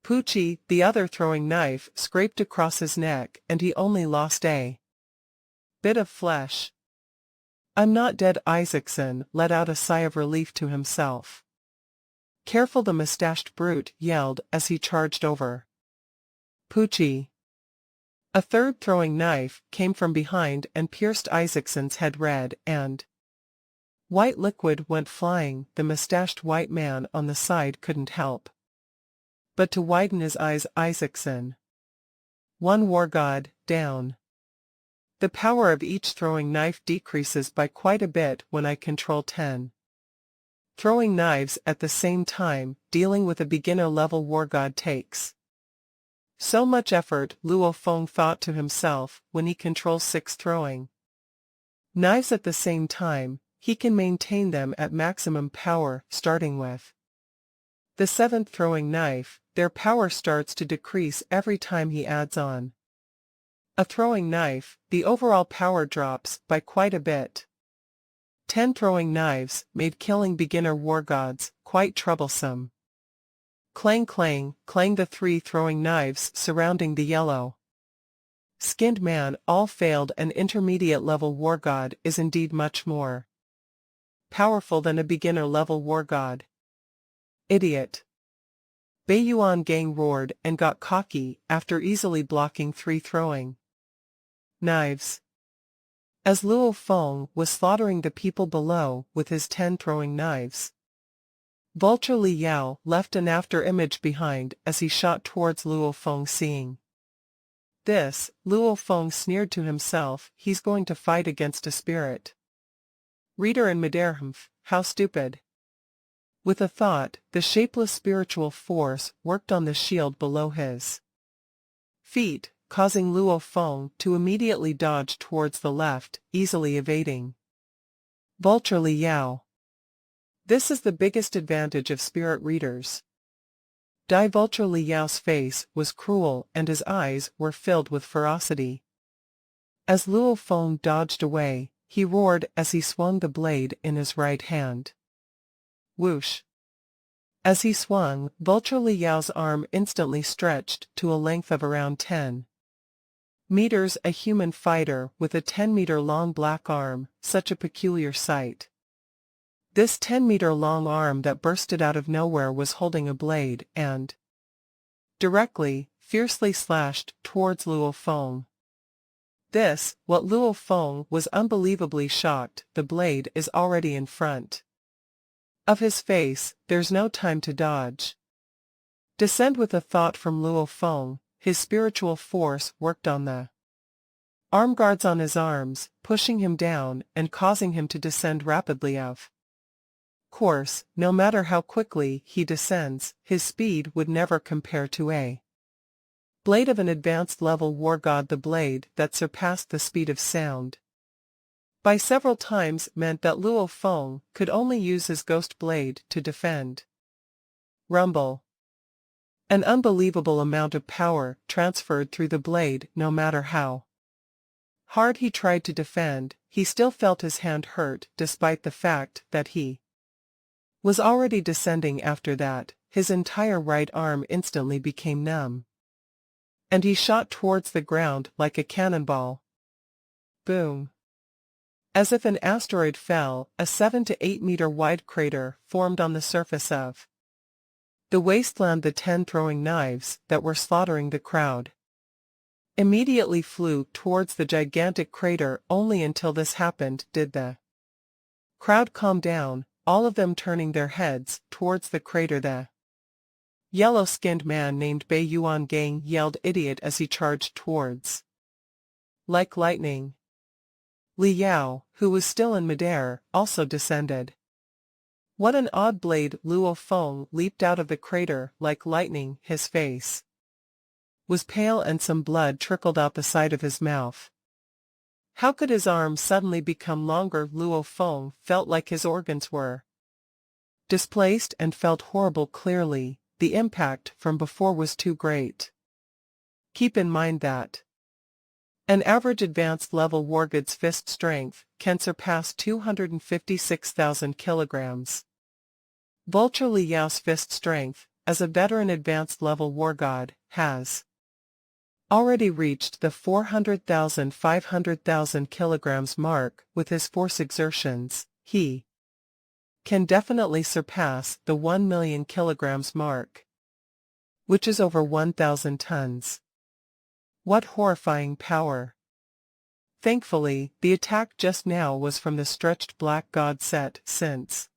Pucci, the other throwing knife, scraped across his neck and he only lost a bit of flesh. I'm not dead. Isaacson let out a sigh of relief to himself. Careful, the mustached brute yelled as he charged over Pucci. A third throwing knife came from behind and pierced Isaacson's head. Red and white liquid went flying. The mustached white man on the side couldn't help but to widen his eyes. Isaacson. 1 war god, down. The power of each throwing knife decreases by quite a bit when I control 10 throwing knives at the same time. Dealing with a beginner-level war god takes so much effort. Luo Feng thought to himself. When he controls 6 throwing knives at the same time, he can maintain them at maximum power. Starting with the 7th throwing knife, their power starts to decrease every time he adds on a throwing knife. The overall power drops by quite a bit. 10 throwing knives made killing beginner war gods quite troublesome. Clang clang clang, the 3 throwing knives surrounding the yellow skinned man all failed. An intermediate level war god is indeed much more powerful than a beginner level war god. Idiot. Beiyuan Gang roared and got cocky after easily blocking 3 throwing knives. As Luo Feng was slaughtering the people below with his 10 throwing knives, Vulture Li Yao left an after-image behind as he shot towards Luo Feng. Seeing this, Luo Feng sneered to himself. He's going to fight against a spirit reader in Midairhumph. How stupid. With a thought, the shapeless spiritual force worked on the shield below his feet, causing Luo Feng to immediately dodge towards the left, easily evading Vulture Li Yao. This is the biggest advantage of spirit readers. Vulture Li Yao's face was cruel and his eyes were filled with ferocity. As Luo Feng dodged away, he roared as he swung the blade in his right hand. Whoosh. As he swung, Vulture Li Yao's arm instantly stretched to a length of around 10 meters. A human fighter with a 10-meter-long black arm, such a peculiar sight. This 10-meter-long arm that bursted out of nowhere was holding a blade and directly, fiercely slashed towards Luo Feng. What Luo Feng was unbelievably shocked. The blade is already in front of his face. There's no time to dodge. Descend. With a thought from Luo Feng, his spiritual force worked on the arm guards on his arms, pushing him down and causing him to descend rapidly. Of course, no matter how quickly he descends, his speed would never compare to a blade of an advanced level war god. The blade that surpassed the speed of sound by several times meant that Luo Feng could only use his ghost blade to defend. Rumble. An unbelievable amount of power transferred through the blade. No matter how hard he tried to defend, he still felt his hand hurt despite the fact that he was already descending. After that, his entire right arm instantly became numb, and he shot towards the ground like a cannonball. Boom. As if an asteroid fell, a 7 to 8 meter wide crater formed on the surface of the wasteland. The 10 throwing knives that were slaughtering the crowd immediately flew towards the gigantic crater. Only until this happened did the crowd calm down, all of them turning their heads towards the crater. The yellow-skinned man named Bei Yuan Gang yelled "idiot" as he charged towards like lightning. Li Yao, who was still in midair, also descended. What an odd blade! Luo Feng leaped out of the crater like lightning. His face was pale and some blood trickled out the side of his mouth. How could his arm suddenly become longer? Luo Feng felt like his organs were displaced and felt horrible. Clearly, the impact from before was too great. Keep in mind that an average advanced level wargod's fist strength can surpass 256,000 kilograms. Vulture Li Yao's fist strength, as a veteran advanced level wargod, has already reached the 400,000–500,000 kilograms mark. With his force exertions, he can definitely surpass the 1 million kilograms mark, which is over 1,000 tons. What horrifying power! Thankfully, the attack just now was from the stretched black god set. Since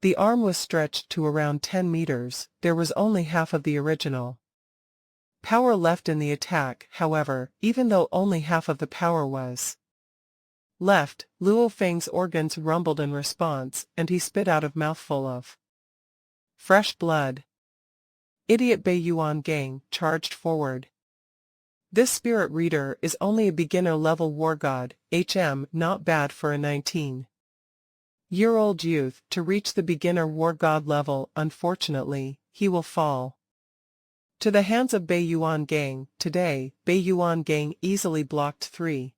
the arm was stretched to around 10 meters, there was only half of the original power left in the attack. However, even though only half of the power was left, Luo Feng's organs rumbled in response, and he spit out a mouthful of fresh blood. Idiot! Bei Yuan Gang charged forward. This spirit reader is only a beginner-level wargod, not bad for a 19-year-old youth to reach the beginner wargod level. Unfortunately, he will fall to the hands of Bei Yuan Gang. Today, Bei Yuan Gang easily blocked 3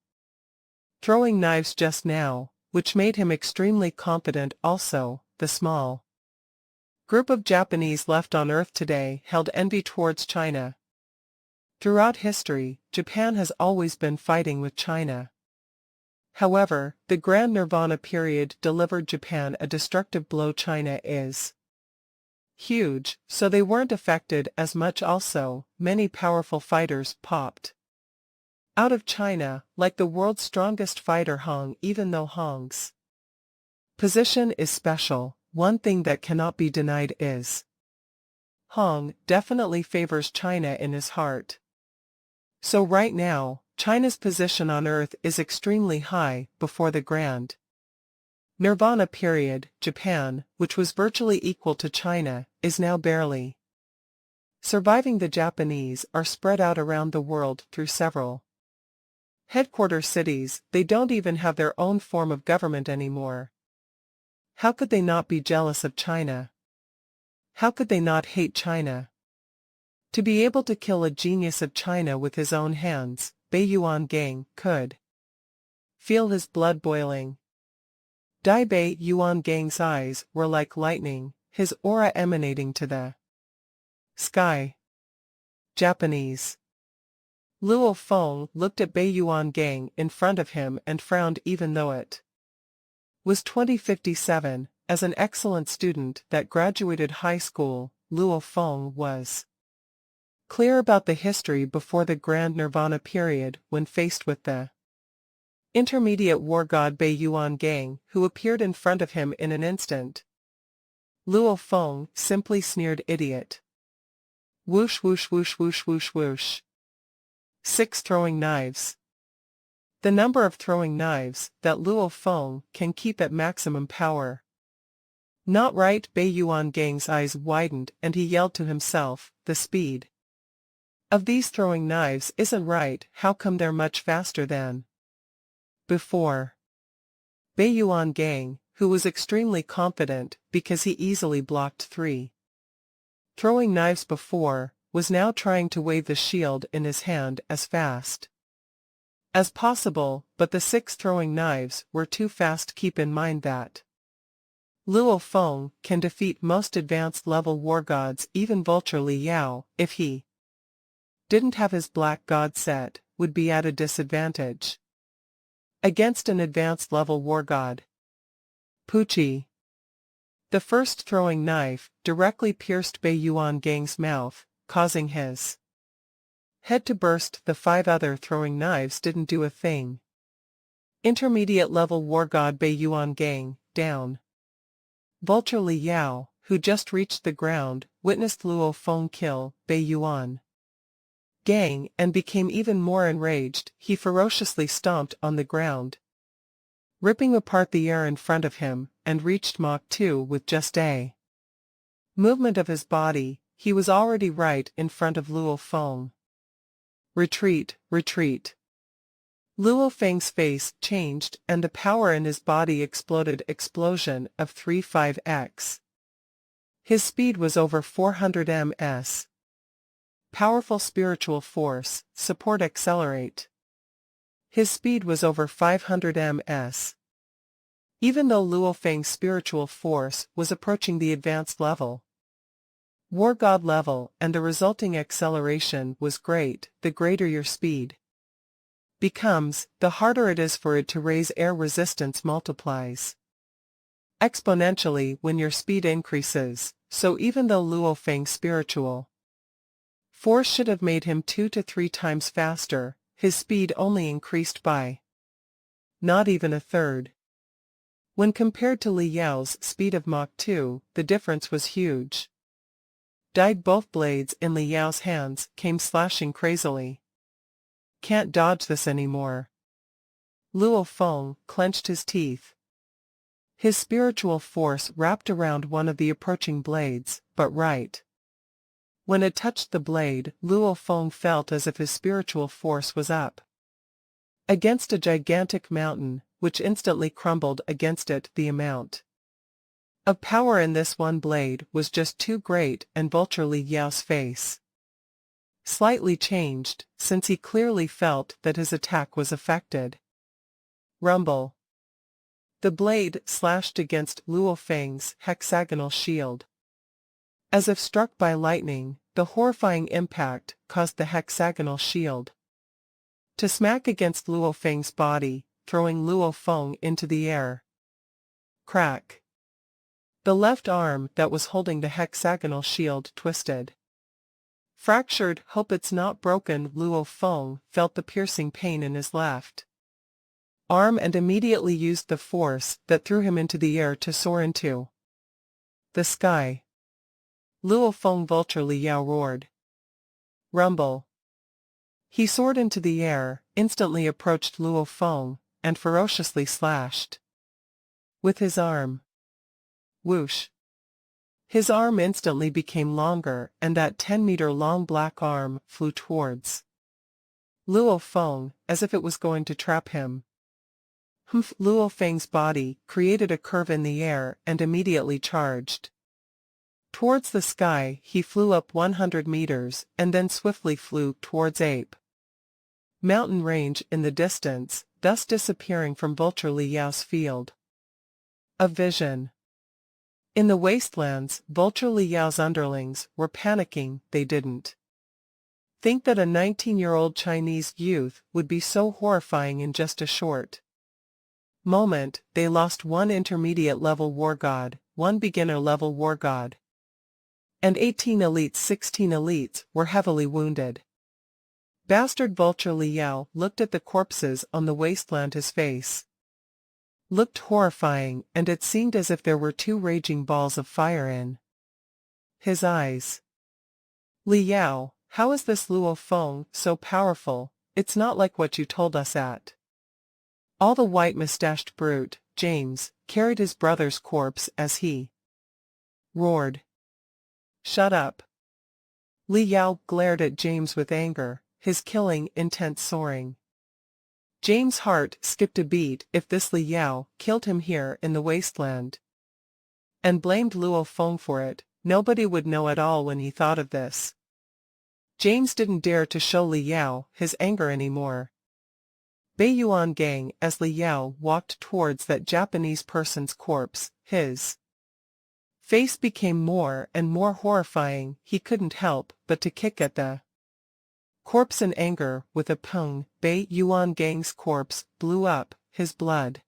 throwing knives just now, which made him extremely confident. Also, the small group of Japanese left on Earth today held envy towards China. Throughout history, Japan has always been fighting with China. However, the Grand Nirvana period delivered Japan a destructive blow. China is huge, so they weren't affected as much. Also, many powerful fighters popped out of China, like the world's strongest fighter Hong. Even though Hong's position is special, one thing that cannot be denied is Hong definitely favors China in his heart. So right now, China's position on Earth is extremely high. Before the Grand Nirvana period, Japan, which was virtually equal to China, is now barely surviving. The Japanese are spread out around the world through several headquarter cities. They don't even have their own form of government anymore. How could they not be jealous of China? How could they not hate China? To be able to kill a genius of China with his own hands, Bei Yuan Gang could feel his blood boiling. Bei Yuan Gang's eyes were like lightning, his aura emanating to the sky. Japanese. Luo Feng looked at Bei Yuan Gang in front of him and frowned. Even though it was 2057, as an excellent student that graduated high school, Luo Feng was clear about the history before the Grand Nirvana period. When faced with the intermediate war god Bei Yuan Gang, who appeared in front of him in an instant, Luo Feng simply sneered, "Idiot." Whoosh whoosh whoosh whoosh whoosh whoosh. 6 throwing knives. The number of throwing knives that Luo Feng can keep at maximum power. Not right. Bei Yuan Gang's eyes widened and he yelled to himself, the speed of these throwing knives isn't right. How come they're much faster than before? Bei Yuan Gang, who was extremely confident because he easily blocked 3 throwing knives before, was now trying to wave the shield in his hand as fast as possible, but the 6 throwing knives were too fast. Keep in mind that Luo Feng can defeat most advanced level war gods. Even Vulture Li Yao, if he didn't have his black god set, would be at a disadvantage against an advanced level war god. Pucci. The first throwing knife directly pierced Bei Yuan Gang's mouth, causing his head to burst. The 5 other throwing knives didn't do a thing. Intermediate level war god Bei Yuan Gang, down. Vulture Li Yao, who just reached the ground, witnessed Luo Feng kill Bei Yuan Gang and became even more enraged. He ferociously stomped on the ground, ripping apart the air in front of him, and reached Mach 2 with just a movement of his body. He was already right in front of Luo Feng. Retreat, retreat. Luo Feng's face changed and the power in his body exploded. Explosion of 35x. His speed was over 400 ms. Powerful spiritual force, support accelerate. His speed was over 500 ms. Even though Luo Feng's spiritual force was approaching the advanced level, war god level, and the resulting acceleration was great, the greater your speed becomes, the harder it is for it to raise. Air resistance multiplies exponentially when your speed increases, so even though Luo Feng's spiritual force should have made him 2 to 3 times faster, his speed only increased by not even a third. When compared to Li Yao's speed of Mach 2, the difference was huge. Both blades in Li Yao's hands came slashing crazily. Can't dodge this anymore. Luo Feng clenched his teeth. His spiritual force wrapped around one of the approaching blades, but right when it touched the blade, Luo Feng felt as if his spiritual force was up against a gigantic mountain, which instantly crumbled against it. The amount of power in this one blade was just too great, and Vulture Li Yao's face slightly changed, since he clearly felt that his attack was affected. Rumble. The blade slashed against Luo Feng's hexagonal shield. As if struck by lightning, the horrifying impact caused the hexagonal shield to smack against Luo Feng's body, throwing Luo Feng into the air. Crack. The left arm that was holding the hexagonal shield twisted. Fractured. Hope it's not broken. Luo Feng felt the piercing pain in his left arm and immediately used the force that threw him into the air to soar into the sky. Luo Feng. Vulture Li Yao roared. Rumble. He soared into the air, instantly approached Luo Feng, and ferociously slashed with his arm. Whoosh. His arm instantly became longer, and that 10-meter-long black arm flew towards Luo Feng, as if it was going to trap him. Luo Feng's body created a curve in the air and immediately charged towards the sky. He flew up 100 meters, and then swiftly flew towards Ape Mountain range in the distance, thus disappearing from Vulture Li Yao's field of vision. In the wastelands, Vulture Li Yao's underlings were panicking. They didn't think that a 19-year-old Chinese youth would be so horrifying in just a short moment. They lost 1 intermediate-level war god, 1 beginner-level war god, and 18 elites. 16 elites were heavily wounded. Bastard Vulture Li Yao looked at the corpses on the wasteland. His face looked horrifying, and it seemed as if there were 2 raging balls of fire in his eyes. Li Yao, how is this Luo Feng so powerful? It's not like what you told us at all. The white-mustached brute, James, carried his brother's corpse as he roared. Shut up. Li Yao glared at James with anger, his killing intent soaring. James' heart skipped a beat. If this Li Yao killed him here in the wasteland and blamed Luo Feng for it, nobody would know at all when he thought of this. James didn't dare to show Li Yao his anger anymore. Bei Yuan gang as Li Yao walked towards that Japanese person's corpse, his face became more and more horrifying. He couldn't help but to kick at the corpse in anger. With a pung, Bei Yuan gang's corpse blew up, his blood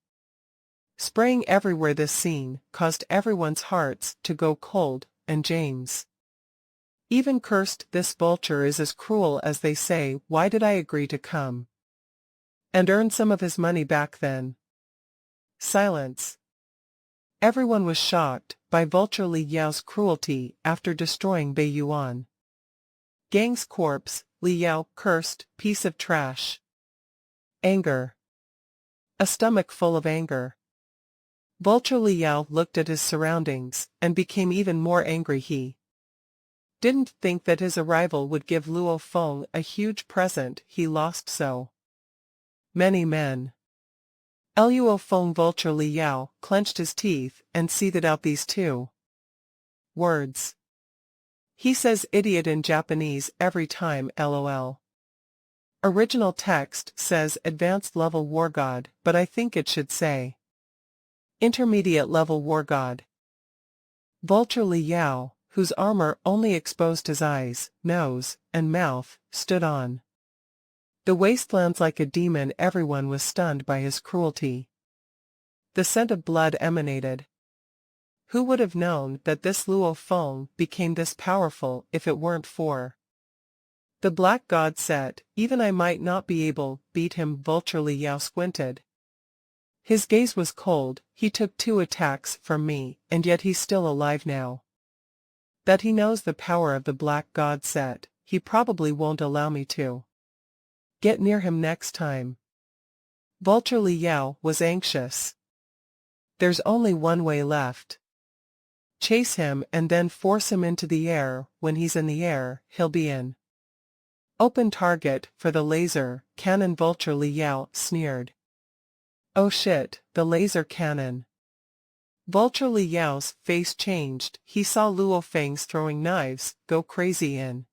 spraying everywhere. This scene caused everyone's hearts to go cold, and James even cursed. This vulture is as cruel as they say. Why did I agree to come and earn some of his money back then? Silence. Everyone was shocked by Vulture Li Yao's cruelty after destroying Bei Yuan gang's corpse. Li Yao cursed, piece of trash. Anger. A stomach full of anger. Vulture Li Yao looked at his surroundings and became even more angry. He didn't think that his arrival would give Luo Feng a huge present. He lost so many men. Luo Feng. Vulture Li Yao clenched his teeth and seethed out these two words. He says idiot in Japanese every time. LOL. Original text says advanced level war god, but I think it should say intermediate level war god. Vulture Li Yao, whose armor only exposed his eyes, nose, and mouth, stood on the wastelands like a demon. Everyone was stunned by his cruelty. The scent of blood emanated. Who would have known that this Luo Feng became this powerful if it weren't for the black god set? Even I might not be able beat him. Vulture Li Yao squinted. His gaze was cold. He took 2 attacks from me, and yet he's still alive now. That he knows the power of the black god set, he probably won't allow me to get near him next time. Vulture Li Yao was anxious. There's only one way left. Chase him and then force him into the air. When he's in the air, he'll be in open target for the laser cannon. Vulture Li Yao sneered. Oh shit, the laser cannon. Vulture Li Yao's face changed. He saw Luo Feng's throwing knives go crazy in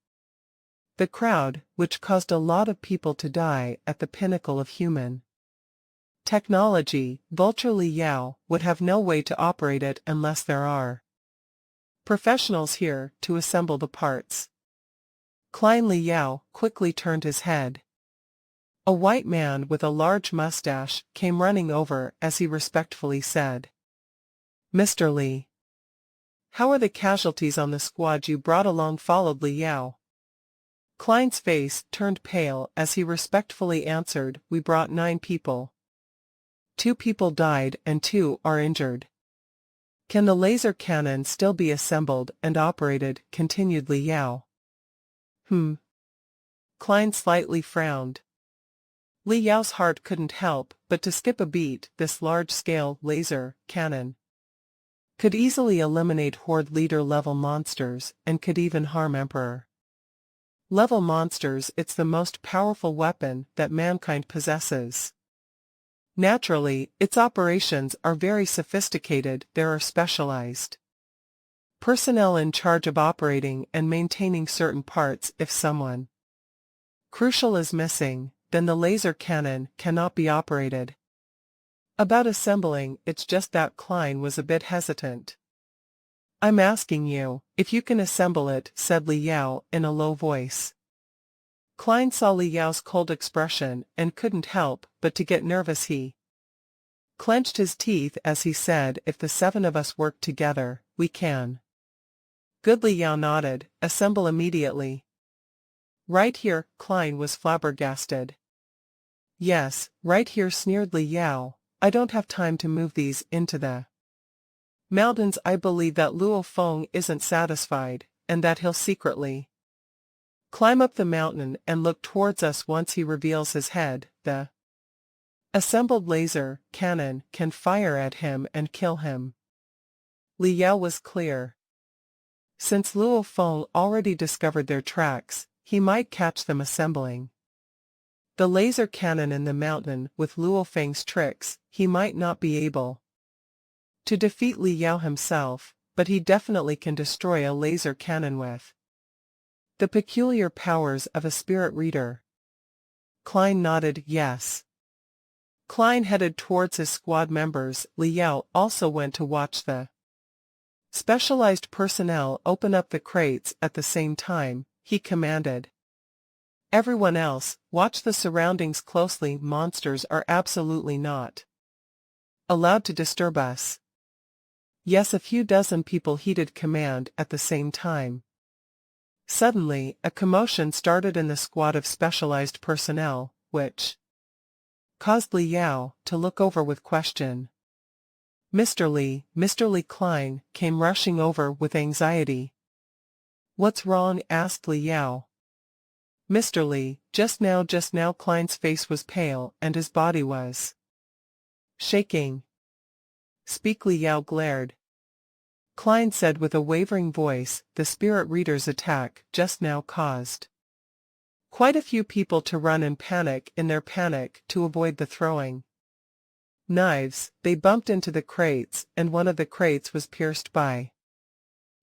the crowd, which caused a lot of people to die at the pinnacle of human technology. Vulture Li Yao would have no way to operate it unless there are professionals here to assemble the parts. Klein Li Yao quickly turned his head. A white man with a large mustache came running over as he respectfully said, Mr. Li, how are the casualties on the squad you brought along? Followed Li Yao. Klein's face turned pale as he respectfully answered, we brought 9 people. 2 people died and 2 are injured. Can the laser cannon still be assembled and operated? Continued Li Yao. Klein slightly frowned. Li Yao's heart couldn't help but to skip a beat. This large-scale laser cannon could easily eliminate Horde leader-level monsters and could even harm Emperor-level monsters. It's the most powerful weapon that mankind possesses. Naturally, its operations are very sophisticated. There are specialized personnel in charge of operating and maintaining certain parts. If someone crucial is missing, then the laser cannon cannot be operated. About assembling, it's just that Klein was a bit hesitant. I'm asking you if you can assemble it, said Li Yao in a low voice. Klein saw Li Yao's cold expression and couldn't help but to get nervous. He clenched his teeth as he said, if the 7 of us work together, we can. Good. Li Yao nodded. Assemble immediately. Right here. Klein was flabbergasted. Yes, right here, sneered Li Yao. I don't have time to move these into the mountains. I believe that Luo Feng isn't satisfied, and that he'll secretly climb up the mountain and look towards us. Once he reveals his head, the assembled laser cannon can fire at him and kill him. Li Yao was clear. Since Luo Feng already discovered their tracks, he might catch them assembling. The laser cannon in the mountain with Luo Feng's tricks, he might not be able to defeat Li Yao himself, but he definitely can destroy a laser cannon with the peculiar powers of a spirit reader. Klein nodded yes. Klein headed towards his squad members. Li Yao also went to watch the specialized personnel open up the crates at the same time. He commanded everyone else, watch the surroundings closely. Monsters are absolutely not allowed to disturb us. Yes, a few dozen people heeded command at the same time. Suddenly, a commotion started in the squad of specialized personnel, which caused Li Yao to look over with question. Mr. Li Klein came rushing over with anxiety. What's wrong? Asked Li Yao. Mr. Li, just now. Klein's face was pale and his body was shaking. Speak. Li Yao glared. Klein said with a wavering voice, the spirit reader's attack just now caused quite a few people to run in their panic to avoid the throwing knives. They bumped into the crates, and one of the crates was pierced by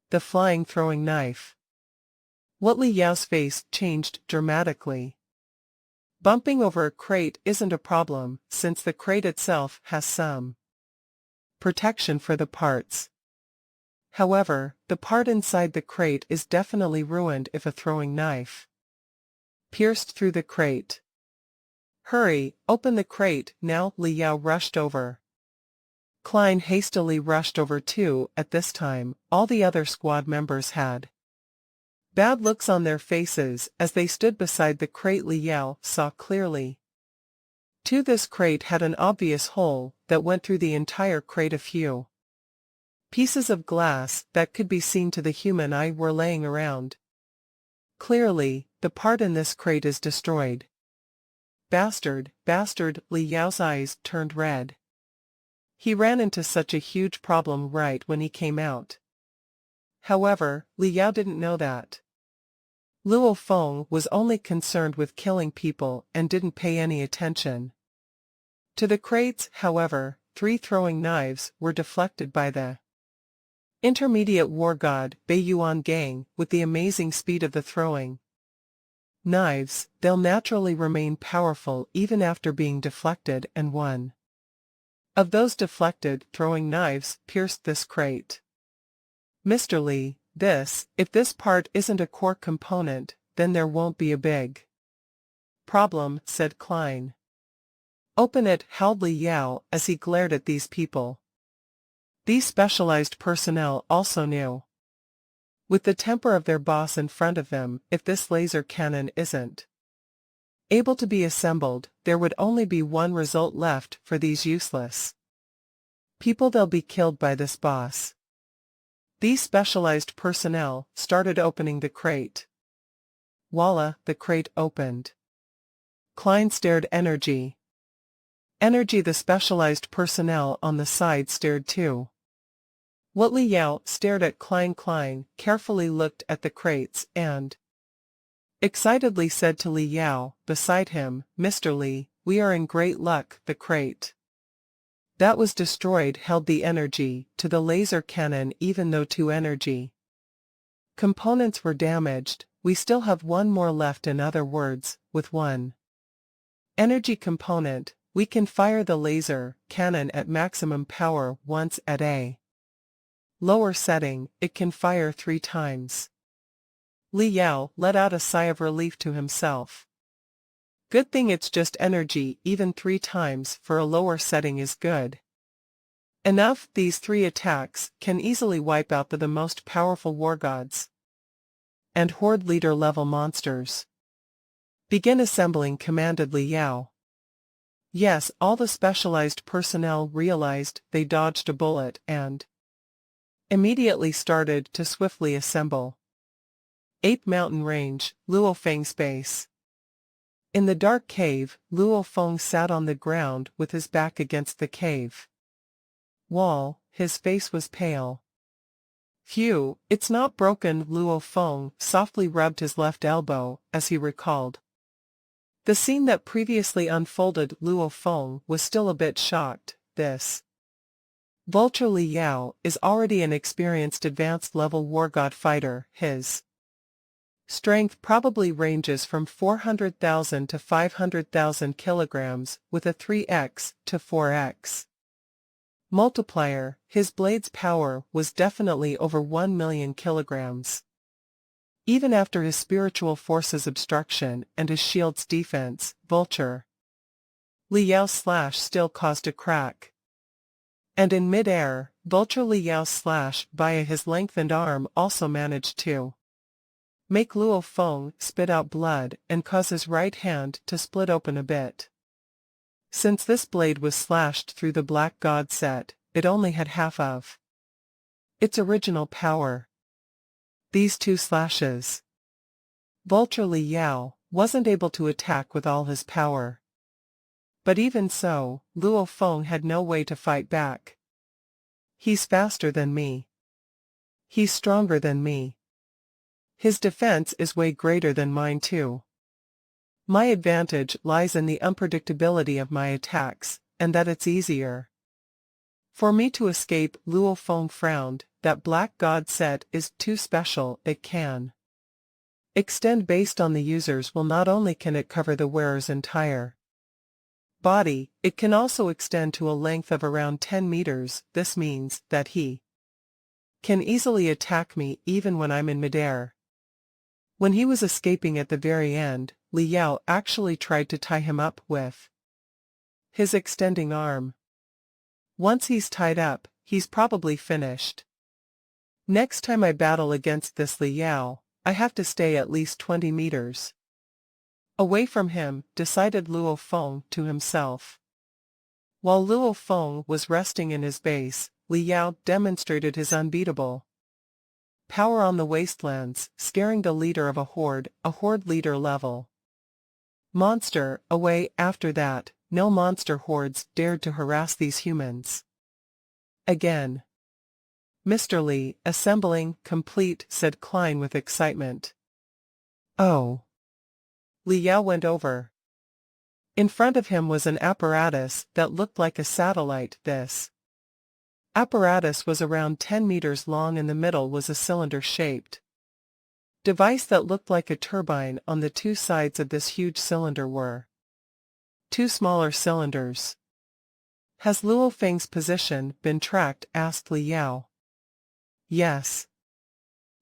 the flying throwing knife. What? Li Yao's face changed dramatically. Bumping over a crate isn't a problem, since the crate itself has some protection for the parts. However, the part inside the crate is definitely ruined if a throwing knife pierced through the crate. Hurry, open the crate now. Li Yao rushed over. Klein hastily rushed over too. At this time, all the other squad members had bad looks on their faces as they stood beside the crate. Li Yao saw clearly. This crate had an obvious hole that went through the entire crate. A few pieces of glass that could be seen to the human eye were laying around. Clearly, the part in this crate is destroyed. Bastard! Li Yao's eyes turned red. He ran into such a huge problem right when he came out. However, Li Yao didn't know that Luo Feng was only concerned with killing people and didn't pay any attention to the crates. However, 3 throwing knives were deflected by the intermediate war god Bei Yuan gang. With the amazing speed of the throwing knives, they'll naturally remain powerful even after being deflected, and one of those deflected throwing knives pierced this crate. Mr. Li, if this part isn't a core component, then there won't be a big problem, said Klein. Open it, howled Li Yao as he glared at these people. These specialized personnel also knew, with the temper of their boss in front of them, if this laser cannon isn't able to be assembled, there would only be one result left for these useless people: they'll be killed by this boss. These specialized personnel started opening the crate. Voila, the crate opened. Klein stared. Energy. The specialized personnel on the side stared too. What? Li Yao stared at Klein. Klein carefully looked at the crates and excitedly said to Li Yao, beside him, Mr. Li, we are in great luck. The crate that was destroyed held the energy to the laser cannon. Even though 2 energy components were damaged, we still have one more left. In other words, with 1 energy component, we can fire the laser cannon at maximum power once. At a lower setting, it can fire 3 times. Li Yao let out a sigh of relief to himself. Good thing it's just energy. Even 3 times for a lower setting is good enough. These 3 attacks can easily wipe out the most powerful war gods and horde leader level monsters. Begin assembling, commanded Li Yao. Yes, all the specialized personnel realized they dodged a bullet and immediately started to swiftly assemble. Ape Mountain Range, Luo Feng's base. In the dark cave, Luo Feng sat on the ground with his back against the cave wall. His face was pale. Phew, it's not broken. Luo Feng softly rubbed his left elbow as he recalled. The scene that previously unfolded. Luo Feng was still a bit shocked. This Vulture Li Yao is already an experienced advanced-level war god fighter. His strength probably ranges from 400,000 to 500,000 kilograms, with a 3x to 4x multiplier. His blade's power was definitely over 1 million kilograms. Even after his spiritual force's obstruction and his shield's defense, Vulture Li Yao's slash still caused a crack. And in mid-air, Vulture Li Yao's slash via his lengthened arm also managed to make Luo Feng spit out blood and cause his right hand to split open a bit. Since this blade was slashed through the Black God set, it only had half of its original power. These two slashes. Vulture Li Yao wasn't able to attack with all his power. But even so, Luo Feng had no way to fight back. He's faster than me. He's stronger than me. His defense is way greater than mine too. My advantage lies in the unpredictability of my attacks, and that it's easier for me to escape. Luo Feng frowned. That Black God set is too special. It can extend based on the user's will. Not only can it cover the wearer's entire body, it can also extend to a length of around 10 meters. This means that he can easily attack me even when I'm in midair. When he was escaping at the very end, Li Yao actually tried to tie him up with his extending arm. Once he's tied up, he's probably finished. Next time I battle against this Li Yao, I have to stay at least 20 meters away from him, decided Luo Feng to himself. While Luo Feng was resting in his base, Li Yao demonstrated his unbeatable power on the wastelands, scaring the leader of a horde leader level monster away. After that, no monster hordes dared to harass these humans again. Mr. Li, assembling, complete, said Klein with excitement. Oh. Li Yao went over. In front of him was an apparatus that looked like a satellite. This apparatus was around 10 meters long. In the middle was a cylinder-shaped device that looked like a turbine. On the two sides of this huge cylinder were two smaller cylinders. Has Luo Feng's position been tracked? Asked Li Yao. Yes.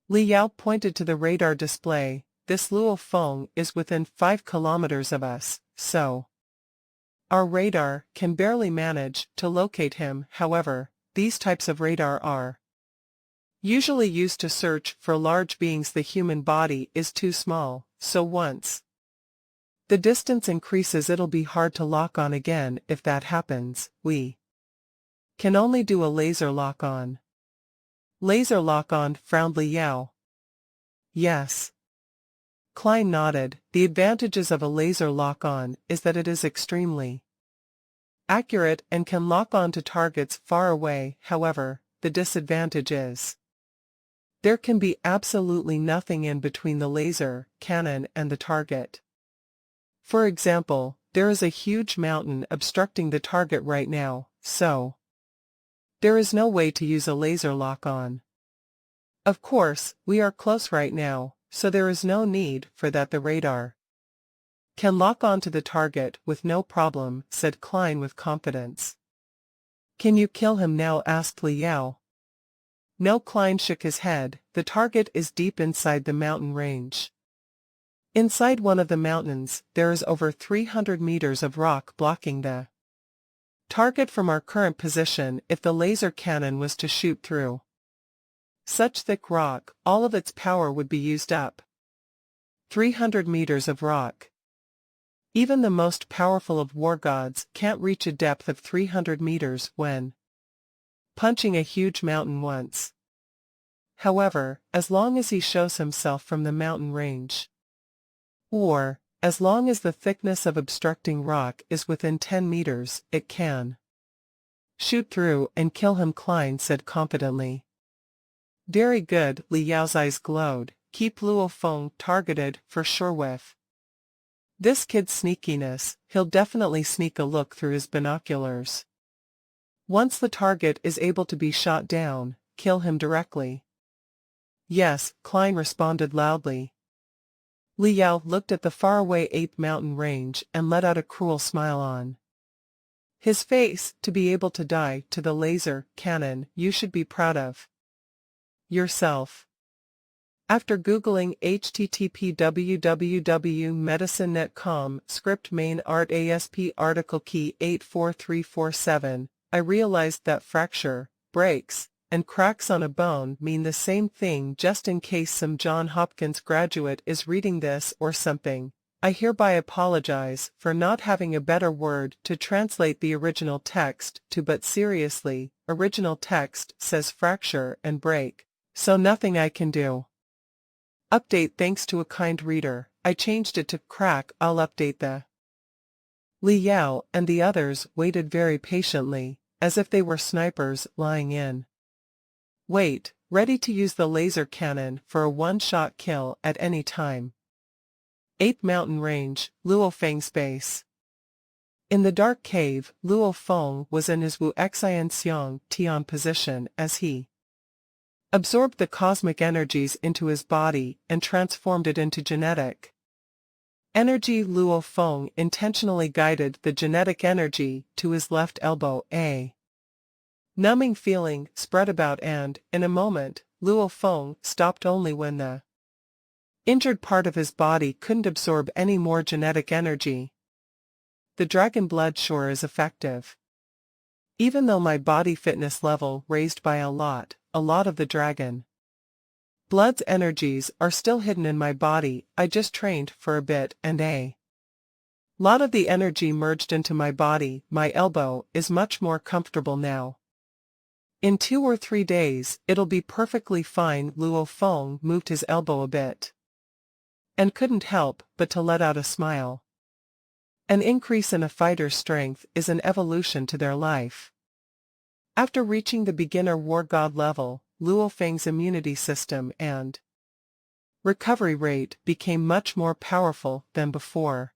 Li Yao pointed to the radar display. This Luo Feng is within 5 kilometers of us, so our radar can barely manage to locate him. However, these types of radar are usually used to search for large beings. The human body is too small, so once the distance increases, it'll be hard to lock on again. If that happens, we can only do a laser lock-on. Laser lock-on, frowned Li Yao. Yes. Klein nodded. The advantages of a laser lock-on is that it is extremely accurate and can lock on to targets far away. However, the disadvantage is there can be absolutely nothing in between the laser cannon and the target. For example, there is a huge mountain obstructing the target right now, so there is no way to use a laser lock-on. Of course, we are close right now, so there is no need for that. The radar can lock on to the target with no problem, said Klein with confidence. Can you kill him now? Asked Li Yao. No. Klein shook his head. The target is deep inside the mountain range. Inside one of the mountains, there is over 300 meters of rock blocking the target from our current position. If the laser cannon was to shoot through such thick rock, all of its power would be used up. 300 meters of rock. Even the most powerful of war gods can't reach a depth of 300 meters when punching a huge mountain once. However, as long as he shows himself from the mountain range, or as long as the thickness of obstructing rock is within 10 meters, it can shoot through and kill him, Klein said confidently. Very good, Li Yao's eyes glowed. Keep Luo Feng targeted for sure with this kid's sneakiness, he'll definitely sneak a look through his binoculars. Once the target is able to be shot down, kill him directly. Yes, Klein responded loudly. Li Yao looked at the faraway 8th mountain range and let out a cruel smile on his face. To be able to die to the laser cannon, you should be proud of yourself. After Googling http www.medicinenet.com script main art ASP article key 84347, I realized that fracture, breaks, and cracks on a bone mean the same thing. Just in case some John Hopkins graduate is reading this or something, I hereby apologize for not having a better word to translate the original text to, but seriously, original text says fracture and break, so nothing I can do. Update thanks to a kind reader, I changed it to crack. I'll update the. Li Yao and the others waited very patiently, as if they were snipers lying in wait, ready to use the laser cannon for a one-shot kill at any time. 8th Mountain Range, Luo Feng's base. In the dark cave, Luo Feng was in his Wu Xian Xiang Tian position as he absorbed the cosmic energies into his body and transformed it into genetic energy. Luo Feng intentionally guided the genetic energy to his left elbow. A numbing feeling spread about and, in a moment, Luo Feng stopped only when the injured part of his body couldn't absorb any more genetic energy. The dragon blood sure is effective. Even though my body fitness level raised by a lot of the dragon blood's energies are still hidden in my body. I just trained for a bit and a lot of the energy merged into my body. My elbow is much more comfortable now. In 2 or 3 days, it'll be perfectly fine. Luo Feng moved his elbow a bit and couldn't help but to let out a smile. An increase in a fighter's strength is an evolution to their life. After reaching the beginner war god level, Luo Feng's immunity system and recovery rate became much more powerful than before.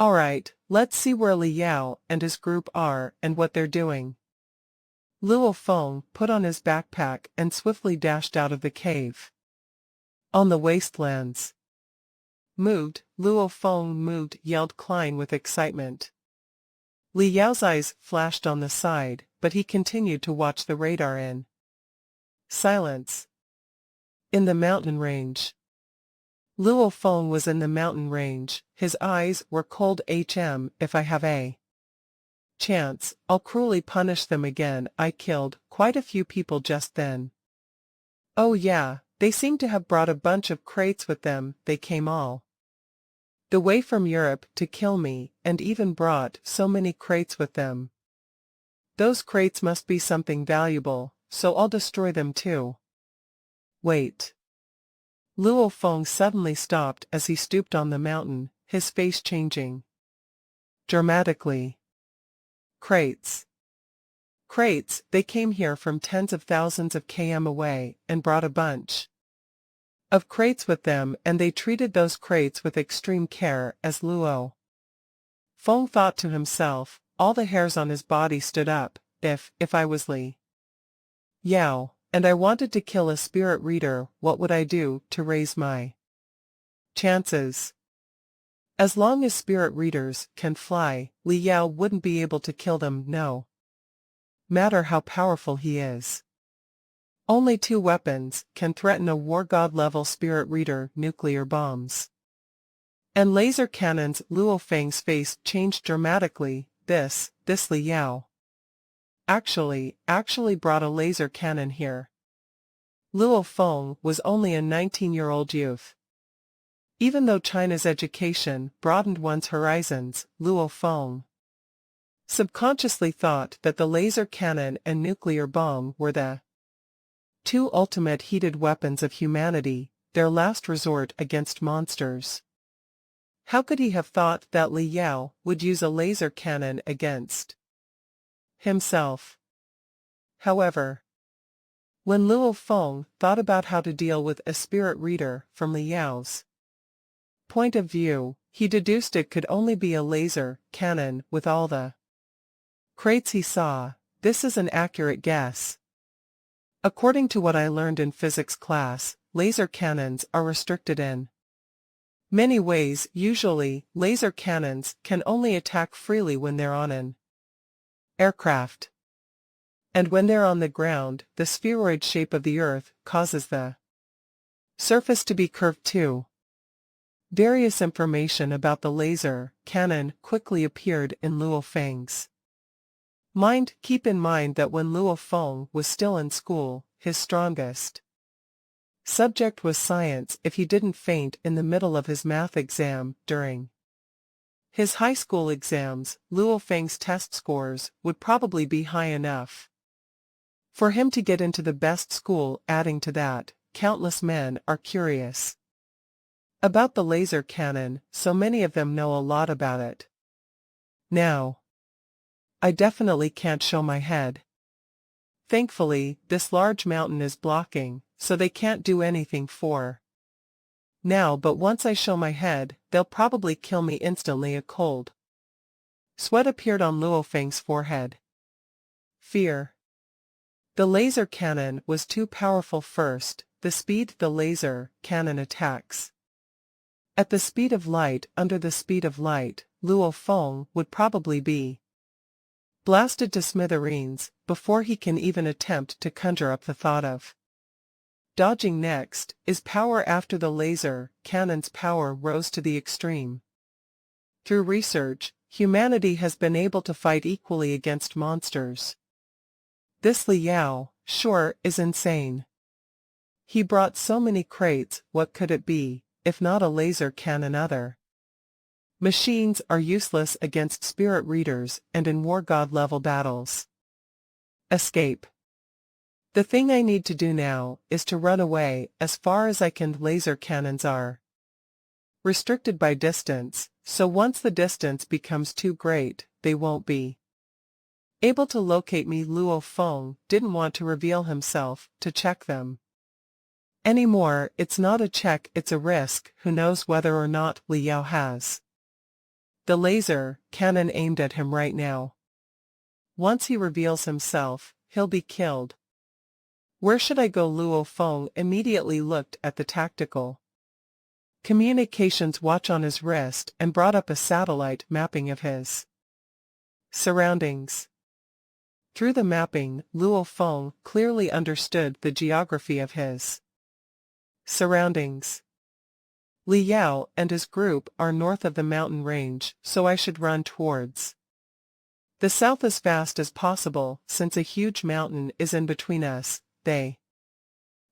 Alright, let's see where Li Yao and his group are and what they're doing. Luo Feng put on his backpack and swiftly dashed out of the cave. On the wastelands. Moved, Luo Feng moved, yelled Klein with excitement. Li Yao's eyes flashed on the side, but he continued to watch the radar in silence. In the mountain range. Luo Feng was in the mountain range. His eyes were cold. If I have a chance, I'll cruelly punish them again. I killed quite a few people just then. Oh yeah, they seem to have brought a bunch of crates with them. They came all the way from Europe to kill me, and even brought so many crates with them. Those crates must be something valuable, so I'll destroy them too. Wait. Luo Feng suddenly stopped as he stooped on the mountain, his face changing dramatically. Crates. Crates, they came here from tens of thousands of km away and brought a bunch of crates with them, and they treated those crates with extreme care. As Luo Feng thought to himself, all the hairs on his body stood up. If I was Li Yao, and I wanted to kill a spirit reader, what would I do to raise my chances? As long as spirit readers can fly, Li Yao wouldn't be able to kill them, no matter how powerful he is. Only 2 weapons can threaten a war god level spirit reader: nuclear bombs and laser cannons. Luo Feng's face changed dramatically. This Li Yao actually brought a laser cannon here. Luo Feng was only a 19-year-old youth. Even though China's education broadened one's horizons, Luo Feng subconsciously thought that the laser cannon and nuclear bomb were the 2 ultimate heated weapons of humanity, their last resort against monsters. How could he have thought that Li Yao would use a laser cannon against himself? However, When Luo Feng thought about how to deal with a spirit reader from Liao's point of view, he deduced it could only be a laser cannon with all the crates he saw. This is an accurate guess. According to what I learned in physics class, laser cannons are restricted in many ways. Usually, laser cannons can only attack freely when they're on an aircraft. And when they're on the ground, the spheroid shape of the Earth causes the surface to be curved too. Various information about the laser cannon quickly appeared in Luo Feng's mind. Keep in mind that when Luo Feng was still in school, his strongest subject was science. If he didn't faint in the middle of his math exam during his high school exams, Luo Feng's test scores would probably be high enough for him to get into the best school. Adding to that, countless men are curious about the laser cannon, so many of them know a lot about it. Now, I definitely can't show my head. Thankfully, this large mountain is blocking, so they can't do anything for now, but once I show my head, they'll probably kill me instantly. A cold sweat appeared on Luo Feng's forehead. Fear. The laser cannon was too powerful. First, the speed the laser cannon attacks at the speed of light. Under the speed of light, Luo Feng would probably be blasted to smithereens before he can even attempt to conjure up the thought of dodging. Next is power. After the laser cannon's power rose to the extreme, through research, humanity has been able to fight equally against monsters. This Liao, sure, is insane. He brought so many crates. What could it be, if not a laser cannon? Other machines are useless against spirit readers and in war god level battles. Escape. The thing I need to do now is to run away as far as I can. Laser cannons are restricted by distance, so once the distance becomes too great, they won't be able to locate me. Luo Feng didn't want to reveal himself to check them anymore. It's not a check, it's a risk. Who knows whether or not Liao has the laser cannon aimed at him right now. Once he reveals himself, he'll be killed. Where should I go? Luo Feng immediately looked at the tactical communications watch on his wrist and brought up a satellite mapping of his surroundings. Through the mapping, Luo Feng clearly understood the geography of his surroundings. Liao and his group are north of the mountain range, so I should run towards the south as fast as possible. Since a huge mountain is in between us, they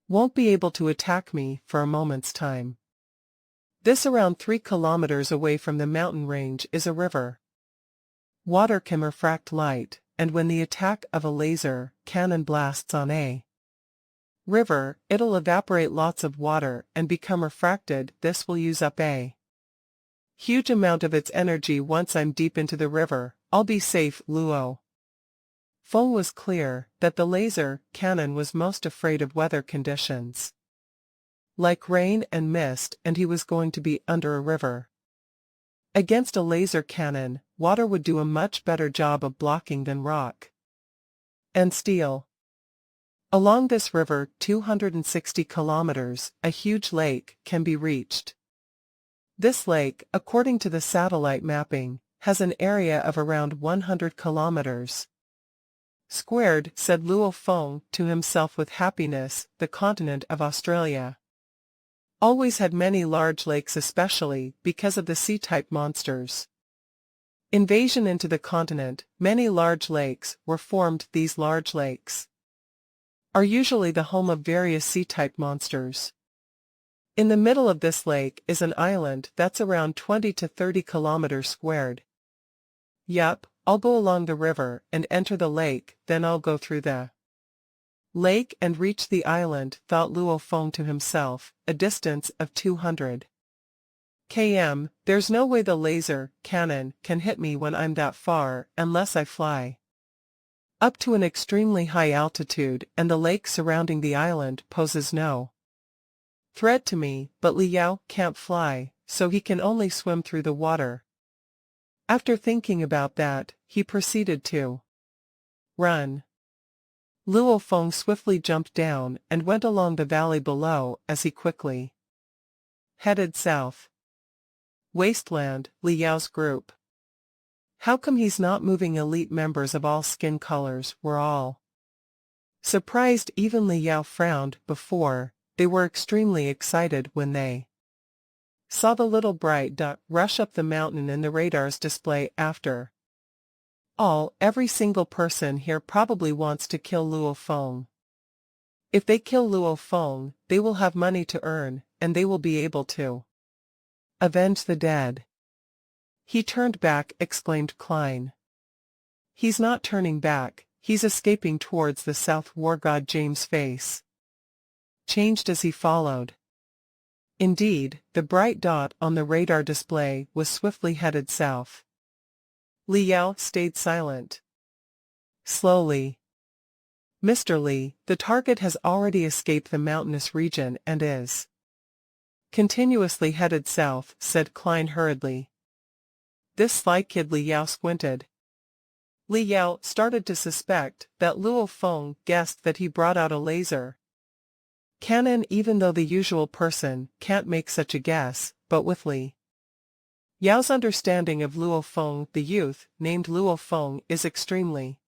won't be able to attack me for a moment's time. This around 3 kilometers away from the mountain range is a river. Water can refract light, and when the attack of a laser cannon blasts on a river, it'll evaporate lots of water and become refracted. This will use up a huge amount of its energy. Once I'm deep into the river, I'll be safe. Luo Feng was clear that the laser cannon was most afraid of weather conditions like rain and mist, and he was going to be under a river. Against a laser cannon, water would do a much better job of blocking than rock and steel. Along this river, 260 kilometers, a huge lake can be reached. This lake, according to the satellite mapping, has an area of around 100 kilometers squared, said Luo Feng to himself with happiness. The continent of Australia always had many large lakes, especially because of the sea-type monsters' invasion into the continent. Many large lakes were formed. These large lakes are usually the home of various sea-type monsters. In the middle of this lake is an island that's around 20 to 30 kilometers squared. Yup, I'll go along the river and enter the lake, then I'll go through the lake and reach the island, thought Luo Feng to himself, a distance of 200 km. There's no way the laser cannon can hit me when I'm that far, unless I fly Up to an extremely high altitude, and the lake surrounding the island poses no threat to me, but Liao can't fly, so he can only swim through the water. After thinking about that, he proceeded to run. Luo Feng swiftly jumped down and went along the valley below as he quickly headed south. Wasteland, Liao's group. How come he's not moving? Elite members of all skin colors were all surprised. Even Liao frowned before. They were extremely excited when they saw the little bright dot rush up the mountain in the radar's display. After all, every single person here probably wants to kill Luo Feng. If they kill Luo Feng, they will have money to earn, and they will be able to avenge the dead. He turned back, exclaimed Klein. He's not turning back, he's escaping towards the south. War God James' face changed as he followed. Indeed, the bright dot on the radar display was swiftly headed south. Liao stayed silent. Slowly. Mr. Li, the target has already escaped the mountainous region and is continuously headed south, said Klein hurriedly. This sly kid. Liao squinted. Liao started to suspect that Luo Feng guessed that he brought out a laser cannon, even though the usual person can't make such a guess, but with Liao's understanding of Luo Feng, the youth, named Luo Feng, is extremely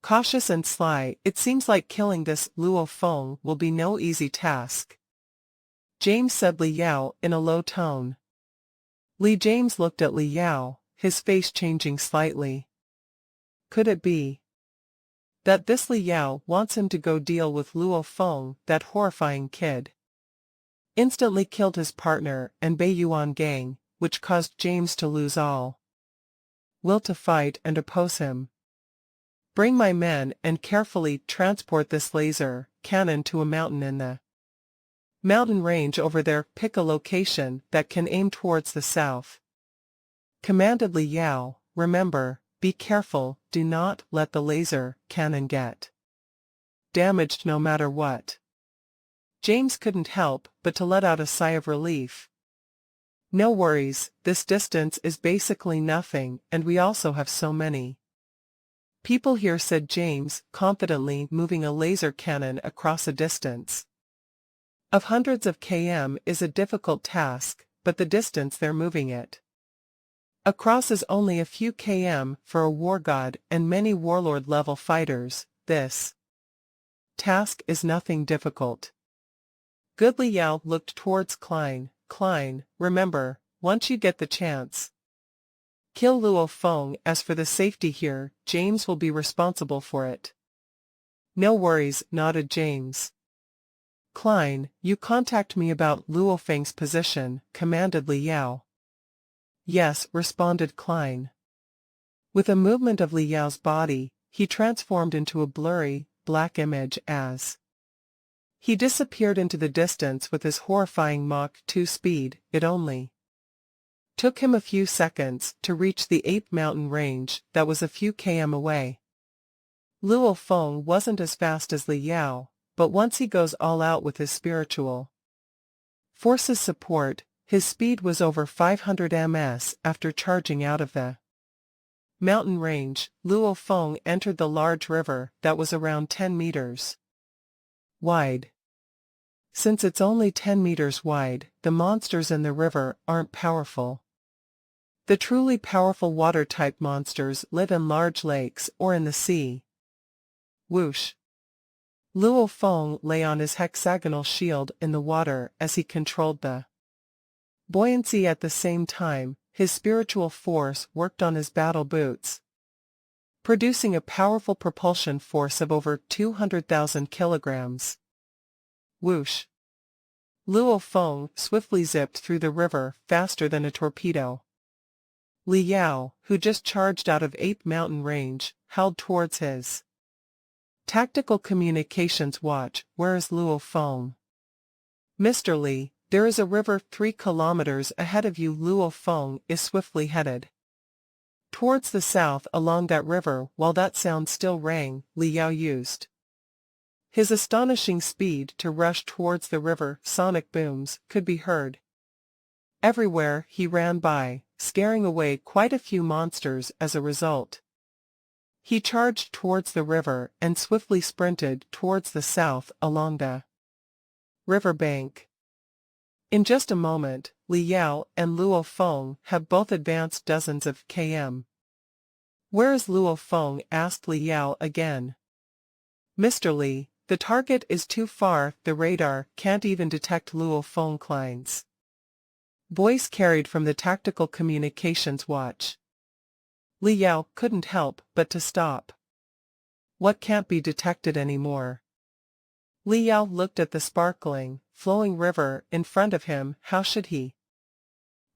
cautious and sly. It seems like killing this Luo Feng will be no easy task. James, said Liao in a low tone. James looked at Liao, his face changing slightly. Could it be that this Liao wants him to go deal with Luo Feng? That horrifying kid instantly killed his partner and Beiyuan gang, which caused James to lose all will to fight and oppose him. Bring my men and carefully transport this laser cannon to a mountain in the mountain range over there. Pick a location that can aim towards the south, commanded Liao. Remember, be careful, do not let the laser cannon get damaged no matter what. James couldn't help but to let out a sigh of relief. No worries, this distance is basically nothing, and we also have so many people here, said James, confidently. Moving a laser cannon across a distance of hundreds of km is a difficult task, but the distance they're moving it across is only a few km for a war god and many warlord-level fighters. This task is nothing difficult. Good. Liao looked towards Klein. Klein, remember, once you get the chance, kill Luo Feng. As for the safety here, James will be responsible for it. No worries, nodded James. Klein, you contact me about Luo Feng's position, commanded Liao. Yes, responded Klein. With a movement of Liao's body, he transformed into a blurry, black image as he disappeared into the distance with his horrifying Mach 2 speed. It only took him a few seconds to reach the Ape Mountain range that was a few km away. Luo Feng wasn't as fast as Liao, but once he goes all out with his spiritual forces support, his speed was over 500 ms. After charging out of the mountain range, Luo Feng entered the large river that was around 10 meters wide. Since it's only 10 meters wide, the monsters in the river aren't powerful. The truly powerful water-type monsters live in large lakes or in the sea. Whoosh! Luo Feng lay on his hexagonal shield in the water as he controlled the buoyancy. At the same time, his spiritual force worked on his battle boots, producing a powerful propulsion force of over 200,000 kilograms. Whoosh! Luo Feng swiftly zipped through the river faster than a torpedo. Liao, who just charged out of Ape Mountain range, held towards his tactical communications watch. Where is Luo Feng? Mr. Li, there is a river 3 kilometers ahead of you. Luo Feng is swiftly headed Towards the south along that river. While that sound still rang, Li Yao used his astonishing speed to rush towards the river. Sonic booms could be heard everywhere he ran by, scaring away quite a few monsters as a result. He charged towards the river and swiftly sprinted towards the south along the river bank. In just a moment, Li Yao and Luo Feng have both advanced dozens of km. "Where is Luo Feng?" asked Li Yao again. "Mr. Li, the target is too far. The radar can't even detect Luo Feng." Klein's voice carried from the tactical communications watch. Li Yao couldn't help but to stop. What can't be detected anymore? Li Yao looked at the sparkling, flowing river in front of him. How should he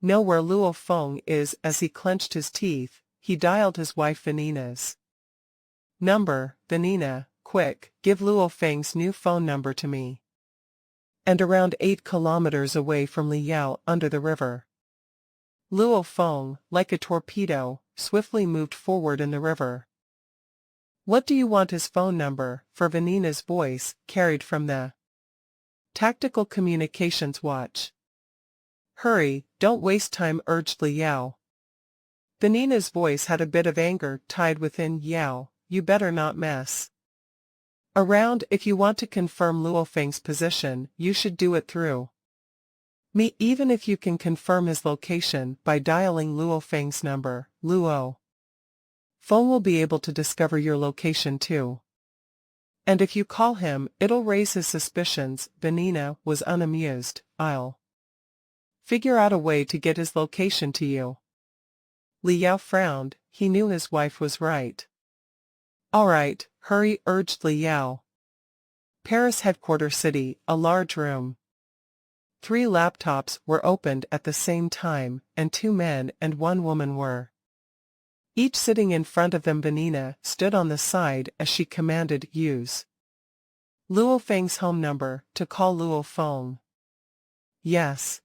know where Luo Feng is? As he clenched his teeth, he dialed his wife Vanina's number. "Vanina, quick, give Luo Feng's new phone number to me." And around 8 kilometers away from Li Yao under the river, Luo Feng, like a torpedo, swiftly moved forward in the river. "What do you want his phone number for?" Vanina's voice carried from the tactical communications watch. "Hurry, don't waste time," urged Li Yao. Vanina's voice had a bit of anger tied within. "Yao, you better not mess around. If you want to confirm Luo Feng's position, you should do it through me. Even if you can confirm his location by dialing Luo Feng's number, Luo Feng will be able to discover your location too. And if you call him, it'll raise his suspicions." Vanina was unamused. "I'll figure out a way to get his location to you." Li Yao frowned. He knew his wife was right. "All right, hurry," urged Li Yao. Paris headquarters city, a large room. 3 laptops were opened at the same time, and 2 men and 1 woman were each sitting in front of them. Vanina stood on the side as she commanded, "Use Luo Feng's home number to call Luo Feng." "Yes."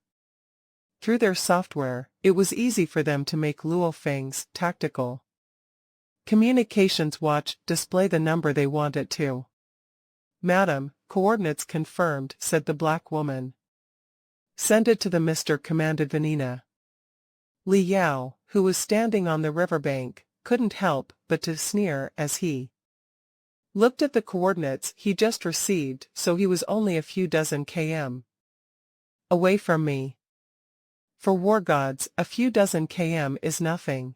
Through their software, it was easy for them to make Luo Feng's tactical communications watch display the number they want it to. "Madam, coordinates confirmed," said the black woman. "Send it to the Mr." commanded Vanina. Li Yao, who was standing on the riverbank, couldn't help but to sneer as he looked at the coordinates he just received. So he was only a few dozen km away from me. For war gods, a few dozen km is nothing.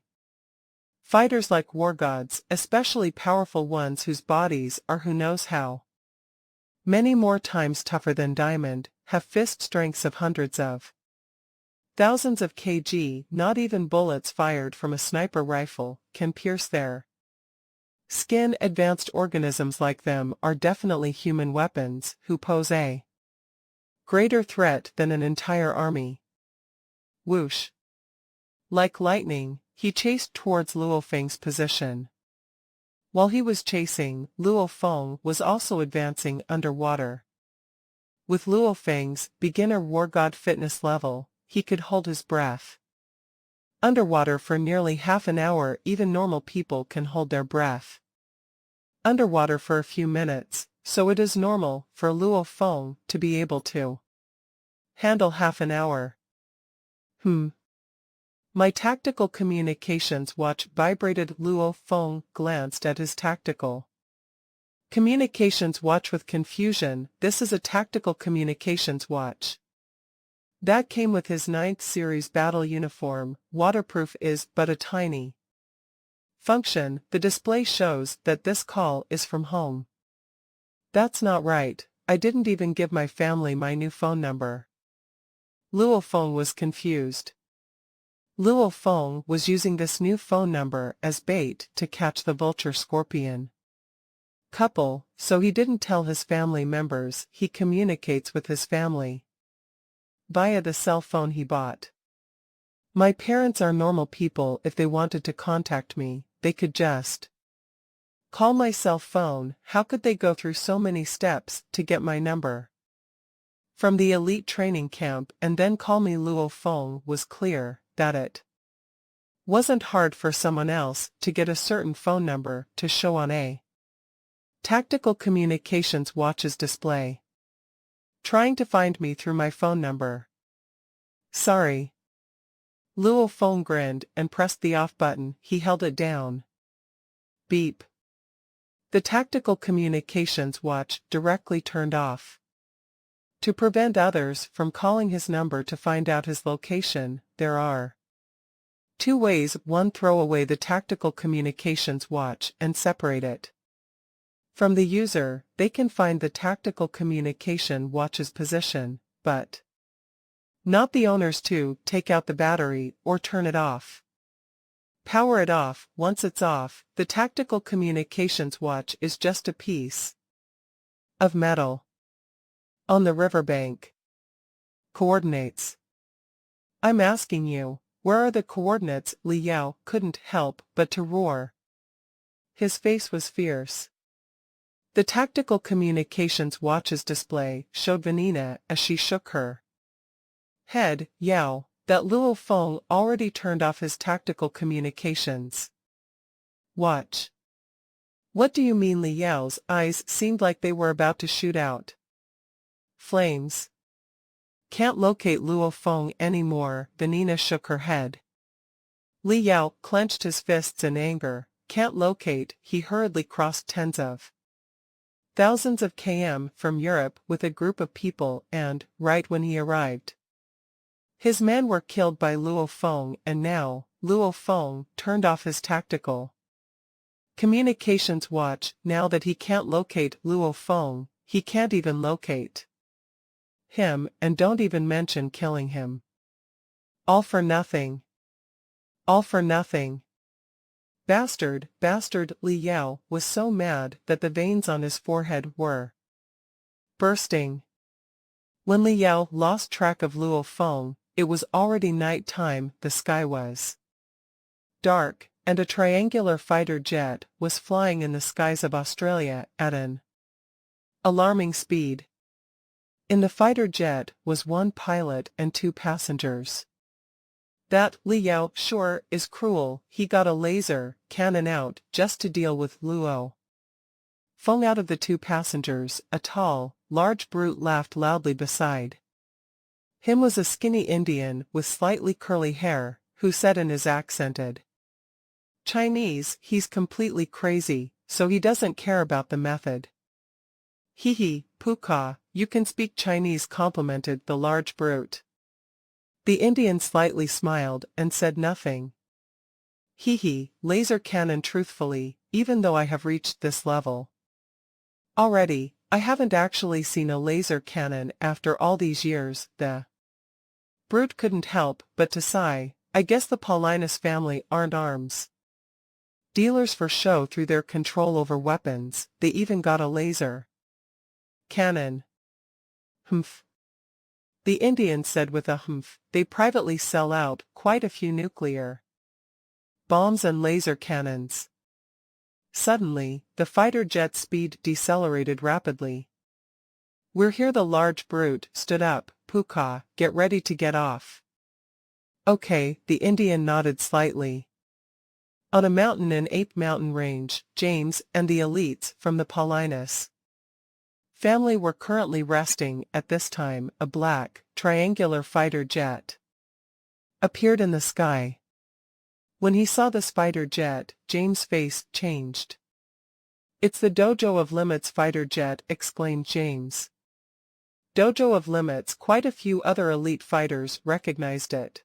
Fighters like war gods, especially powerful ones whose bodies are who knows how many more times tougher than diamond, have fist strengths of hundreds of thousands of kg. Not even bullets fired from a sniper rifle can pierce their skin. Advanced organisms like them are definitely human weapons who pose a greater threat than an entire army. Whoosh! Like lightning, he chased towards Luo Feng's position. While he was chasing, Luo Feng was also advancing underwater. With Luo Feng's beginner war god fitness level, he could hold his breath underwater for nearly half an hour. Even normal people can hold their breath underwater for a few minutes, so it is normal for Luo Feng to be able to handle half an hour. My tactical communications watch vibrated. Luo Feng glanced at his tactical communications watch with confusion. This is a tactical communications watch that came with his 9th series battle uniform. Waterproof is but a tiny function. The display shows that this call is from home. That's not right. I didn't even give my family my new phone number. Luo Feng was confused. Luo Feng was using this new phone number as bait to catch the vulture scorpion couple, so he didn't tell his family members. He communicates with his family via the cell phone he bought. My parents are normal people. If they wanted to contact me, they could just call my cell phone. How could they go through so many steps to get my number from the elite training camp and then call me? Luo Feng was clear that it Wasn't hard for someone else to get a certain phone number to show on a tactical communications watch's display. Trying to find me through my phone number. Sorry. Luo Feng grinned and pressed the off button. He held it down. Beep. The tactical communications watch directly turned off. To prevent others from calling his number to find out his location, there are 2 ways. 1. Throw away the tactical communications watch and separate it from the user. They can find the tactical communication watch's position, but not the owner's. 2. Take out the battery or turn it off. Power it off. Once it's off, the tactical communications watch is just a piece of metal on the riverbank. Coordinates. I'm asking you, where are the coordinates? Li Yao couldn't help but to roar. His face was fierce. The tactical communications watch's display showed Vanina as she shook her head. Yao, that Luo Feng already turned off his tactical communications watch. What do you mean? Li Yao's eyes seemed like they were about to shoot out flames. Can't locate Luo Feng anymore. Vanina shook her head. Li Yao clenched his fists in anger. Can't locate. He hurriedly crossed tens of thousands of km from Europe with a group of people and, right when he arrived, his men were killed by Luo Feng, and now, Luo Feng turned off his tactical communications watch. Now that he can't locate Luo Feng, he can't even locate him, and don't even mention killing him. All for nothing. All for nothing. Bastard, bastard. Li Yao was so mad that the veins on his forehead were bursting. When Li Yao lost track of Luo Feng, it was already night time. The sky was dark, and a triangular fighter jet was flying in the skies of Australia at an alarming speed. In the fighter jet was 1 pilot and 2 passengers. That, Li Yao sure is cruel. He got a laser cannon out just to deal with Luo Feng. Out of the 2 passengers, a tall, large brute laughed loudly beside him was a skinny Indian with slightly curly hair, who said in his accented Chinese, he's completely crazy, so he doesn't care about the method. Hee hee, Puka, you can speak Chinese, complimented the large brute. The Indian slightly smiled and said nothing. Hee hee, laser cannon. Truthfully, even though I have reached this level already, I haven't actually seen a laser cannon after all these years. The brute couldn't help but to sigh. I guess the Paulinus family aren't arms dealers for show through their control over weapons. They even got a laser cannon. Humph. The Indian said with a humph. They privately sell out quite a few nuclear bombs and laser cannons. Suddenly, the fighter jet's speed decelerated rapidly. We're here. The large brute stood up. Puka, get ready to get off. Okay, the Indian nodded slightly. On a mountain in Ape Mountain Range, James and the elites from the Paulinus family were currently resting. At this time, a black, triangular fighter jet appeared in the sky. When he saw this fighter jet, James' face changed. It's the Dojo of Limits fighter jet, exclaimed James. Dojo of Limits. Quite a few other elite fighters recognized it.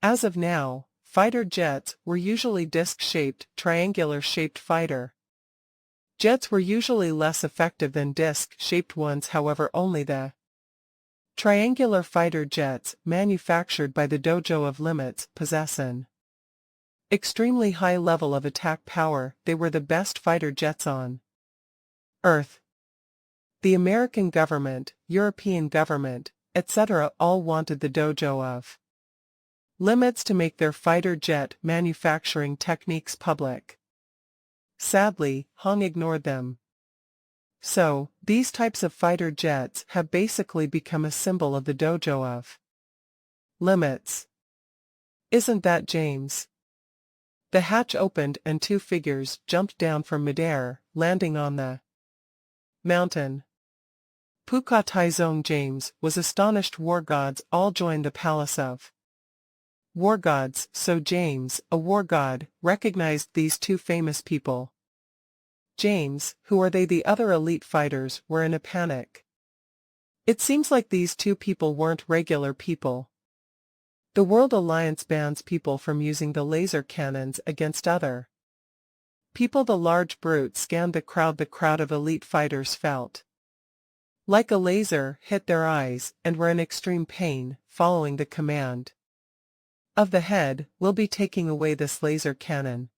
As of now, fighter jets were usually disc-shaped, triangular-shaped fighter jets were usually less effective than disc-shaped ones. However, only the triangular fighter jets manufactured by the Dojo of Limits possess an extremely high level of attack power. They were the best fighter jets on Earth. The American government, European government, etc. all wanted the Dojo of Limits to make their fighter jet manufacturing techniques public. Sadly, Hong ignored them. So, these types of fighter jets have basically become a symbol of the Dojo of Limits. Isn't that James? The hatch opened and two figures jumped down from midair, landing on the mountain. Puka Taizong James was astonished. War gods all joined the palace of war gods, so James, a war god, recognized these two famous people. James, who are they? The other elite fighters were in a panic. It seems like these two people weren't regular people. The World Alliance bans people from using the laser cannons against other people. The large brute scanned the crowd. The crowd of elite fighters felt like a laser hit their eyes and were in extreme pain, following the command of the head, "We'll be taking away this laser cannon."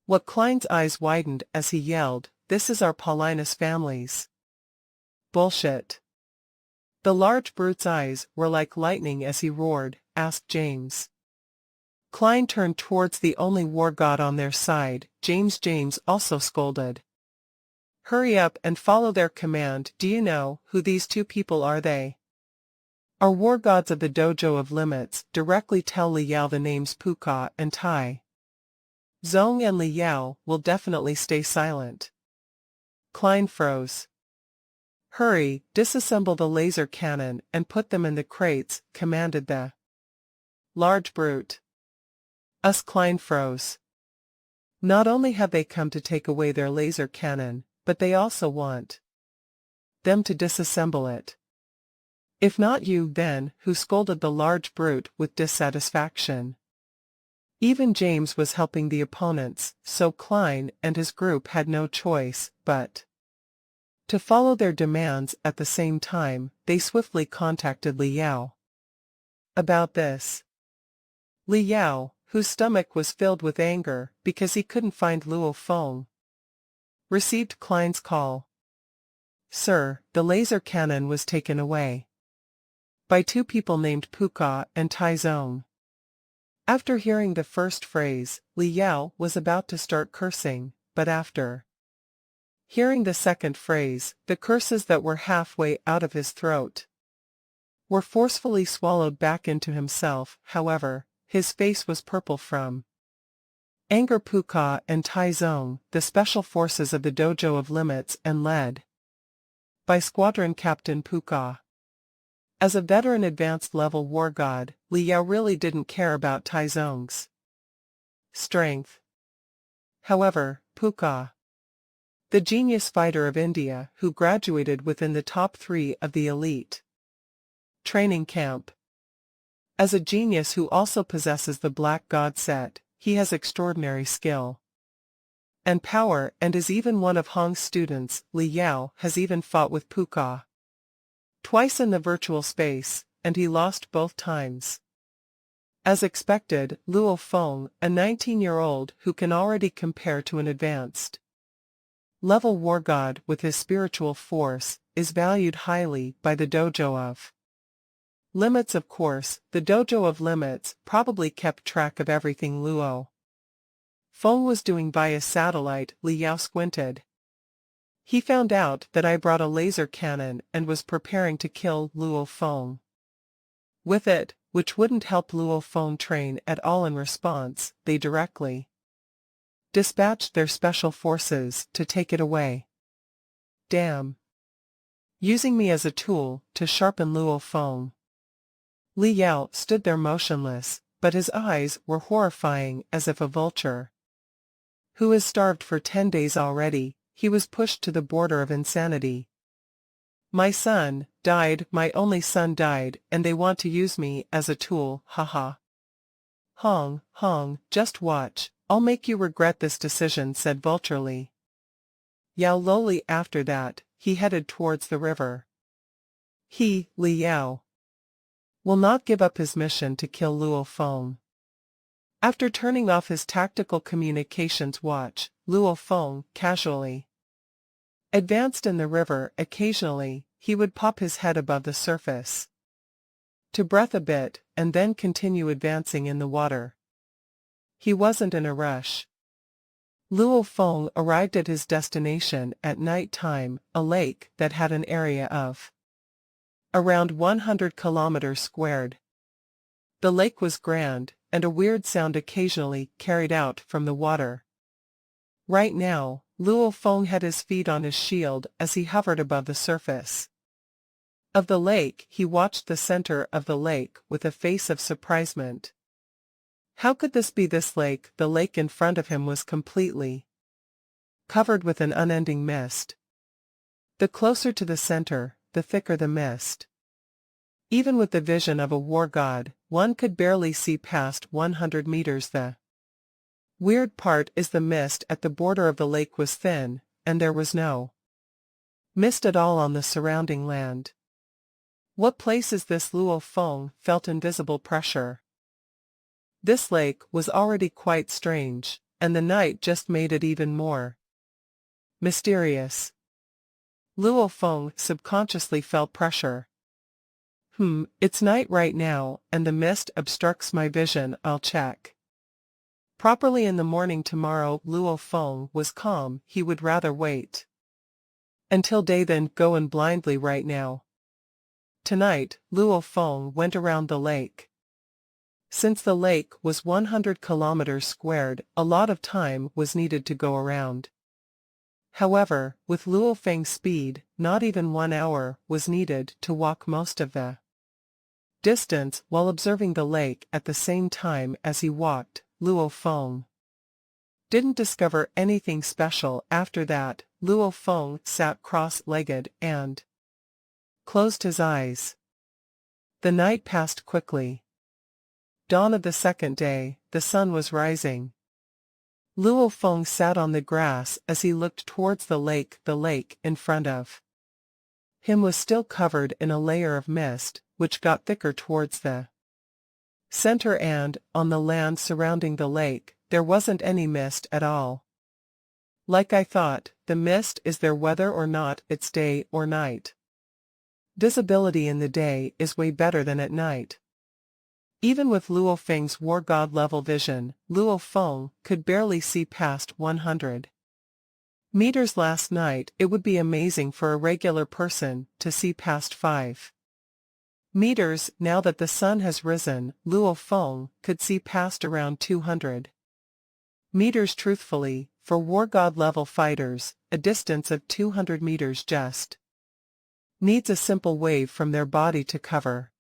What Klein's eyes widened as he yelled, "This is our Paulinus family's bullshit." The large brute's eyes were like lightning as he roared, "Ask James." Klein turned towards the only war god on their side, James. James also scolded, "Hurry up and follow their command. Do you know who these two people are? They are war gods of the Dojo of Limits. Directly tell Li Yao the names Puka and Tai Zong, and Li Yao will definitely stay silent." Klein froze. "Hurry, disassemble the laser cannon and put them in the crates," commanded the large brute. Klein froze. Not only have they come to take away their laser cannon, but they also want them to disassemble it. "If not you, then who?" scolded the large brute with dissatisfaction. Even James was helping the opponents, so Klein and his group had no choice but to follow their demands. At the same time, they swiftly contacted Li Yao about this. Li Yao, whose stomach was filled with anger because he couldn't find Luo Feng, received Klein's call. "Sir, the laser cannon was taken away by two people named Puka and Tai Zong." After hearing the first phrase, Li Yao was about to start cursing, but after hearing the second phrase, the curses that were halfway out of his throat were forcefully swallowed back into himself. However, his face was purple from anger. Puka and Tai Zong, the special forces of the Dojo of Limits and led by Squadron Captain Puka. As a veteran advanced level war god, Li Yao really didn't care about Tai Zong's strength. However, Puka, the genius fighter of India who graduated within the top 3 of the elite training camp. As a genius who also possesses the Black God set, he has extraordinary skill and power and is even one of Hong's students. Li Yao has even fought with Puka twice in the virtual space, and he lost both times. As expected, Luo Feng, a 19-year-old who can already compare to an advanced level war god with his spiritual force, is valued highly by the Dojo of Limits. Of course, the Dojo of Limits probably kept track of everything Luo Feng was doing via satellite. Li Yao squinted. He found out that I brought a laser cannon and was preparing to kill Luo Feng with it, which wouldn't help Luo Feng train at all. In response, they directly dispatched their special forces to take it away. Damn. Using me as a tool to sharpen Luo Feng. Li Yao stood there motionless, but his eyes were horrifying, as if a vulture who has starved for 10 days already. He was pushed to the border of insanity. "My son died, my only son died, and they want to use me as a tool, haha. Hong, just watch, I'll make you regret this decision," said Vulture Li Yao lowly. After that, he headed towards the river. He, Li Yao, will not give up his mission to kill Luo Feng. After turning off his tactical communications watch, Luo Feng casually advanced in the river. Occasionally, he would pop his head above the surface to breathe a bit, and then continue advancing in the water. He wasn't in a rush. Luo Feng arrived at his destination at night time, a lake that had an area of around 100 kilometers squared. The lake was grand, and a weird sound occasionally carried out from the water. Right now, Luo Feng had his feet on his shield as he hovered above the surface of the lake. He watched the center of the lake with a face of surprisement. How could this be this lake? The lake in front of him was completely covered with an unending mist. The closer to the center, the thicker the mist. Even with the vision of a war god, one could barely see past 100 meters. The weird part is the mist at the border of the lake was thin, and there was no mist at all on the surrounding land. What place is this? Luo Feng felt invisible pressure. This lake was already quite strange, and the night just made it even more mysterious. Luo Feng subconsciously felt pressure. It's night right now, and the mist obstructs my vision. I'll check properly in the morning tomorrow. Luo Feng was calm. He would rather wait until day than go in blindly right now. Tonight, Luo Feng went around the lake. Since the lake was 100 kilometers squared, a lot of time was needed to go around. However, with Luo Feng's speed, not even 1 hour was needed to walk most of the distance while observing the lake. At the same time as he walked, Luo Feng didn't discover anything special. After that, Luo Feng sat cross-legged and closed his eyes. The night passed quickly. Dawn of the second day, the sun was rising. Luo Feng sat on the grass as he looked towards the lake. The lake in front of him was still covered in a layer of mist, which got thicker towards the center, and, on the land surrounding the lake, there wasn't any mist at all. Like I thought, the mist is there whether or not it's day or night. Visibility in the day is way better than at night. Even with Luo Feng's war god level vision, Luo Feng could barely see past 100 meters last night. It would be amazing for a regular person to see past 5 meters. Now that the sun has risen, Luo Feng could see past around 200 meters. Truthfully, for war god level fighters, a distance of 200 meters just needs a simple wave from their body to cover.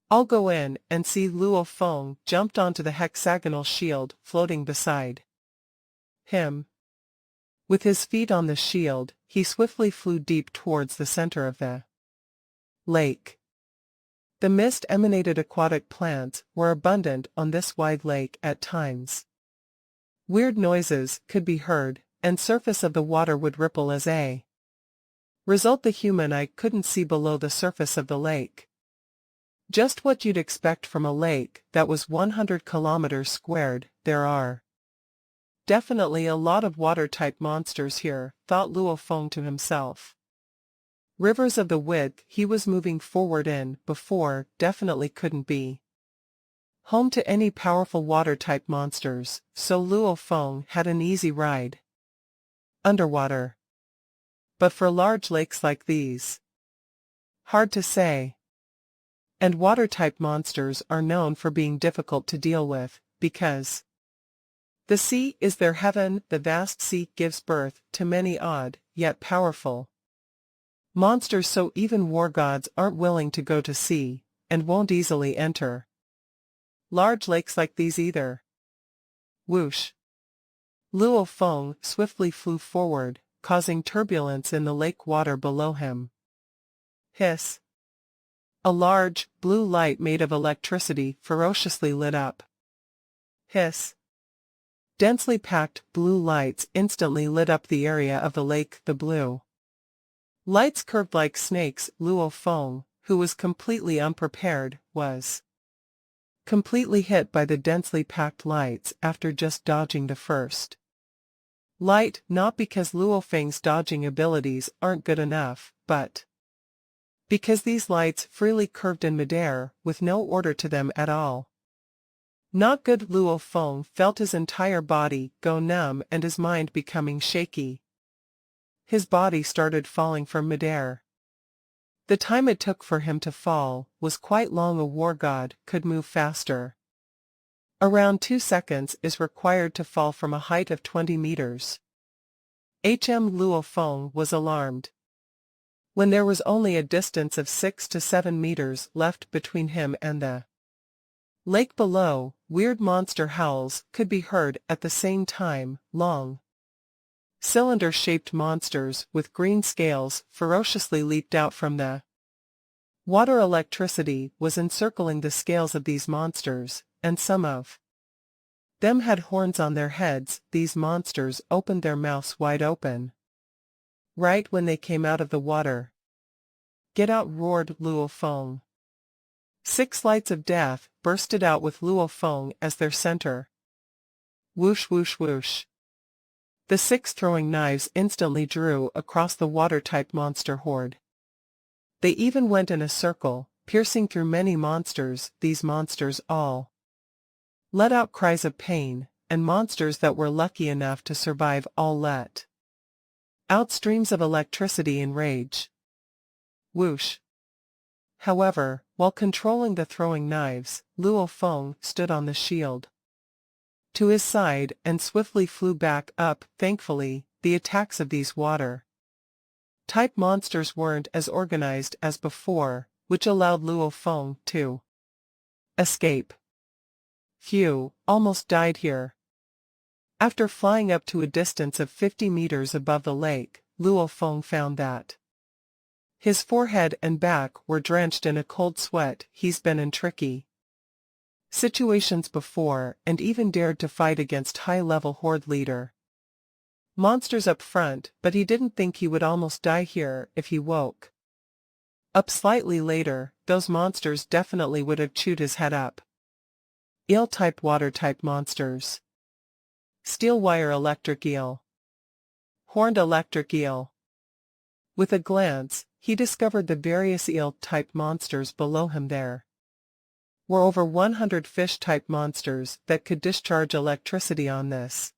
I'll go in and see. Luo Feng jumped onto the hexagonal shield floating beside him. With his feet on the shield, he swiftly flew deep towards the center of the lake. The mist emanated. Aquatic plants were abundant on this wide lake. At times, weird noises could be heard, and surface of the water would ripple as a result. The human eye couldn't see below the surface of the lake. Just what you'd expect from a lake that was 100 kilometers squared. There are definitely a lot of water-type monsters here, thought Luo Feng to himself. Rivers of the width he was moving forward in before definitely couldn't be home to any powerful water-type monsters, so Luo Feng had an easy ride underwater. But for large lakes like these, hard to say. And water-type monsters are known for being difficult to deal with, because the sea is their heaven. The vast sea gives birth to many odd, yet powerful monsters, so even war gods aren't willing to go to sea, and won't easily enter large lakes like these either. Whoosh! Luo Feng swiftly flew forward, causing turbulence in the lake water below him. Hiss! A large, blue light made of electricity ferociously lit up. Hiss! Densely packed blue lights instantly lit up the area of the lake. The blue lights curved like snakes. Luo Feng, who was completely unprepared, was completely hit by the densely packed lights after just dodging the first light, not because Luo Feng's dodging abilities aren't good enough, but because these lights freely curved in midair, with no order to them at all. Not good. Luo Feng felt his entire body go numb and his mind becoming shaky. His body started falling from midair. The time it took for him to fall was quite long. A war god could move faster. Around 2 seconds is required to fall from a height of 20 meters. Luo Feng was alarmed. When there was only a distance of 6 to 7 meters left between him and the lake below, weird monster howls could be heard at the same time. Long, cylinder-shaped monsters with green scales ferociously leaped out from the water. Electricity was encircling the scales of these monsters, and some of them had horns on their heads. These monsters opened their mouths wide open right when they came out of the water. "Get out!" roared Luo Feng. 6 lights of death bursted out with Luo Feng as their center. Whoosh whoosh whoosh. The 6 throwing knives instantly drew across the water-type monster horde. They even went in a circle, piercing through many monsters. These monsters all let out cries of pain, and monsters that were lucky enough to survive all let out streams of electricity and rage. Whoosh. However, while controlling the throwing knives, Luo Feng stood on the shield to his side and swiftly flew back up. Thankfully, the attacks of these water-type monsters weren't as organized as before, which allowed Luo Feng to escape. Phew, almost died here. After flying up to a distance of 50 meters above the lake, Luo Feng found that his forehead and back were drenched in a cold sweat. He's been in tricky situations before and even dared to fight against high-level horde leader monsters up front, but he didn't think he would almost die here if he woke up slightly later. Those monsters definitely would have chewed his head up. Eel-type water-type monsters. Steel wire electric eel. Horned electric eel. With a glance, he discovered the various eel-type monsters below him. There were over 100 fish-type monsters that could discharge electricity on this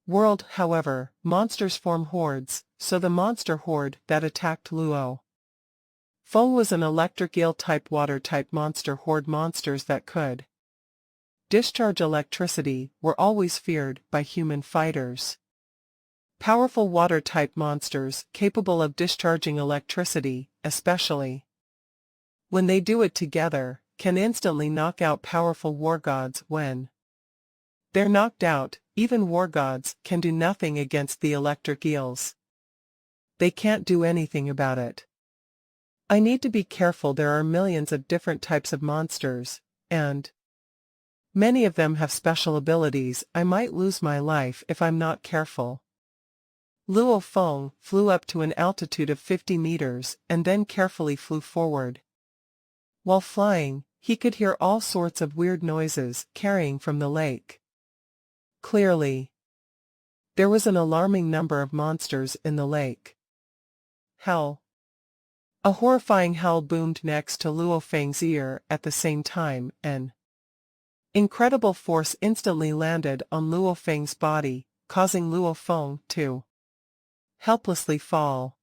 world. However, monsters form hordes, so the monster horde that attacked Luo Feng was an electric eel-type water-type monster horde. Monsters that could discharge electricity were always feared by human fighters. Powerful water-type monsters capable of discharging electricity, especially when they do it together, can instantly knock out powerful war gods. When they're knocked out, even war gods can do nothing against the electric eels. They can't do anything about it. I need to be careful. There are millions of different types of monsters, and many of them have special abilities. I might lose my life if I'm not careful. Luo Feng flew up to an altitude of 50 meters and then carefully flew forward. While flying, he could hear all sorts of weird noises carrying from the lake. Clearly, there was an alarming number of monsters in the lake. Hell! A horrifying howl boomed next to Luo Feng's ear. At the same time, an incredible force instantly landed on Luo Feng's body, causing Luo Feng to helplessly fall.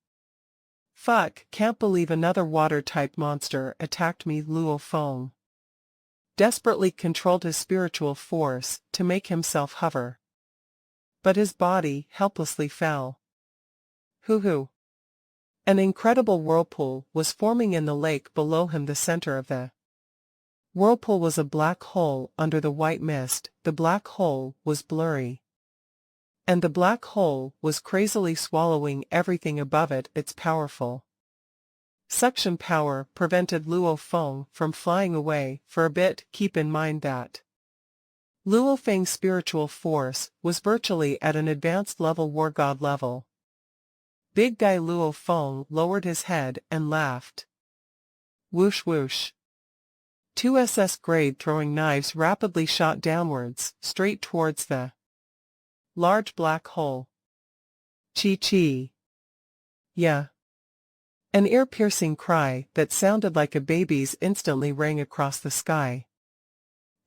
Fuck, can't believe another water-type monster attacked me. Luo Feng desperately controlled his spiritual force to make himself hover, but his body helplessly fell. Hoo-hoo. An incredible whirlpool was forming in the lake below him. The center of the whirlpool was a black hole under the white mist. The black hole was blurry, and the black hole was crazily swallowing everything above it. Its powerful suction power prevented Luo Feng from flying away for a bit. Keep in mind that Luo Feng's spiritual force was virtually at an advanced level, war god level. Big guy Luo Feng lowered his head and laughed. Whoosh whoosh. 2 SS-grade throwing knives rapidly shot downwards, straight towards the large black hole. Chi-chi. Yeah. An ear-piercing cry that sounded like a baby's instantly rang across the sky.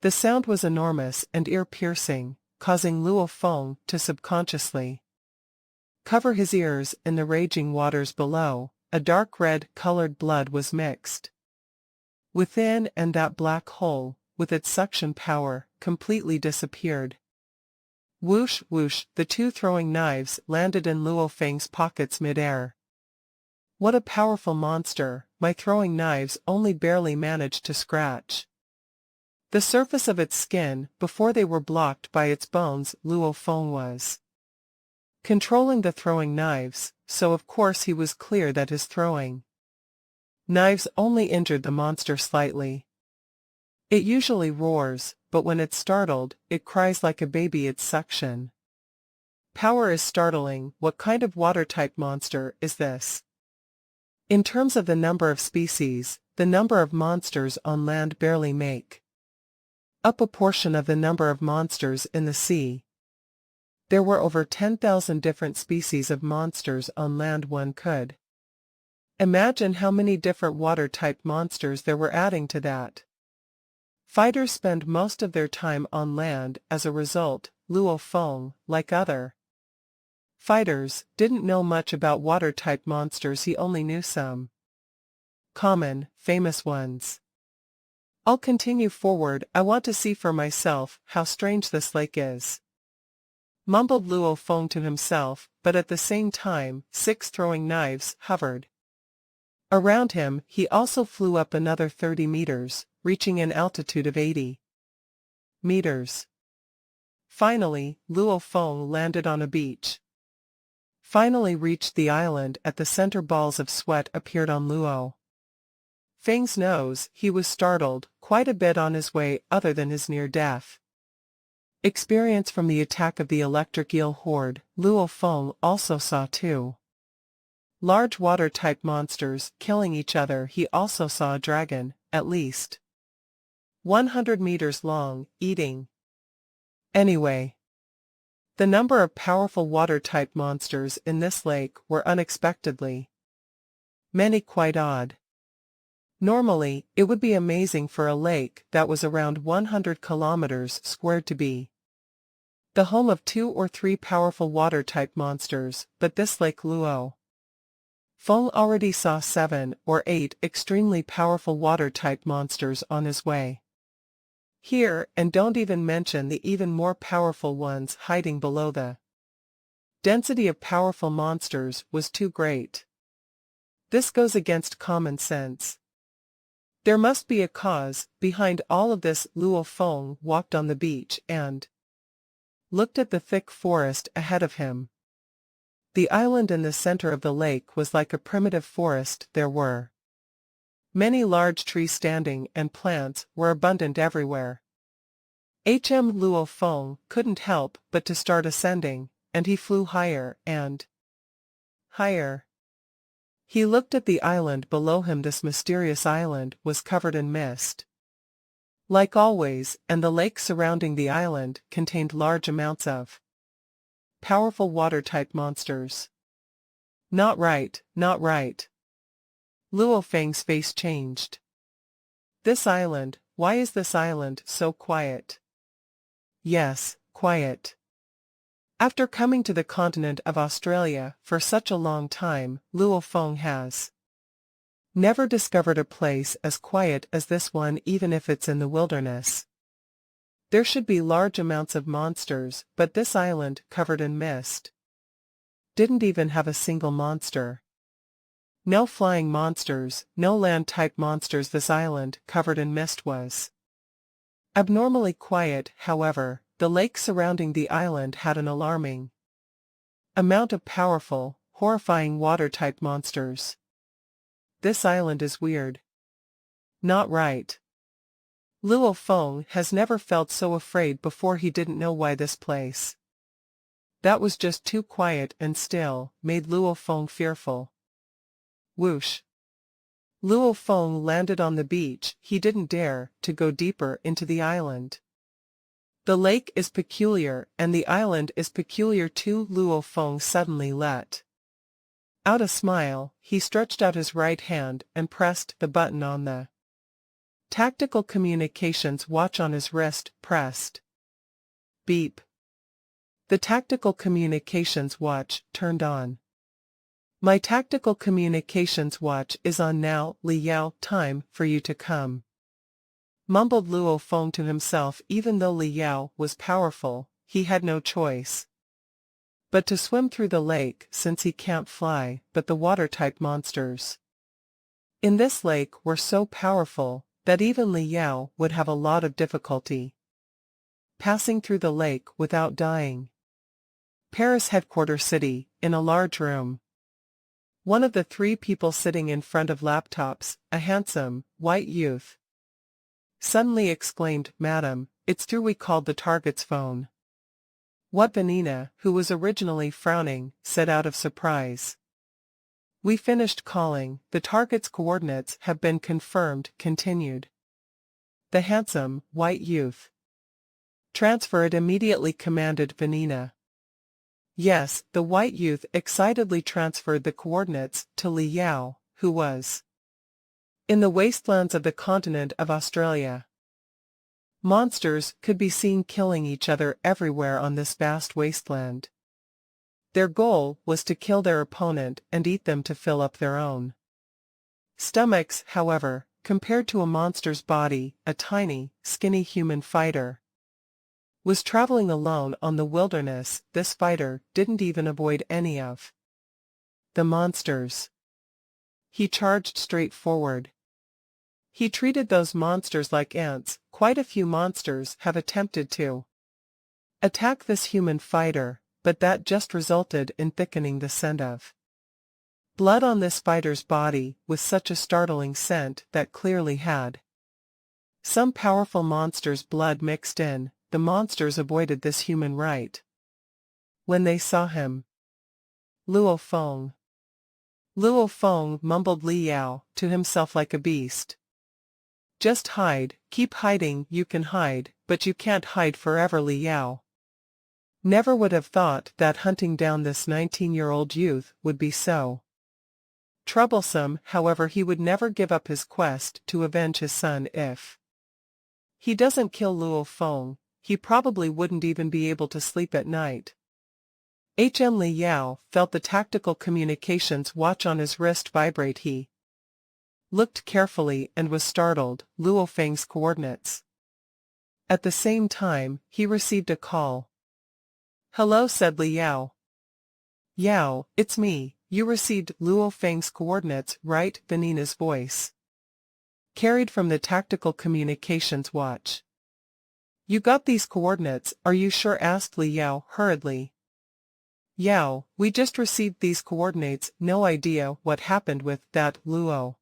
The sound was enormous and ear-piercing, causing Luo Feng to subconsciously cover his ears. In the raging waters below, a dark red-colored blood was mixed within, and that black hole with its suction power, completely disappeared. Whoosh whoosh, the two throwing knives landed in Luo Feng's pockets mid-air. What a powerful monster, my throwing knives only barely managed to scratch the surface of its skin before they were blocked by its bones. Luo Feng was controlling the throwing knives, so of course he was clear that his throwing knives only injured the monster slightly. It usually roars, but when it's startled, it cries like a baby. Its suction power is startling. What kind of water-type monster is this? In terms of the number of species, the number of monsters on land barely make up a portion of the number of monsters in the sea. There were over 10,000 different species of monsters on land. One could imagine how many different water-type monsters there were. Adding to that, fighters spend most of their time on land. As a result, Luo Feng, like other fighters, didn't know much about water-type monsters. He only knew some common, famous ones. I'll continue forward. I want to see for myself how strange this lake is, mumbled Luo Feng to himself, but at the same time, 6 throwing knives hovered around him. He also flew up another 30 meters, reaching an altitude of 80 meters. Finally, Luo Feng landed on a beach. Finally reached the island at the center. Balls of sweat appeared on Luo Feng's nose. He was startled quite a bit on his way. Other than his near-death experience from the attack of the electric eel horde, Luo Feng also saw 2 large water-type monsters killing each other. He also saw a dragon, at least 100 meters long, eating. Anyway, the number of powerful water-type monsters in this lake were unexpectedly many. Quite odd. Normally, it would be amazing for a lake that was around 100 kilometers squared to be the home of 2 or 3 powerful water-type monsters, but this lake Luo Feng already saw 7 or 8 extremely powerful water-type monsters on his way here, and don't even mention the even more powerful ones hiding below. The density of powerful monsters was too great. This goes against common sense. There must be a cause behind all of this. Luo Feng walked on the beach and looked at the thick forest ahead of him. The island in the center of the lake was like a primitive forest. There were many large trees standing, and plants were abundant everywhere. Luo Feng couldn't help but to start ascending, and he flew higher and higher. He looked at the island below him. This mysterious island was covered in mist, like always, and the lake surrounding the island contained large amounts of powerful water-type monsters. Not right, not right. Luo Feng's face changed. This island, why is this island so quiet? Yes, quiet. After coming to the continent of Australia for such a long time, Luo Feng has never discovered a place as quiet as this one. Even if it's in the wilderness, there should be large amounts of monsters, but this island, covered in mist, didn't even have a single monster. No flying monsters, no land-type monsters. This island, covered in mist, was abnormally quiet. However, the lake surrounding the island had an alarming amount of powerful, horrifying water-type monsters. This island is weird. Not right. Luo Feng has never felt so afraid before. He didn't know why this place that was just too quiet and still made Luo Feng fearful. Whoosh. Luo Feng landed on the beach. He didn't dare to go deeper into the island. The lake is peculiar, and the island is peculiar too. Luo Feng suddenly let out a smile. He stretched out his right hand and pressed the button on the tactical communications watch on his wrist. Pressed. Beep. The tactical communications watch turned on. My tactical communications watch is on now, Li Yao. Time for you to come mumbled Luo Feng to himself. Even though Li Yao was powerful, he had no choice but to swim through the lake, since he can't fly. But the water-type monsters in this lake were so powerful that even Li Yao would have a lot of difficulty passing through the lake without dying. Paris headquarters city, in a large room. One of the three people sitting in front of laptops, a handsome, white youth, suddenly exclaimed, "Madam, it's through. We called the target's phone." "What?" Vanina, who was originally frowning, said out of surprise. "We finished calling. The target's coordinates have been confirmed," continued the handsome, white youth. "Transfer it immediately," commanded Vanina. Yes, the white youth excitedly transferred the coordinates to Li Yao, who was in the wastelands of the continent of Australia. Monsters could be seen killing each other everywhere on this vast wasteland. Their goal was to kill their opponent and eat them to fill up their own stomachs. However, compared to a monster's body, a tiny, skinny human fighter was traveling alone on the wilderness. This fighter didn't even avoid any of the monsters. He charged straight forward. He treated those monsters like ants. Quite a few monsters have attempted to attack this human fighter, but that just resulted in thickening the scent of blood on this fighter's body with such a startling scent that clearly had some powerful monster's blood mixed in. The monsters avoided this human right when they saw him. "Luo Feng. Luo Feng," mumbled Li Yao to himself like a beast. "Just hide, keep hiding. You can hide, but you can't hide forever." Li Yao never would have thought that hunting down this 19-year-old youth would be so troublesome. However, he would never give up his quest to avenge his son. If he doesn't kill Luo Feng, he probably wouldn't even be able to sleep at night. Li Yao felt the tactical communications watch on his wrist vibrate. He looked carefully and was startled. Luo Feng's coordinates. At the same time, he received a call. "Hello," said Li Yao. "Yao, it's me. You received Luo Feng's coordinates, right?" Vanina's voice carried from the tactical communications watch. "You got these coordinates, are you sure?" asked Li Yao hurriedly. "Yao, we just received these coordinates. No idea what happened with that Luo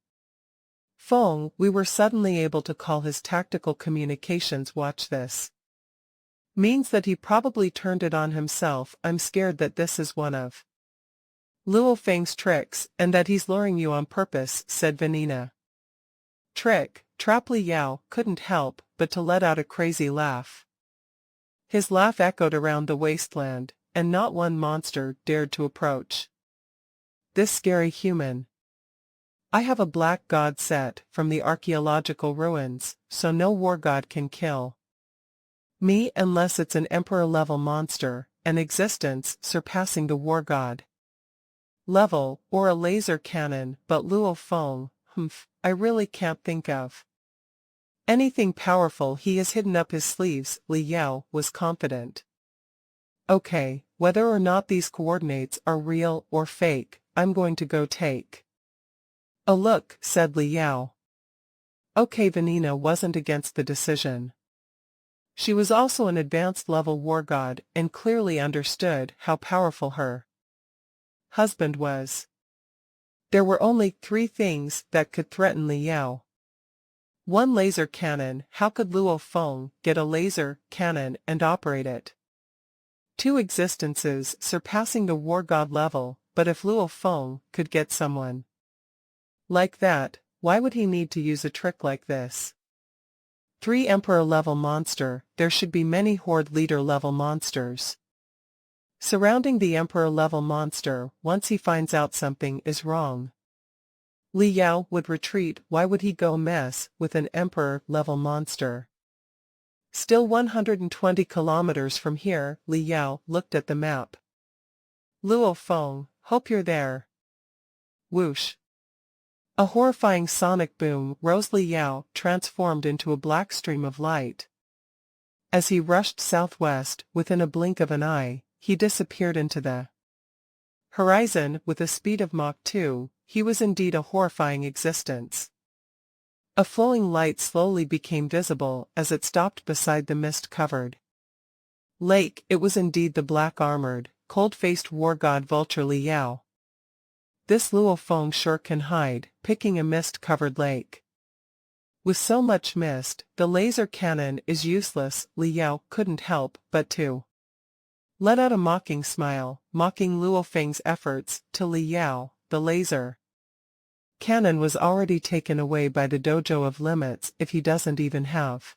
Feng. We were suddenly able to call his tactical communications watch. This means that he probably turned it on himself. I'm scared that this is one of Luo Feng's tricks, and that he's luring you on purpose," said Vanina. "Trick, trap." Li Yao couldn't help but to let out a crazy laugh. His laugh echoed around the wasteland, and not one monster dared to approach this scary human. "I have a black god set from the archaeological ruins, so no war god can kill me unless it's an emperor-level monster, an existence surpassing the war god level, or a laser cannon. But Luo Feng, I really can't think of anything powerful he has hidden up his sleeves." Li Yao was confident. "Okay, whether or not these coordinates are real or fake, I'm going to go take a look," said Li Yao. Okay, Vanina wasn't against the decision. She was also an advanced level war god and clearly understood how powerful her husband was. There were only 3 things that could threaten Li Yao. 1. Laser cannon. How could Luo Feng get a laser cannon and operate it? 2. Existences surpassing the war god level. But if Luo Feng could get someone like that, why would he need to use a trick like this? 3. Emperor-level monster. There should be many horde leader-level monsters surrounding the emperor-level monster. Once he finds out something is wrong, Li Yao would retreat. Why would he go mess with an emperor-level monster? Still 120 kilometers from here. Li Yao looked at the map. "Luo Feng, hope you're there." Whoosh. A horrifying sonic boom rose. Li Yao transformed into a black stream of light. As he rushed southwest, within a blink of an eye, he disappeared into the horizon with a speed of Mach 2. He was indeed a horrifying existence. A flowing light slowly became visible as it stopped beside the mist-covered lake. It was indeed the black-armored, cold-faced war god vulture Li Yao. This Luo Feng sure can hide, picking a mist-covered lake. With so much mist, the laser cannon is useless. Li Yao couldn't help but to let out a mocking smile, mocking Luo Feng's efforts. To Li Yao, the laser cannon was already taken away by the dojo of limits. If he doesn't even have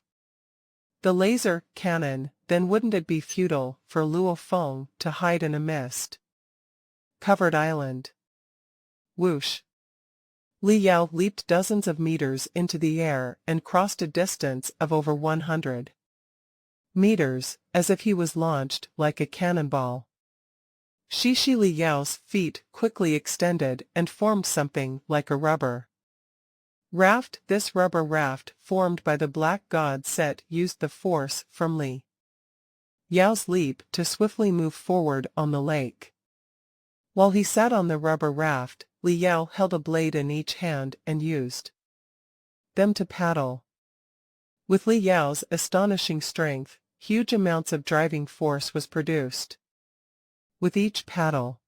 the laser cannon, then wouldn't it be futile for Luo Feng to hide in a mist-covered island? Whoosh! Li Yao leaped dozens of meters into the air and crossed a distance of over 100 meters, as if he was launched like a cannonball. Shishi. Li Yao's feet quickly extended and formed something like a rubber raft. This rubber raft, formed by the black god set, used the force from Li Yao's leap to swiftly move forward on the lake. While he sat on the rubber raft, Li Yao held a blade in each hand and used them to paddle. With Li Yao's astonishing strength, huge amounts of driving force was produced. With each paddle,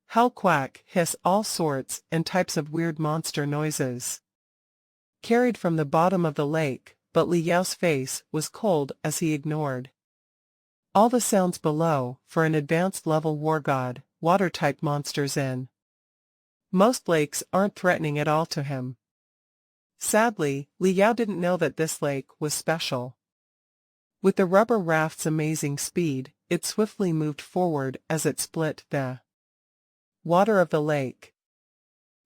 howl, quack, hiss, all sorts and types of weird monster noises carried from the bottom of the lake, but Li Yao's face was cold as he ignored all the sounds below. For an advanced level war god, water-type monsters in most lakes aren't threatening at all to him. Sadly, Li Yao didn't know that this lake was special. With the rubber raft's amazing speed, it swiftly moved forward as it split the water of the lake.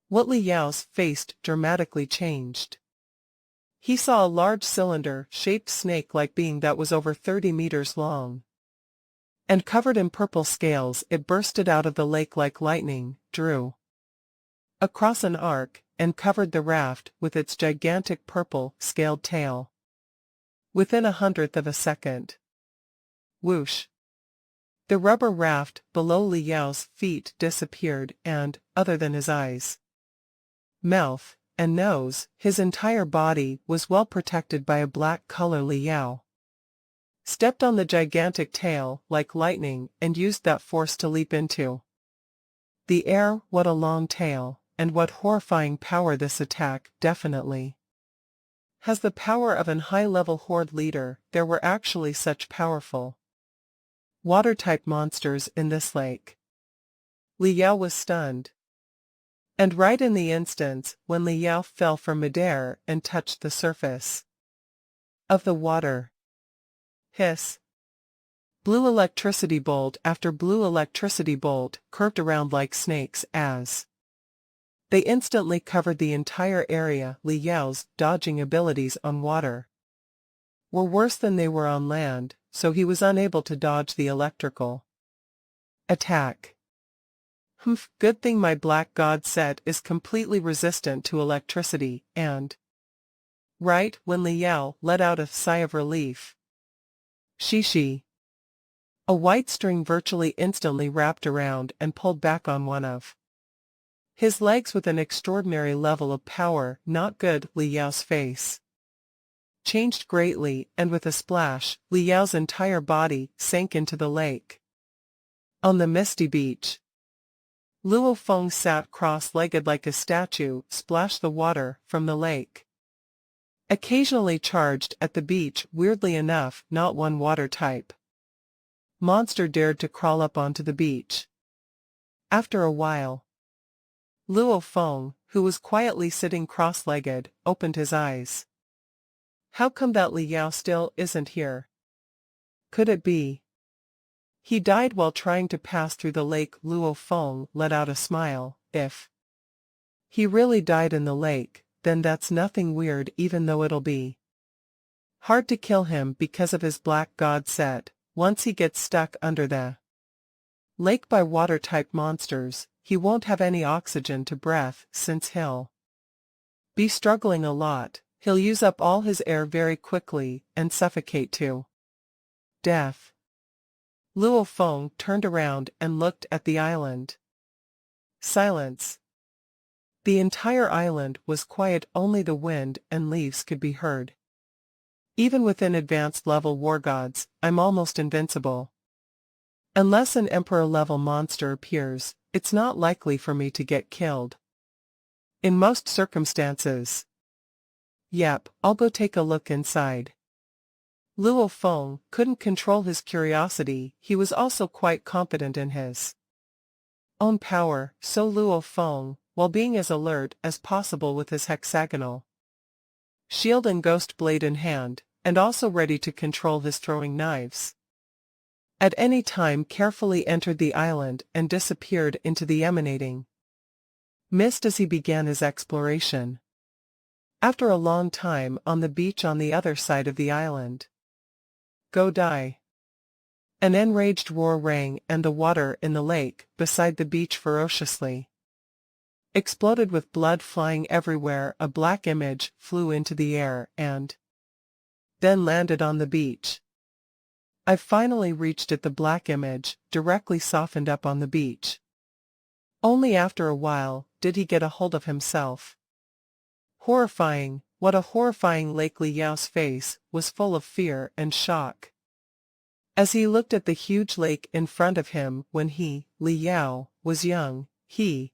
What Li Yao's face dramatically changed. He saw a large cylinder-shaped snake-like being that was over 30 meters long and covered in purple scales. It bursted out of the lake like lightning, drew across an arc, and covered the raft with its gigantic purple, scaled tail. Within 1/100th of a second. Whoosh! The rubber raft below Li Yao's feet disappeared and, other than his eyes, mouth, and nose, his entire body was well protected by a black color. Li Yao stepped on the gigantic tail like lightning and used that force to leap into the air. What a long tail, and what horrifying power! This attack definitely has the power of an high-level horde leader. There were actually such powerful water-type monsters in this lake. Li Yao was stunned. And right in the instant when Li Yao fell from midair and touched the surface of the water, hiss! Blue electricity bolt after blue electricity bolt curved around like snakes as they instantly covered the entire area. Li Yao's dodging abilities on water were worse than they were on land, so he was unable to dodge the electrical attack. Humph, good thing my black god set is completely resistant to electricity. And right when Li Yao let out a sigh of relief, shishi! A white string virtually instantly wrapped around and pulled back on one of his legs with an extraordinary level of power. Not good. Li Yao's face changed greatly, and with a splash, Li Yao's entire body sank into the lake. On the misty beach, Luo Feng sat cross-legged like a statue, splashed the water from the lake. Occasionally charged at the beach. Weirdly enough, not one water-type monster dared to crawl up onto the beach. After a while, Luo Feng, who was quietly sitting cross-legged, opened his eyes. How come that Li Yao still isn't here? Could it be he died while trying to pass through the lake? Luo Feng let out a smile. If he really died in the lake, then that's nothing weird, even though it'll be hard to kill him because of his black god set. Once he gets stuck under the lake by water-type monsters, he won't have any oxygen to breathe, since he'll Be struggling a lot, he'll use up all his air very quickly and suffocate to death. Luo Feng turned around and looked at the island. Silence. The entire island was quiet, only the wind and leaves could be heard. Even within advanced level war gods, I'm almost invincible. Unless an emperor-level monster appears, it's not likely for me to get killed. In most circumstances. Yep, I'll go take a look inside. Luo Feng couldn't control his curiosity. He was also quite confident in his own power, so Luo Feng, while being as alert as possible with his hexagonal shield and ghost blade in hand, and also ready to control his throwing knives, at any time carefully entered the island and disappeared into the emanating mist as he began his exploration. After a long time on the beach on the other side of the island. Go die. An enraged roar rang, and the water in the lake beside the beach ferociously exploded with blood flying everywhere. A black image flew into the air and then landed on the beach. I've finally reached it. The black image directly softened up on the beach. Only after a while did he get a hold of himself. Horrifying, what a horrifying lake! Li Yao's face was full of fear and shock as he looked at the huge lake in front of him. When he, Li Yao, was young, he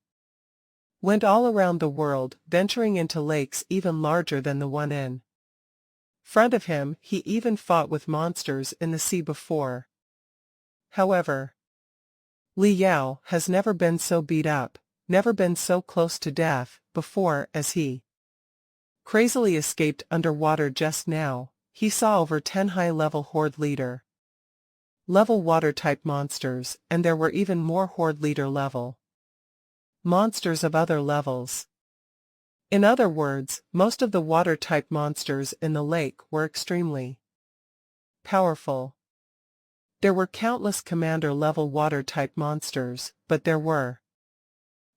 went all around the world, venturing into lakes even larger than the one in front of him. He even fought with monsters in the sea before. However, Li Yao has never been so beat up, never been so close to death before. As he crazily escaped underwater just now, he saw over 10 high-level horde level water-type monsters, and there were even more horde leader level monsters of other levels. In other words, most of the water-type monsters in the lake were extremely powerful. There were countless commander-level water-type monsters, but there were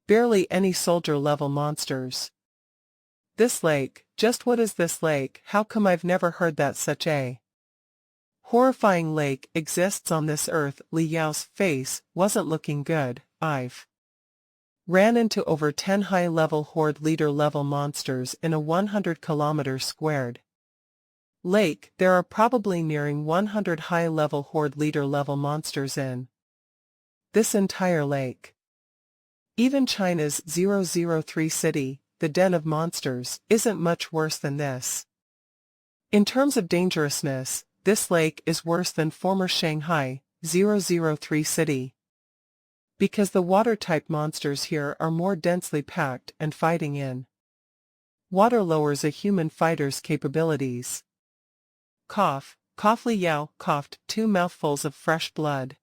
barely any soldier-level monsters. This lake, just what is this lake? How come I've never heard that such a horrifying lake exists on this earth? Li Yao's face wasn't looking good. I've ran into over 10 high-level horde leader level monsters in a 100 km squared lake. There are probably nearing 100 high-level horde leader level monsters in this entire lake. Even China's 003 city, the den of monsters, isn't much worse than this. In terms of dangerousness, this lake is worse than former Shanghai 003 city. Because the water-type monsters here are more densely packed, and fighting in water lowers a human fighter's capabilities. Cough, cough. Li Yao coughed 2 mouthfuls of fresh blood.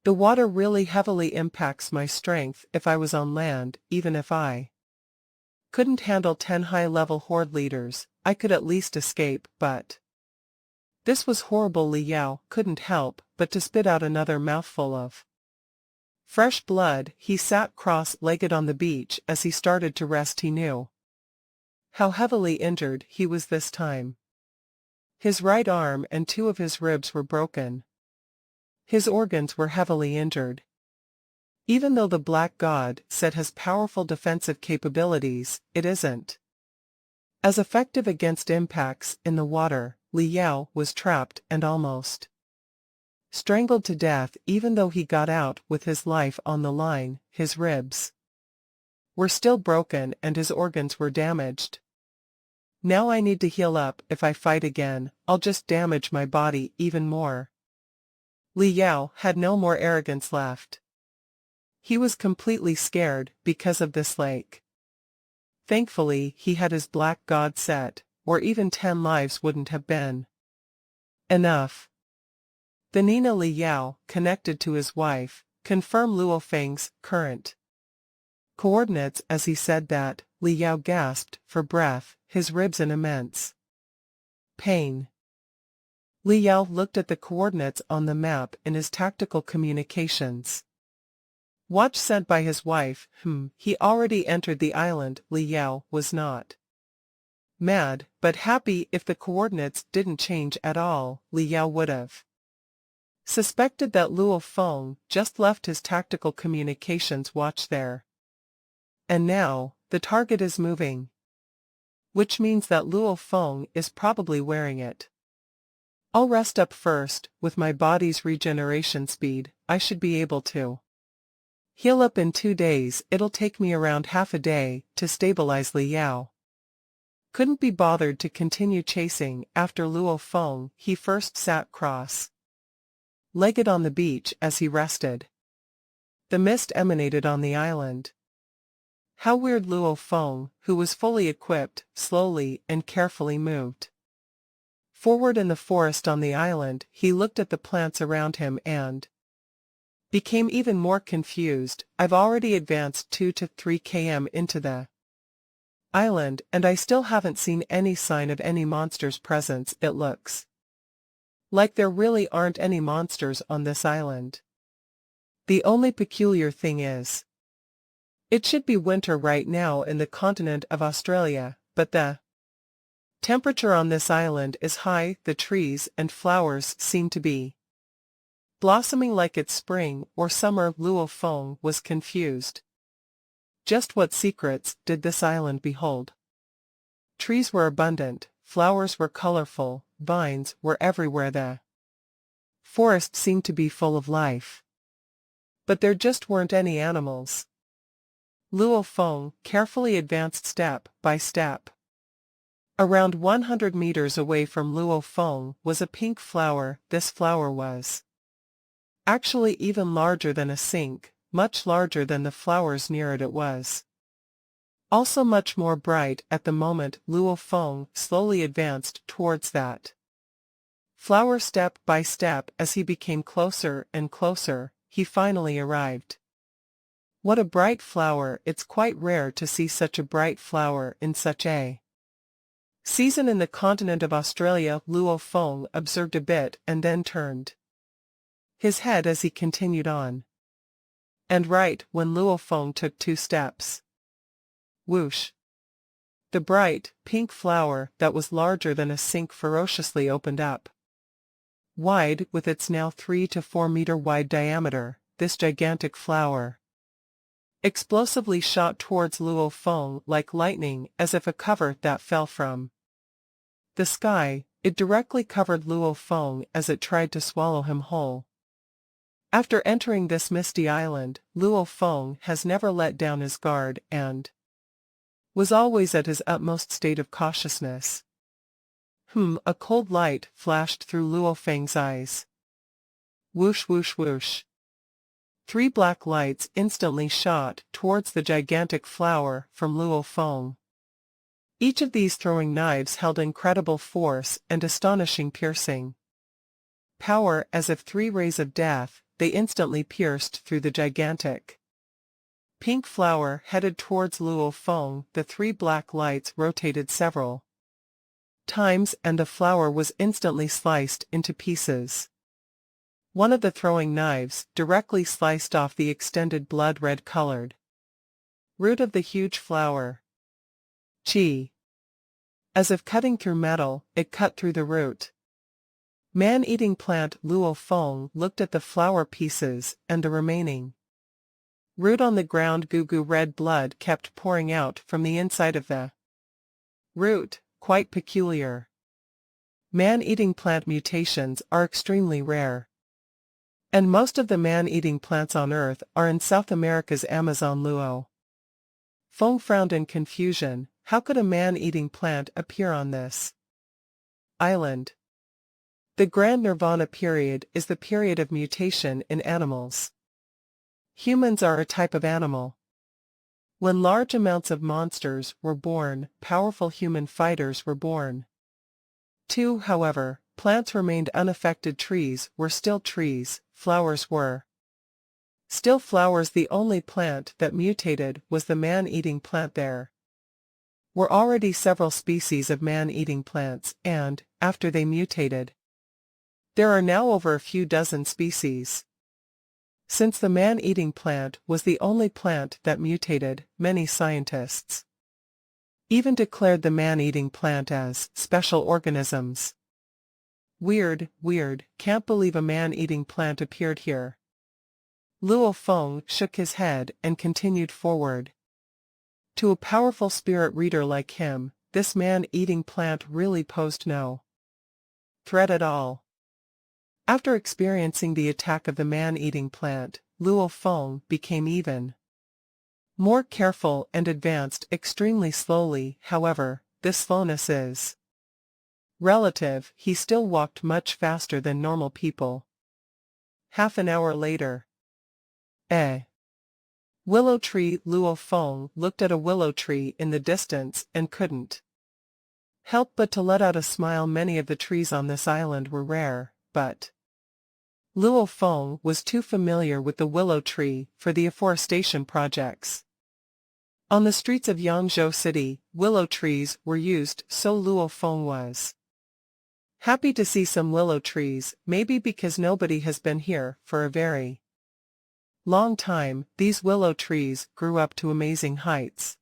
The water really heavily impacts my strength. If I was on land, even if I couldn't handle 10 high-level horde leaders, I could at least escape, but this was horrible. Li Yao couldn't help but to spit out another mouthful of fresh blood. He sat cross-legged on the beach as he started to rest. He knew how heavily injured he was this time. His right arm and 2 of his ribs were broken. His organs were heavily injured. Even though the Black God set has powerful defensive capabilities, it isn't as effective against impacts in the water. Li Yao was trapped and almost strangled to death. Even though he got out with his life on the line, his ribs were still broken and his organs were damaged. Now I need to heal up. If I fight again, I'll just damage my body even more. Li Yao had no more arrogance left. He was completely scared because of this lake. Thankfully, he had his Black God set, or even 10 lives wouldn't have been enough. The Nina Li Yao, connected to his wife, confirmed Luo Feng's current coordinates. As he said that, Li Yao gasped for breath, his ribs in immense pain. Li Yao looked at the coordinates on the map in his tactical communications. Watch sent by his wife. He already entered the island. Li Yao was not mad, but happy. If the coordinates didn't change at all, Li Yao would've suspected that Luo Feng just left his tactical communications watch there. And now, the target is moving. Which means that Luo Feng is probably wearing it. I'll rest up first. With my body's regeneration speed, I should be able to heal up in 2 days. It'll take me around half a day to stabilize Li Yao. Couldn't be bothered to continue chasing after Luo Feng. He first sat cross-legged on the beach as he rested. The mist emanated on the island. How weird. Luo Feng, who was fully equipped, slowly and carefully moved forward in the forest on the island. He looked at the plants around him and became even more confused. I've already advanced 2 to 3 km into the island, and I still haven't seen any sign of any monster's presence. It looks like there really aren't any monsters on this island. The only peculiar thing is, it should be winter right now in the continent of Australia, but the temperature on this island is high. The trees and flowers seem to be blossoming like it's spring or summer. Luo Feng was confused. Just what secrets did this island behold? Trees were abundant, flowers were colorful, vines were everywhere. The forest seemed to be full of life. But there just weren't any animals. Luo Feng carefully advanced step by step. Around 100 meters away from Luo Feng was a pink flower. This flower was actually even larger than a sink, much larger than the flowers near it. It was also much more bright. At the moment Luo Feng slowly advanced towards that flower step by step. As he became closer and closer, he finally arrived. What a bright flower! It's quite rare to see such a bright flower in such a season in the continent of Australia. Luo Feng observed a bit and then turned his head as he continued on. And right when Luo Feng took 2 steps, whoosh! The bright, pink flower that was larger than a sink ferociously opened up wide. With its now 3 to 4 meter wide diameter, this gigantic flower explosively shot towards Luo Feng like lightning, as if a cover that fell from the sky. It directly covered Luo Feng as it tried to swallow him whole. After entering this misty island, Luo Feng has never let down his guard and was always at his utmost state of cautiousness. A cold light flashed through Luo Feng's eyes. Whoosh whoosh whoosh. 3 black lights instantly shot towards the gigantic flower from Luo Feng. Each of these throwing knives held incredible force and astonishing piercing power. As if 3 rays of death, they instantly pierced through the gigantic pink flower headed towards Luo Feng. The 3 black lights rotated several times and the flower was instantly sliced into pieces. One of the throwing knives directly sliced off the extended blood-red colored root of the huge flower. Chi! As if cutting through metal, it cut through the root. Man-eating plant. Luo Feng looked at the flower pieces and the remaining root on the ground. Goo red blood kept pouring out from the inside of the root. Quite peculiar. Man-eating plant mutations are extremely rare. And most of the man-eating plants on Earth are in South America's Amazon. Luo Feng frowned in confusion. How could a man-eating plant appear on this island? The Grand Nirvana period is the period of mutation in animals. Humans are a type of animal. When large amounts of monsters were born, powerful human fighters were born. Too, however, plants remained unaffected. Trees were still trees, flowers were still flowers. The only plant that mutated was the man-eating plant. There were already several species of man-eating plants, and, after they mutated, there are now over a few dozen species. Since the man-eating plant was the only plant that mutated, many scientists even declared the man-eating plant as special organisms. Weird, can't believe a man-eating plant appeared here. Luo Feng shook his head and continued forward. To a powerful spirit reader like him, this man-eating plant really posed no threat at all. After experiencing the attack of the man-eating plant, Luo Feng became even more careful and advanced extremely slowly. However, this slowness is relative. He still walked much faster than normal people. Half an hour later. Willow tree. Luo Feng looked at a willow tree in the distance and couldn't help but to let out a smile. Many of the trees on this island were rare, but Luo Feng was too familiar with the willow tree for the afforestation projects. On the streets of Yangzhou City, willow trees were used, so Luo Feng was happy to see some willow trees, maybe because nobody has been here for a very long time. These willow trees grew up to amazing heights.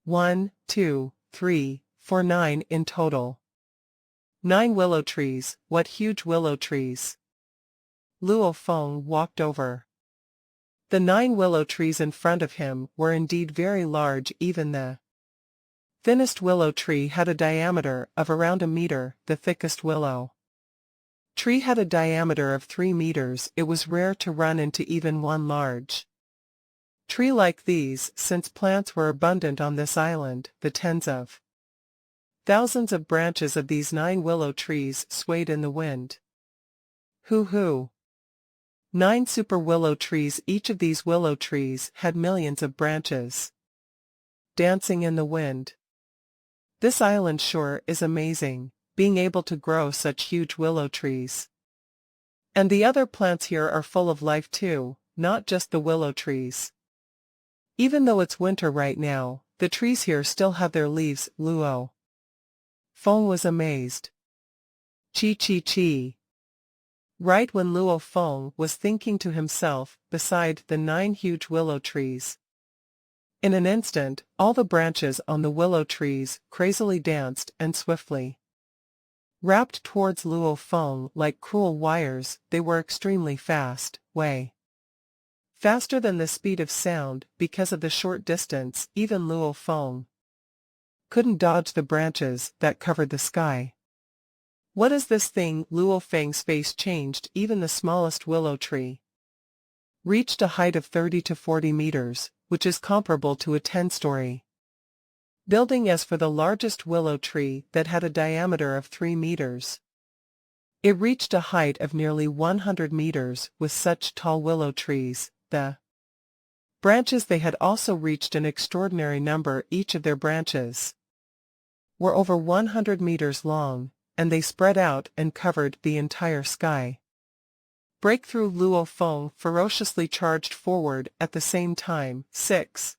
1, 2, 3, 4, 9 in total. 9 willow trees. What huge willow trees! Luo Feng walked over. The 9 willow trees in front of him were indeed very large. Even the thinnest willow tree had a diameter of around a meter. The thickest willow tree had a diameter of 3 meters. It was rare to run into even one large tree like these, since plants were abundant on this island. The tens of thousands of branches of these 9 willow trees swayed in the wind. Hoo! 9 super willow trees. Each of these willow trees had millions of branches dancing in the wind. This island sure is amazing, being able to grow such huge willow trees. And the other plants here are full of life too, not just the willow trees. Even though it's winter right now, the trees here still have their leaves. Luo Feng was amazed. Chi. Right when Luo Feng was thinking to himself, beside the 9 huge willow trees, in an instant, all the branches on the willow trees crazily danced and swiftly wrapped towards Luo Feng like cruel wires. They were extremely fast, way faster than the speed of sound. Because of the short distance, even Luo Feng couldn't dodge the branches that covered the sky. What is this thing? Luo Feng's face changed. Even the smallest willow tree reached a height of 30 to 40 meters, which is comparable to a 10-story building. As for the largest willow tree, that had a diameter of 3 meters, it reached a height of nearly 100 meters. With such tall willow trees, the branches they had also reached an extraordinary number. Each of their branches were over 100 meters long, and they spread out and covered the entire sky. Breakthrough. Luo Feng ferociously charged forward at the same time. 6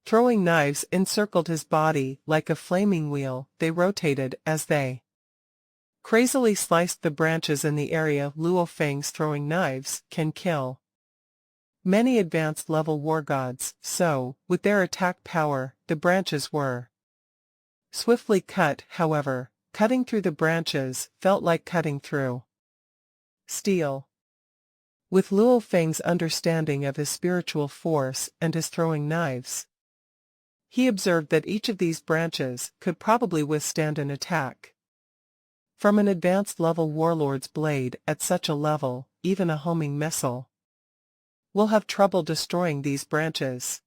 throwing knives encircled his body like a flaming wheel. They rotated as they crazily sliced the branches in the area. Luo Feng's throwing knives can kill many advanced level war gods, so, with their attack power, the branches were swiftly cut. However, cutting through the branches felt like cutting through steel. With Luo Feng's understanding of his spiritual force and his throwing knives, he observed that each of these branches could probably withstand an attack from an advanced level warlord's blade. At such a level, even a homing missile will have trouble destroying these branches.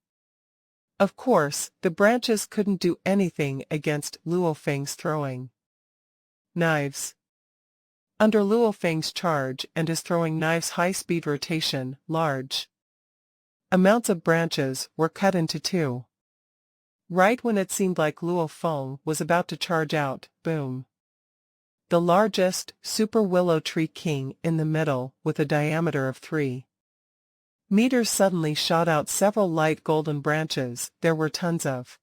Of course, the branches couldn't do anything against Luo Feng's throwing knives. Under Luo Feng's charge and his throwing knives' high-speed rotation, large amounts of branches were cut into 2. Right when it seemed like Luo Feng was about to charge out, boom! The largest, super willow tree king in the middle, with a diameter of 3 meters, suddenly shot out several light golden branches. There were tons of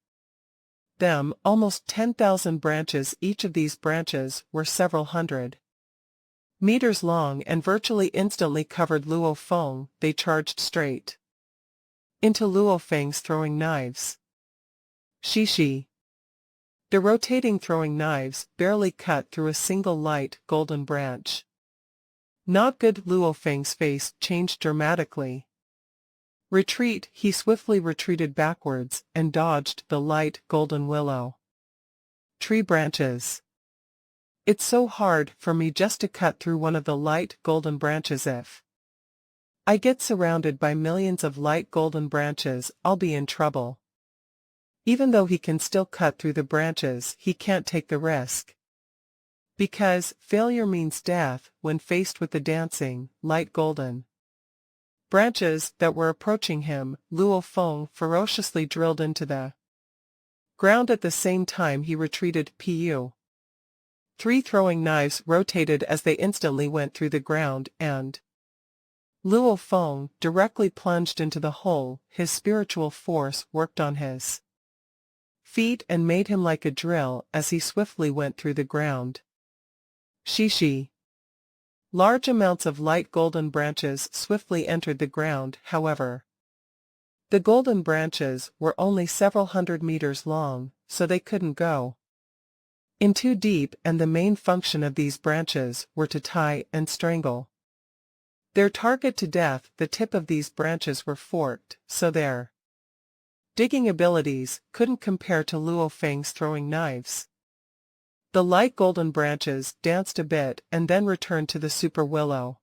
them, almost 10,000 branches. Each of these branches were several hundred Meters long and virtually instantly covered Luo Feng. They charged straight into Luo Feng's throwing knives. Shishi. The rotating throwing knives barely cut through a single light, golden branch. Not good. Luo Feng's face changed dramatically. Retreat. He swiftly retreated backwards and dodged the light, golden willow tree branches. It's so hard for me just to cut through one of the light, golden branches. If I get surrounded by millions of light, golden branches, I'll be in trouble. Even though he can still cut through the branches, he can't take the risk. Because failure means death when faced with the dancing, light golden branches that were approaching him. Luo Feng ferociously drilled into the ground at the same time he retreated. Pu. 3 throwing knives rotated as they instantly went through the ground, and Luo Feng directly plunged into the hole. His spiritual force worked on his feet and made him like a drill as he swiftly went through the ground. Shishi. Large amounts of light golden branches swiftly entered the ground. However, the golden branches were only several hundred meters long, so they couldn't go in too deep, and the main function of these branches were to tie and strangle their target to death. The tip of these branches were forked, so their digging abilities couldn't compare to Luo Feng's throwing knives. The light golden branches danced a bit and then returned to the super willow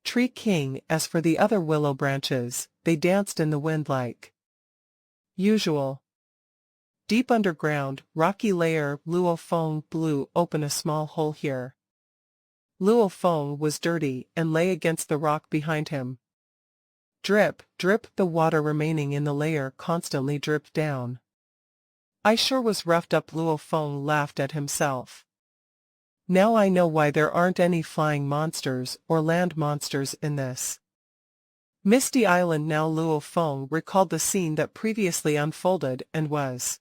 tree king. As for the other willow branches, they danced in the wind like usual. Deep underground, rocky layer. Luo Feng blew open a small hole here. Luo Feng was dirty and lay against the rock behind him. Drip, drip, the water remaining in the layer constantly dripped down. I sure was roughed up. Luo Feng laughed at himself. Now I know why there aren't any flying monsters or land monsters in this misty island. Now Luo Feng recalled the scene that previously unfolded and was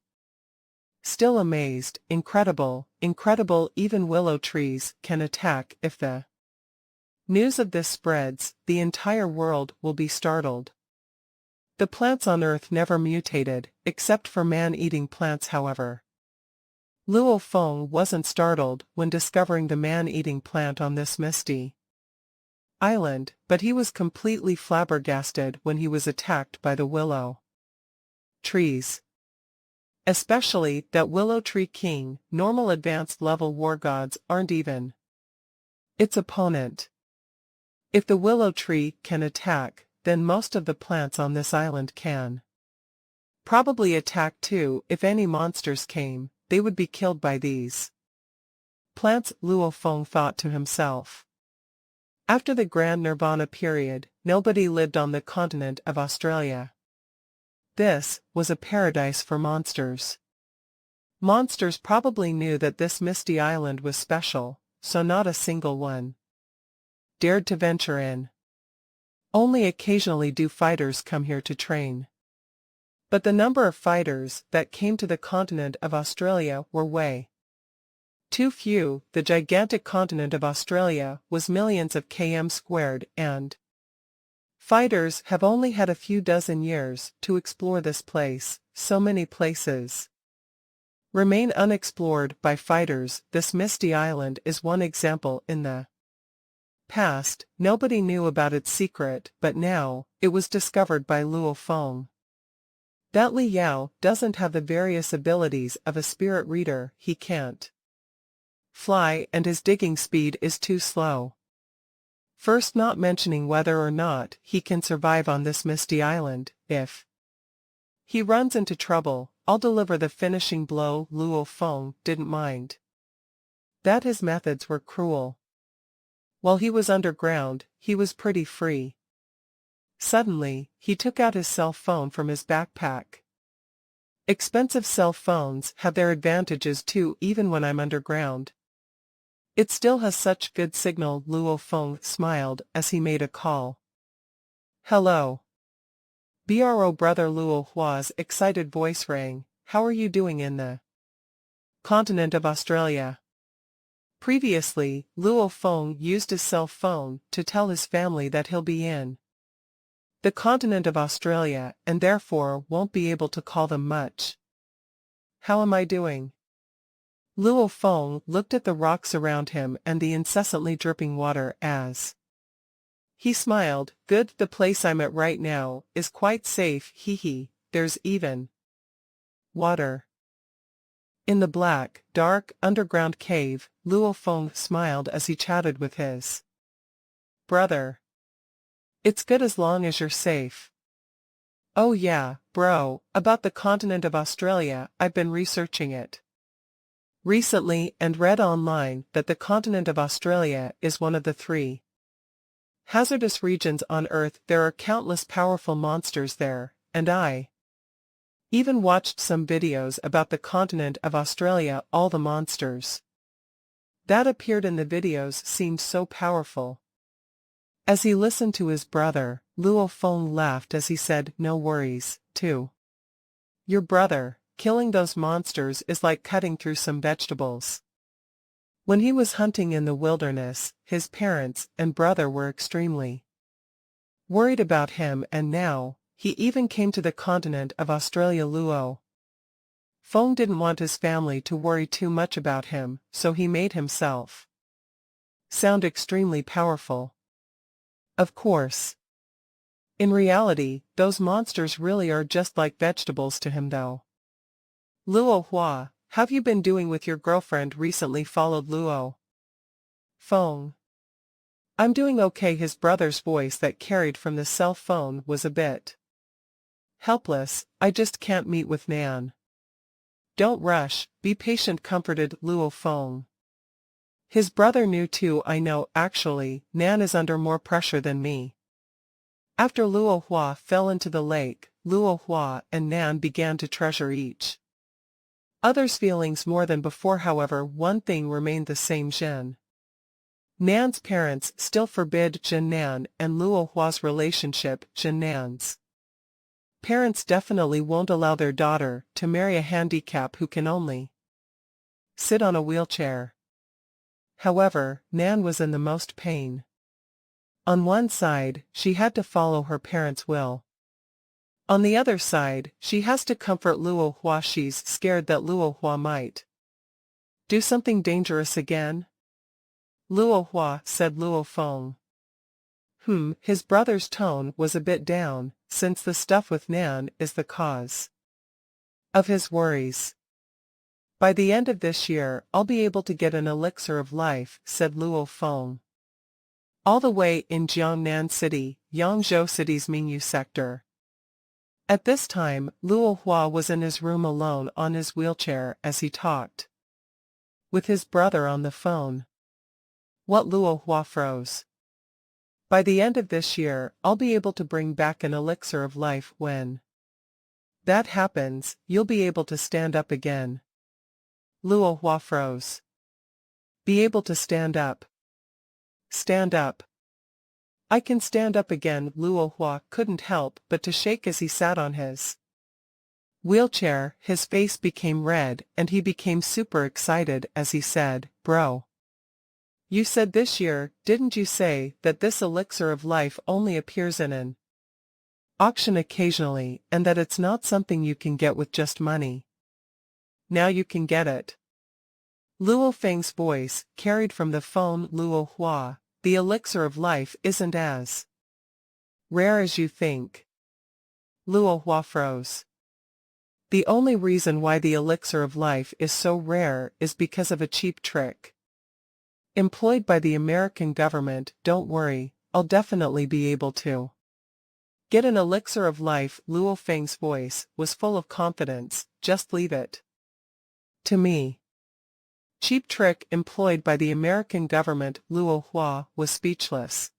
still amazed. Incredible, incredible. Even willow trees can attack. If the news of this spreads, the entire world will be startled. The plants on Earth never mutated, except for man-eating plants. However, Luo Feng wasn't startled when discovering the man-eating plant on this misty island, but he was completely flabbergasted when he was attacked by the willow trees. Especially that willow tree king. Normal advanced level war gods aren't even its opponent. If the willow tree can attack, then most of the plants on this island can probably attack too. If any monsters came, they would be killed by these plants, Luo Feng thought to himself. After the Grand Nirvana period, nobody lived on the continent of Australia. This was a paradise for monsters. Monsters probably knew that this misty island was special, so not a single one dared to venture in. Only occasionally do fighters come here to train. But the number of fighters that came to the continent of Australia were way too few. The gigantic continent of Australia was millions of km squared, and fighters have only had a few dozen years to explore this place. So many places remain unexplored by fighters. This misty island is one example. In the past, nobody knew about its secret, but now, it was discovered by Luo Feng. That Li Yao doesn't have the various abilities of a spirit reader. He can't fly, and his digging speed is too slow. First, not mentioning whether or not he can survive on this misty island. If he runs into trouble, I'll deliver the finishing blow. Luo Feng didn't mind that his methods were cruel. While he was underground, he was pretty free. Suddenly, he took out his cell phone from his backpack. Expensive cell phones have their advantages too. Even when I'm underground, it still has such good signal. Luo Feng smiled as he made a call. Hello. Bro brother. Luo Hua's excited voice rang. How are you doing in the continent of Australia? Previously, Luo Feng used his cell phone to tell his family that he'll be in the continent of Australia and therefore won't be able to call them much. How am I doing? Luo Feng looked at the rocks around him and the incessantly dripping water as he smiled. Good, the place I'm at right now is quite safe, hee. There's even water. In the black, dark, underground cave, Luo Feng smiled as he chatted with his brother. It's good as long as you're safe. Oh yeah, bro, about the continent of Australia, I've been researching it recently and read online that the continent of Australia is one of the 3 hazardous regions on Earth. There are countless powerful monsters there, and I even watched some videos about the continent of Australia. All the monsters that appeared in the videos seemed so powerful. As he listened to his brother, Luo Feng laughed as he said, no worries, too. Your brother, killing those monsters is like cutting through some vegetables. When he was hunting in the wilderness, his parents and brother were extremely worried about him, and now, he even came to the continent of Australia. Luo Feng didn't want his family to worry too much about him, so he made himself sound extremely powerful. Of course. In reality, those monsters really are just like vegetables to him though. Luo Hua, have you been doing with your girlfriend recently? Followed Luo Feng. I'm doing okay. His brother's voice that carried from the cell phone was a bit helpless. I just can't meet with Nan. Don't rush, be patient, comforted Luo Feng. His brother knew too. I know, actually, Nan is under more pressure than me. After Luo Hua fell into the lake, Luo Hua and Nan began to treasure each other's feelings more than before. However, one thing remained the same: Jin. Nan's parents still forbid Jin Nan and Luo Hua's relationship. Jin Nan's parents definitely won't allow their daughter to marry a handicap who can only sit on a wheelchair. However, Nan was in the most pain. On one side, she had to follow her parents' will. On the other side, she has to comfort Luo Hua. She's scared that Luo Hua might do something dangerous again. Luo Hua, said Luo Feng. His brother's tone was a bit down, since the stuff with Nan is the cause of his worries. By the end of this year, I'll be able to get an elixir of life, said Luo Feng. All the way in Jiangnan City, Yangzhou City's Mingyu sector. At this time, Luo Hua was in his room alone on his wheelchair as he talked with his brother on the phone. What? Luo Hua froze. By the end of this year, I'll be able to bring back an elixir of life. When that happens, you'll be able to stand up again. Luo Hua froze. Be able to stand up. Stand up. I can stand up again. Luo Hua couldn't help but to shake as he sat on his wheelchair. His face became red and he became super excited as he said, Bro. You said this year, didn't you say that this elixir of life only appears in an auction occasionally and that it's not something you can get with just money? Now you can get it. Luo Feng's voice carried from the phone. Luo Hua, the elixir of life isn't as rare as you think. Luo Hua froze. The only reason why the elixir of life is so rare is because of a cheap trick employed by the American government. Don't worry, I'll definitely be able to get an elixir of life. Luo Feng's voice was full of confidence. Just leave it to me. Cheap trick employed by the American government. Luo Hua was speechless.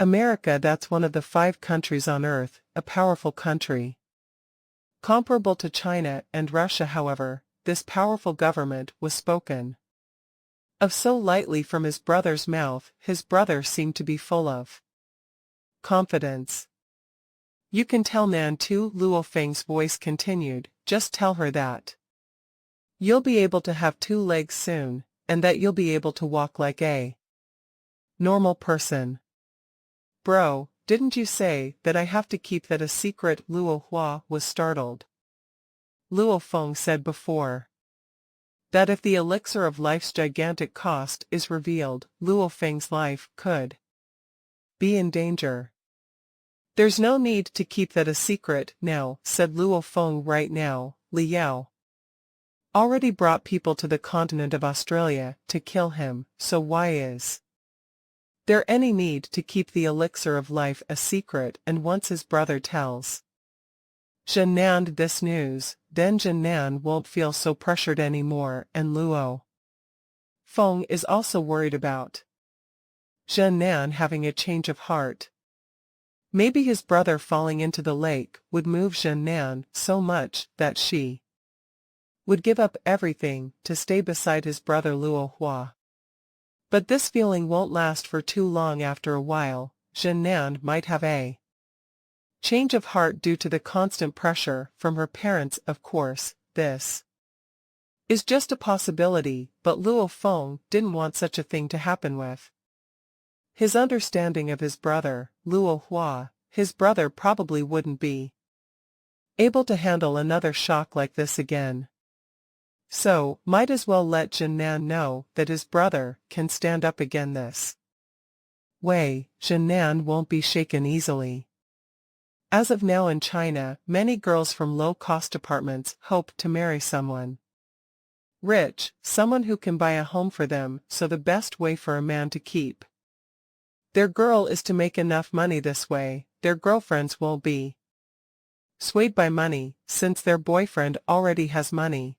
America, that's one of the 5 countries on Earth, a powerful country. Comparable to China and Russia. However, this powerful government was spoken of so lightly from his brother's mouth. His brother seemed to be full of confidence. You can tell Nan too, Luo Feng's voice continued, just tell her that you'll be able to have 2 legs soon, and that you'll be able to walk like a normal person. Bro, didn't you say that I have to keep that a secret? Luo Hua was startled. Luo Feng said before that if the elixir of life's gigantic cost is revealed, Luo Feng's life could be in danger. There's no need to keep that a secret now, said Luo Feng. Right now, Li Yao already brought people to the continent of Australia to kill him, so why is there any need to keep the elixir of life a secret? And once his brother tells Zhen Nan this news, then Zhen Nan won't feel so pressured anymore, and Luo Feng is also worried about Zhen Nan having a change of heart. Maybe his brother falling into the lake would move Zhen Nan so much that she would give up everything to stay beside his brother Luo Hua. But this feeling won't last for too long. After a while, Zhen Nan might have a change of heart due to the constant pressure from her parents. Of course, this is just a possibility, but Luo Feng didn't want such a thing to happen with his understanding of his brother, Luo Hua. His brother probably wouldn't be able to handle another shock like this again. So, might as well let Zhen Nan know that his brother can stand up again this way. Zhen Nan won't be shaken easily. As of now in China, many girls from low-cost apartments hope to marry someone rich, someone who can buy a home for them. So the best way for a man to keep their girl is to make enough money. This way, their girlfriends won't be swayed by money, since their boyfriend already has money.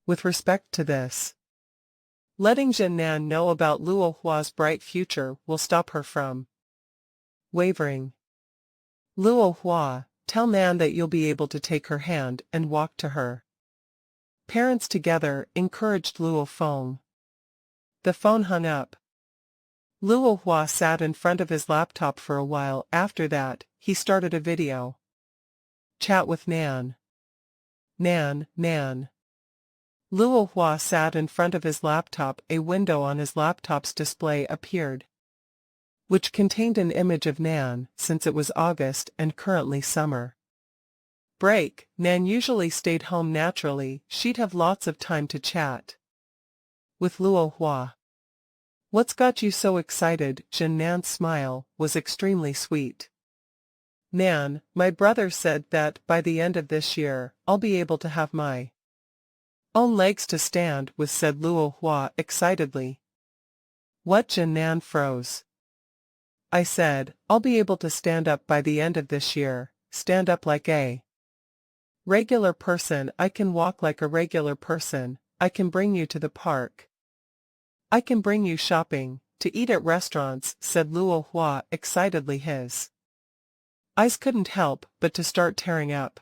With respect to this, letting Zhen Nan know about Luo Hua's bright future will stop her from wavering. Luo Hua, tell Nan that you'll be able to take her hand and walk to her parents together, encouraged Luo Feng. The phone hung up. Luo Hua sat in front of his laptop for a while. After that, he started a video chat with Nan. Nan. Luo Hua sat in front of his laptop. A window on his laptop's display appeared, which contained an image of Nan. Since it was August and currently summer break, Nan usually stayed home. Naturally, she'd have lots of time to chat with Luo Hua. What's got you so excited? Zhen Nan's smile was extremely sweet. Nan, my brother said that by the end of this year, I'll be able to have my own legs to stand with, said Luo Hua excitedly. What? Zhen Nan froze. I said, I'll be able to stand up by the end of this year, stand up like a regular person. I can walk like a regular person. I can bring you to the park. I can bring you shopping, to eat at restaurants, said Luo Hua excitedly. His eyes couldn't help but to start tearing up.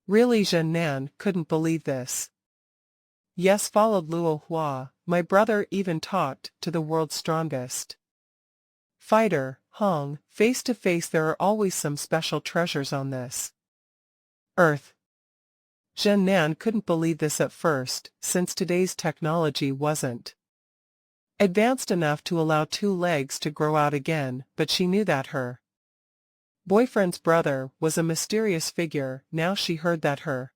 Really? Zhen Nan couldn't believe this. Yes, followed Luo Hua, my brother even talked to the world's strongest fighter, Hong. Face to face, there are always some special treasures on this earth. Zhen Nan couldn't believe this at first, since today's technology wasn't advanced enough to allow two legs to grow out again, but she knew that her boyfriend's brother was a mysterious figure. Now she heard that her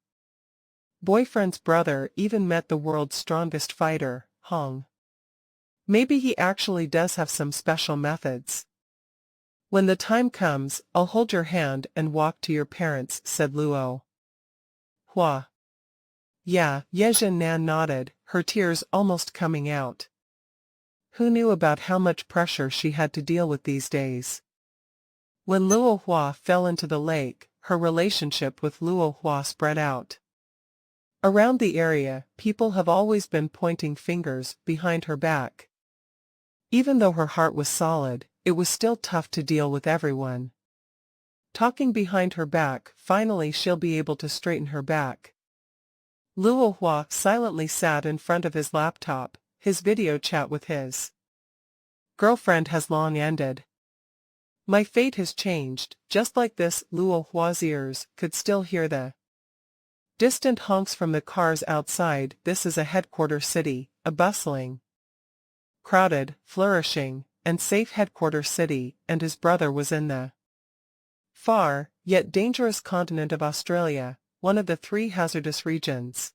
boyfriend's brother even met the world's strongest fighter, Hong. Maybe he actually does have some special methods. When the time comes, I'll hold your hand and walk to your parents, said Luo Hua. Yeah, Zhen Nan nodded, her tears almost coming out. Who knew about how much pressure she had to deal with these days? When Luo Hua fell into the lake, her relationship with Luo Hua spread out. Around the area, people have always been pointing fingers behind her back. Even though her heart was solid, it was still tough to deal with everyone talking behind her back. Finally she'll be able to straighten her back. Luo Hua silently sat in front of his laptop. His video chat with his girlfriend has long ended. My fate has changed, just like this. Luo Hua's ears could still hear the distant honks from the cars outside. This is a headquarter city, a bustling, crowded, flourishing, and safe headquarter city, and his brother was in the far, yet dangerous continent of Australia, one of the 3 hazardous regions.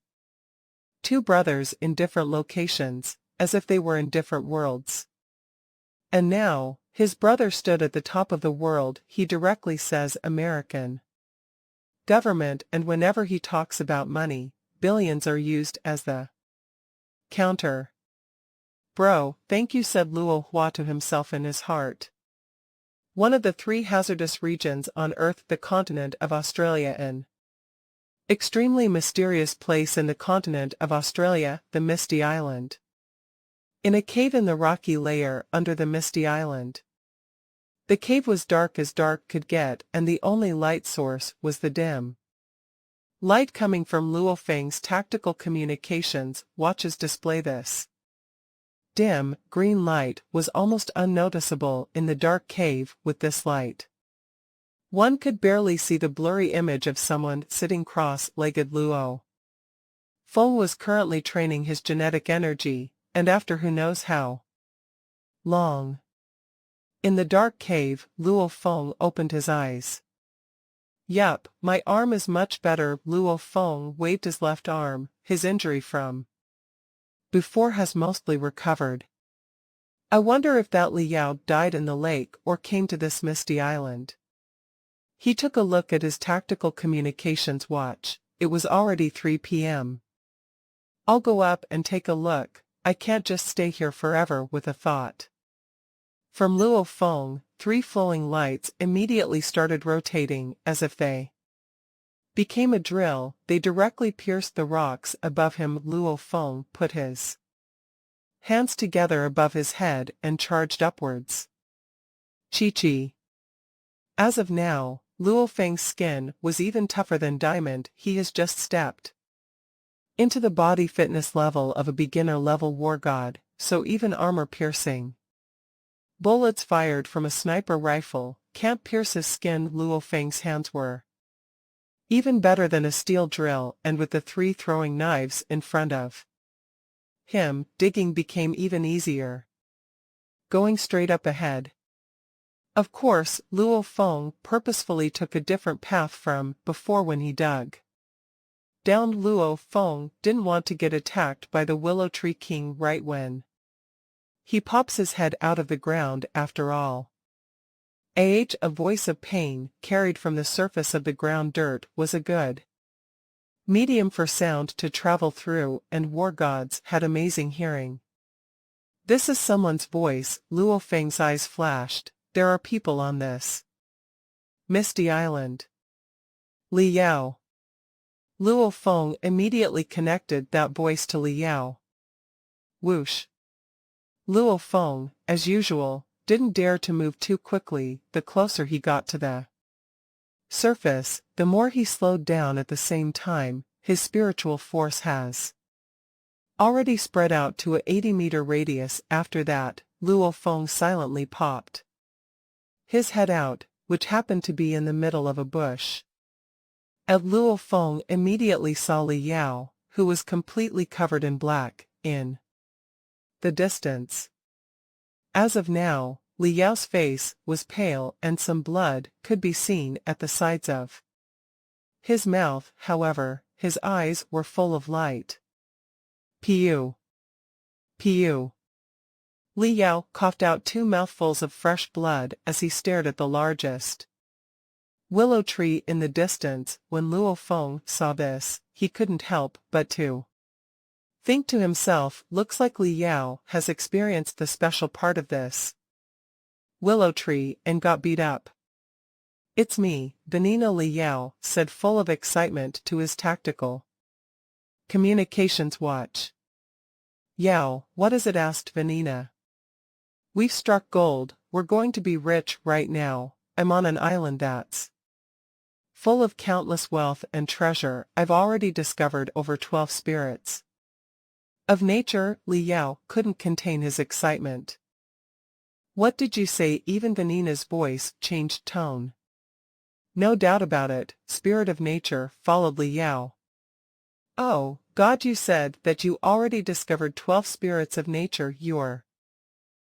2 brothers in different locations, as if they were in different worlds. And now, his brother stood at the top of the world. He directly says American government, and whenever he talks about money, billions are used as the counter. Bro, thank you, said Luo Hua to himself in his heart. One of the 3 hazardous regions on Earth, the continent of Australia, an extremely mysterious place in the continent of Australia, the Misty Island. In a cave in the rocky layer under the Misty Island. The cave was dark as dark could get, and the only light source was the dim light coming from Luo Feng's tactical communications watches display. This dim, green light was almost unnoticeable in the dark cave. With this light, one could barely see the blurry image of someone sitting cross-legged. Luo Feng was currently training his genetic energy, and after who knows how long, in the dark cave, Luo Feng opened his eyes. Yup, my arm is much better. Luo Feng waved his left arm. His injury from before has mostly recovered. I wonder if that Li Yao died in the lake or came to this misty island. He took a look at his tactical communications watch. It was already 3 p.m. I'll go up and take a look. I can't just stay here forever. With a thought from Luo Feng, 3 flowing lights immediately started rotating as if they became a drill. They directly pierced the rocks above him. Luo Feng put his hands together above his head and charged upwards. Chi-chi. As of now, Luo Feng's skin was even tougher than diamond. He has just stepped into the body fitness level of a beginner-level war god, so even armor-piercing bullets fired from a sniper rifle can't pierce his skin. Luo Feng's hands were even better than a steel drill, and with the 3 throwing knives in front of him, digging became even easier. Going straight up ahead. Of course, Luo Feng purposefully took a different path from before when he dug down. Luo Feng didn't want to get attacked by the Willow Tree King right when he pops his head out of the ground. After all, a voice of pain carried from the surface of the ground dirt was a good medium for sound to travel through, and war gods had amazing hearing. This is someone's voice. Luo Feng's eyes flashed. There are people on this misty island. Li Yao. Luo Feng immediately connected that voice to Li Yao. Whoosh. Luo Feng, as usual, didn't dare to move too quickly. The closer he got to the surface, the more he slowed down. At the same time, his spiritual force has already spread out to a 80-meter radius. After that, Luo Feng silently popped his head out, which happened to be in the middle of a bush. And Luo Feng immediately saw Li Yao, who was completely covered in black, in the distance. As of now, Li Yao's face was pale and some blood could be seen at the sides of his mouth. However, his eyes were full of light. Piu. Piu. Li Yao coughed out 2 mouthfuls of fresh blood as he stared at the largest willow tree in the distance. When Luo Feng saw this, he couldn't help but to think to himself, looks like Li Yao has experienced the special part of this willow tree and got beat up. It's me, Vanina. Li Yao said, full of excitement to his tactical communications watch. Yao, what is it? Asked Vanina. We've struck gold. We're going to be rich right now. I'm on an island that's full of countless wealth and treasure. I've already discovered over 12 spirits of nature. Li Yao couldn't contain his excitement. What did you say? Even Vanina's voice changed tone. No doubt about it, spirit of nature, followed Li Yao. Oh, God, you said that you already discovered 12 spirits of nature. You're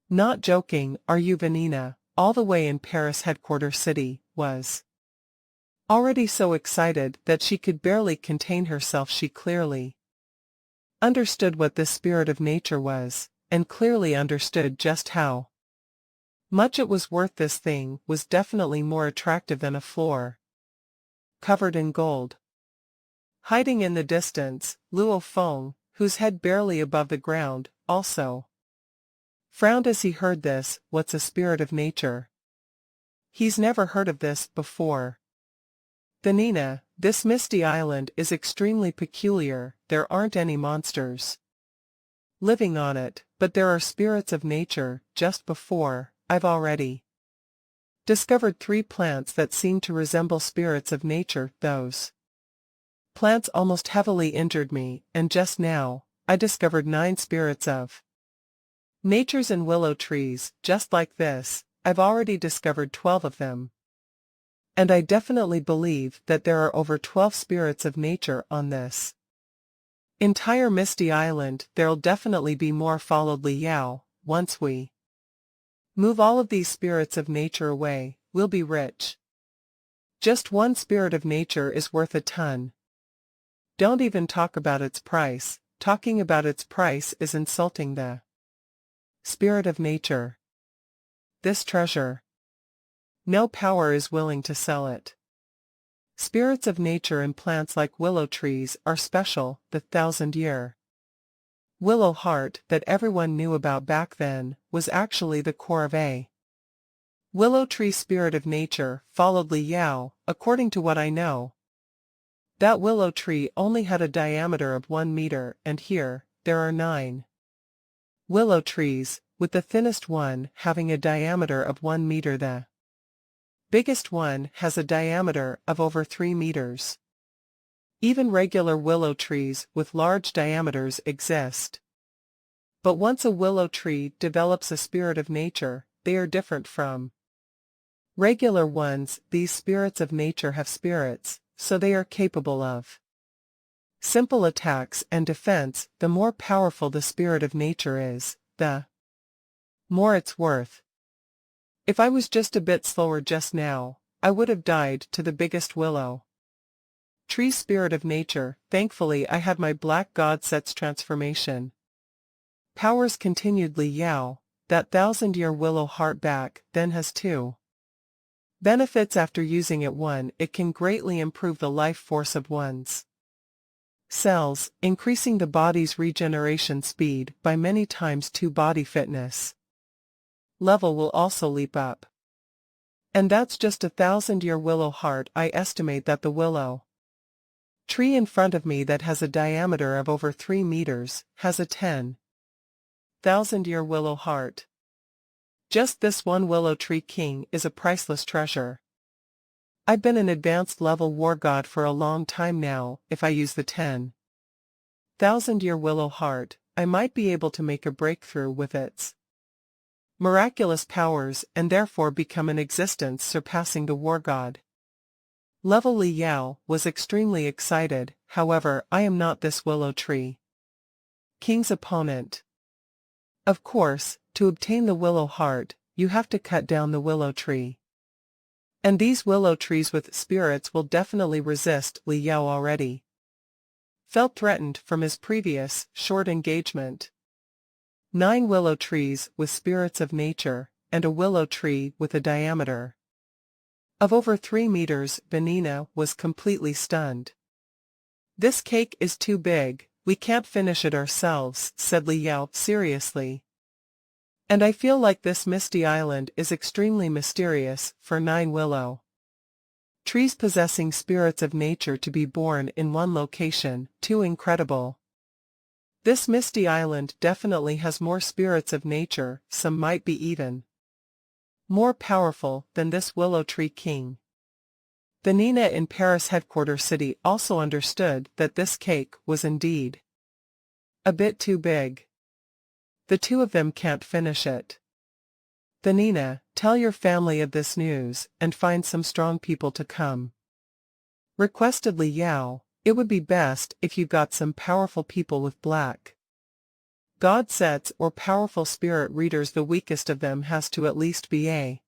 not joking, are you? Vanina, all the way in Paris headquarter city, was already so excited that she could barely contain herself. She clearly understood what this spirit of nature was, and clearly understood just how much it was worth. This thing was definitely more attractive than a floor covered in gold. Hiding in the distance, Luo Feng, whose head barely above the ground, also frowned as he heard this. What's a spirit of nature? He's never heard of this before. Vanina, this misty island is extremely peculiar. There aren't any monsters living on it, but there are spirits of nature. Just before, I've already discovered 3 plants that seem to resemble spirits of nature. Those plants almost heavily injured me, and just now, I discovered 9 spirits of natures in willow trees. Just like this, I've already discovered 12 of them. And I definitely believe that there are over 12 spirits of nature on this entire misty island. There'll definitely be more, followed Li Yao. Once we move all of these spirits of nature away, we'll be rich. Just one spirit of nature is worth a ton. Don't even talk about its price. Talking about its price is insulting the spirit of nature. This treasure, no power is willing to sell it. Spirits of nature in plants like willow trees are special. The 1,000-year willow heart that everyone knew about back then was actually the core of a willow tree spirit of nature, followed Li Yao. According to what I know, that willow tree only had a diameter of 1 meter, and here, there are 9 willow trees, with the thinnest one having a diameter of 1 meter. The biggest one has a diameter of over 3 meters. Even regular willow trees with large diameters exist. But once a willow tree develops a spirit of nature, they are different from regular ones. These spirits of nature have spirits, so they are capable of simple attacks and defense. The more powerful the spirit of nature is, the more it's worth. If I was just a bit slower just now, I would have died to the biggest willow tree spirit of nature. Thankfully I had my black god set's transformation powers, continued Li Yao. That 1,000-year willow heart back then has 2 benefits after using it. 1, it can greatly improve the life force of one's cells, increasing the body's regeneration speed by many times. 2, body fitness level will also leap up. And that's just a 1,000-year willow heart. I estimate that the willow tree in front of me that has a diameter of over 3 meters has a 10,000-year willow heart. Just this one willow tree king is a priceless treasure. I've been an advanced level war god for a long time now. If I use the 10,000-year willow heart, I might be able to make a breakthrough with its miraculous powers and therefore become an existence surpassing the war god level. Li Yao was extremely excited. However, I am not this willow tree king's opponent. Of course, to obtain the willow heart, you have to cut down the willow tree. And these willow trees with spirits will definitely resist. Li Yao already felt threatened from his previous short engagement. 9 willow trees with spirits of nature, and a willow tree with a diameter of over 3 meters. Vanina was completely stunned. This cake is too big, we can't finish it ourselves, said Li Yao seriously. And I feel like this misty island is extremely mysterious for 9 willow trees possessing spirits of nature to be born in one location. Too incredible. This misty island definitely has more spirits of nature, some might be even more powerful than this willow tree king. The Nina in Paris headquarter city also understood that this cake was indeed a bit too big. The 2 of them can't finish it. The Nina, tell your family of this news and find some strong people to come, requested Li Yao. It would be best if you got some powerful people with black god sets or powerful spirit readers. The weakest of them has to at least be a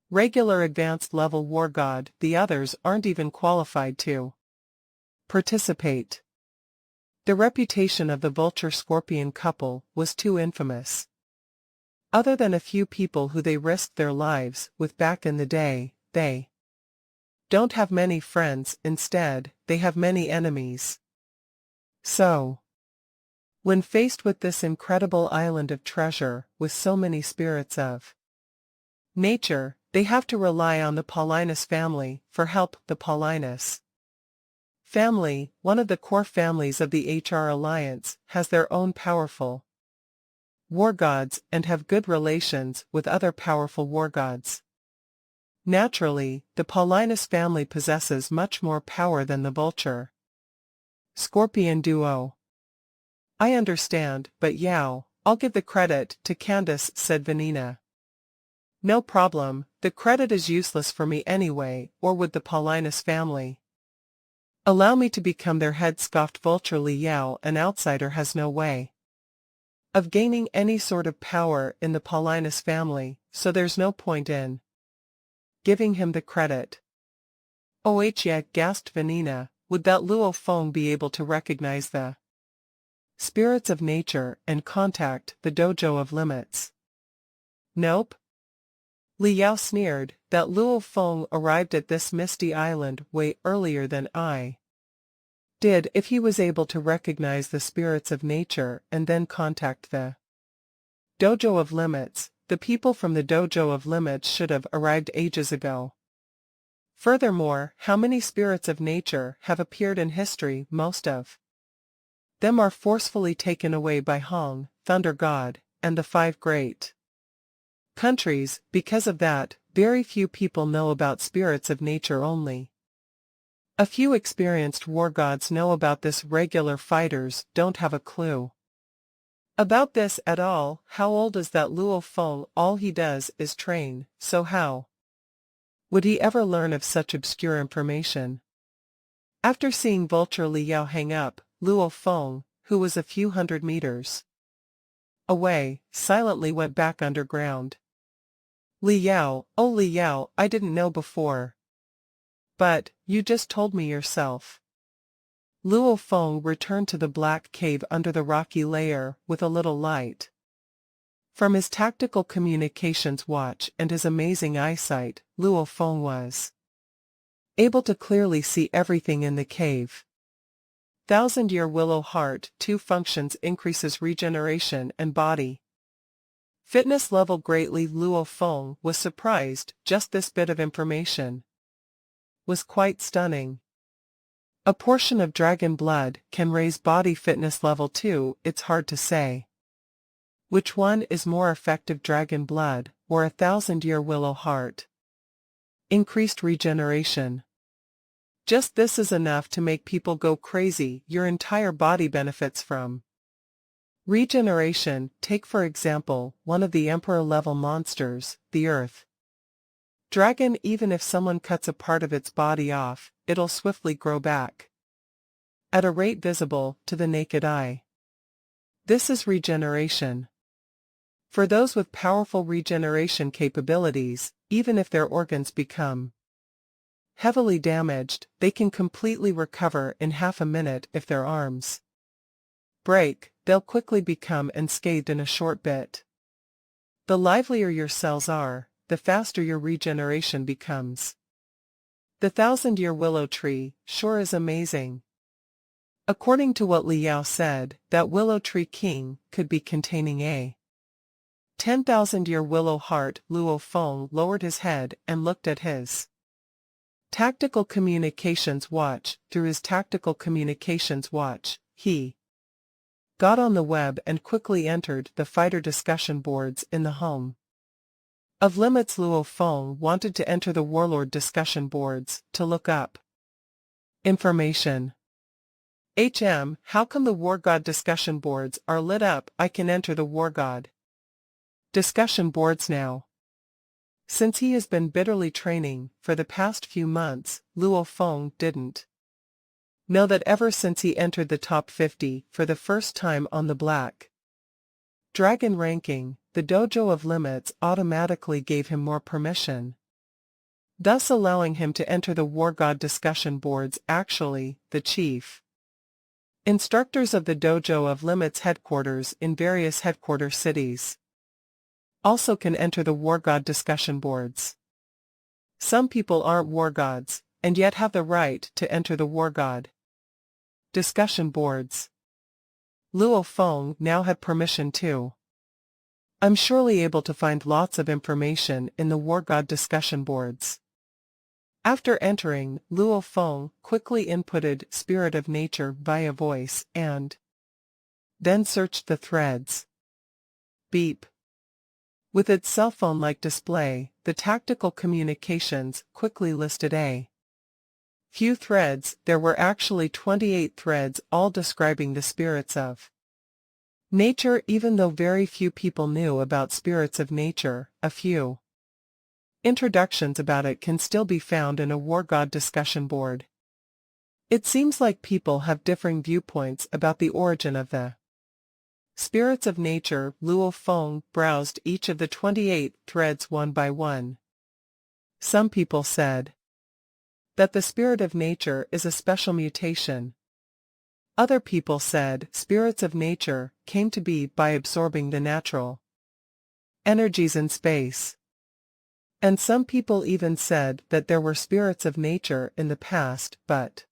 regular advanced level war god. The others aren't even qualified to participate. The reputation of the vulture-scorpion couple was too infamous. Other than a few people who they risked their lives with back in the day, they don't have many friends. Instead, they have many enemies. So, when faced with this incredible island of treasure with so many spirits of nature, they have to rely on the Paulinus family for help. The Paulinus family, one of the core families of the HR Alliance, has their own powerful war gods and have good relations with other powerful war gods. Naturally, the Paulinus family possesses much more power than the vulture scorpion duo. I understand, but Yao, I'll give the credit to Candace, said Vanina. No problem, the credit is useless for me anyway, or with the Paulinus family. Allow me to become their head, scoffed Vulture Li Yao. An outsider has no way of gaining any sort of power in the Paulinus family, so there's no point in giving him the credit. Oh yeah, gasped Vanina, would that Luo Feng be able to recognize the spirits of nature and contact the dojo of limits? Nope. Li Yao sneered, that Luo Feng arrived at this misty island way earlier than I did. If he was able to recognize the spirits of nature and then contact the dojo of limits, the people from the dojo of limits should have arrived ages ago. Furthermore, how many spirits of nature have appeared in history? Most of them are forcefully taken away by Hong, Thunder God, and the 5 great countries. Because of that, very few people know about spirits of nature. Only a few experienced war gods know about this. Regular fighters don't have a clue about this at all. How old is that Luo Feng? All he does is train, so how would he ever learn of such obscure information? After seeing Vulture Li Yao hang up, Luo Feng, who was a few hundred meters away, silently went back underground. Li Yao, oh Li Yao, I didn't know before. But, you just told me yourself. Luo Feng returned to the black cave under the rocky layer with a little light from his tactical communications watch and his amazing eyesight. Luo Feng was able to clearly see everything in the cave. 1000-year willow heart 2 functions: increases regeneration and body fitness level greatly. Luo Feng was surprised. Just this bit of information was quite stunning. A portion of dragon blood can raise body fitness level 2. It's hard to say which one is more effective, dragon blood or 1000-year willow heart. Increased regeneration. Just this is enough to make people go crazy. Your entire body benefits from regeneration. Take for example, one of the emperor-level monsters, the Earth Dragon. Even if someone cuts a part of its body off, it'll swiftly grow back at a rate visible to the naked eye. This is regeneration. For those with powerful regeneration capabilities, even if their organs become heavily damaged, they can completely recover in half a minute. If their arms break, they'll quickly become unscathed in a short bit. The livelier your cells are, the faster your regeneration becomes. The 1000-year willow tree sure is amazing. According to what Li Yao said, that willow tree king could be containing a 10,000-year willow heart. Luo Feng lowered his head and looked at his tactical communications watch. Through his tactical communications watch, he got on the web and quickly entered the fighter discussion boards in the home of limits. Luo Feng wanted to enter the warlord discussion boards to look up information. How come the war god discussion boards are lit up? I can enter the war god discussion boards now. Since he has been bitterly training for the past few months, Luo Feng didn't know that ever since he entered the top 50 for the first time on the Black Dragon ranking, the Dojo of Limits automatically gave him more permission, thus allowing him to enter the War God discussion boards. Actually, the chief instructors of the Dojo of Limits headquarters in various headquarter cities also can enter the War God discussion boards. Some people aren't war gods, and yet have the right to enter the War God discussion boards. Luo Feng now had permission too. I'm surely able to find lots of information in the War God discussion boards. After entering, Luo Feng quickly inputted Spirit of Nature via voice and then searched the threads. Beep. With its cell phone-like display, the tactical communications quickly listed a few threads. There were actually 28 threads, all describing the spirits of nature. Even though very few people knew about spirits of nature, a few introductions about it can still be found in a War God discussion board. It seems like people have differing viewpoints about the origin of the spirits of nature. Luo Feng browsed each of the 28 threads one by one. Some people said that the spirit of nature is a special mutation. Other people said spirits of nature came to be by absorbing the natural energies in space. And some people even said that there were spirits of nature in the past, but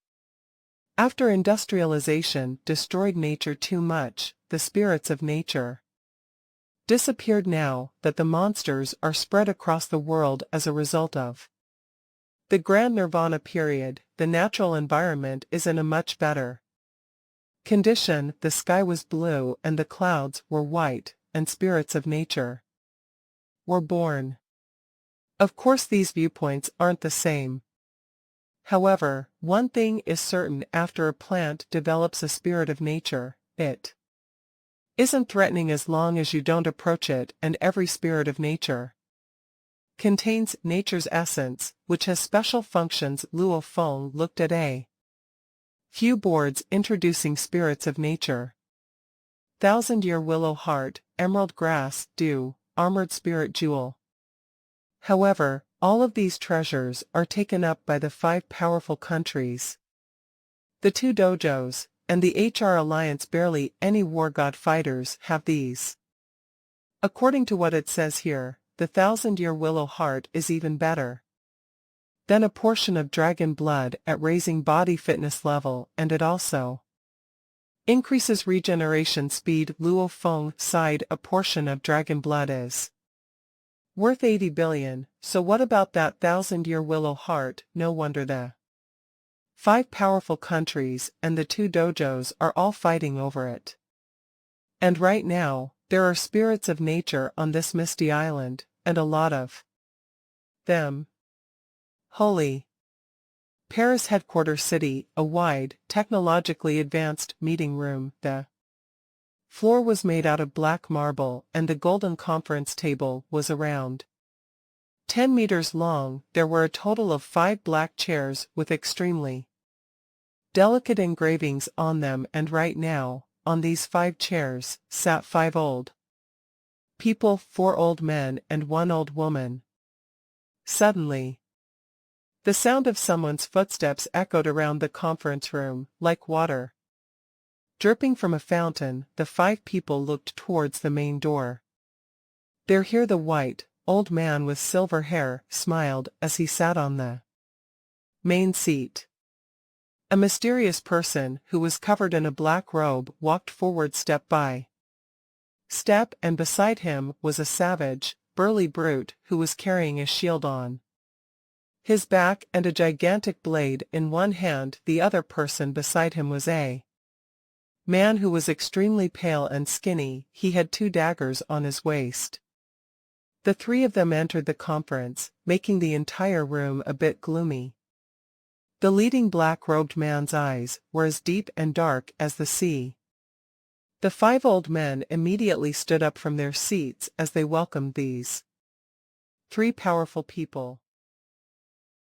after industrialization destroyed nature too much, the spirits of nature disappeared. Now that the monsters are spread across the world as a result of the Grand Nirvana period, the natural environment is in a much better condition. The sky was blue and the clouds were white, and spirits of nature were born. Of course, these viewpoints aren't the same. However, one thing is certain: after a plant develops a spirit of nature, it isn't threatening as long as you don't approach it, and every spirit of nature contains nature's essence, which has special functions. Luo Feng looked at a few boards introducing spirits of nature. 1,000-year willow heart, emerald grass, dew, armored spirit jewel. However, all of these treasures are taken up by the 5 powerful countries, the 2 dojos, and the HR Alliance. Barely any War God fighters have these. According to what it says here, the 1,000-year willow heart is even better than a portion of dragon blood at raising body fitness level, and it also increases regeneration speed. Luo Feng sighed. A portion of dragon blood is worth 80 billion, so what about that 1,000-year willow heart? No wonder the 5 powerful countries and the 2 dojos are all fighting over it. And right now, there are spirits of nature on this misty island, and a lot of them. Holy Paris headquarter city, a wide, technologically advanced meeting room. The floor was made out of black marble, and the golden conference table was around 10 meters long. There were a total of 5 black chairs with extremely delicate engravings on them, and right now, on these 5 chairs, sat 5 old people, 4 old men and 1 old woman. Suddenly, the sound of someone's footsteps echoed around the conference room, like water dripping from a fountain. The 5 people looked towards the main door. "They're here." The white, old man with silver hair smiled as he sat on the main seat. A mysterious person who was covered in a black robe walked forward step by step, and beside him was a savage, burly brute who was carrying a shield on his back and a gigantic blade in one hand. The other person beside him was a man who was extremely pale and skinny. He had 2 daggers on his waist. The 3 of them entered the conference, making the entire room a bit gloomy. The leading black-robed man's eyes were as deep and dark as the sea. The 5 old men immediately stood up from their seats as they welcomed these 3 powerful people.